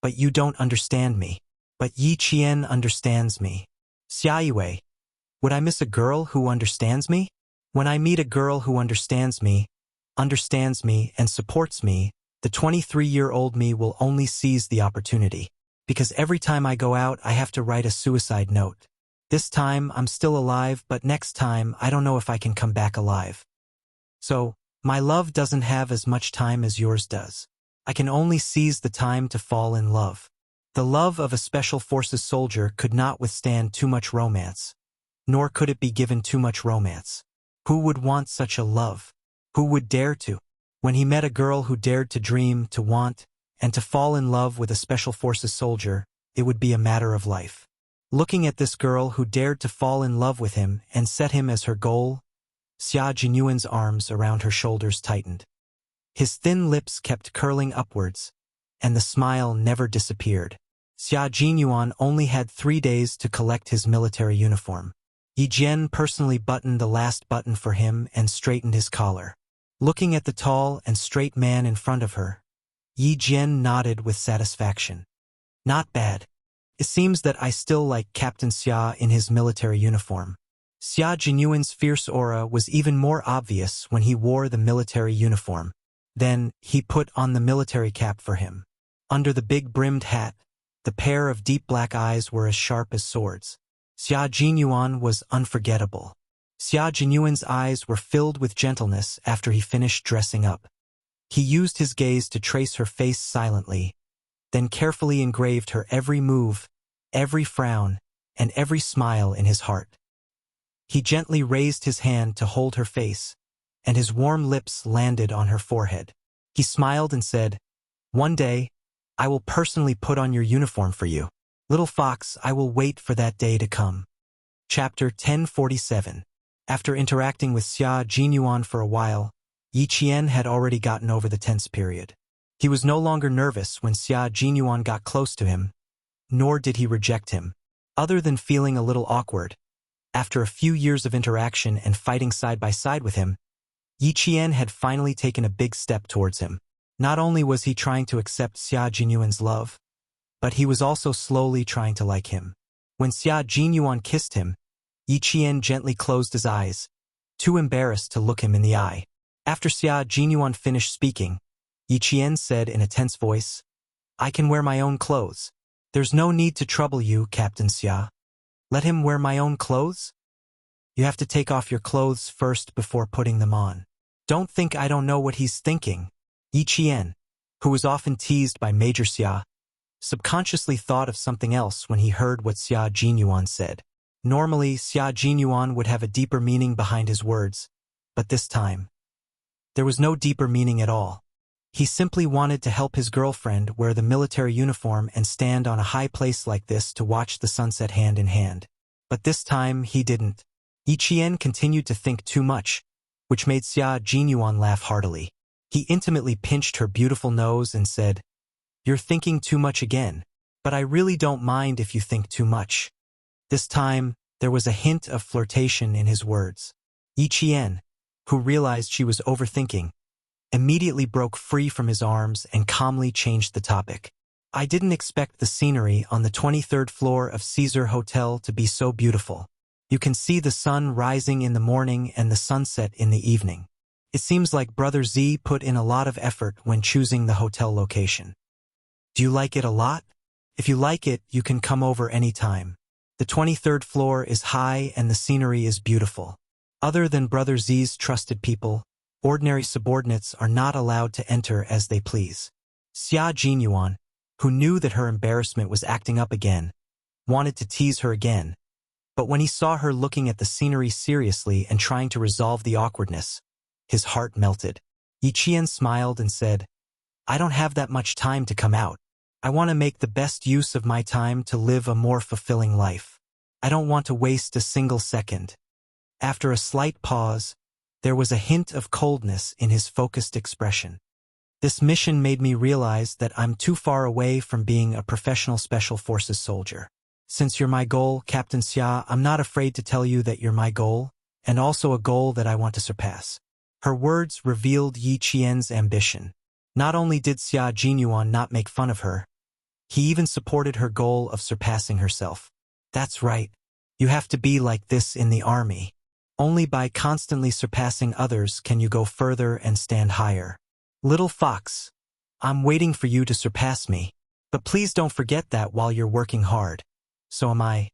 but you don't understand me. But Yi Qian understands me. Xia Yue, would I miss a girl who understands me? When I meet a girl who understands me and supports me, the 23-year-old me will only seize the opportunity. Because every time I go out, I have to write a suicide note. This time, I'm still alive, but next time, I don't know if I can come back alive. So, my love doesn't have as much time as yours does. I can only seize the time to fall in love. The love of a special forces soldier could not withstand too much romance. Nor could it be given too much romance. Who would want such a love? Who would dare to? When he met a girl who dared to dream, to want, and to fall in love with a special forces soldier, it would be a matter of life. Looking at this girl who dared to fall in love with him and set him as her goal, Xia Jinyuan's arms around her shoulders tightened. His thin lips kept curling upwards, and the smile never disappeared. Xia Jinyuan only had 3 days to collect his military uniform. Yi Jian personally buttoned the last button for him and straightened his collar. Looking at the tall and straight man in front of her, Yi Jian nodded with satisfaction. Not bad. It seems that I still like Captain Xia in his military uniform. Xia Jinyuan's fierce aura was even more obvious when he wore the military uniform. Then, he put on the military cap for him. Under the big brimmed hat, the pair of deep black eyes were as sharp as swords. Xia Jinyuan was unforgettable. Xia Jinyuan's eyes were filled with gentleness after he finished dressing up. He used his gaze to trace her face silently, then carefully engraved her every move, every frown, and every smile in his heart. He gently raised his hand to hold her face, and his warm lips landed on her forehead. He smiled and said, One day, I will personally put on your uniform for you. Little fox, I will wait for that day to come. Chapter 1047. After interacting with Xia Jinyuan for a while, Yi Qian had already gotten over the tense period. He was no longer nervous when Xia Jinyuan got close to him, nor did he reject him. Other than feeling a little awkward, after a few years of interaction and fighting side by side with him, Yi Qian had finally taken a big step towards him. Not only was he trying to accept Xia Jinyuan's love, but he was also slowly trying to like him. When Xia Jinyuan kissed him, Yi Qian gently closed his eyes, too embarrassed to look him in the eye. After Xia Jinyuan finished speaking, Yi Qian said in a tense voice, I can wear my own clothes. There's no need to trouble you, Captain Xia. Let him wear my own clothes? You have to take off your clothes first before putting them on. Don't think I don't know what he's thinking. Yi Qian, who was often teased by Major Xia, subconsciously thought of something else when he heard what Xia Jinyuan said. Normally, Xia Jinyuan would have a deeper meaning behind his words, but this time, there was no deeper meaning at all. He simply wanted to help his girlfriend wear the military uniform and stand on a high place like this to watch the sunset hand in hand. But this time, he didn't. Yi Qian continued to think too much, which made Xia Jinyuan laugh heartily. He intimately pinched her beautiful nose and said, You're thinking too much again, but I really don't mind if you think too much. This time, there was a hint of flirtation in his words. Yi Qian, who realized she was overthinking, immediately broke free from his arms and calmly changed the topic. I didn't expect the scenery on the 23rd floor of Caesar Hotel to be so beautiful. You can see the sun rising in the morning and the sunset in the evening. It seems like Brother Z put in a lot of effort when choosing the hotel location. Do you like it a lot? If you like it, you can come over anytime. The 23rd floor is high and the scenery is beautiful. Other than Brother Z's trusted people, ordinary subordinates are not allowed to enter as they please. Xia Jinyuan, who knew that her embarrassment was acting up again, wanted to tease her again. But when he saw her looking at the scenery seriously and trying to resolve the awkwardness, his heart melted. Yi Qian smiled and said, I don't have that much time to come out. I want to make the best use of my time to live a more fulfilling life. I don't want to waste a single second. After a slight pause, there was a hint of coldness in his focused expression. This mission made me realize that I'm too far away from being a professional special forces soldier. Since you're my goal, Captain Xia, I'm not afraid to tell you that you're my goal, and also a goal that I want to surpass." Her words revealed Yi Qian's ambition. Not only did Xia Jinyuan not make fun of her, he even supported her goal of surpassing herself. "That's right. You have to be like this in the army. Only by constantly surpassing others can you go further and stand higher. Little fox, I'm waiting for you to surpass me. But please don't forget that while you're working hard. So am I."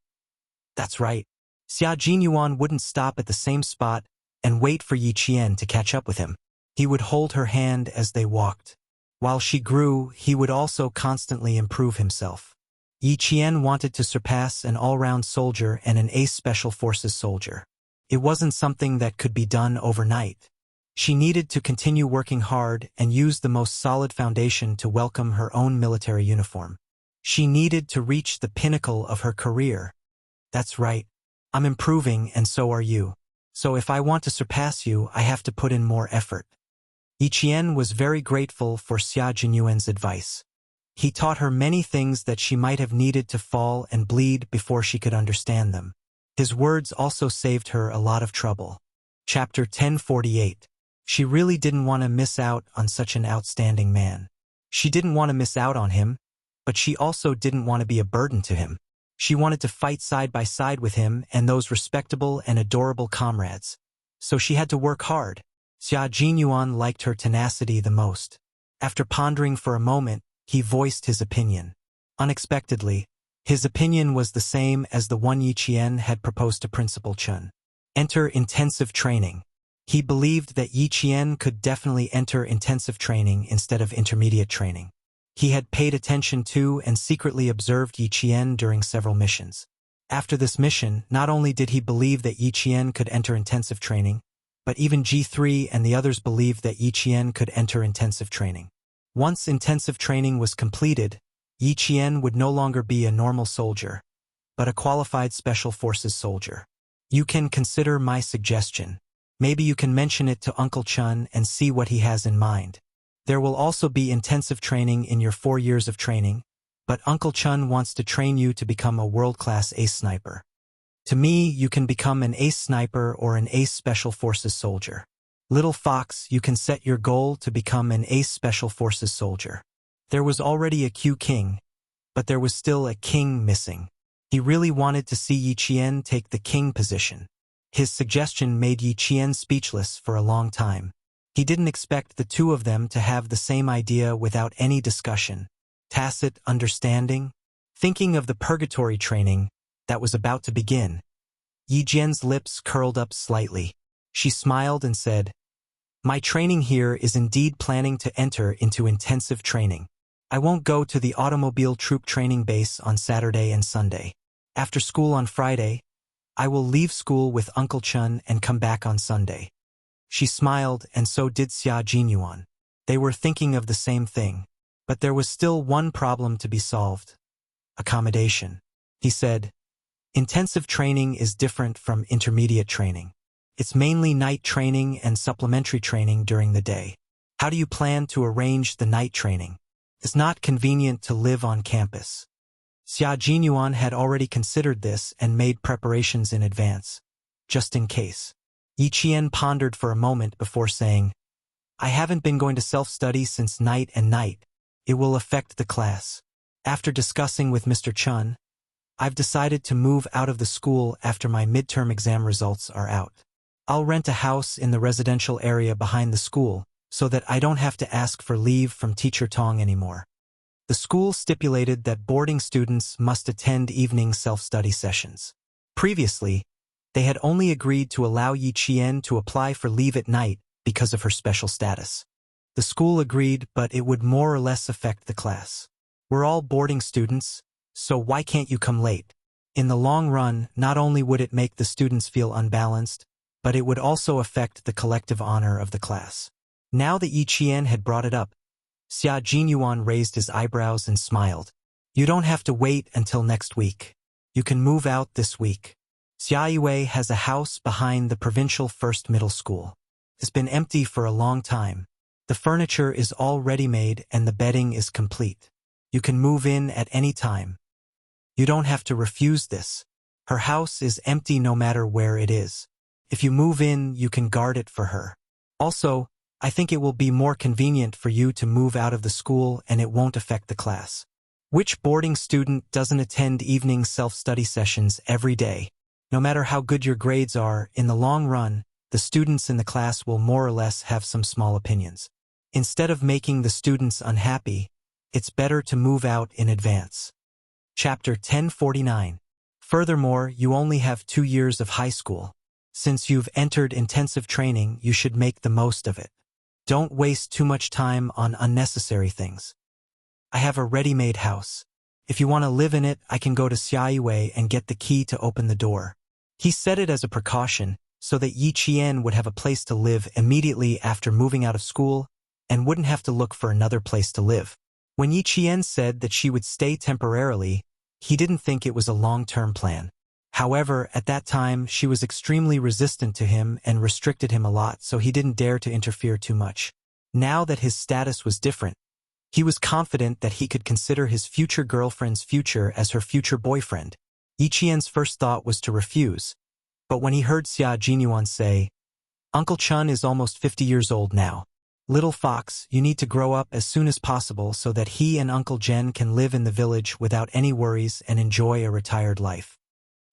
That's right. Xia Jinyuan wouldn't stop at the same spot and wait for Yi Qian to catch up with him. He would hold her hand as they walked. While she grew, he would also constantly improve himself. Yi Qian wanted to surpass an all-round soldier and an ace special forces soldier. It wasn't something that could be done overnight. She needed to continue working hard and use the most solid foundation to welcome her own military uniform. She needed to reach the pinnacle of her career. That's right. I'm improving and so are you. So if I want to surpass you, I have to put in more effort. Yi Qian was very grateful for Xia Jinyuan's advice. He taught her many things that she might have needed to fall and bleed before she could understand them. His words also saved her a lot of trouble. Chapter 1048. She really didn't want to miss out on such an outstanding man. She didn't want to miss out on him, but she also didn't want to be a burden to him. She wanted to fight side by side with him and those respectable and adorable comrades. So she had to work hard. Xia Jinyuan liked her tenacity the most. After pondering for a moment, he voiced his opinion. Unexpectedly, his opinion was the same as the one Yi Qian had proposed to Principal Chun. Enter intensive training. He believed that Yi Qian could definitely enter intensive training instead of intermediate training. He had paid attention to and secretly observed Yi Qian during several missions. After this mission, not only did he believe that Yi Qian could enter intensive training, but even G3 and the others believed that Yi Qian could enter intensive training. Once intensive training was completed, Yi Qian would no longer be a normal soldier, but a qualified special forces soldier. You can consider my suggestion. Maybe you can mention it to Uncle Chun and see what he has in mind. There will also be intensive training in your 4 years of training, but Uncle Chun wants to train you to become a world-class ace sniper. To me, you can become an ace sniper or an ace special forces soldier. Little fox, you can set your goal to become an ace special forces soldier. There was already a Q king, but there was still a king missing. He really wanted to see Yi Qian take the king position. His suggestion made Yi Qian speechless for a long time. He didn't expect the two of them to have the same idea without any discussion. Tacit understanding? Thinking of the purgatory training that was about to begin, Yi Jian's lips curled up slightly. She smiled and said, "My training here is indeed planning to enter into intensive training. I won't go to the automobile troop training base on Saturday and Sunday. After school on Friday, I will leave school with Uncle Chun and come back on Sunday." She smiled, and so did Xia Jinyuan. They were thinking of the same thing. But there was still one problem to be solved. Accommodation. He said, "Intensive training is different from intermediate training. It's mainly night training and supplementary training during the day. How do you plan to arrange the night training? It's not convenient to live on campus." Xia Jinyuan had already considered this and made preparations in advance, just in case. Yi Qian pondered for a moment before saying, "I haven't been going to self-study since night and night. It will affect the class. After discussing with Mr. Chun, I've decided to move out of the school after my midterm exam results are out. I'll rent a house in the residential area behind the school so that I don't have to ask for leave from Teacher Tong anymore." The school stipulated that boarding students must attend evening self-study sessions. Previously, they had only agreed to allow Yi Qian to apply for leave at night because of her special status. The school agreed, but it would more or less affect the class. "We're all boarding students, so why can't you come late?" In the long run, not only would it make the students feel unbalanced, but it would also affect the collective honor of the class. Now that Yi Qian had brought it up, Xia Jinyuan raised his eyebrows and smiled. "You don't have to wait until next week. You can move out this week. Xia Yue has a house behind the provincial first middle school. It's been empty for a long time. The furniture is all ready-made and the bedding is complete. You can move in at any time. You don't have to refuse this. Her house is empty no matter where it is. If you move in, you can guard it for her. Also, I think it will be more convenient for you to move out of the school and it won't affect the class. Which boarding student doesn't attend evening self-study sessions every day? No matter how good your grades are, in the long run, the students in the class will more or less have some small opinions. Instead of making the students unhappy, it's better to move out in advance. Chapter 1049. Furthermore, you only have 2 years of high school. Since you've entered intensive training, you should make the most of it. Don't waste too much time on unnecessary things. I have a ready-made house. If you want to live in it, I can go to Xiaoyue and get the key to open the door. He said it as a precaution, so that Yi Qian would have a place to live immediately after moving out of school and wouldn't have to look for another place to live. When Yi Qian said that she would stay temporarily, he didn't think it was a long-term plan. However, at that time, she was extremely resistant to him and restricted him a lot, so he didn't dare to interfere too much. Now that his status was different, he was confident that he could consider his future girlfriend's future as her future boyfriend. Yi Qian's first thought was to refuse, but when he heard Xia Jinyuan say, "Uncle Chun is almost 50 years old now. Little fox, you need to grow up as soon as possible so that he and Uncle Jen can live in the village without any worries and enjoy a retired life."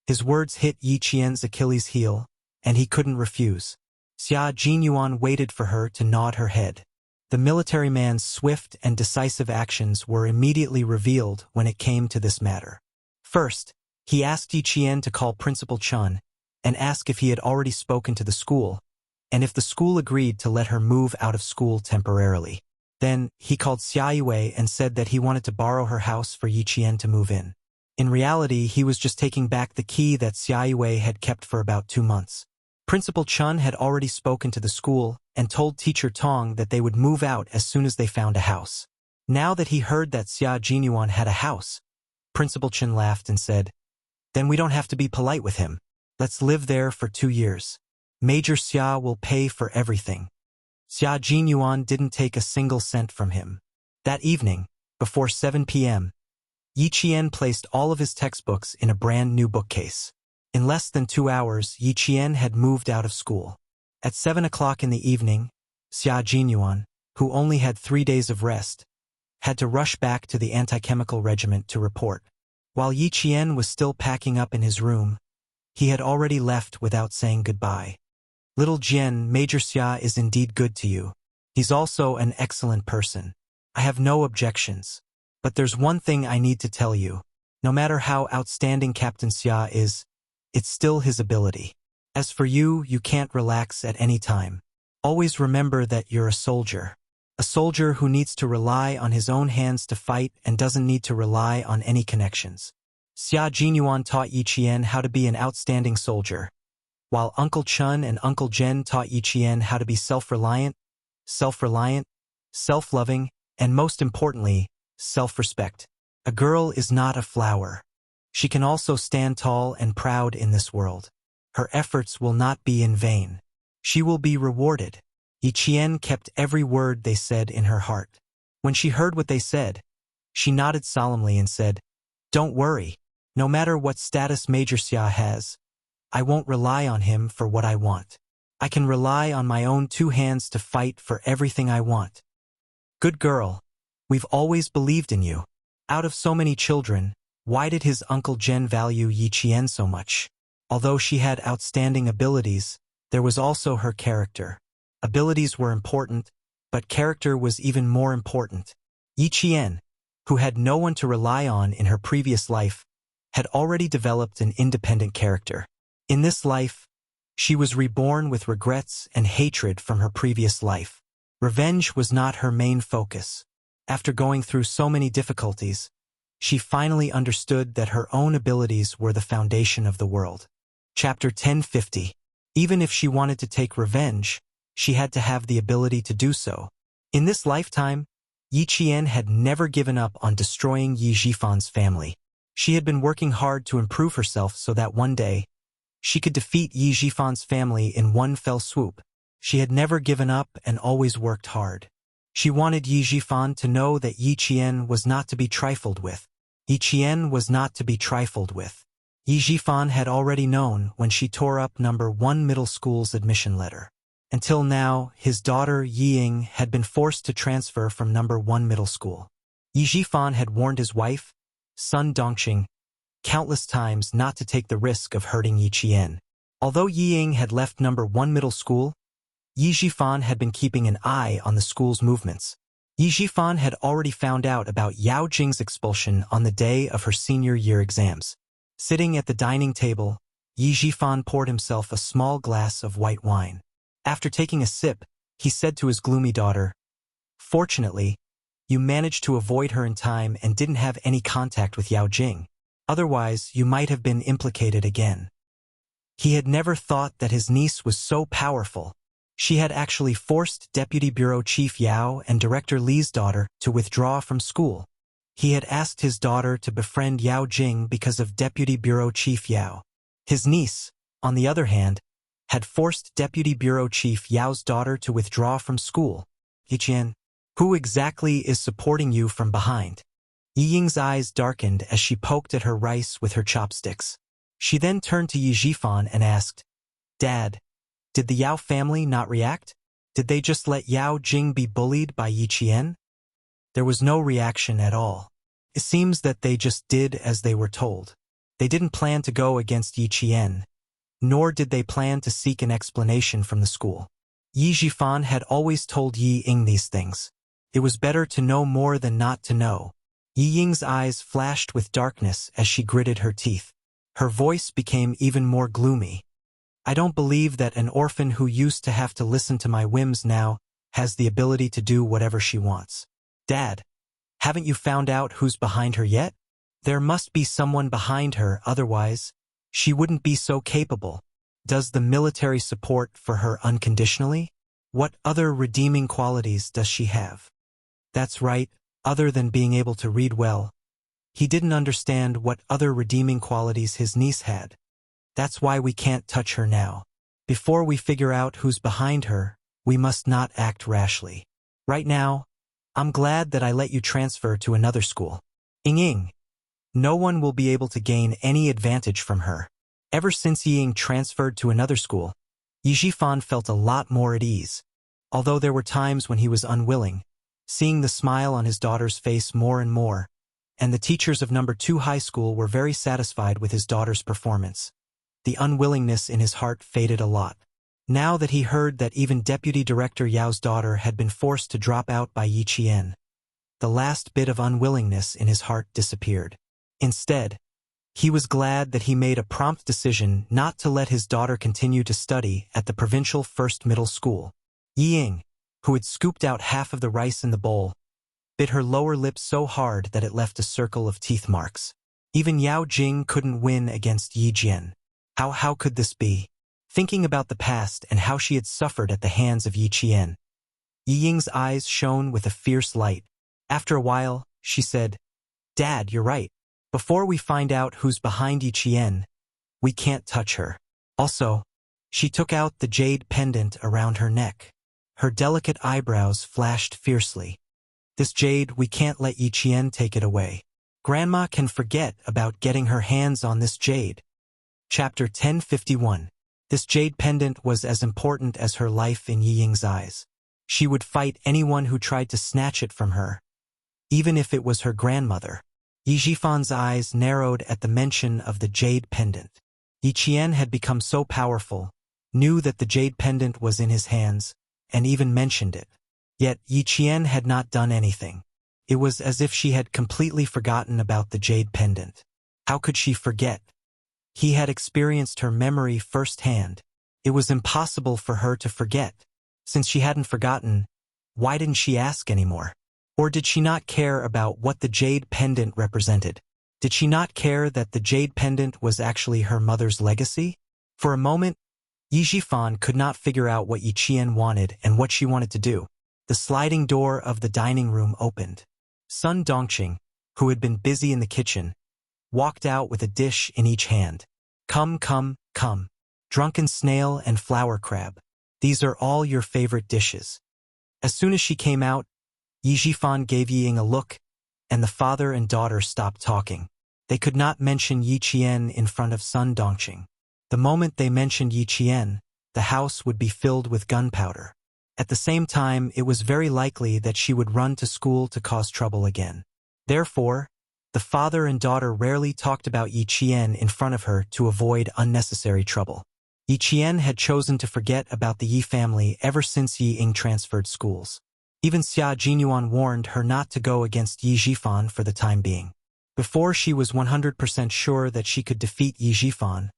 His words hit Yi Qian's Achilles heel, and he couldn't refuse. Xia Jinyuan waited for her to nod her head. The military man's swift and decisive actions were immediately revealed when it came to this matter. First, he asked Yi Qian to call Principal Chun and ask if he had already spoken to the school, and if the school agreed to let her move out of school temporarily. Then, he called Xiaoyue and said that he wanted to borrow her house for Yi Qian to move in. In reality, he was just taking back the key that Xiaoyue had kept for about 2 months. Principal Chun had already spoken to the school and told Teacher Tong that they would move out as soon as they found a house. Now that he heard that Xia Jinyuan had a house, Principal Chun laughed and said, "Then we don't have to be polite with him. Let's live there for 2 years. Major Xia will pay for everything." Xia Jinyuan didn't take a single cent from him. That evening, before 7 p.m., Yi Qian placed all of his textbooks in a brand new bookcase. In less than 2 hours, Yi Qian had moved out of school. At 7 o'clock in the evening, Xia Jinyuan, who only had 3 days of rest, had to rush back to the anti-chemical regiment to report. While Yi Qian was still packing up in his room, he had already left without saying goodbye. "Little Jian, Major Xia is indeed good to you. He's also an excellent person. I have no objections. But there's one thing I need to tell you. No matter how outstanding Captain Xia is, it's still his ability. As for you, you can't relax at any time. Always remember that you're a soldier. A soldier who needs to rely on his own hands to fight and doesn't need to rely on any connections." Xia Jinyuan taught Yi Qian how to be an outstanding soldier, while Uncle Chun and Uncle Jen taught Yi Qian how to be self-reliant, self-loving, and most importantly, self-respect. A girl is not a flower. She can also stand tall and proud in this world. Her efforts will not be in vain. She will be rewarded. Yi Qian kept every word they said in her heart. When she heard what they said, she nodded solemnly and said, "Don't worry. No matter what status Major Xia has, I won't rely on him for what I want. I can rely on my own 2 hands to fight for everything I want." "Good girl. We've always believed in you." Out of so many children, why did his Uncle Jen value Yi Qian so much? Although she had outstanding abilities, there was also her character. Abilities were important, but character was even more important. Yi Qian, who had no one to rely on in her previous life, had already developed an independent character. In this life, she was reborn with regrets and hatred from her previous life. Revenge was not her main focus. After going through so many difficulties, she finally understood that her own abilities were the foundation of the world. Chapter 1050. Even if she wanted to take revenge, she had to have the ability to do so. In this lifetime, Yi Qian had never given up on destroying Yi Jifan's family. She had been working hard to improve herself so that one day, she could defeat Yi Jifan's family in one fell swoop. She had never given up and always worked hard. She wanted Yi Jifan to know that Yi Qian was not to be trifled with. Yi Qian was not to be trifled with. Yi Jifan had already known when she tore up number 1 middle school's admission letter. Until now, his daughter Yi Ying had been forced to transfer from number 1 middle school. Yi Jifan had warned his wife, Sun Dongqing, countless times not to take the risk of hurting Yi Qian. Although Yi Ying had left number 1 middle school, Yi Jifan had been keeping an eye on the school's movements. Yi Jifan had already found out about Yao Jing's expulsion on the day of her senior year exams. Sitting at the dining table, Yi Jifan poured himself a small glass of white wine. After taking a sip, he said to his gloomy daughter, "Fortunately, you managed to avoid her in time and didn't have any contact with Yao Jing. Otherwise, you might have been implicated again." He had never thought that his niece was so powerful. She had actually forced Deputy Bureau Chief Yao and Director Li's daughter to withdraw from school. He had asked his daughter to befriend Yao Jing because of Deputy Bureau Chief Yao. His niece, on the other hand, had forced Deputy Bureau Chief Yao's daughter to withdraw from school. "Yi Qian, who exactly is supporting you from behind?" Yi Ying's eyes darkened as she poked at her rice with her chopsticks. She then turned to Yi Jifan and asked, "Dad, did the Yao family not react? Did they just let Yao Jing be bullied by Yi Qian?" There was no reaction at all. It seems that they just did as they were told. They didn't plan to go against Yi Qian, nor did they plan to seek an explanation from the school. Yi Jifan had always told Yi Ying these things. It was better to know more than not to know. Yi Ying's eyes flashed with darkness as she gritted her teeth. Her voice became even more gloomy. "I don't believe that an orphan who used to have to listen to my whims now has the ability to do whatever she wants." "Dad, haven't you found out who's behind her yet? There must be someone behind her, otherwise she wouldn't be so capable. Does the military support for her unconditionally? What other redeeming qualities does she have?" That's right, other than being able to read well. He didn't understand what other redeeming qualities his niece had. "That's why we can't touch her now. Before we figure out who's behind her, we must not act rashly. Right now, I'm glad that I let you transfer to another school. Ying, no one will be able to gain any advantage from her." Ever since Ying transferred to another school, Yi Jifan felt a lot more at ease. Although there were times when he was unwilling, seeing the smile on his daughter's face more and more, and the teachers of number 2 high school were very satisfied with his daughter's performance. The unwillingness in his heart faded a lot. Now that he heard that even Deputy Director Yao's daughter had been forced to drop out by Yi Qian, the last bit of unwillingness in his heart disappeared. Instead, he was glad that he made a prompt decision not to let his daughter continue to study at the provincial first middle school. Yi Ying, who had scooped out half of the rice in the bowl, bit her lower lip so hard that it left a circle of teeth marks. Even Yao Jing couldn't win against Yi Jian. How could this be? Thinking about the past and how she had suffered at the hands of Yi Qian, Yi Ying's eyes shone with a fierce light. After a while, she said, "Dad, you're right. Before we find out who's behind Yi Qian, we can't touch her." Also, she took out the jade pendant around her neck. Her delicate eyebrows flashed fiercely. "This jade, we can't let Yi Qian take it away. Grandma can forget about getting her hands on this jade." Chapter 1051. This jade pendant was as important as her life in Yi Ying's eyes. She would fight anyone who tried to snatch it from her, even if it was her grandmother. Yi Jifan's eyes narrowed at the mention of the jade pendant. Yi Qian had become so powerful, knew that the jade pendant was in his hands, and even mentioned it. Yet Yi Qian had not done anything. It was as if she had completely forgotten about the jade pendant. How could she forget? He had experienced her memory firsthand. It was impossible for her to forget. Since she hadn't forgotten, why didn't she ask anymore? Or did she not care about what the jade pendant represented? Did she not care that the jade pendant was actually her mother's legacy? For a moment, Yi Jifan could not figure out what Yi Qian wanted and what she wanted to do. The sliding door of the dining room opened. Sun Dongqing, who had been busy in the kitchen, walked out with a dish in each hand. Come, drunken snail and flower crab. These are all your favorite dishes." As soon as she came out, Yi Zhifan gave Yi Ying a look, and the father and daughter stopped talking. They could not mention Yi Qian in front of Sun Dongqing. The moment they mentioned Yi Qian, the house would be filled with gunpowder. At the same time, it was very likely that she would run to school to cause trouble again. Therefore, the father and daughter rarely talked about Yi Qian in front of her to avoid unnecessary trouble. Yi Qian had chosen to forget about the Yi family ever since Yi Ying transferred schools. Even Xia Jinyuan warned her not to go against Yi Zhifan for the time being. Before she was 100% sure that she could defeat Yi Zhifan,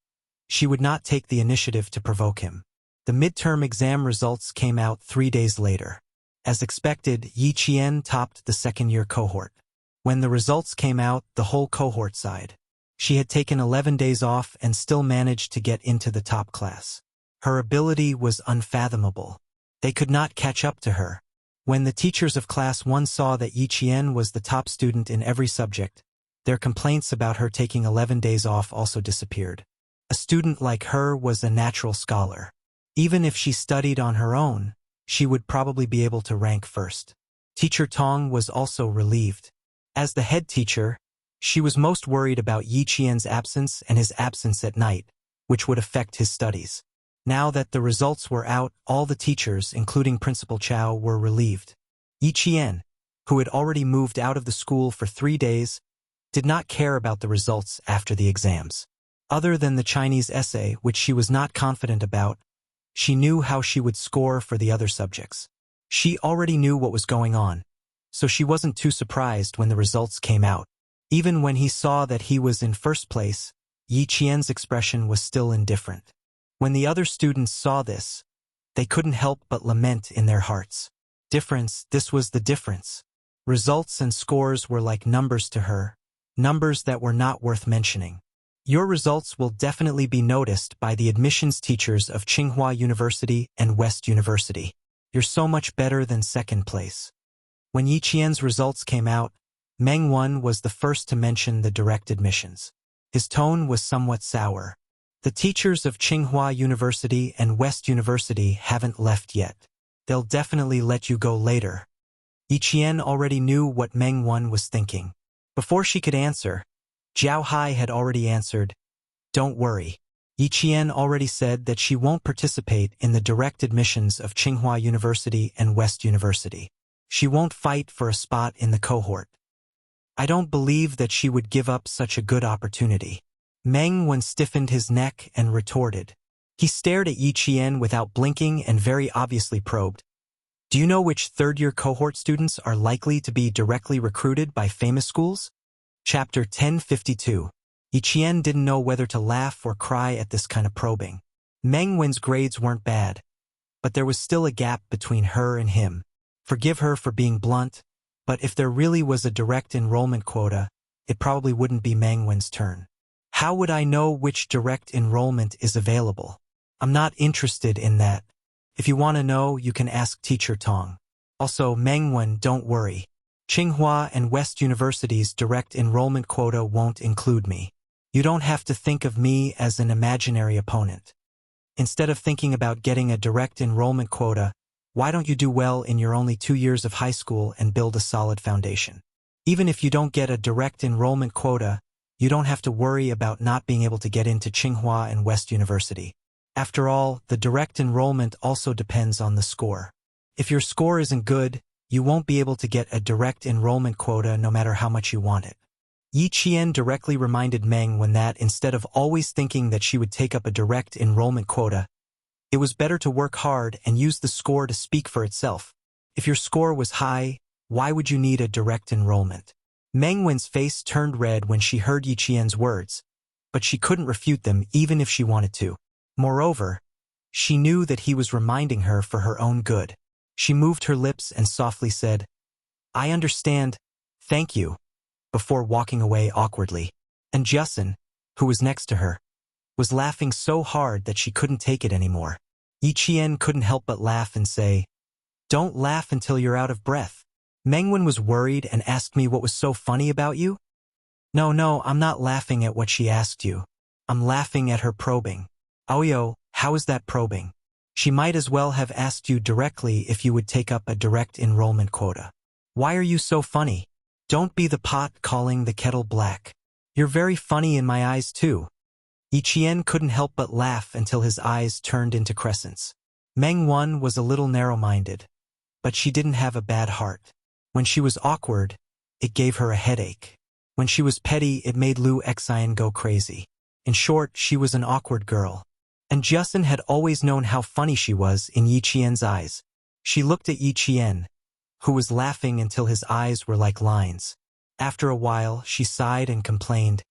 she would not take the initiative to provoke him. The midterm exam results came out 3 days later. As expected, Yi Qian topped the second-year cohort. When the results came out, the whole cohort sighed. She had taken 11 days off and still managed to get into the top class. Her ability was unfathomable. They could not catch up to her. When the teachers of Class 1 saw that Yi Qian was the top student in every subject, their complaints about her taking 11 days off also disappeared. A student like her was a natural scholar. Even if she studied on her own, she would probably be able to rank first. Teacher Tong was also relieved. As the head teacher, she was most worried about Yi Qian's absence and his absence at night, which would affect his studies. Now that the results were out, all the teachers, including Principal Chow, were relieved. Yi Qian, who had already moved out of the school for 3 days, did not care about the results after the exams. Other than the Chinese essay, which she was not confident about, she knew how she would score for the other subjects. She already knew what was going on, so she wasn't too surprised when the results came out. Even when he saw that he was in first place, Yi Qian's expression was still indifferent. When the other students saw this, they couldn't help but lament in their hearts. This was the difference. Results and scores were like numbers to her, numbers that were not worth mentioning. Your results will definitely be noticed by the admissions teachers of Tsinghua University and West University. You're so much better than second place. When Yi Qian's results came out, Meng Wen was the first to mention the direct admissions. His tone was somewhat sour. The teachers of Tsinghua University and West University haven't left yet. They'll definitely let you go later. Yi Qian already knew what Meng Wen was thinking. Before she could answer, Zhao Hai had already answered, "Don't worry." Yi Qian already said that she won't participate in the direct admissions of Tsinghua University and West University. She won't fight for a spot in the cohort. I don't believe that she would give up such a good opportunity. Meng Wen stiffened his neck and retorted. He stared at Yi Qian without blinking and very obviously probed. Do you know which third-year cohort students are likely to be directly recruited by famous schools? Chapter 1052. Yi Qian didn't know whether to laugh or cry at this kind of probing. Meng Wen's grades weren't bad, but there was still a gap between her and him. Forgive her for being blunt, but if there really was a direct enrollment quota, it probably wouldn't be Meng Wen's turn. How would I know which direct enrollment is available? I'm not interested in that. If you want to know, you can ask Teacher Tong. Also, Meng Wen, don't worry. Tsinghua and West University's direct enrollment quota won't include me. You don't have to think of me as an imaginary opponent. Instead of thinking about getting a direct enrollment quota, why don't you do well in your only 2 years of high school and build a solid foundation? Even if you don't get a direct enrollment quota, you don't have to worry about not being able to get into Tsinghua and West University. After all, the direct enrollment also depends on the score. If your score isn't good, you won't be able to get a direct enrollment quota no matter how much you want it. Yi Qian directly reminded Meng Wen that instead of always thinking that she would take up a direct enrollment quota, it was better to work hard and use the score to speak for itself. If your score was high, why would you need a direct enrollment? Meng Wen's face turned red when she heard Yi Qian's words, but she couldn't refute them even if she wanted to. Moreover, she knew that he was reminding her for her own good. She moved her lips and softly said, "I understand, thank you," before walking away awkwardly. And Justin, who was next to her, was laughing so hard that she couldn't take it anymore. Yi Qian couldn't help but laugh and say, "Don't laugh until you're out of breath." Meng Wen was worried and asked me what was so funny about you. No, I'm not laughing at what she asked you. I'm laughing at her probing. Aoyo, how is that probing? She might as well have asked you directly if you would take up a direct enrollment quota. Why are you so funny? Don't be the pot calling the kettle black. You're very funny in my eyes too. Yi Qian couldn't help but laugh until his eyes turned into crescents. Meng Wan was a little narrow-minded, but she didn't have a bad heart. When she was awkward, it gave her a headache. When she was petty, it made Lu Xian go crazy. In short, she was an awkward girl. And Justin had always known how funny she was in Yi Qian's eyes. She looked at Yi Qian, who was laughing until his eyes were like lines. After a while, she sighed and complained,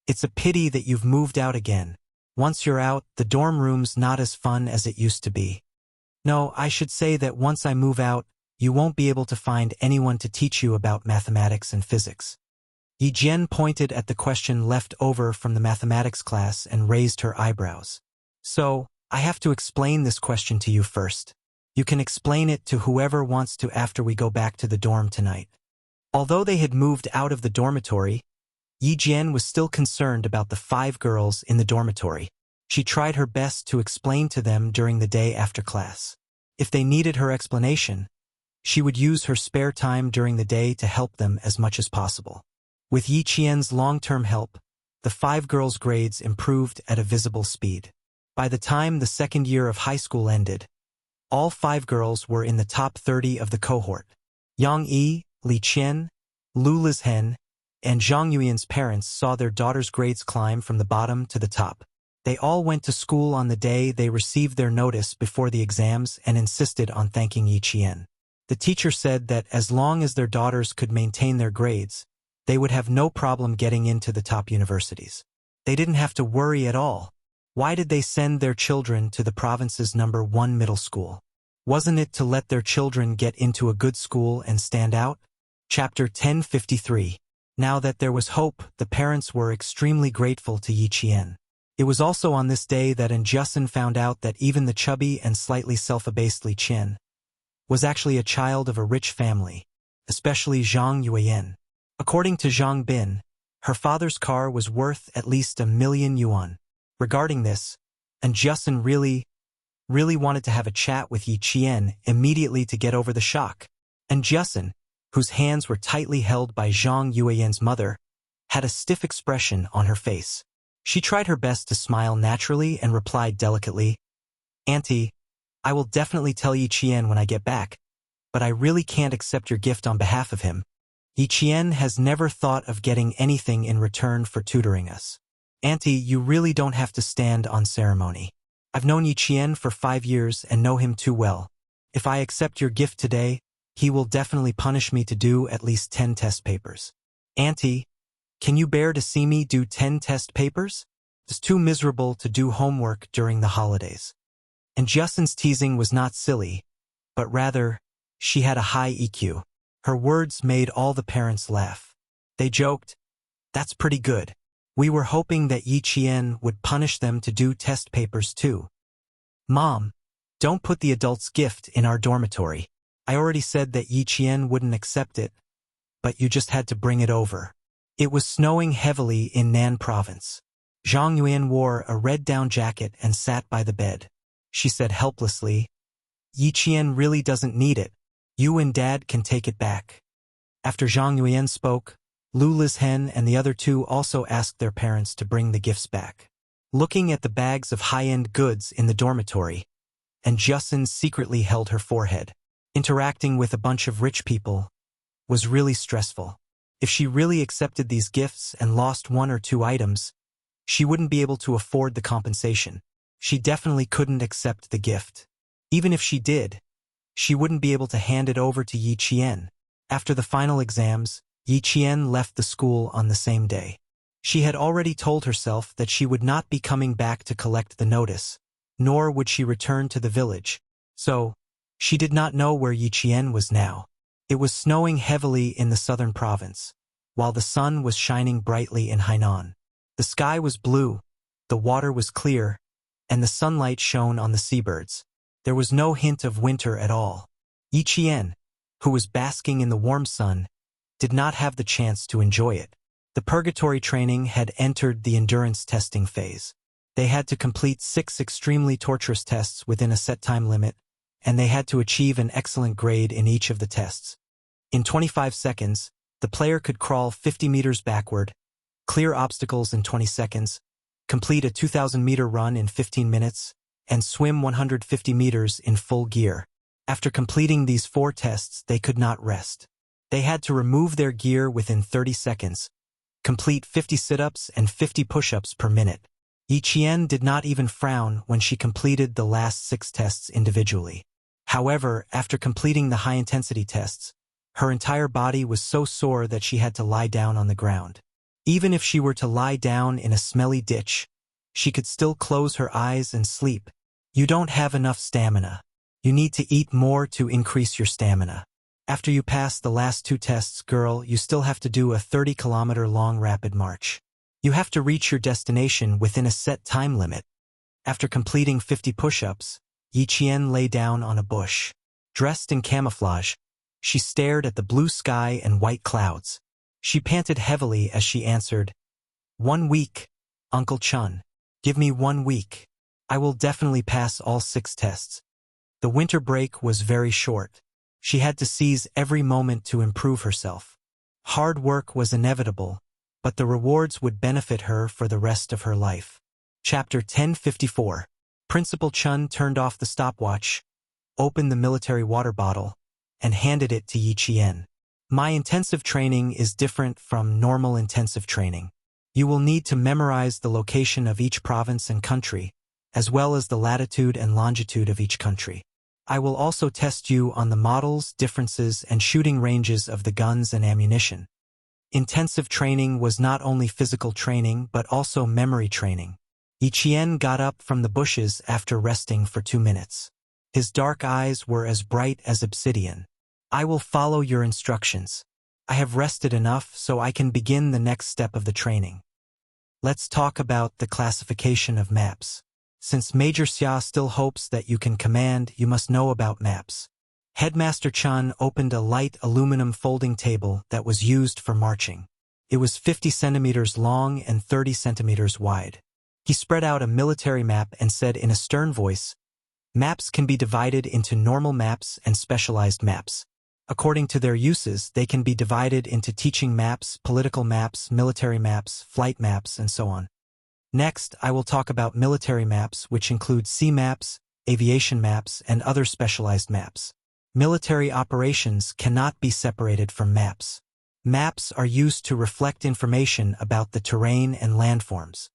"It's a pity that you've moved out again. Once you're out, the dorm room's not as fun as it used to be. No, I should say that once I move out, you won't be able to find anyone to teach you about mathematics and physics." Yi Jian pointed at the question left over from the mathematics class and raised her eyebrows. "So, I have to explain this question to you first. You can explain it to whoever wants to after we go back to the dorm tonight." Although they had moved out of the dormitory, Yi Jian was still concerned about the 5 girls in the dormitory. She tried her best to explain to them during the day after class. If they needed her explanation, she would use her spare time during the day to help them as much as possible. With Yi Qian's long-term help, the 5 girls' grades improved at a visible speed. By the time the second year of high school ended, all 5 girls were in the top 30 of the cohort. Yang Yi, Li Qian, Lu Lizhen, and Zhang Yuyan's parents saw their daughter's grades climb from the bottom to the top. They all went to school on the day they received their notice before the exams and insisted on thanking Yi Qian. The teacher said that as long as their daughters could maintain their grades, they would have no problem getting into the top universities. They didn't have to worry at all. Why did they send their children to the province's #1 middle school? Wasn't it to let their children get into a good school and stand out? Chapter 1053. Now that there was hope, the parents were extremely grateful to Yi Qian. It was also on this day that Justin found out that even the chubby and slightly self-abased Li Qian was actually a child of a rich family, especially Zhang Yuan. According to Zhang Bin, her father's car was worth at least 1,000,000 yuan. Regarding this, Justin really wanted to have a chat with Yi Qian immediately to get over the shock. Justin, whose hands were tightly held by Zhang Yuan's mother, had a stiff expression on her face. She tried her best to smile naturally and replied delicately, "Auntie, I will definitely tell Yi Qian when I get back, but I really can't accept your gift on behalf of him. Yi Qian has never thought of getting anything in return for tutoring us. Auntie, you really don't have to stand on ceremony. I've known Yi Qian for 5 years and know him too well. If I accept your gift today, he will definitely punish me to do at least 10 test papers. Auntie, can you bear to see me do 10 test papers? It's too miserable to do homework during the holidays." And Justin's teasing was not silly, but rather, she had a high EQ. Her words made all the parents laugh. They joked, "That's pretty good. We were hoping that Yi Qian would punish them to do test papers too. Mom, don't put the adult's gift in our dormitory. I already said that Yi Qian wouldn't accept it, but you just had to bring it over." It was snowing heavily in Nan province. Zhang Yuan wore a red down jacket and sat by the bed. She said helplessly, "Yi Qian really doesn't need it. You and Dad can take it back." After Zhang Yuan spoke, Lu Lizhen and the other 2 also asked their parents to bring the gifts back. Looking at the bags of high-end goods in the dormitory, Justin secretly held her forehead. Interacting with a bunch of rich people was really stressful. If she really accepted these gifts and lost 1 or 2 items, she wouldn't be able to afford the compensation. She definitely couldn't accept the gift. Even if she did, she wouldn't be able to hand it over to Yi Qian. After the final exams, Yi Qian left the school on the same day. She had already told herself that she would not be coming back to collect the notice, nor would she return to the village. So, she did not know where Yi Qian was now. It was snowing heavily in the southern province, while the sun was shining brightly in Hainan. The sky was blue, the water was clear, and the sunlight shone on the seabirds. There was no hint of winter at all. Yi Qian, who was basking in the warm sun, did not have the chance to enjoy it. The purgatory training had entered the endurance testing phase. They had to complete 6 extremely torturous tests within a set time limit, and they had to achieve an excellent grade in each of the tests. In 25 seconds, the player could crawl 50 meters backward, clear obstacles in 20 seconds, complete a 2,000-meter run in 15 minutes, and swim 150 meters in full gear. After completing these 4 tests, they could not rest. They had to remove their gear within 30 seconds, complete 50 sit-ups and 50 push-ups per minute. Yi Qian did not even frown when she completed the last 6 tests individually. However, after completing the high-intensity tests, her entire body was so sore that she had to lie down on the ground. Even if she were to lie down in a smelly ditch, she could still close her eyes and sleep. You don't have enough stamina. You need to eat more to increase your stamina. After you pass the last 2 tests, girl, you still have to do a 30-kilometer-long rapid march. You have to reach your destination within a set time limit. After completing 50 push-ups, Yi Qian lay down on a bush. Dressed in camouflage, she stared at the blue sky and white clouds. She panted heavily as she answered, "1 week, Uncle Chun. Give me 1 week. I will definitely pass all 6 tests." The winter break was very short. She had to seize every moment to improve herself. Hard work was inevitable, but the rewards would benefit her for the rest of her life. Chapter 1054. Principal Chun turned off the stopwatch, opened the military water bottle, and handed it to Yi Qian. "My intensive training is different from normal intensive training. You will need to memorize the location of each province and country, as well as the latitude and longitude of each country. I will also test you on the models, differences, and shooting ranges of the guns and ammunition." Intensive training was not only physical training but also memory training. Yi Qian got up from the bushes after resting for 2 minutes. His dark eyes were as bright as obsidian. "I will follow your instructions. I have rested enough so I can begin the next step of the training. Let's talk about the classification of maps. Since Major Xia still hopes that you can command, you must know about maps." Headmaster Chun opened a light aluminum folding table that was used for marching. It was 50 centimeters long and 30 centimeters wide. He spread out a military map and said in a stern voice, "Maps can be divided into normal maps and specialized maps. According to their uses, they can be divided into teaching maps, political maps, military maps, flight maps, and so on. Next, I will talk about military maps, which include sea maps, aviation maps, and other specialized maps. Military operations cannot be separated from maps. Maps are used to reflect information about the terrain and landforms.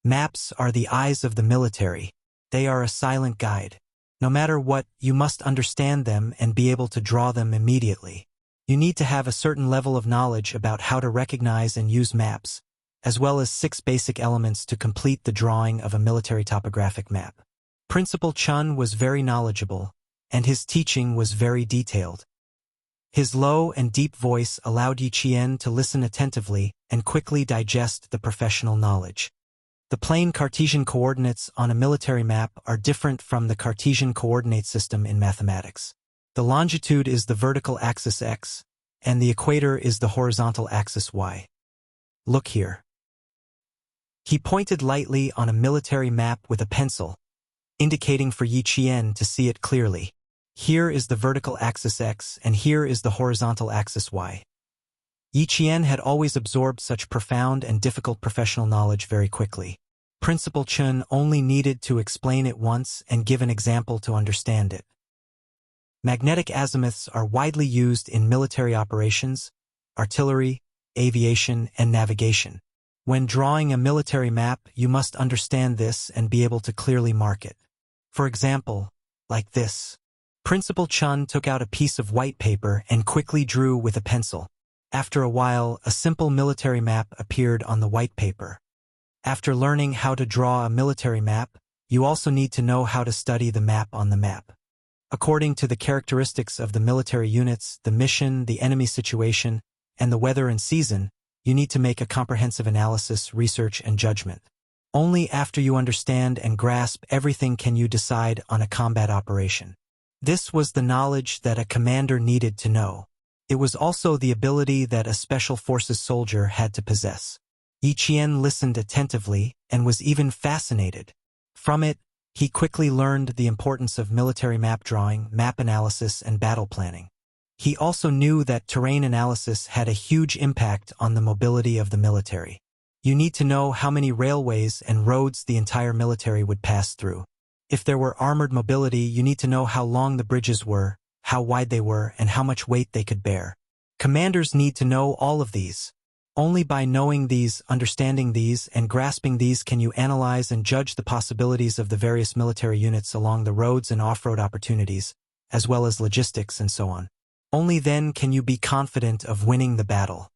Maps are the eyes of the military. They are a silent guide. No matter what, you must understand them and be able to draw them immediately. You need to have a certain level of knowledge about how to recognize and use maps, as well as 6 basic elements to complete the drawing of a military topographic map." Principal Chun was very knowledgeable, and his teaching was very detailed. His low and deep voice allowed Yi Qian to listen attentively and quickly digest the professional knowledge. The plane Cartesian coordinates on a military map are different from the Cartesian coordinate system in mathematics. The longitude is the vertical axis X, and the equator is the horizontal axis Y. Look here. He pointed lightly on a military map with a pencil, indicating for Yi Qian to see it clearly. Here is the vertical axis X, and here is the horizontal axis Y. Yi Qian had always absorbed such profound and difficult professional knowledge very quickly. Principal Chun only needed to explain it once and give an example to understand it. Magnetic azimuths are widely used in military operations, artillery, aviation, and navigation. When drawing a military map, you must understand this and be able to clearly mark it. For example, like this. Principal Chun took out a piece of white paper and quickly drew with a pencil. After a while, a simple military map appeared on the white paper. After learning how to draw a military map, you also need to know how to study the map on the map. According to the characteristics of the military units, the mission, the enemy situation, and the weather and season, you need to make a comprehensive analysis, research, and judgment. Only after you understand and grasp everything can you decide on a combat operation. This was the knowledge that a commander needed to know. It was also the ability that a special forces soldier had to possess. Yi Qian listened attentively and was even fascinated. From it, he quickly learned the importance of military map drawing, map analysis, and battle planning. He also knew that terrain analysis had a huge impact on the mobility of the military. You need to know how many railways and roads the entire military would pass through. If there were armored mobility, you need to know how long the bridges were, how wide they were, and how much weight they could bear. Commanders need to know all of these. Only by knowing these, understanding these, and grasping these can you analyze and judge the possibilities of the various military units along the roads and off-road opportunities, as well as logistics and so on. Only then can you be confident of winning the battle.